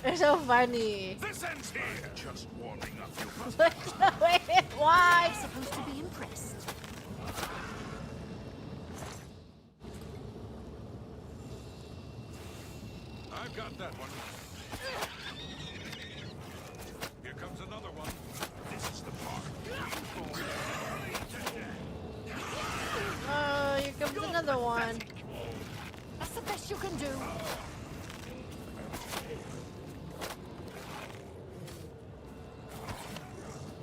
They're so funny. This ends here. Just warming up, you Look the way it was. I'm supposed to be impressed. I've got that one. Here comes another one. This is the part. Oh, here comes another one. That's the best you can do.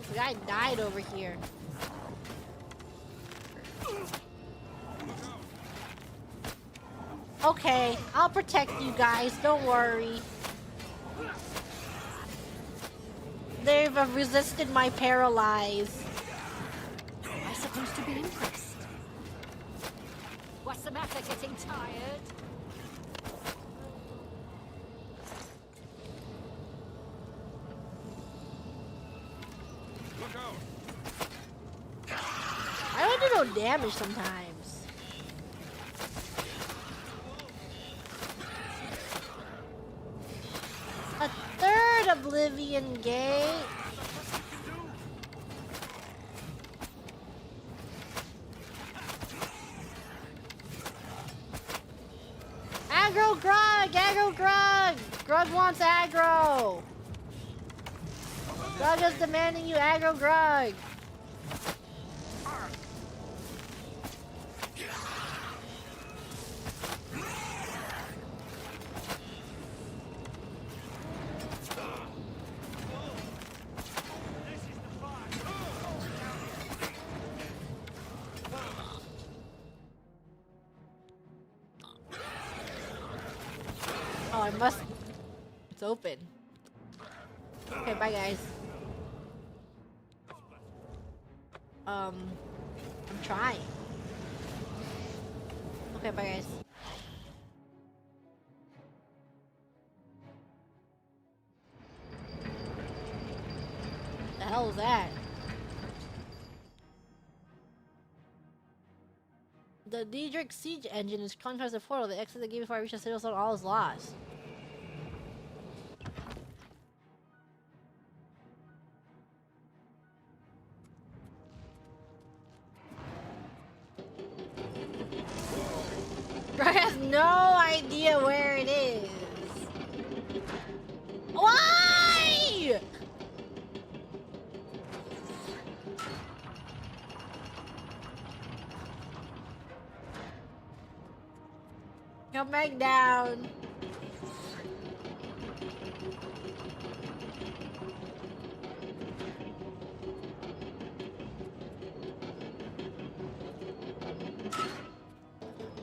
The guy died over here. Okay, I'll protect you guys, don't worry. They've resisted my paralyze. Am I supposed to be impressed? What's the matter, getting tired? Look out! I don't do no damage sometimes. A third Oblivion gate. Aggro Grug! Aggro Grug! Grug wants aggro! Grug is demanding you aggro Grug! Oh, I must... It's open. Okay, bye guys. I'm trying. Okay, bye guys. The hell is that? The Daedric siege engine is contrast the portal. The exit the game before I reach the citadel zone, all is lost. Greg has no idea where it is. Why? Come back down.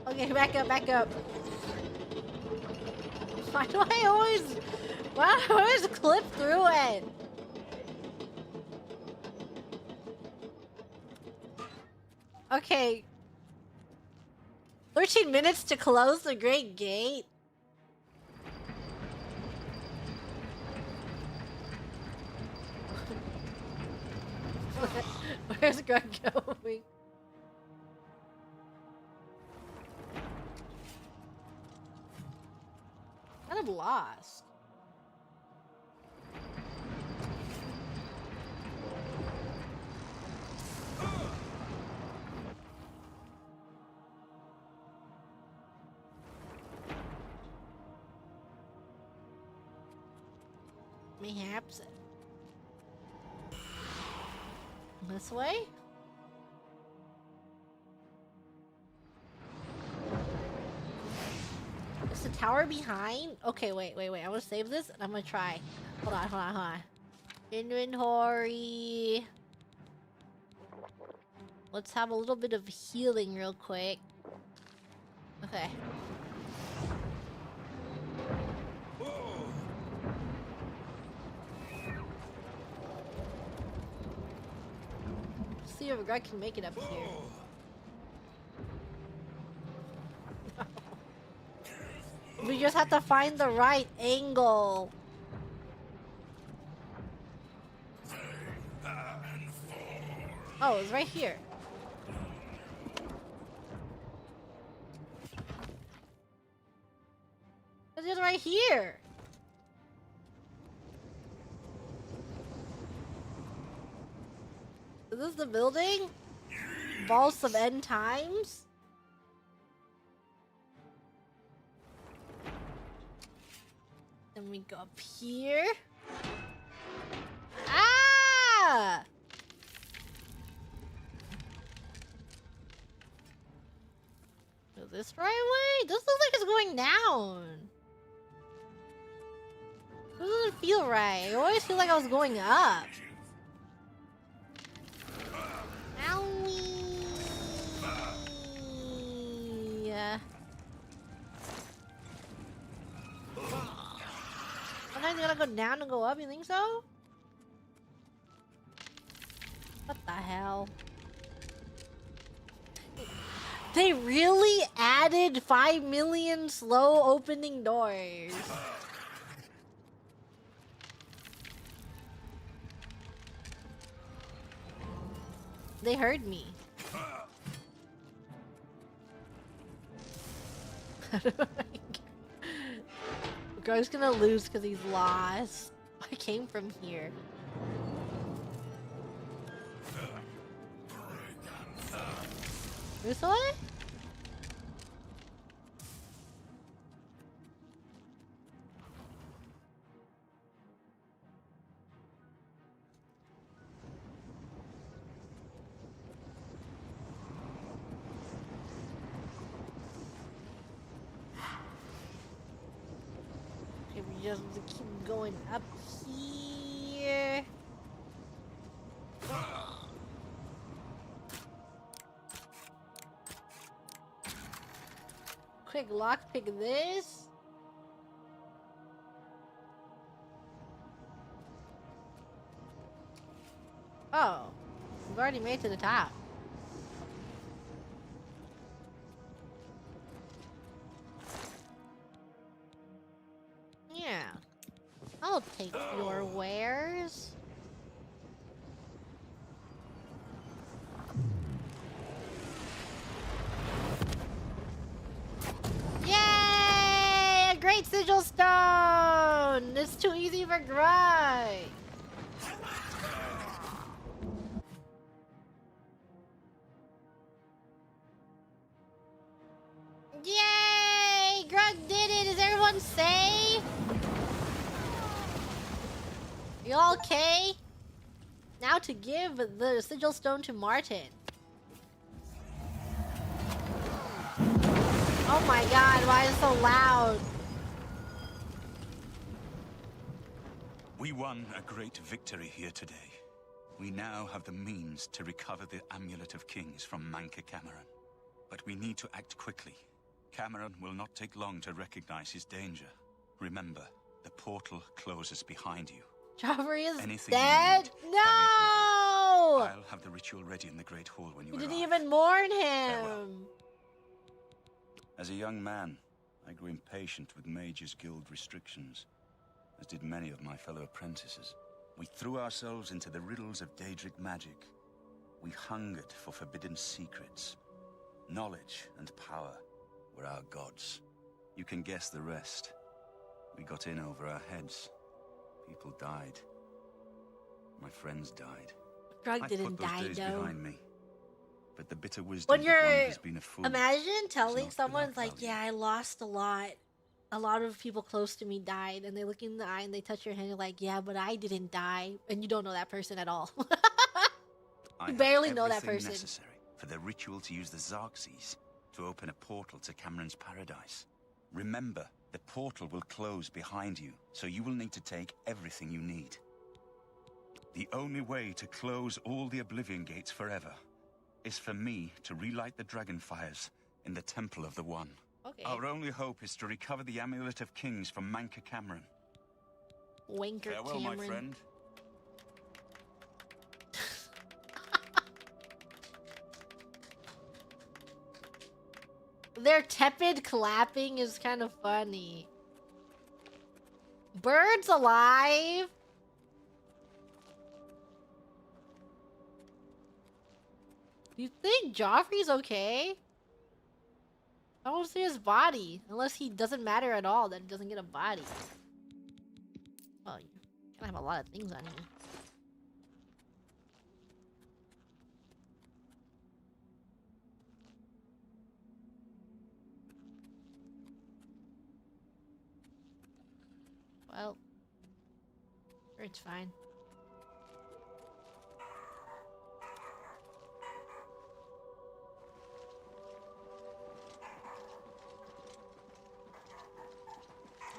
Okay, back up, back up. Why do I always clip through it? Okay. 13 minutes to close the Great Gate? Where's Greg going? Kind of lost. Mayhaps. This way? Is the tower behind? Okay, wait. I'm gonna save this and I'm gonna try. Hold on. Inventory. Let's have a little bit of healing real quick. Okay. See if Greg can make it up here. We just have to find the right angle. Oh, it's right here. It's just right here. Is this the building? Vaults of End Times? Then we go up here. Ah! Is this the right way? This looks like it's going down. This doesn't feel right. I always feel like I was going up. Owie. Sometimes you gotta go down and go up, you think so? What the hell? They really added 5 million slow opening doors. They heard me. Greg's gonna lose because he's lost. I came from here. This way? Okay, we just keep going up here. Quick lockpick this. Oh, we've already made it to the top. Yeah, I'll take your wares. Yay! A great sigil stone! It's too easy for Greg. Yay! Greg did it! Is everyone safe? You all okay? Now to give the sigil stone to Martin. Oh my god, why is it so loud? We won a great victory here today. We now have the means to recover the Amulet of Kings from Manka Cameron. But we need to act quickly. Cameron will not take long to recognize his danger. Remember, the portal closes behind you. Joffrey is Anything dead? you need, No! I'll have the ritual ready in the Great Hall when you You arrive. didn't even mourn Farewell. him. As a young man, I grew impatient with Mages Guild restrictions, as did many of my fellow apprentices. We threw ourselves into the riddles of Daedric magic. We hungered for forbidden secrets. Knowledge and power were our gods. You can guess the rest. We got in over our heads. People died. My friends died. Greg I didn't put those die days though. behind me. But the bitter wisdom When that you're one has been a fool. imagine telling not someone without like, yeah, I lost a lot. A lot of people close to me died, and they look in the eye and they touch your hand. You're like, yeah, but I didn't die, and you don't know that person at all. I You have barely know that everything person. necessary for the ritual to use the Xerxes to open a portal to Cameron's paradise. Remember, the portal will close behind you, so you will need to take everything you need. The only way to close all the Oblivion Gates forever is for me to relight the dragon fires in the Temple of the One. Okay. Our only hope is to recover the Amulet of Kings from Manka Cameron. Wanker Farewell, Cameron. my friend. Their tepid clapping is kind of funny. Birds alive? You think Joffrey's okay? I don't see his body. Unless he doesn't matter at all, then he doesn't get a body. Oh, you can have a lot of things on you. Well, sure, it's fine.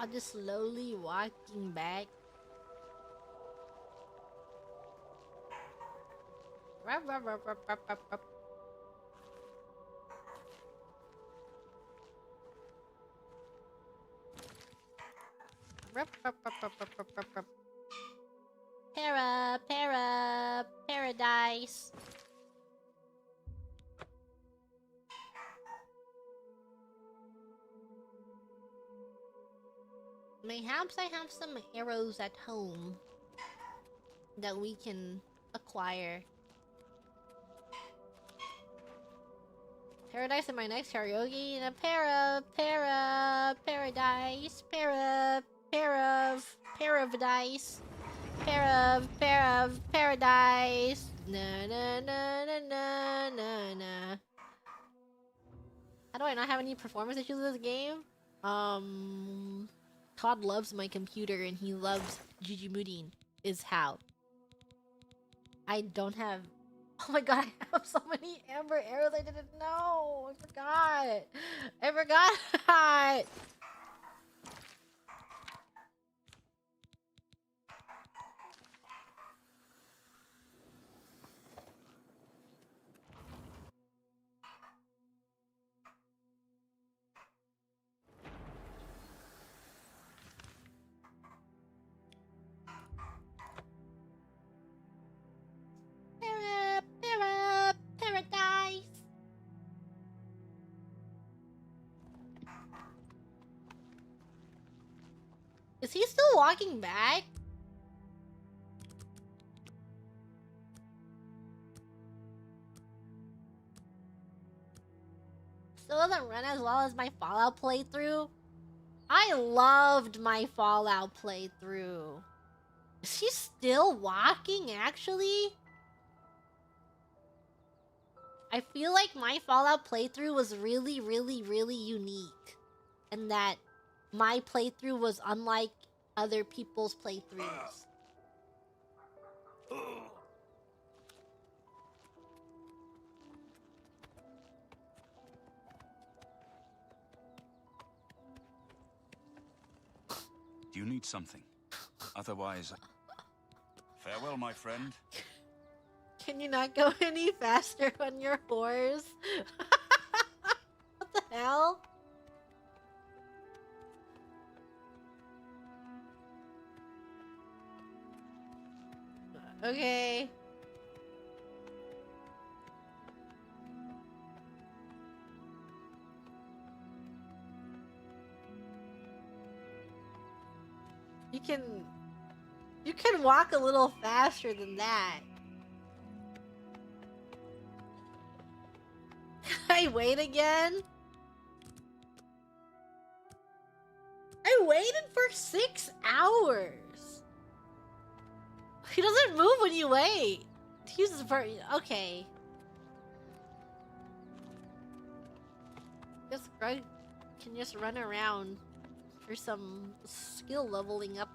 I'm just slowly walking back. Rup, rup, rup, rup, rup, rup, rup. Rup, rup, rup, rup, rup, rup, rup, rup. Paradise. Mayhaps I have some arrows at home that we can acquire. Paradise in my next karaoke and a paradise, paradise. Na na na na na na na. How do I not have any performance issues in this game? Todd loves my computer and he loves Gigi Mooney is how. I don't have... Oh my god, I have so many amber arrows I didn't know! I forgot! Paradise. Is he still walking back? Still doesn't run as well as my Fallout playthrough. I loved my Fallout playthrough. Is he still walking, actually? I feel like my Fallout playthrough was really unique. And that my playthrough was unlike other people's playthroughs. Do you need something? Otherwise... Farewell, my friend. Can you not go any faster on your horse? What the hell? Okay. You can walk a little faster than that. Can I wait again? I waited for 6 hours. He doesn't move when you wait. He uses okay. Guess Greg can just run around for some skill leveling up.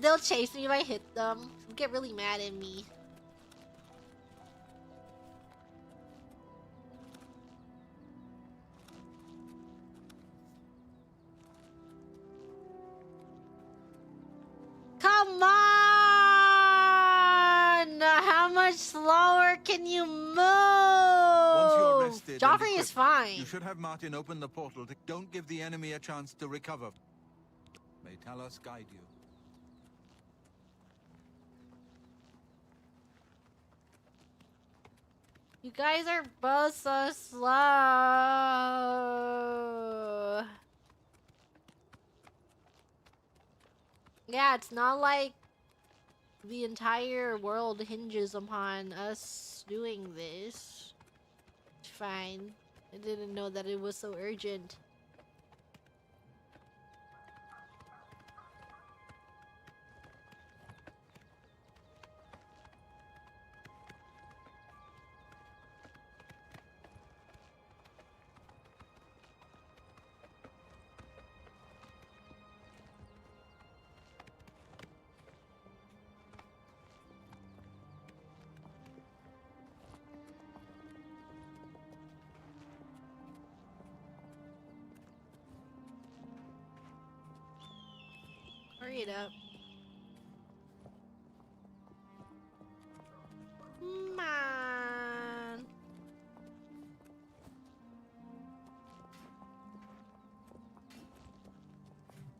They'll chase me if I hit them. They'll get really mad at me. Come on! How much slower can you move? Once you're rested, Joffrey is fine. You should have Martin open the portal. Don't give the enemy a chance to recover. May Talos guide you. You guys are both so slow. Yeah, it's not like the entire world hinges upon us doing this. It's fine. I didn't know that it was so urgent. Hurry it up. Man.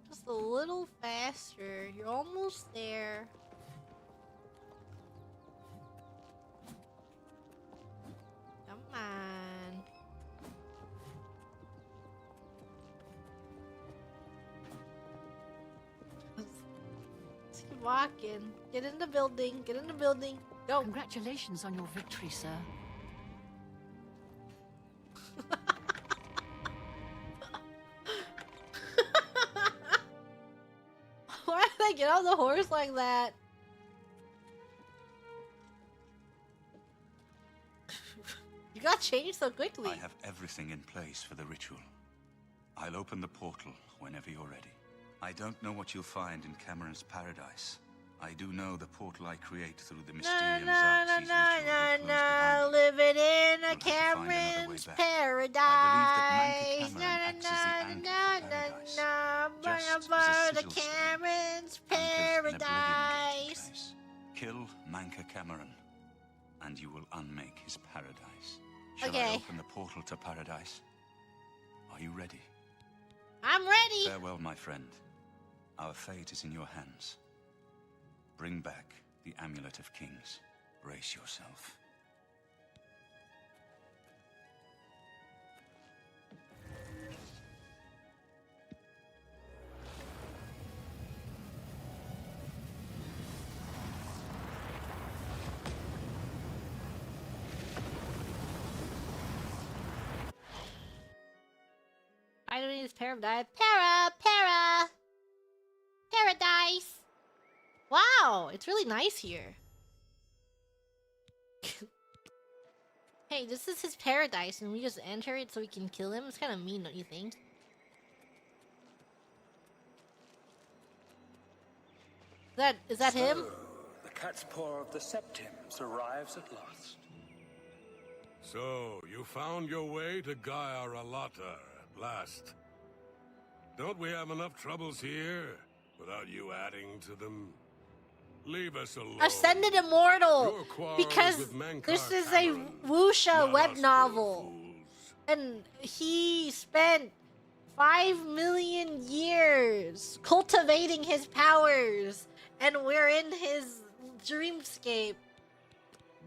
Just a little faster. You're almost there. Come on. Let's keep walking. Get in the building. Get in the building. Go. Congratulations on your victory, sir. Why did I get on the horse like that? You got changed so quickly. I have everything in place for the ritual. I'll open the portal whenever you're ready. I don't know what you'll find in Cameron's paradise. I do know the portal I create through the Mysterium Xarxes ritual will close behind me. Living in a You'll have to find another way Cameron's back. paradise. I believe that Manka Cameron acts as the anchor for paradise, just as The a sigil stone Cameron's anchors an Oblivion paradise. place. Kill Manka Cameron, and you will unmake his paradise. Shall I Okay. open the portal to paradise? Are you ready? I'm ready. Farewell, my friend. Our fate is in your hands. Bring back the Amulet of Kings. Brace yourself. I don't need this paradise. Paradise. Wow, it's really nice here. Hey, this is his paradise, and we just enter it so we can kill him. It's kind of mean, don't you think? Is that him? The cat's paw of the Septims arrives at last. So, you found your way to Gaia Alata at last. Don't we have enough troubles here without you adding to them? Leave us alone. Ascended Immortal! Your quarrels Because with Mankar this is Cameron, a Wuxia not web us novel. And he spent 5 million years cultivating his powers. And we're in his dreamscape.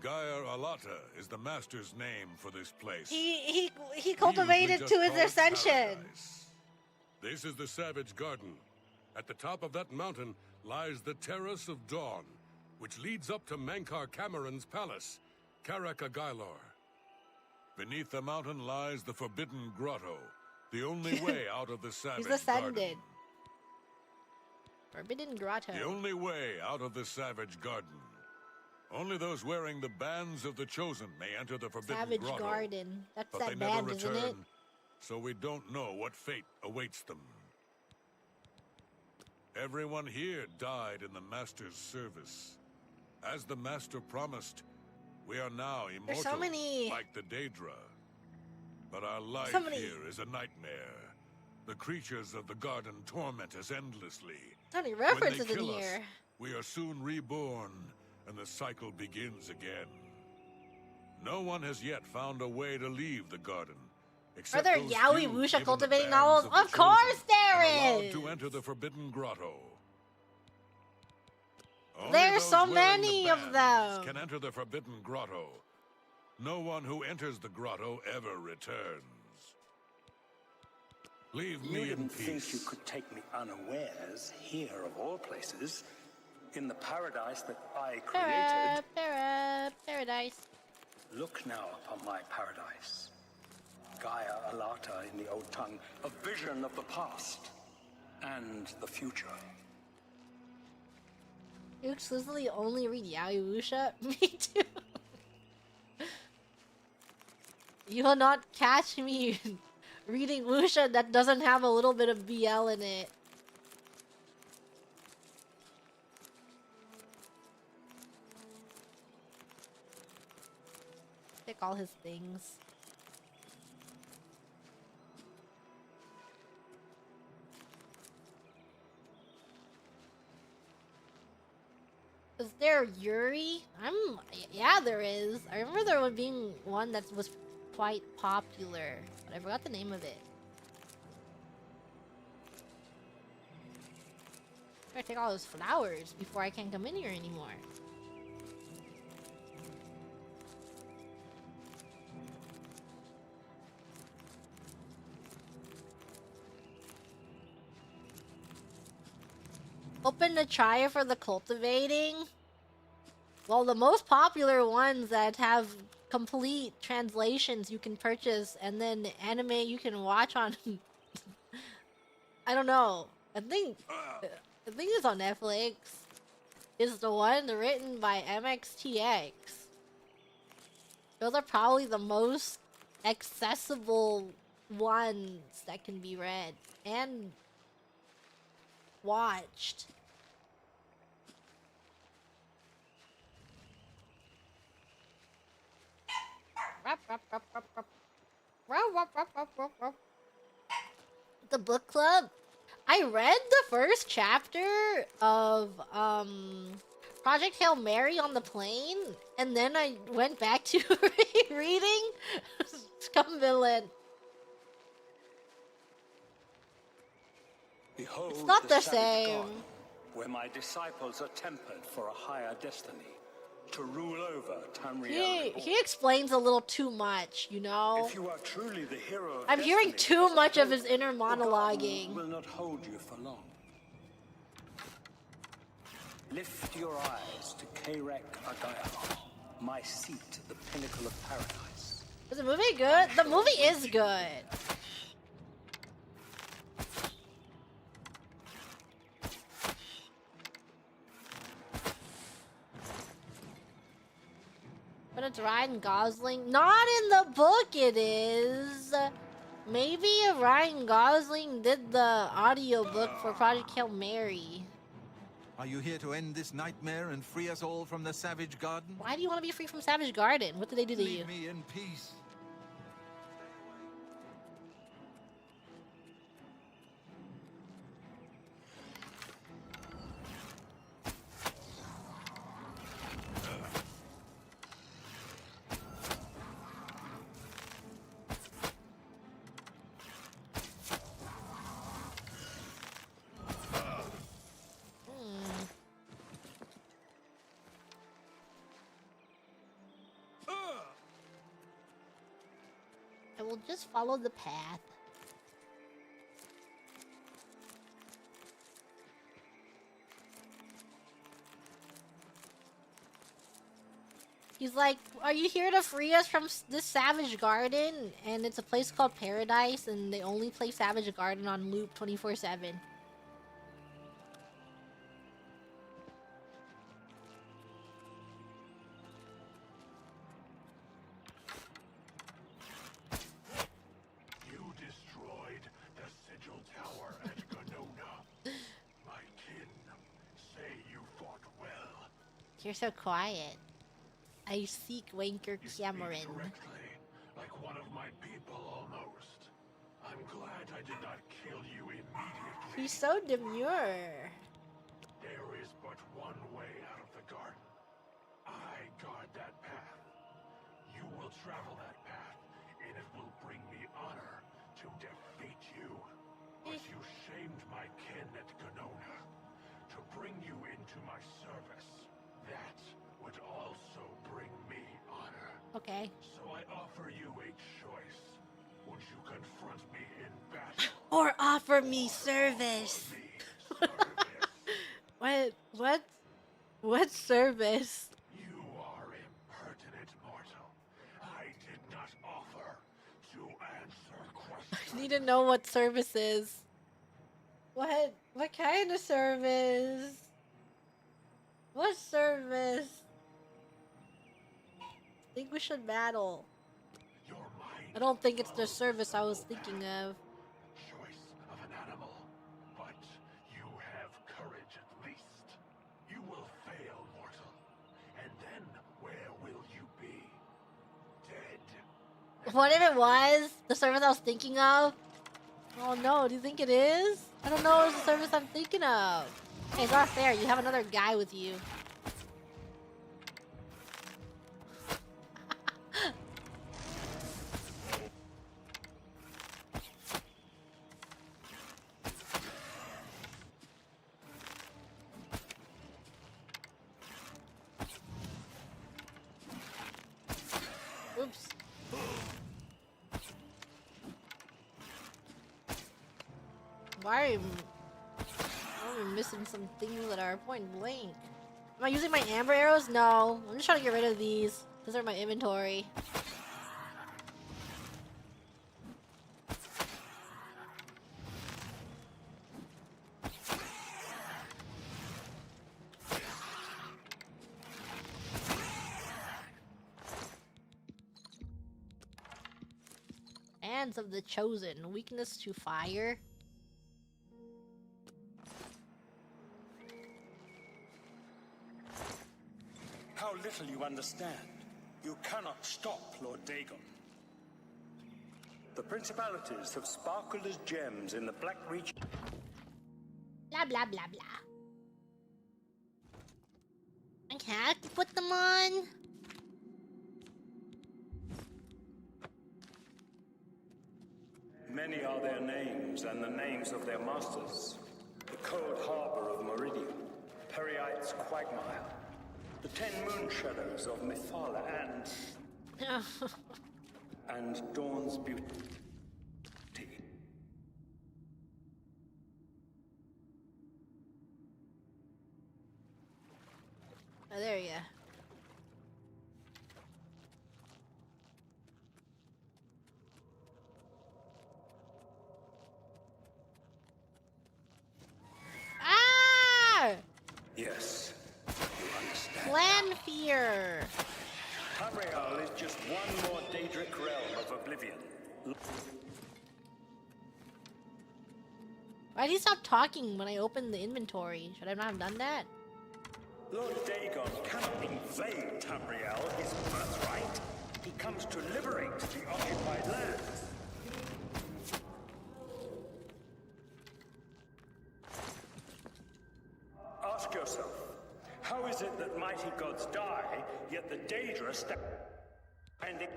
Gaia Alata is the master's name for this place. He cultivated to his ascension. Paradise. This is the Savage Garden. At the top of that mountain lies the Terrace of Dawn, which leads up to Mankar Cameron's palace, Karaka Gailor. Beneath the mountain lies the Forbidden Grotto, the only way out of the Savage He's ascended. Garden. Forbidden Grotto. The only way out of the Savage Garden. Only those wearing the bands of the Chosen may enter the Forbidden Savage Grotto. Garden. That's But that they never band, isn't it? return, so we don't know what fate awaits them. Everyone here died in the Master's service. As the Master promised, we are now immortal, There's so many. like the Daedra. But our life So many. here is a nightmare. The creatures of the garden torment us endlessly. So many When references they in kill us, here. we are soon reborn, and the cycle begins again. No one has yet found a way to leave the garden. Are Except there those yaoi few wuxia given the cultivating bands novels? of the Of course chosen there and allowed is! to enter the Forbidden Grotto. Only There's those so wearing the many of bands them. can enter the Forbidden Grotto. No one who enters the grotto ever returns. Leave You me in didn't think peace. you could take me unawares, here of all places, in the paradise that I created. Paradise. Look now upon my paradise. Gaia Alata in the old tongue, a vision of the past and the future. You exclusively only read yaoi wuxia? Me too. You will not catch me reading wuxia that doesn't have a little bit of BL in it. Pick all his things. Is there Yuri? Yeah, there is. I remember there was being one that was quite popular, but I forgot the name of it. I gotta take all those flowers before I can't come in here anymore. Open to try for the cultivating. Well, the most popular ones that have complete translations you can purchase, and then anime you can watch on. I don't know. I think it's on Netflix. Is the one written by MXTX. Those are probably the most accessible ones that can be read and watched. The book club. I read the first chapter of Project Hail Mary on the plane, and then I went back to reading Scum Villain. Behold, It's not the savage same. garden, where my disciples are tempered for a higher destiny, to rule over Tamriel. He explains a little too much, you know? If you are truly the hero of I'm hearing destiny, too as much I of his hope, inner the garden monologuing. will not hold you for long. Lift your eyes to Karek Agaya, my seat at the pinnacle of paradise. Is the movie good? The movie is good. But it's Ryan Gosling. Not in the book it is. Maybe if Ryan Gosling did the audiobook for Project Hail Mary. Are you here to end this nightmare and free us all from the Savage Garden? Why do you want to be free from Savage Garden? What did they do to you? Leave me in peace. I will just follow the path. He's like, are you here to free us from this Savage Garden? And it's a place called Paradise, and they only play Savage Garden on loop 24/7. You destroyed the Sigil Tower at Ganona. My kin You're so quiet. I seek Wanker Cameron. Correctly, like one of my people almost. I'm glad I did not kill you immediately. He's so demure. There is but one way out of the garden. I guard that path. You will travel that path, and it will bring me honor to defeat you. But you shamed my kin at Ganona. To bring you into my service, that would also bring me honor. Okay. So I offer you a choice. Would you confront me in battle? Or offer me service. What service? You are impertinent mortal. I did not offer to answer questions. I need to know what service is. What kind of service? What service? I think we should battle. I don't think it's the service I was thinking of. Choice of an animal, but you have courage at least. You will fail, mortal. And then where will you be? Dead. What if it was the service I was thinking of? Oh no, do you think it is? I don't know if it's the service I'm thinking of. Hey, it's not fair. You have another guy with you. Oops. Why am I missing some things that are point blank? Am I using my amber arrows? No. I'm just trying to get rid of these. These are my inventory. Hands of the Chosen. Weakness to fire. How little you understand. You cannot stop Lord Dagon. The principalities have sparkled as gems in the Black region. Blah blah blah blah. I have to put them on. Many are their names and the names of their masters. The cold harbor of Meridian, Periite's quagmire, the 10 moon shadows of Mephala and Dawn's beauty. Oh, there you go. Ah! Yes, you understand. Plan fear. Tamriel is just one more Daedric realm of Oblivion. Why did he stop talking when I opened the inventory? Should I not have done that? Lord Dagon cannot invade Tamriel, his birthright. He comes to liberate the occupied lands. Ask yourself, how is it that mighty gods die, yet the Daedra and it...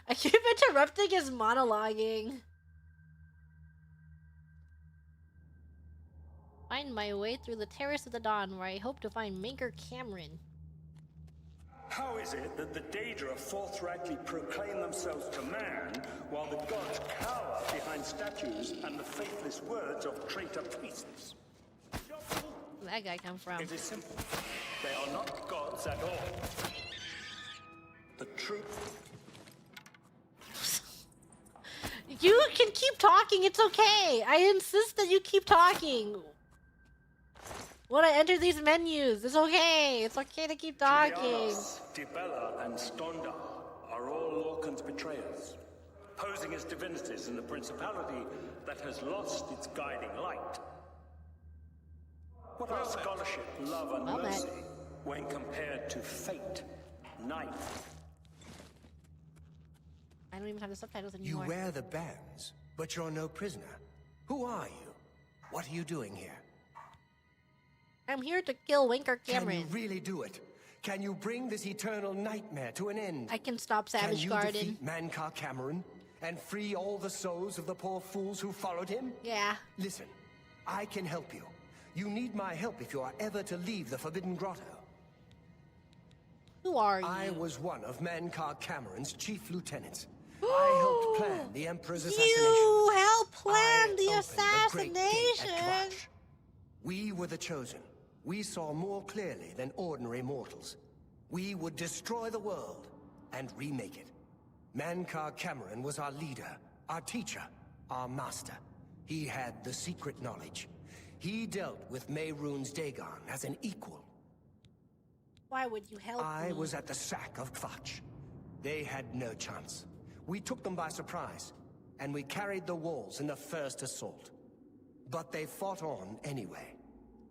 I keep interrupting his monologuing. Find my way through the Terrace of the Dawn, where I hope to find Maker Cameron. How is it that the Daedra forthrightly proclaim themselves to man, while the gods cower behind statues and the faithless words of traitor priests? Where'd that guy come from? It is simple. They are not gods at all. The truth... You can keep talking, it's okay. I insist that you keep talking. When I enter these menus, it's okay. It's okay to keep talking. Trianos, Dibella, and Stondar are all Lorcan's betrayers, posing as divinities in the principality that has lost its guiding light. What are scholarship, love, and mercy when compared to fate, night. I don't even have the subtitles You anymore. wear the bands, but you're no prisoner. Who are you? What are you doing here? I'm here to kill Winker Cameron. Can you really do it? Can you bring this eternal nightmare to an end? I can stop Savage Garden. Can you defeat Mankar Cameron and free all the souls of the poor fools who followed him? Yeah. Listen, I can help you. You need my help if you are ever to leave the Forbidden Grotto. Who are you? I was one of Mankar Cameron's chief lieutenants. I helped plan the Emperor's assassination. You helped plan the The great gate at assassination. Kvatch. We were the chosen. We saw more clearly than ordinary mortals. We would destroy the world and remake it. Mankar Cameron was our leader, our teacher, our master. He had the secret knowledge. He dealt with Mehrunes Dagon as an equal. Why would you help I me? was at the sack of Kvatch. They had no chance. We took them by surprise, and we carried the walls in the first assault. But they fought on anyway,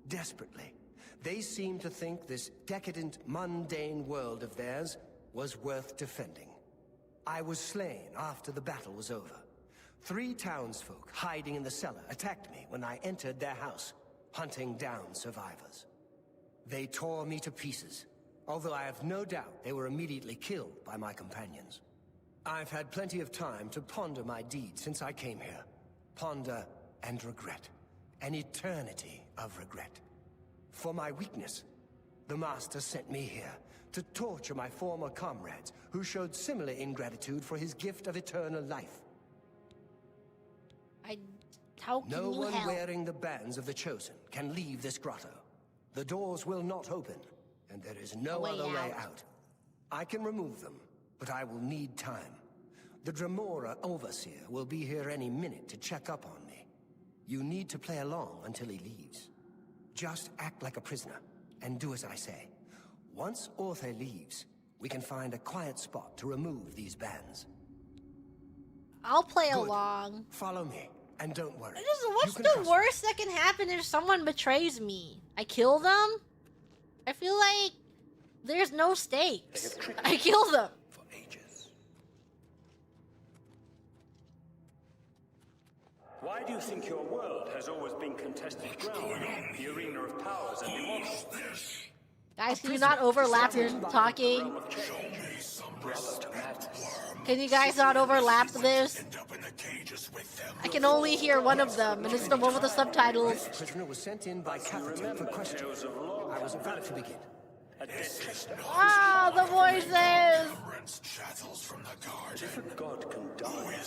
desperately. They seemed to think this decadent, mundane world of theirs was worth defending. I was slain after the battle was over. 3 townsfolk hiding in the cellar attacked me when I entered their house, hunting down survivors. They tore me to pieces, although I have no doubt they were immediately killed by my companions. I've had plenty of time to ponder my deeds since I came here. Ponder and regret. An eternity of regret. For my weakness, the Master sent me here to torture my former comrades who showed similar ingratitude for his gift of eternal life. How can No you one help? wearing the bands of the Chosen can leave this grotto. The doors will not open, and there is no other way out. I can remove them, but I will need time. The Dremora Overseer will be here any minute to check up on me. You need to play along until he leaves. Just act like a prisoner, and do as I say. Once Orthe leaves, we can find a quiet spot to remove these bands. I'll play Good. along. Follow me, and don't worry. What's the worst that can happen if someone betrays me? I kill them? I feel like there's no stakes. I kill them. Why do you think your world has always been contested ground? The arena of powers and demons. Guys, can you not overlap your talking? Can you guys not overlap this? I can only hear one of them, and it's the one with the subtitles. The prisoner was sent in by Captain for questioning. I was about to begin. Ah, the voices! If a god can die,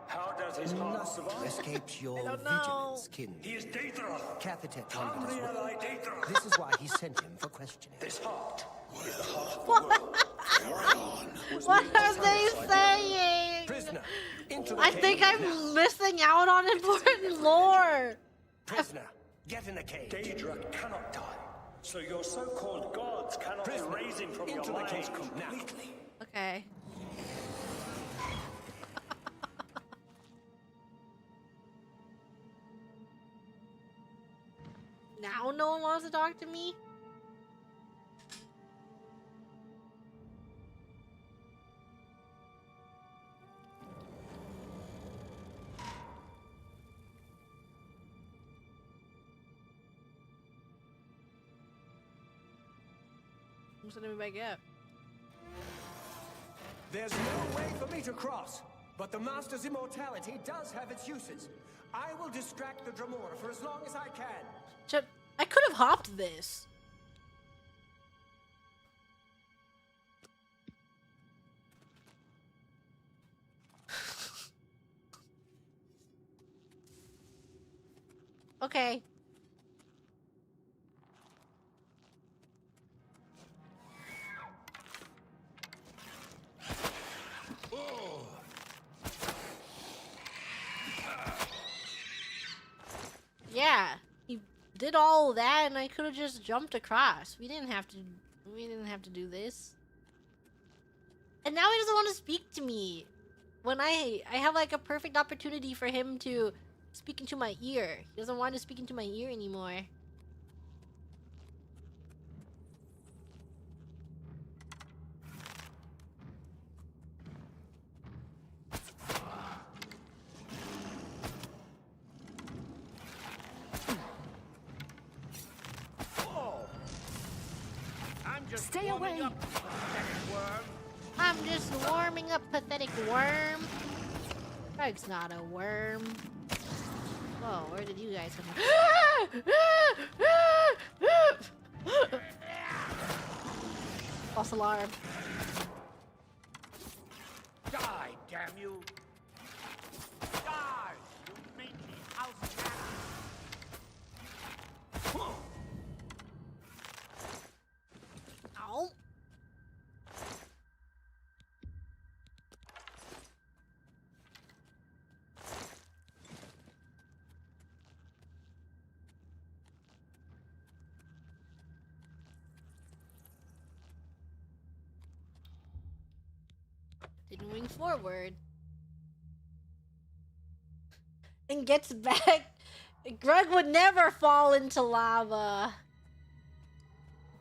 how does his heart survive? Escapes your I don't know. vigilance, kin. He is Daedra. Captain Tamriel Daedra. This is why he sent him for questioning. This heart is the heart of the world. What are they saying? Prisoner, into the I think I'm missing out on important lore. Prisoner, get in the cage. Daedra cannot die, so your so-called gods cannot erase him from your mind completely. Okay. Now no one wants to talk to me? I'm sending me back up. There's no way for me to cross, but the Master's immortality does have its uses. I will distract the Dremora for as long as I can. I could have hopped this. Okay. Yeah, he did all that, and I could have just jumped across. We didn't have to do this. And now he doesn't want to speak to me when I have like a perfect opportunity for him to speak into my ear. He doesn't want to speak into my ear anymore. just Stay warming away. up, pathetic worm. I'm just warming up, pathetic worm. Grug's not a worm. Whoa, where did you guys come from? False alarm. Die, damn you! Die, you mangy house cat! Ow. Continuing forward. And gets back. Grug would never fall into lava.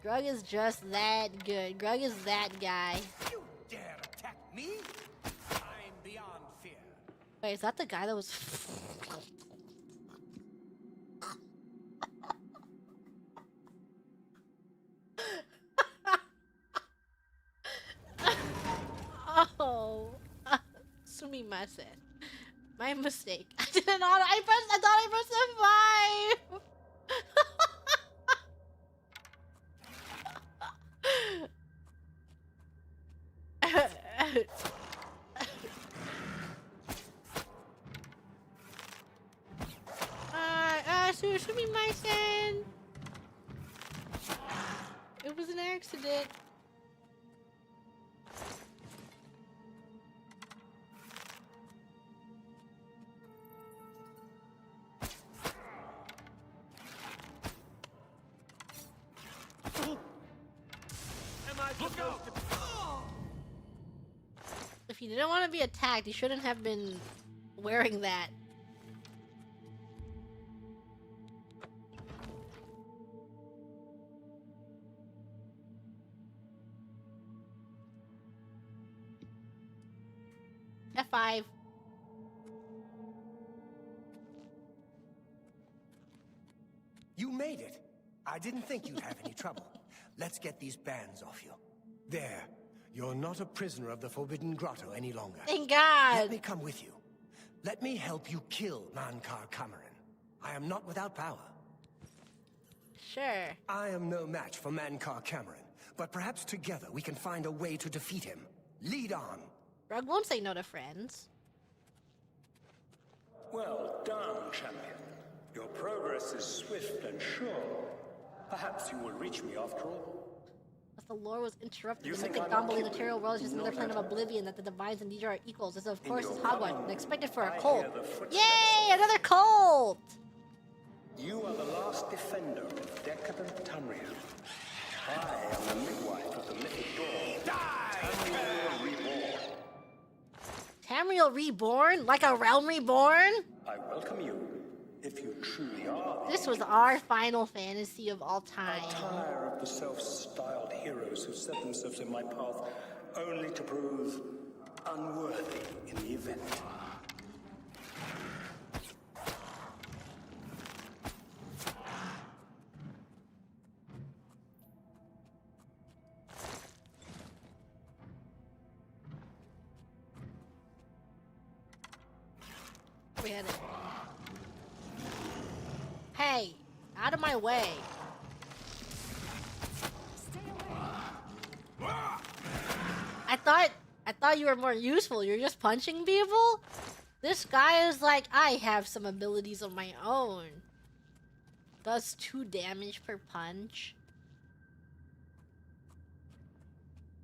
Grug is just that good. Grug is that guy. You dare attack me? I'm beyond fear. Wait, is that the guy that was... Oh, sumimasen. My mistake. I didn't know. I thought I pressed F5. Sumimasen. It was an accident. If you didn't want to be attacked, you shouldn't have been wearing that. F5. You made it. I didn't think you'd have any trouble. Let's get these bands off you. There. You're not a prisoner of the Forbidden Grotto any longer. Thank God. Let me come with you. Let me help you kill Mankar Cameron. I am not without power. Sure. I am no match for Mankar Cameron, but perhaps together we can find a way to defeat him. Lead on. Grug won't say no to friends. Well done, champion. Your progress is swift and sure. Perhaps you will reach me after all. As the lore was interrupted, You the think mythic I'm non-believing not material world is just kidding? another No plane of matter. oblivion that the divines and Deidre are equals. This, of In course, your is Hogwarts, coming, and expected for a I cult. hear the footsteps Yay! Another cult! You are the last defender of decadent Tamriel. I am the midwife of the mythic dawn. Tamriel reborn. Tamriel reborn? Like a realm reborn? I welcome you, if you truly are. This was our Final Fantasy of all I time. tire of the self-styled heroes who set themselves in my path only to prove unworthy in the event. We had it. Hey, out of my way. I thought you were more useful. You're just punching people? This guy is like, I have some abilities of my own. Does 2 damage per punch.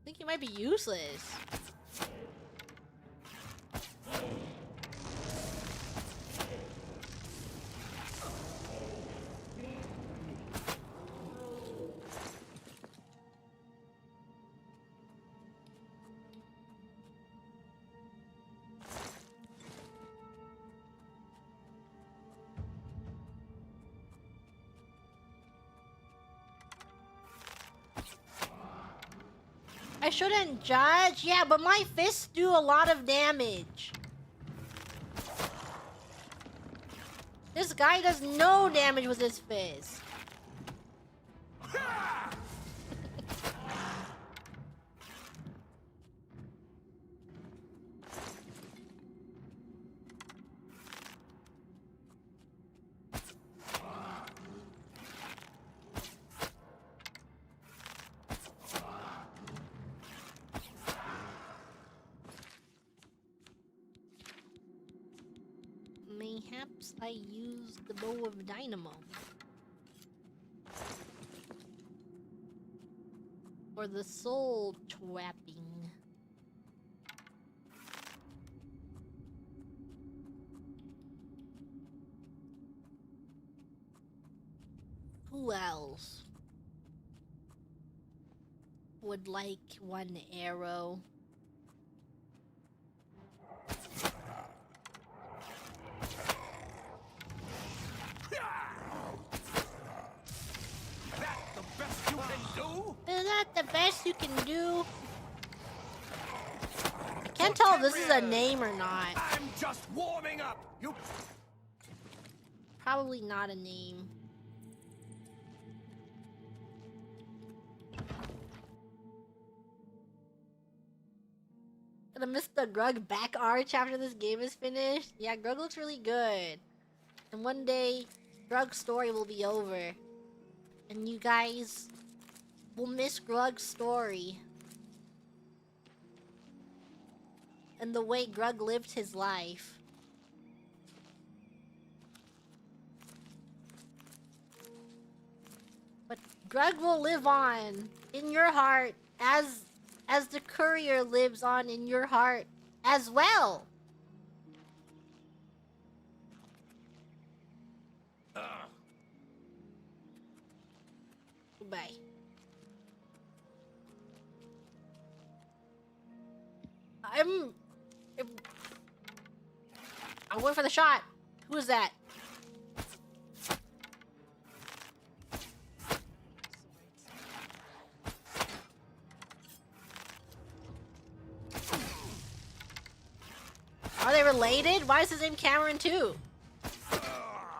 I think he might be useless. I shouldn't judge. Yeah, but my fists do a lot of damage. This guy does no damage with his fist. Oops, I used the bow of dynamo. For the soul trapping. Who else would like one arrow? Is that the best you can do? Can't tell if this is a name or not. I'm just warming up. You Probably not a name. Gonna miss the Grug back arch after this game is finished. Yeah, Grug looks really good. And one day, Grug's story will be over. And you guys will miss Grug's story. And the way Grug lived his life. But Grug will live on in your heart as the courier lives on in your heart as well. Goodbye. I'm going for the shot. Who is that? Are they related? Why is his name Cameron too?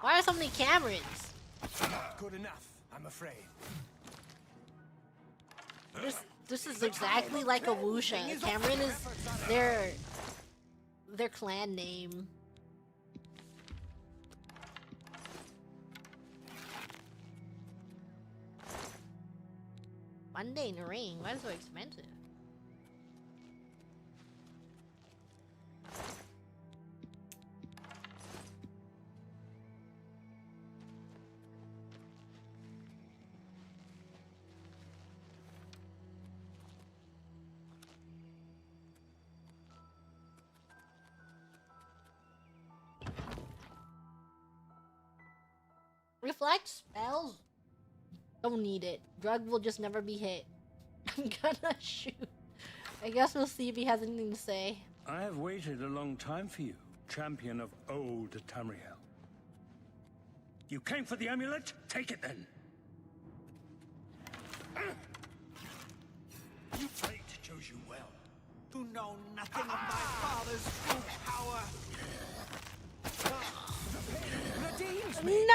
Why are so many Camerons? Good enough, I'm afraid. This is exactly like a Wuxia. Cameron is their clan name. Mundane ring. Why is it so expensive? Reflect spells? Don't need it. Drug will just never be hit. I'm gonna shoot. I guess we'll see if he has anything to say. I have waited a long time for you, champion of old Tamriel. You came for the amulet? Take it then. You fate chose you well. You know nothing of my father's true power. No!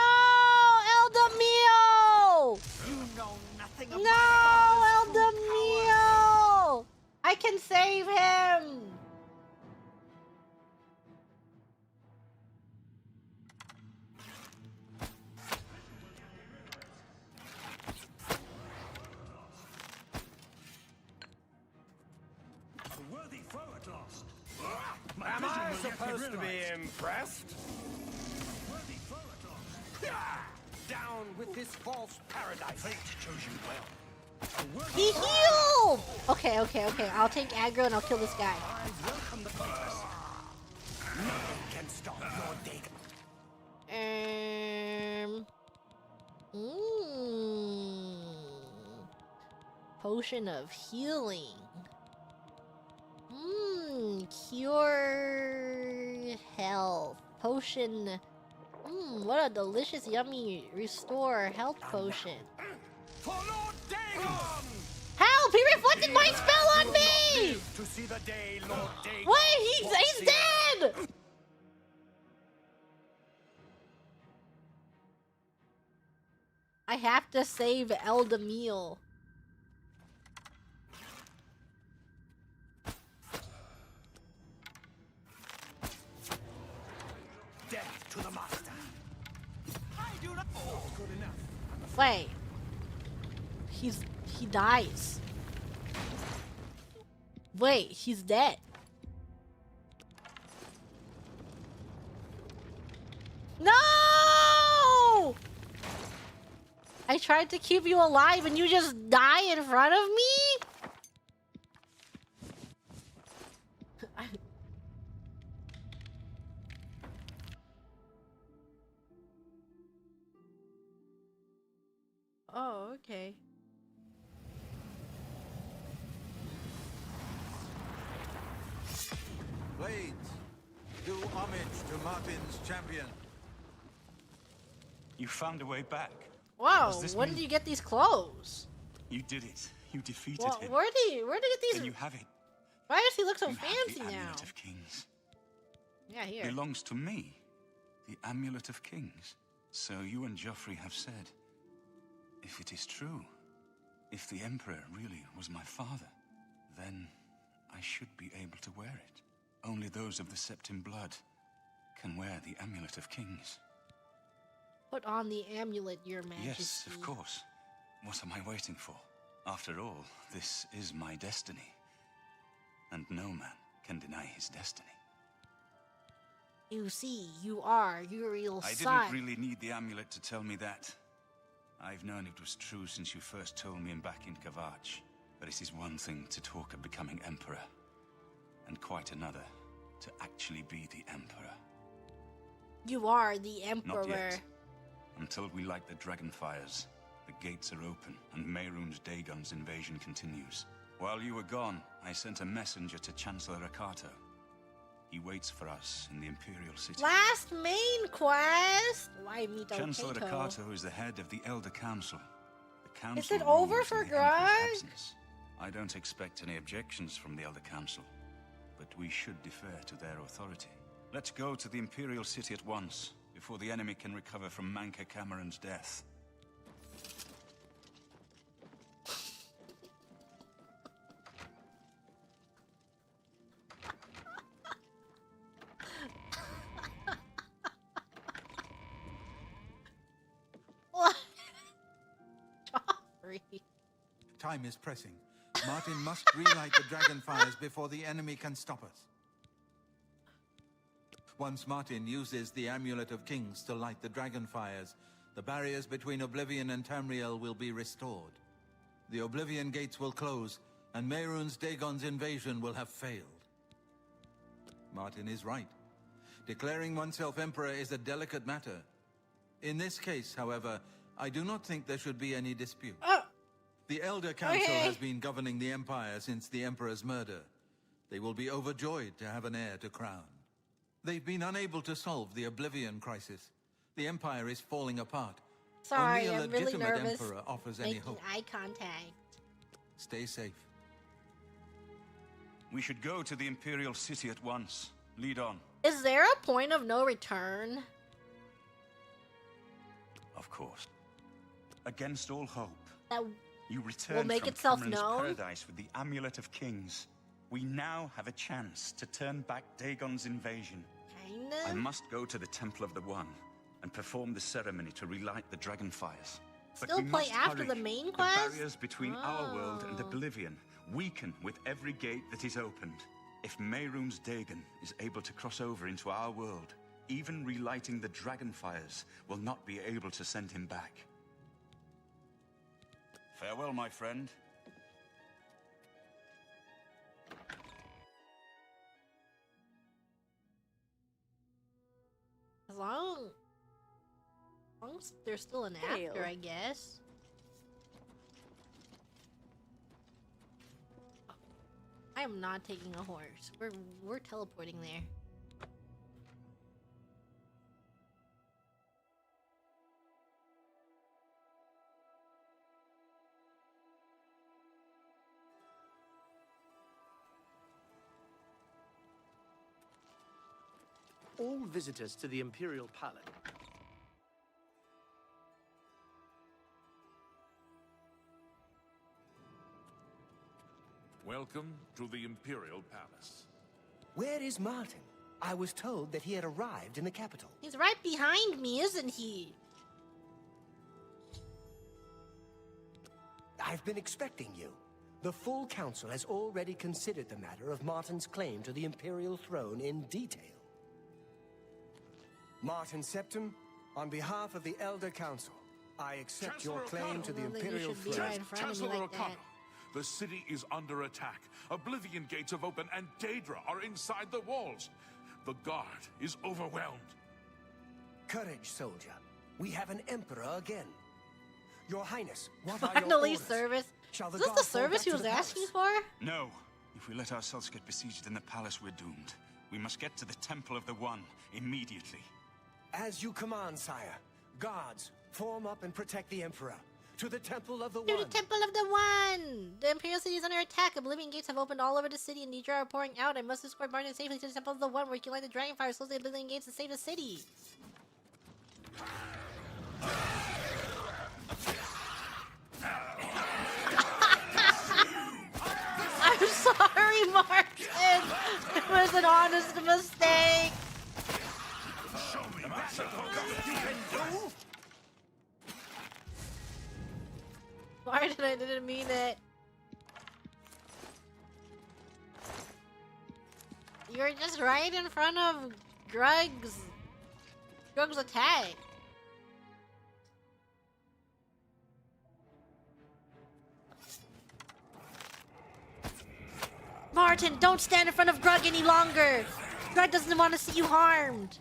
Eldamio! You know nothing of No! my father's true Eldamio! I can save him! A worthy foe at last. Am I supposed to be impressed? Worthy foe at last. Down with this false paradise. Fate chose you well. He healed! Okay. I'll take aggro and I'll kill this guy. Welcome the contest. Nothing can stop your dig. Potion of healing. Cure health. Potion. What a delicious, yummy restore health potion. For Lord Dagon! Help! He reflected my spell on me! To see the day Lord Dagon. Wait, he's dead! I have to save Eldamil. Death to the master. I do not. Oh, good enough. Wait. He dies. Wait, he's dead. No! I tried to keep you alive and you just die in front of me? Oh, okay. Blades, do homage to Martin's champion. You found a way back. Wow, when did you get these clothes? You did it. You defeated Well, him. where did you get these? Then you have it. Why does he look so You have fancy the now? Amulet of Kings. Yeah, here. Belongs to me. The Amulet of Kings. So you and Joffrey have said, if it is true, if the Emperor really was my father, then I should be able to wear it. Only those of the Septim blood can wear the Amulet of Kings. Put on the amulet, Your Majesty. Yes, of course. What am I waiting for? After all, this is my destiny. And no man can deny his destiny. You see, you are Uriel's I son. didn't really need the amulet to tell me that. I've known it was true since you first told me back in Kavach. But it is one thing to talk of becoming Emperor, and quite another to actually be the Emperor. You are the Emperor. Not yet. Until we light the Dragonfires, the gates are open, and Mehrunes Dagon's invasion continues. While you were gone, I sent a messenger to Chancellor Akato. He waits for us in the Imperial City. Last main quest. Why meet Chancellor Okato? Akato is the head of the Elder Council. The council Is it over rules for in the Emperor's Grog? absence. I don't expect any objections from the Elder Council, but we should defer to their authority. Let's go to the Imperial City at once, before the enemy can recover from Manka Cameron's death. What? Joffrey. Time is pressing. Martin must relight the Dragonfires before the enemy can stop us. Once Martin uses the Amulet of Kings to light the Dragonfires, the barriers between Oblivion and Tamriel will be restored. The Oblivion gates will close, and Mehrunes Dagon's invasion will have failed. Martin is right. Declaring oneself Emperor is a delicate matter. In this case, however, I do not think there should be any dispute. The Elder Council has been governing the Empire since the Emperor's murder. They will be overjoyed to have an heir to crown. They've been unable to solve the Oblivion crisis. The Empire is falling apart. Sorry, Only a I'm really legitimate nervous. Emperor offers any Making hope. eye contact. Stay safe. We should go to the Imperial City at once. Lead on. Is there a point of no return? Of course. Against all hope, That you return will make from itself Cameron's known? paradise with the Amulet of Kings. We now have a chance to turn back Dagon's invasion. Kinda? I must go to the Temple of the One and perform the ceremony to relight the Dragonfires. But Still we play must after hurry. the main quest? The barriers between our world and Oblivion weaken with every gate that is opened. If Mehrunes Dagon is able to cross over into our world, even relighting the Dragonfires will not be able to send him back. Farewell, my friend. As long as there's still an after, I guess. I am not taking a horse. We're teleporting there. All visitors to the Imperial Palace. Welcome to the Imperial Palace. Where is Martin? I was told that he had arrived in the capital. He's right behind me, isn't he? I've been expecting you. The full council has already considered the matter of Martin's claim to the Imperial throne in detail. Martin Septim, on behalf of the Elder Council, I accept your claim to the Well, then you Imperial should be throne. right in front of me Chancellor like that. O'Connell, the city is under attack. Oblivion gates have opened, and Daedra are inside the walls. The guard is overwhelmed. Courage, soldier. We have an emperor again. Your Highness, what are your Finally, orders? service. Shall Is the this guard the fall service back he to was the asking palace? for? No. If we let ourselves get besieged in the palace, we're doomed. We must get to the Temple of the One immediately. As you command, sire. Guards, form up and protect the emperor. To the Temple of the To One. the Temple of the One! The Imperial City is under attack. Oblivion gates have opened all over the city and Daedra are pouring out. I must escort Martin safely to the Temple of the One where he can light the dragon fire, close the Oblivion gates and save the city. I'm sorry, Martin! It was an honest mistake! Show me what you can do! Martin, I didn't mean it. You're just right in front of Grug's attack. Martin, don't stand in front of Grug any longer. Grug doesn't want to see you harmed.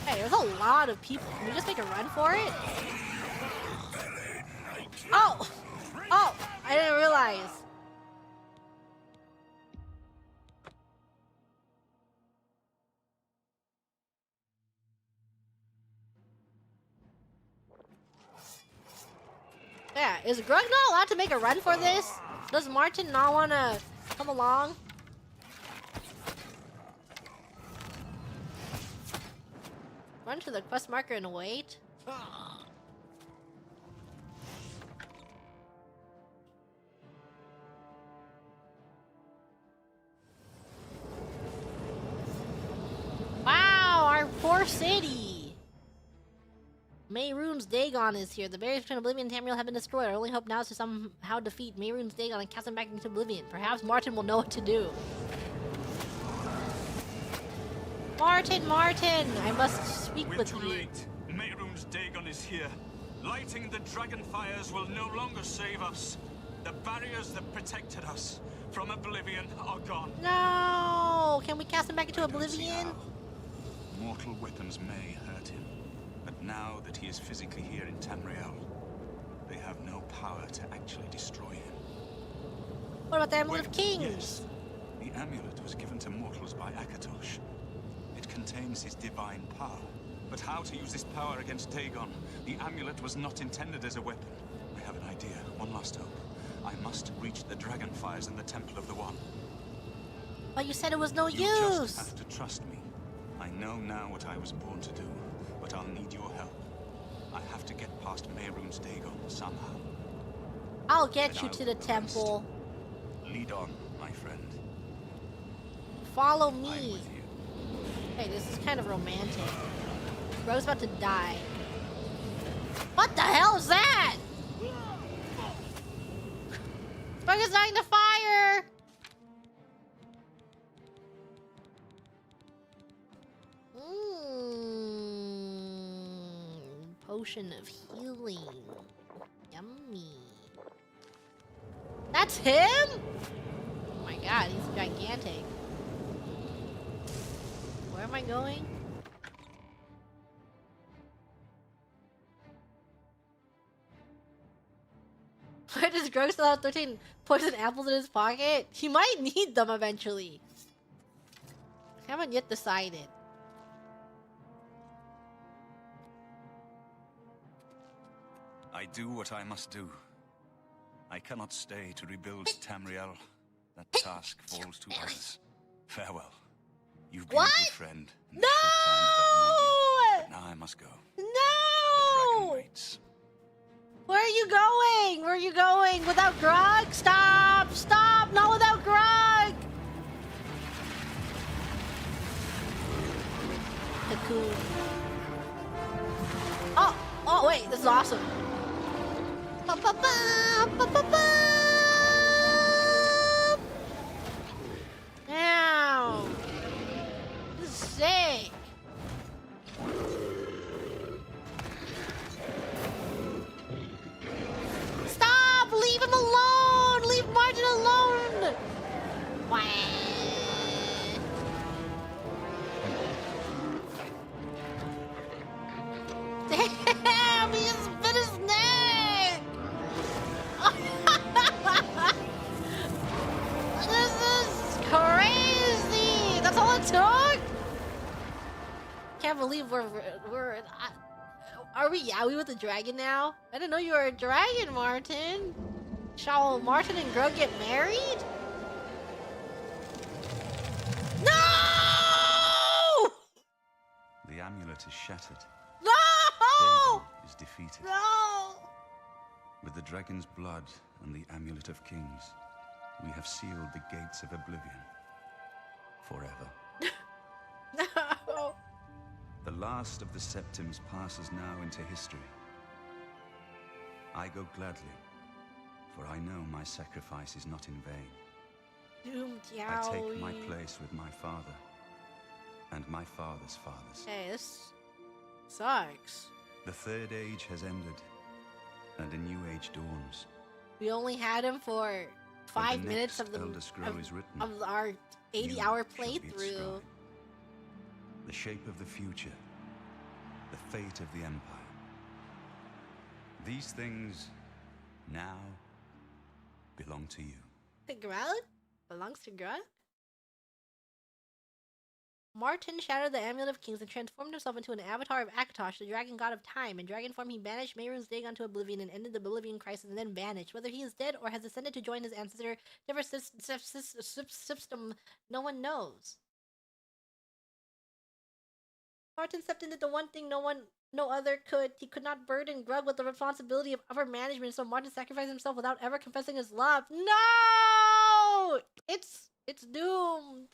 Hey, there's a lot of people. Can we just make a run for it? Oh! Oh! I didn't realize. Yeah, is Grug not allowed to make a run for this? Does Martin not want to come along? Run to the quest marker and wait? Wow, our poor city! Mehrunes Dagon is here. The barriers between Oblivion and Tamriel have been destroyed. Our only hope now is to somehow defeat Mehrunes Dagon and cast him back into Oblivion. Perhaps Martin will know what to do. Martin, Martin! I must speak We're with too you. late. Mehrunes Dagon is here. Lighting the dragon fires will no longer save us. The barriers that protected us from Oblivion are gone. No! Can we cast him back into Oblivion? Mortal weapons may hurt him, but now that he is physically here in Tamriel, they have no power to actually destroy him. What about the Amulet of Kings? Yes. The amulet was given to mortals by Akatosh. It contains his divine power. But how to use this power against Dagon? The amulet was not intended as a weapon. I have an idea. One last hope. I must reach the dragon fires in the Temple of the One. But you said it was no You use! just have to trust me. I know now what I was born to do, but I'll need your help. I have to get past Mehrunes Dagon somehow. I'll get you to the temple. Lead on, my friend. Follow me. Hey, this is kind of romantic. Bro's about to die. What the hell is that? Brug is dying to fire! Potion of healing. Yummy. That's him? Oh my god, he's gigantic. Where am I going? Why does Grog still have 13 poison apples in his pocket? He might need them eventually. I haven't yet decided. I do what I must do. I cannot stay to rebuild Tamriel. That task falls to others. Farewell. You've been a good friend. in the short time that I've known you. But now I must go. No! Where are you going? Where are you going? Without Grog? Stop! Stop! Not without Grog! Cocoon. Oh! Oh, wait. This is awesome. Ba-ba-ba, ba-ba-ba. Now. This is sick. Damn, he just bit his neck! This is crazy! That's all it took? Can't believe we're are we yaoi with the dragon now? I didn't know you were a dragon, Martin. Shall Martin and Grug get married? No! The amulet is shattered. No! Dagon is defeated. No! With the dragon's blood and the amulet of kings, we have sealed the gates of Oblivion. Forever. No! The last of the Septims passes now into history. I go gladly, for I know my sacrifice is not in vain. Doomed I take my yaoi. place with my father, and my father's fathers. Hey, this sucks. The third age has ended, and a new age dawns. We only had him for 5 the minutes next of the Elder Scroll is written, of our 80-hour playthrough. scribe. The shape of the future, the fate of the Empire. These things now belong to you. The Grug belongs to Grug? Martin shattered the Amulet of Kings and transformed himself into an avatar of Akatosh, the dragon god of time. In dragon form, he banished Mehrunes Dagon to Oblivion and ended the Oblivion crisis and then vanished. Whether he is dead or has ascended to join his ancestor, system, no one knows. Martin stepped into the one thing no other could. He could not burden Grug with the responsibility of upper management, so Martin sacrificed himself without ever confessing his love. No! It's doomed.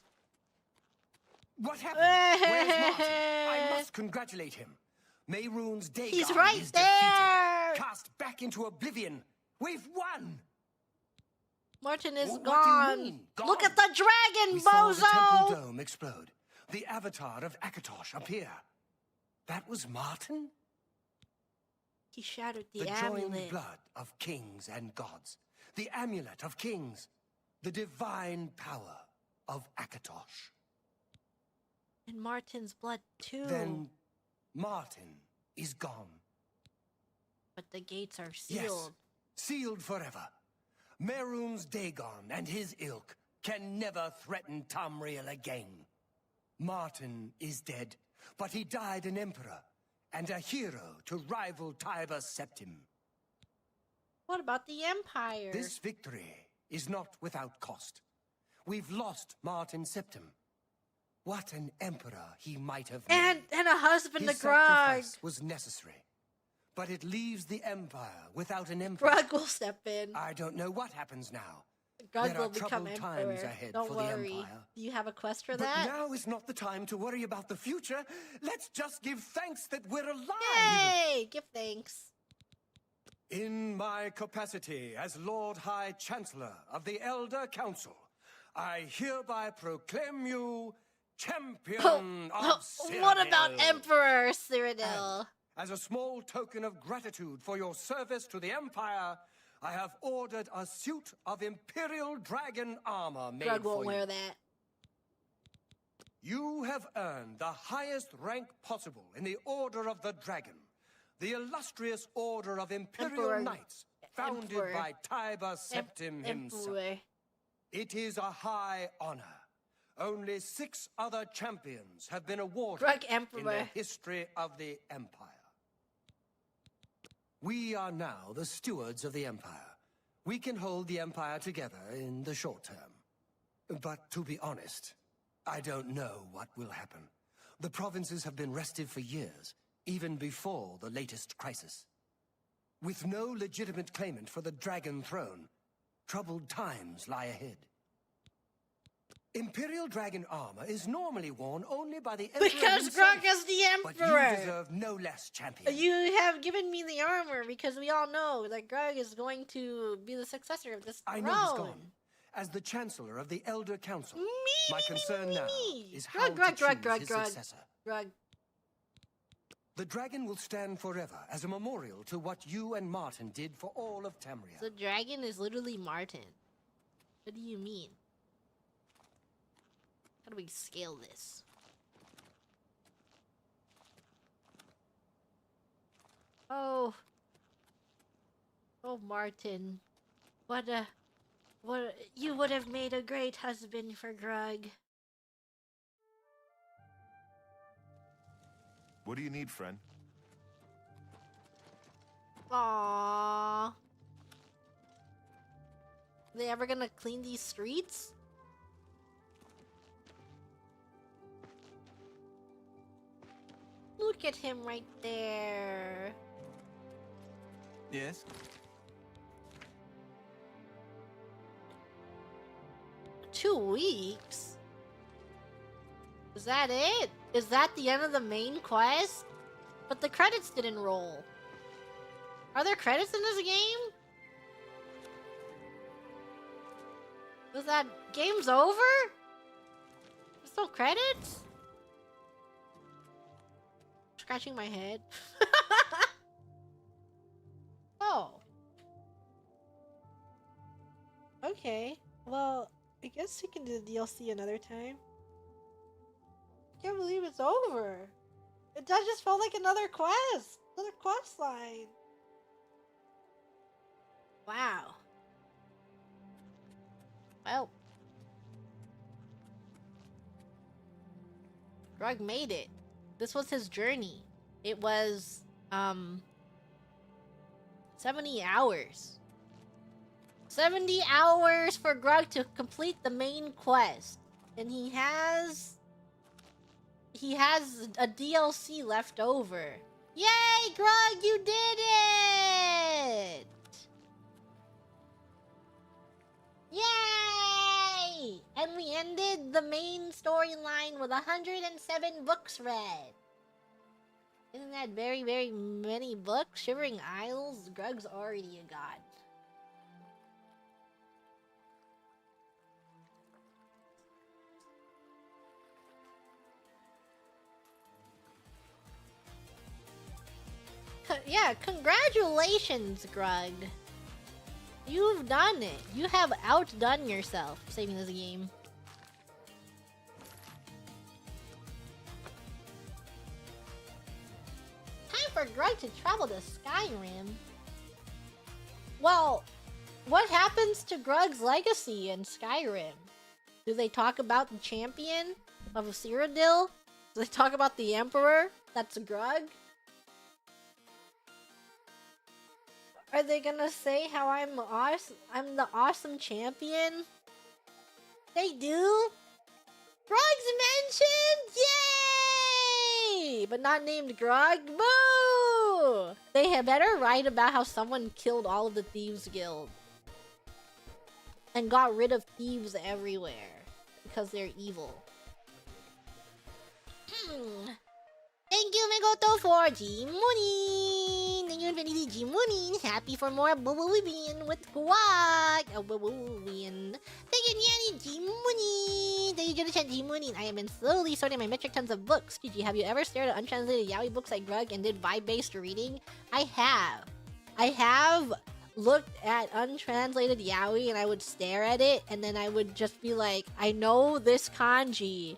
What happened? Where's Martin? I must congratulate him. Mehrunes Dagon He's right is there! defeated, cast back into Oblivion. We've won! Martin is What gone. do you mean, gone? Look at the dragon, We saw bozo! the temple dome explode. The avatar of Akatosh appear. That was Martin? He shattered the The amulet. joined blood of kings and gods. The amulet of kings. The divine power of Akatosh. And Martin's blood, too. Then Martin is gone. But the gates are Yes, sealed. sealed forever. Mehrunes Dagon and his ilk can never threaten Tamriel again. Martin is dead, but he died an emperor and a hero to rival Tiber Septim. What about the Empire? This victory is not without cost. We've lost Martin Septim. What an emperor he might have made. And a husband His to Grug. sacrifice was necessary, but it leaves the empire without an emperor. Grug will step in. I don't know what happens now. Grug There will are become troubled emperor. times ahead Don't for worry. the empire. Do you have a quest for But that? now is not the time to worry about the future. Let's just give thanks that we're alive. Yay! Give thanks. In my capacity as Lord High Chancellor of the Elder Council, I hereby proclaim you Champion of Cyrodiil. What about Emperor Cyrodiil? And as a small token of gratitude for your service to the Empire, I have ordered a suit of Imperial Dragon armor made Grug for won't you. wear that. You have earned the highest rank possible in the Order of the Dragon, the illustrious Order of Imperial Emperor. Knights, founded Emperor. by Tiber Septim himself. Emperor. It is a high honor. Only 6 other champions have been awarded Grug in the Emperor. history of the Empire. We are now the stewards of the Empire. We can hold the Empire together in the short term. But to be honest, I don't know what will happen. The provinces have been restive for years, even before the latest crisis. With no legitimate claimant for the Dragon Throne, troubled times lie ahead. Imperial Dragon armor is normally worn only by the Emperor Because himself. Grug is the But Emperor. you deserve no less, champion. You have given me the armor because we all know that Grug is going to be the successor of this I throne. know he's gone. As the Chancellor of the Elder Council, my concern now is how Grug, to Grug, choose Grug, Grug, his Grug. successor. Grug. The dragon will stand forever as a memorial to what you and Martin did for all of Tamriel. The dragon is literally Martin. What do you mean? How do we scale this? Oh. Oh, Martin. What you would have made a great husband for Grug. What do you need, friend? Aww. They ever gonna clean these streets? Look at him right there. Yes? 2 weeks? Is that it? Is that the end of the main quest? But the credits didn't roll. Are there credits in this game? Was that game's over? There's no credits? Scratching my head. Oh. Okay. Well, I guess we can do the DLC another time. I can't believe it's over. It does just felt like another quest. Another quest line. Wow. Well. Grug made it. This was his journey. It was, 70 hours. 70 hours for Grug to complete the main quest. And he has a DLC left over. Yay, Grug, you did it! Yay! And we ended the main storyline with 107 books read. Isn't that very, very many books? Shivering Isles? Grug's already a god. Yeah, congratulations, Grug. You've done it. You have outdone yourself saving this game. Time for Grug to travel to Skyrim. Well, what happens to Grug's legacy in Skyrim? Do they talk about the champion of Cyrodiil? Do they talk about the Emperor? That's Grug? Are they gonna say how I'm awesome? I'm the awesome champion? They do? Grug's mentioned? Yay! But not named Grug? Boo! They had better write about how someone killed all of the Thieves Guild. And got rid of thieves everywhere. Because they're evil. Thank you, Megoto, for Gigi Mooney. Thank you, Infinity Gigi Mooney. Happy for more Oblivion with Guac. Oblivion. Thank you, Yanni Gigi Mooney. Thank you, Jenna-chan Gigi Mooney. I have been slowly sorting my metric tons of books. Gigi, have you ever stared at untranslated yaoi books like Grug and did vibe-based reading? I have. I have looked at untranslated yaoi and I would stare at it and then I would just be like, I know this kanji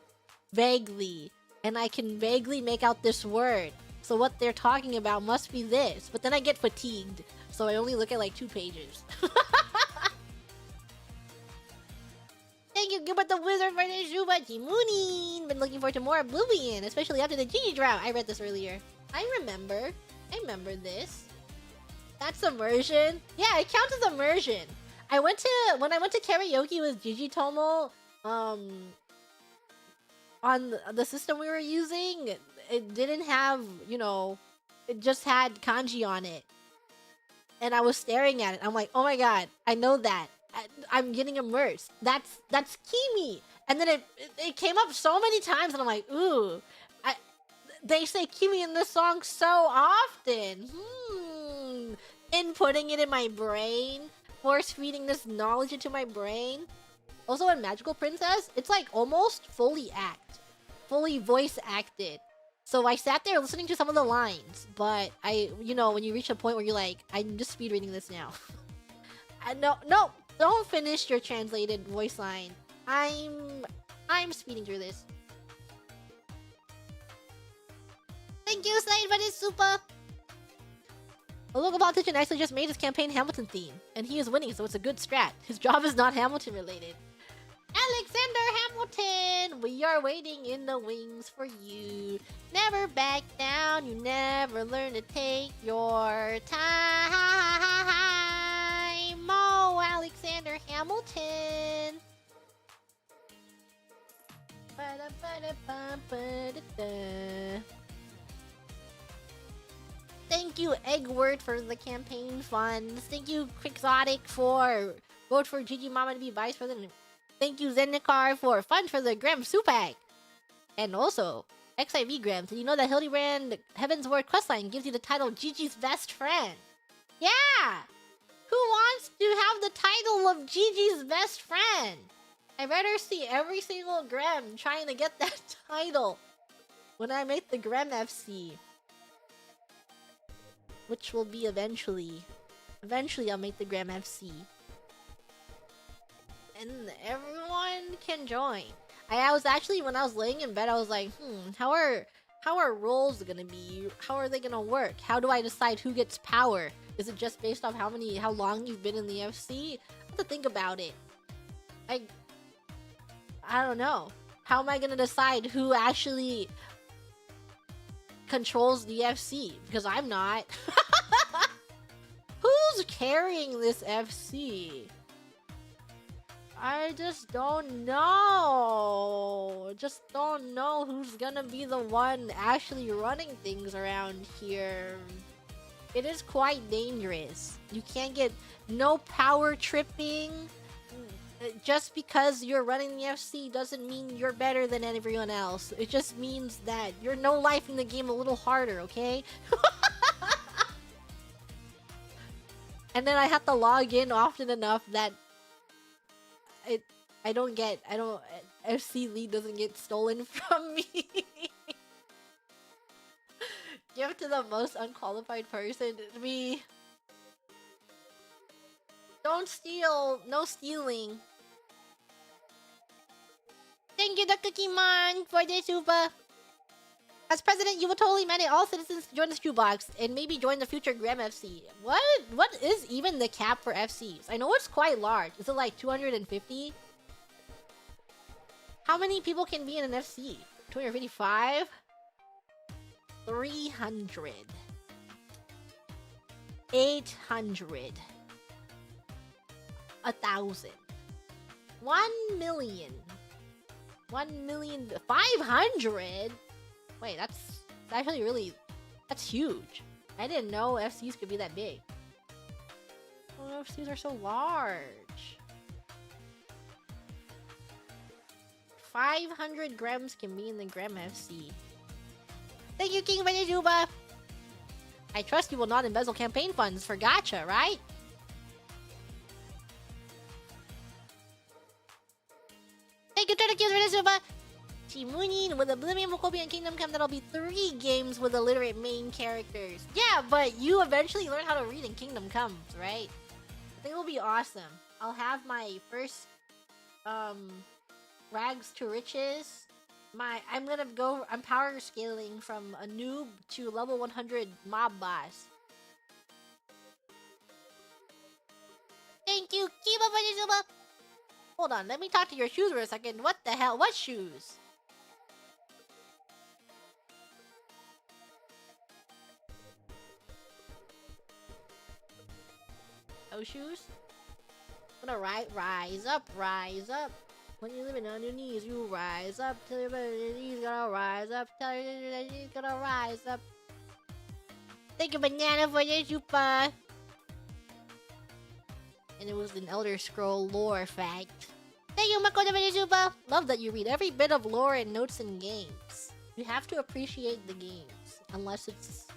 vaguely. And I can vaguely make out this word. So what they're talking about must be this. But then I get fatigued. So I only look at like 2 pages. Thank you, Gilbert the Wizard, for the Juba Mooney. Been looking forward to more Oblivion, especially after the Gigi drought. I read this earlier. I remember this. That's immersion. Yeah, it counts as immersion. When I went to karaoke with Gigi Tomo, on the system we were using, it didn't have, you know, it just had kanji on it. And I was staring at it. I'm like, oh my god, I know that. I'm getting immersed. That's Kimi. And then it came up so many times and I'm like, ooh. They say Kimi in this song so often. Inputting it in my brain. Force feeding this knowledge into my brain. Also in Magical Princess, it's like almost fully voice acted. So I sat there listening to some of the lines, but you know, when you reach a point where you're like, I'm just speed reading this now. No, don't finish your translated voice line. I'm I'm speeding through this. Thank you, Slade, for this super. A local politician actually just made his campaign Hamilton theme, and he is winning, so it's a good strat. His job is not Hamilton related. Alexander Hamilton, we are waiting in the wings for you. Never back down, you never learn to take your time. Oh, Alexander Hamilton. Thank you, Eggwort, for the campaign funds. Thank you, Quixotic, for vote for Gigi Mama to be vice president. Thank you, Zendikar, for funds for the Graham Supak. And also, XIV Graham, did you know that Hildebrand Heavensward questline gives you the title Gigi's best friend? Yeah! Who wants to have the title of Gigi's best friend? I'd rather see every single Graham trying to get that title when I make the Graham FC. Which will be eventually. Eventually I'll make the Graham FC. And everyone can join. I was actually, when I was laying in bed, I was like, how are roles gonna be? How are they gonna work? How do I decide who gets power? Is it just based off how long you've been in the FC? I have to think about it. I don't know. How am I gonna decide who actually controls the FC? Because I'm not. Who's carrying this FC? I just don't know. Just don't know who's gonna be the one actually running things around here. It is quite dangerous. You can't get no power tripping. Just because you're running the FC doesn't mean you're better than everyone else. It just means that you're no life in the game a little harder, okay? And then I have to log in often enough that FC lead doesn't get stolen from me. Give it to the most unqualified person. Me. Don't steal. No stealing. Thank you, the Cookie Man, for the super. As president, you will totally mandate all citizens to join the shoebox and maybe join the future Graham FC. What is even the cap for FCs? I know it's quite large. Is it like 250? How many people can be in an FC? 255? 300. 800. 1,000. 1 million. 1,500,000? Wait, that's actually really... That's huge. I didn't know FCs could be that big. Oh, FCs are so large. 500 grams can be in the Gram FC. Thank you, King Venezuba! I trust you will not embezzle campaign funds for gacha, right? Thank you, Turtle Kills Venezuba! Gigi Mooney, with Oblivion, Mokobi, and Kingdom Come, that'll be 3 games with illiterate main characters. Yeah, but you eventually learn how to read in Kingdom Comes, right? I think it'll be awesome. I'll have my first, rags to riches. I'm power scaling from a noob to level 100 mob boss. Thank you, Kiba Venezuba! Hold on, let me talk to your shoes for a second. What the hell? What shoes? Those shoes? Gonna rise up. When you're living on your knees, you rise up. Tell your knees gonna rise up. Tell your knees gonna rise up. Thank you, Banana, for your chupa. And it was an Elder Scroll lore fact. Thank you, Makoto, for your chupa. Love that you read every bit of lore and notes in games. You have to appreciate the games, unless it's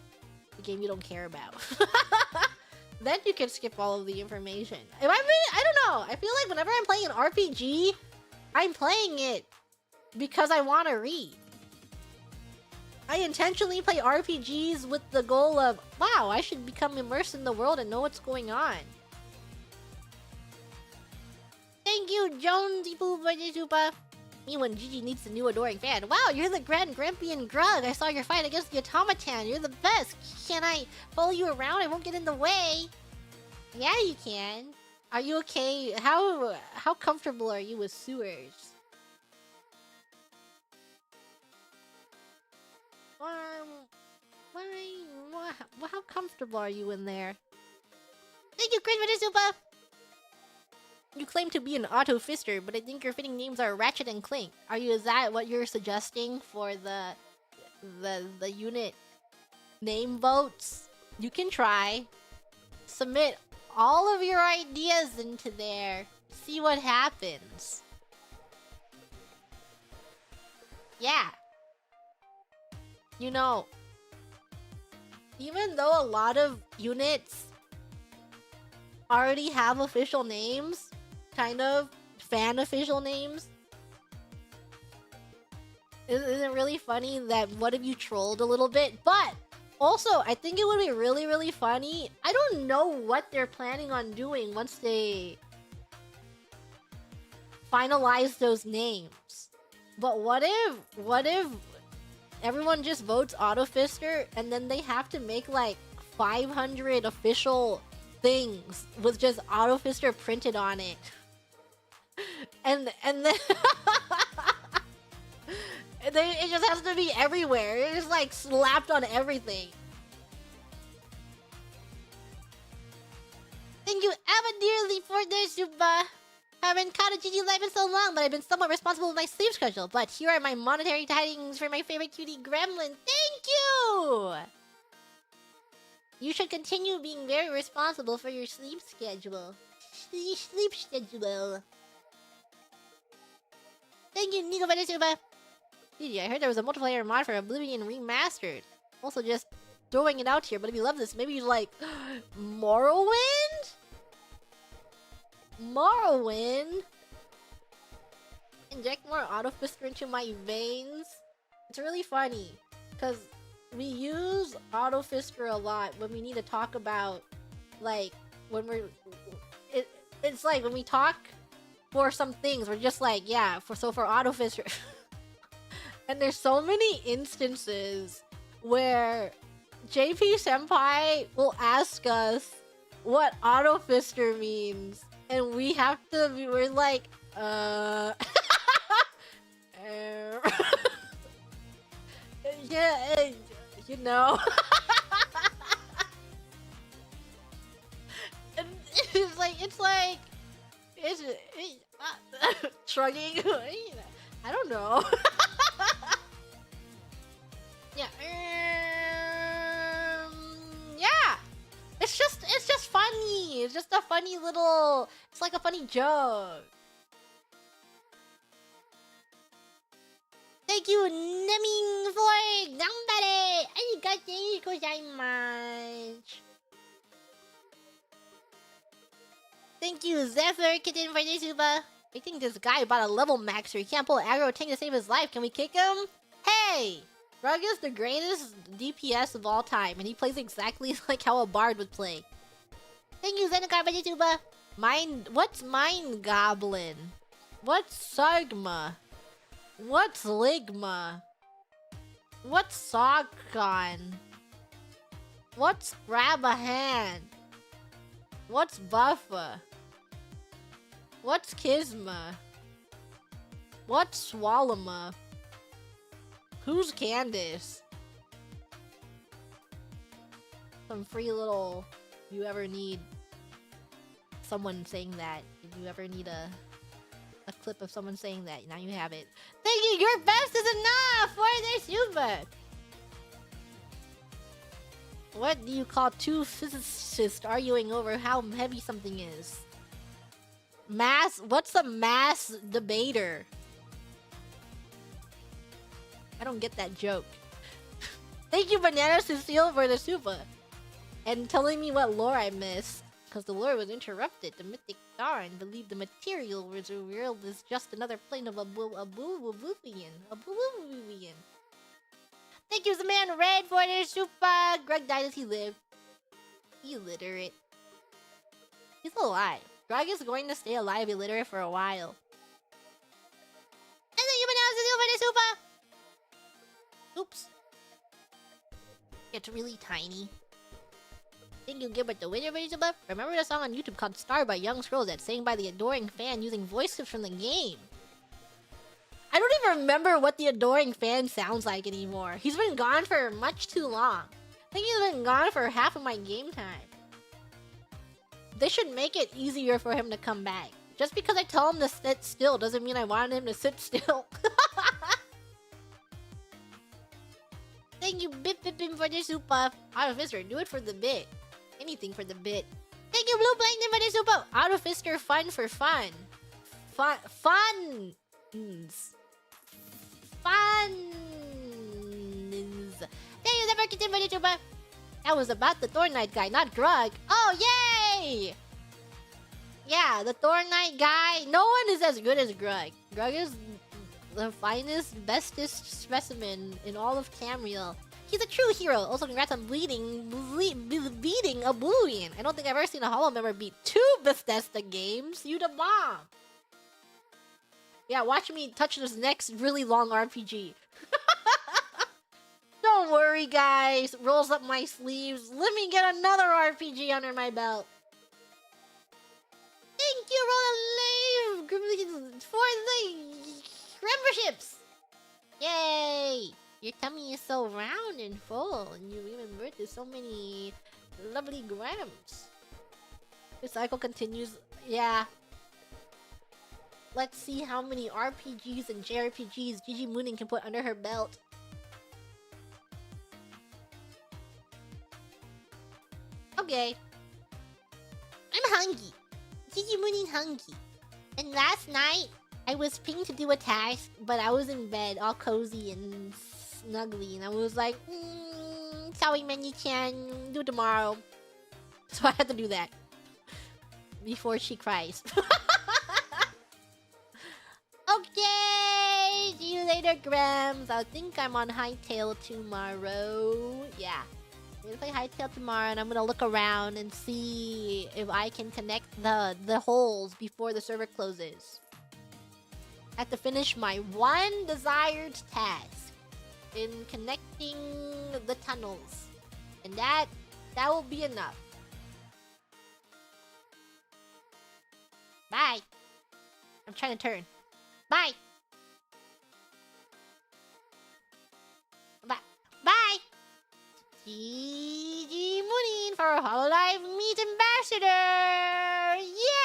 the game you don't care about. Then you can skip all of the information. I don't know. I feel like whenever I'm playing an RPG, I'm playing it because I want to read. I intentionally play RPGs with the goal of, wow, I should become immersed in the world and know what's going on. Thank you, Jonesy Poo, for the super. Me when Gigi needs a new adoring fan. Wow, you're the Grand Grampian Grug. I saw your fight against the automaton. You're the best. Can I follow you around? I won't get in the way. Yeah, you can. Are you okay? How comfortable are you with sewers? How comfortable are you in there? Thank you, Chris Super. You claim to be an auto-fister, but I think your fitting names are Ratchet and Clank. Is that what you're suggesting for the unit name votes? You can try. Submit all of your ideas into there. See what happens. Yeah. You know, even though a lot of units already have official names, kind of fan official names, isn't it really funny that what if you trolled a little bit? But also, I think it would be really, really funny. I don't know what they're planning on doing once they finalize those names. But what if everyone just votes Autofister and then they have to make like 500 official things with just Autofister printed on it. And then it just has to be everywhere. It's just like slapped on everything. Thank you, Ava dearly, for the super. I haven't caught a GG live in so long, but I've been somewhat responsible with my sleep schedule. But here are my monetary tidings for my favorite cutie gremlin. Thank you! You should continue being very responsible for your sleep schedule. Sleep schedule. Thank you, Nico Vanessa. Gigi, I heard there was a multiplayer mod for Oblivion Remastered. Also just throwing it out here, but if you love this, maybe you like Morrowind? Morrowind? Inject more Autofister into my veins? It's really funny, because we use Autofister a lot when we need to talk about, like, when we're... It's like, when we talk for some things, we're just like, yeah, for Autofister... And there's so many instances where JP Senpai will ask us what Autofister means, and we have to be, we're like, yeah, you know. And it's like, shrugging, I don't know. Yeah. Yeah. It's just funny. It's just a funny little. It's like a funny joke. Thank you, Neming, for gambare. Arigatou gozaimasu. Thank you, Zephyr Kitten, for the super. I think this guy bought a level maxer. He can't pull aggro tank to save his life. Can we kick him? Hey! Rug is the greatest DPS of all time, and he plays exactly like how a bard would play. Thank you, Zenocar Vegatuba. What's Mind Goblin? What's Sargma? What's Ligma? What's Sogcon? What's Grab a Hand? What's Buffa? What's Kisma? What's Swallowma? Who's Candace? Some free little... If you ever need someone saying that. If you ever need a clip of someone saying that, now you have it. Thank you! Your best is enough for the super! What do you call two physicists arguing over how heavy something is? What's a mass debater? I don't get that joke. Thank you, Banana Cecile, for the super. And telling me what lore I missed. Because the lore was interrupted. The mythic Dawn believed the material world is just another plane of Oblivion. Thank you, the man Red, for the super. Greg died as he lived. Illiterate. He's alive. Greg is going to stay alive illiterate for a while. And then Oops. It's really tiny. Thank you, Gilbert the Winner video buff. Remember the song on YouTube called Star by Young Scrolls that's sang by the adoring fan using voice clips from the game? I don't even remember what the adoring fan sounds like anymore. He's been gone for much too long. I think he's been gone for half of my game time. They should make it easier for him to come back. Just because I tell him to sit still doesn't mean I want him to sit still. Thank you, Bip Bipin, for the super. Autofister, do it for the bit. Anything for the bit. Thank you, Blue Plankton, for the super. Autofister, fun for fun. Fun. Funs. Thank you, Zephyr Kitten, for the super. That was about the Thorn Knight guy, not Grug. Oh, yay! Yeah, the Thorn Knight guy. No one is as good as Grug. Grug is the finest, bestest specimen in all of Tamriel. He's a true hero. Also, congrats on beating Oblivion. I don't think I've ever seen a Hollow member beat 2 Bethesda games. You the bomb. Yeah, watch me touch this next really long RPG. Don't worry, guys. Rolls up my sleeves. Let me get another RPG under my belt. Thank you, Roll for the memberships. Yay! Your tummy is so round and full, and you even birthed so many lovely grams. The cycle continues. Yeah. Let's see how many RPGs and JRPGs Gigi Mooney can put under her belt. Okay. I'm hungry. Gigi Mooney's hungry. And last night, I was pinged to do a task, but I was in bed, all cozy and snuggly, and I was like, sorry, Manny-chan, do it tomorrow. So I had to do that before she cries. Okay, see you later, Grams. I think I'm on Hightail tomorrow. Yeah, I'm gonna play Hightail tomorrow, and I'm gonna look around and see if I can connect the holes before the server closes. I have to finish my one desired task in connecting the tunnels, and that will be enough. Bye. I'm trying to turn. Bye. Bye. Bye. Gigi Mooney for Hololive Meet Ambassador. Yeah.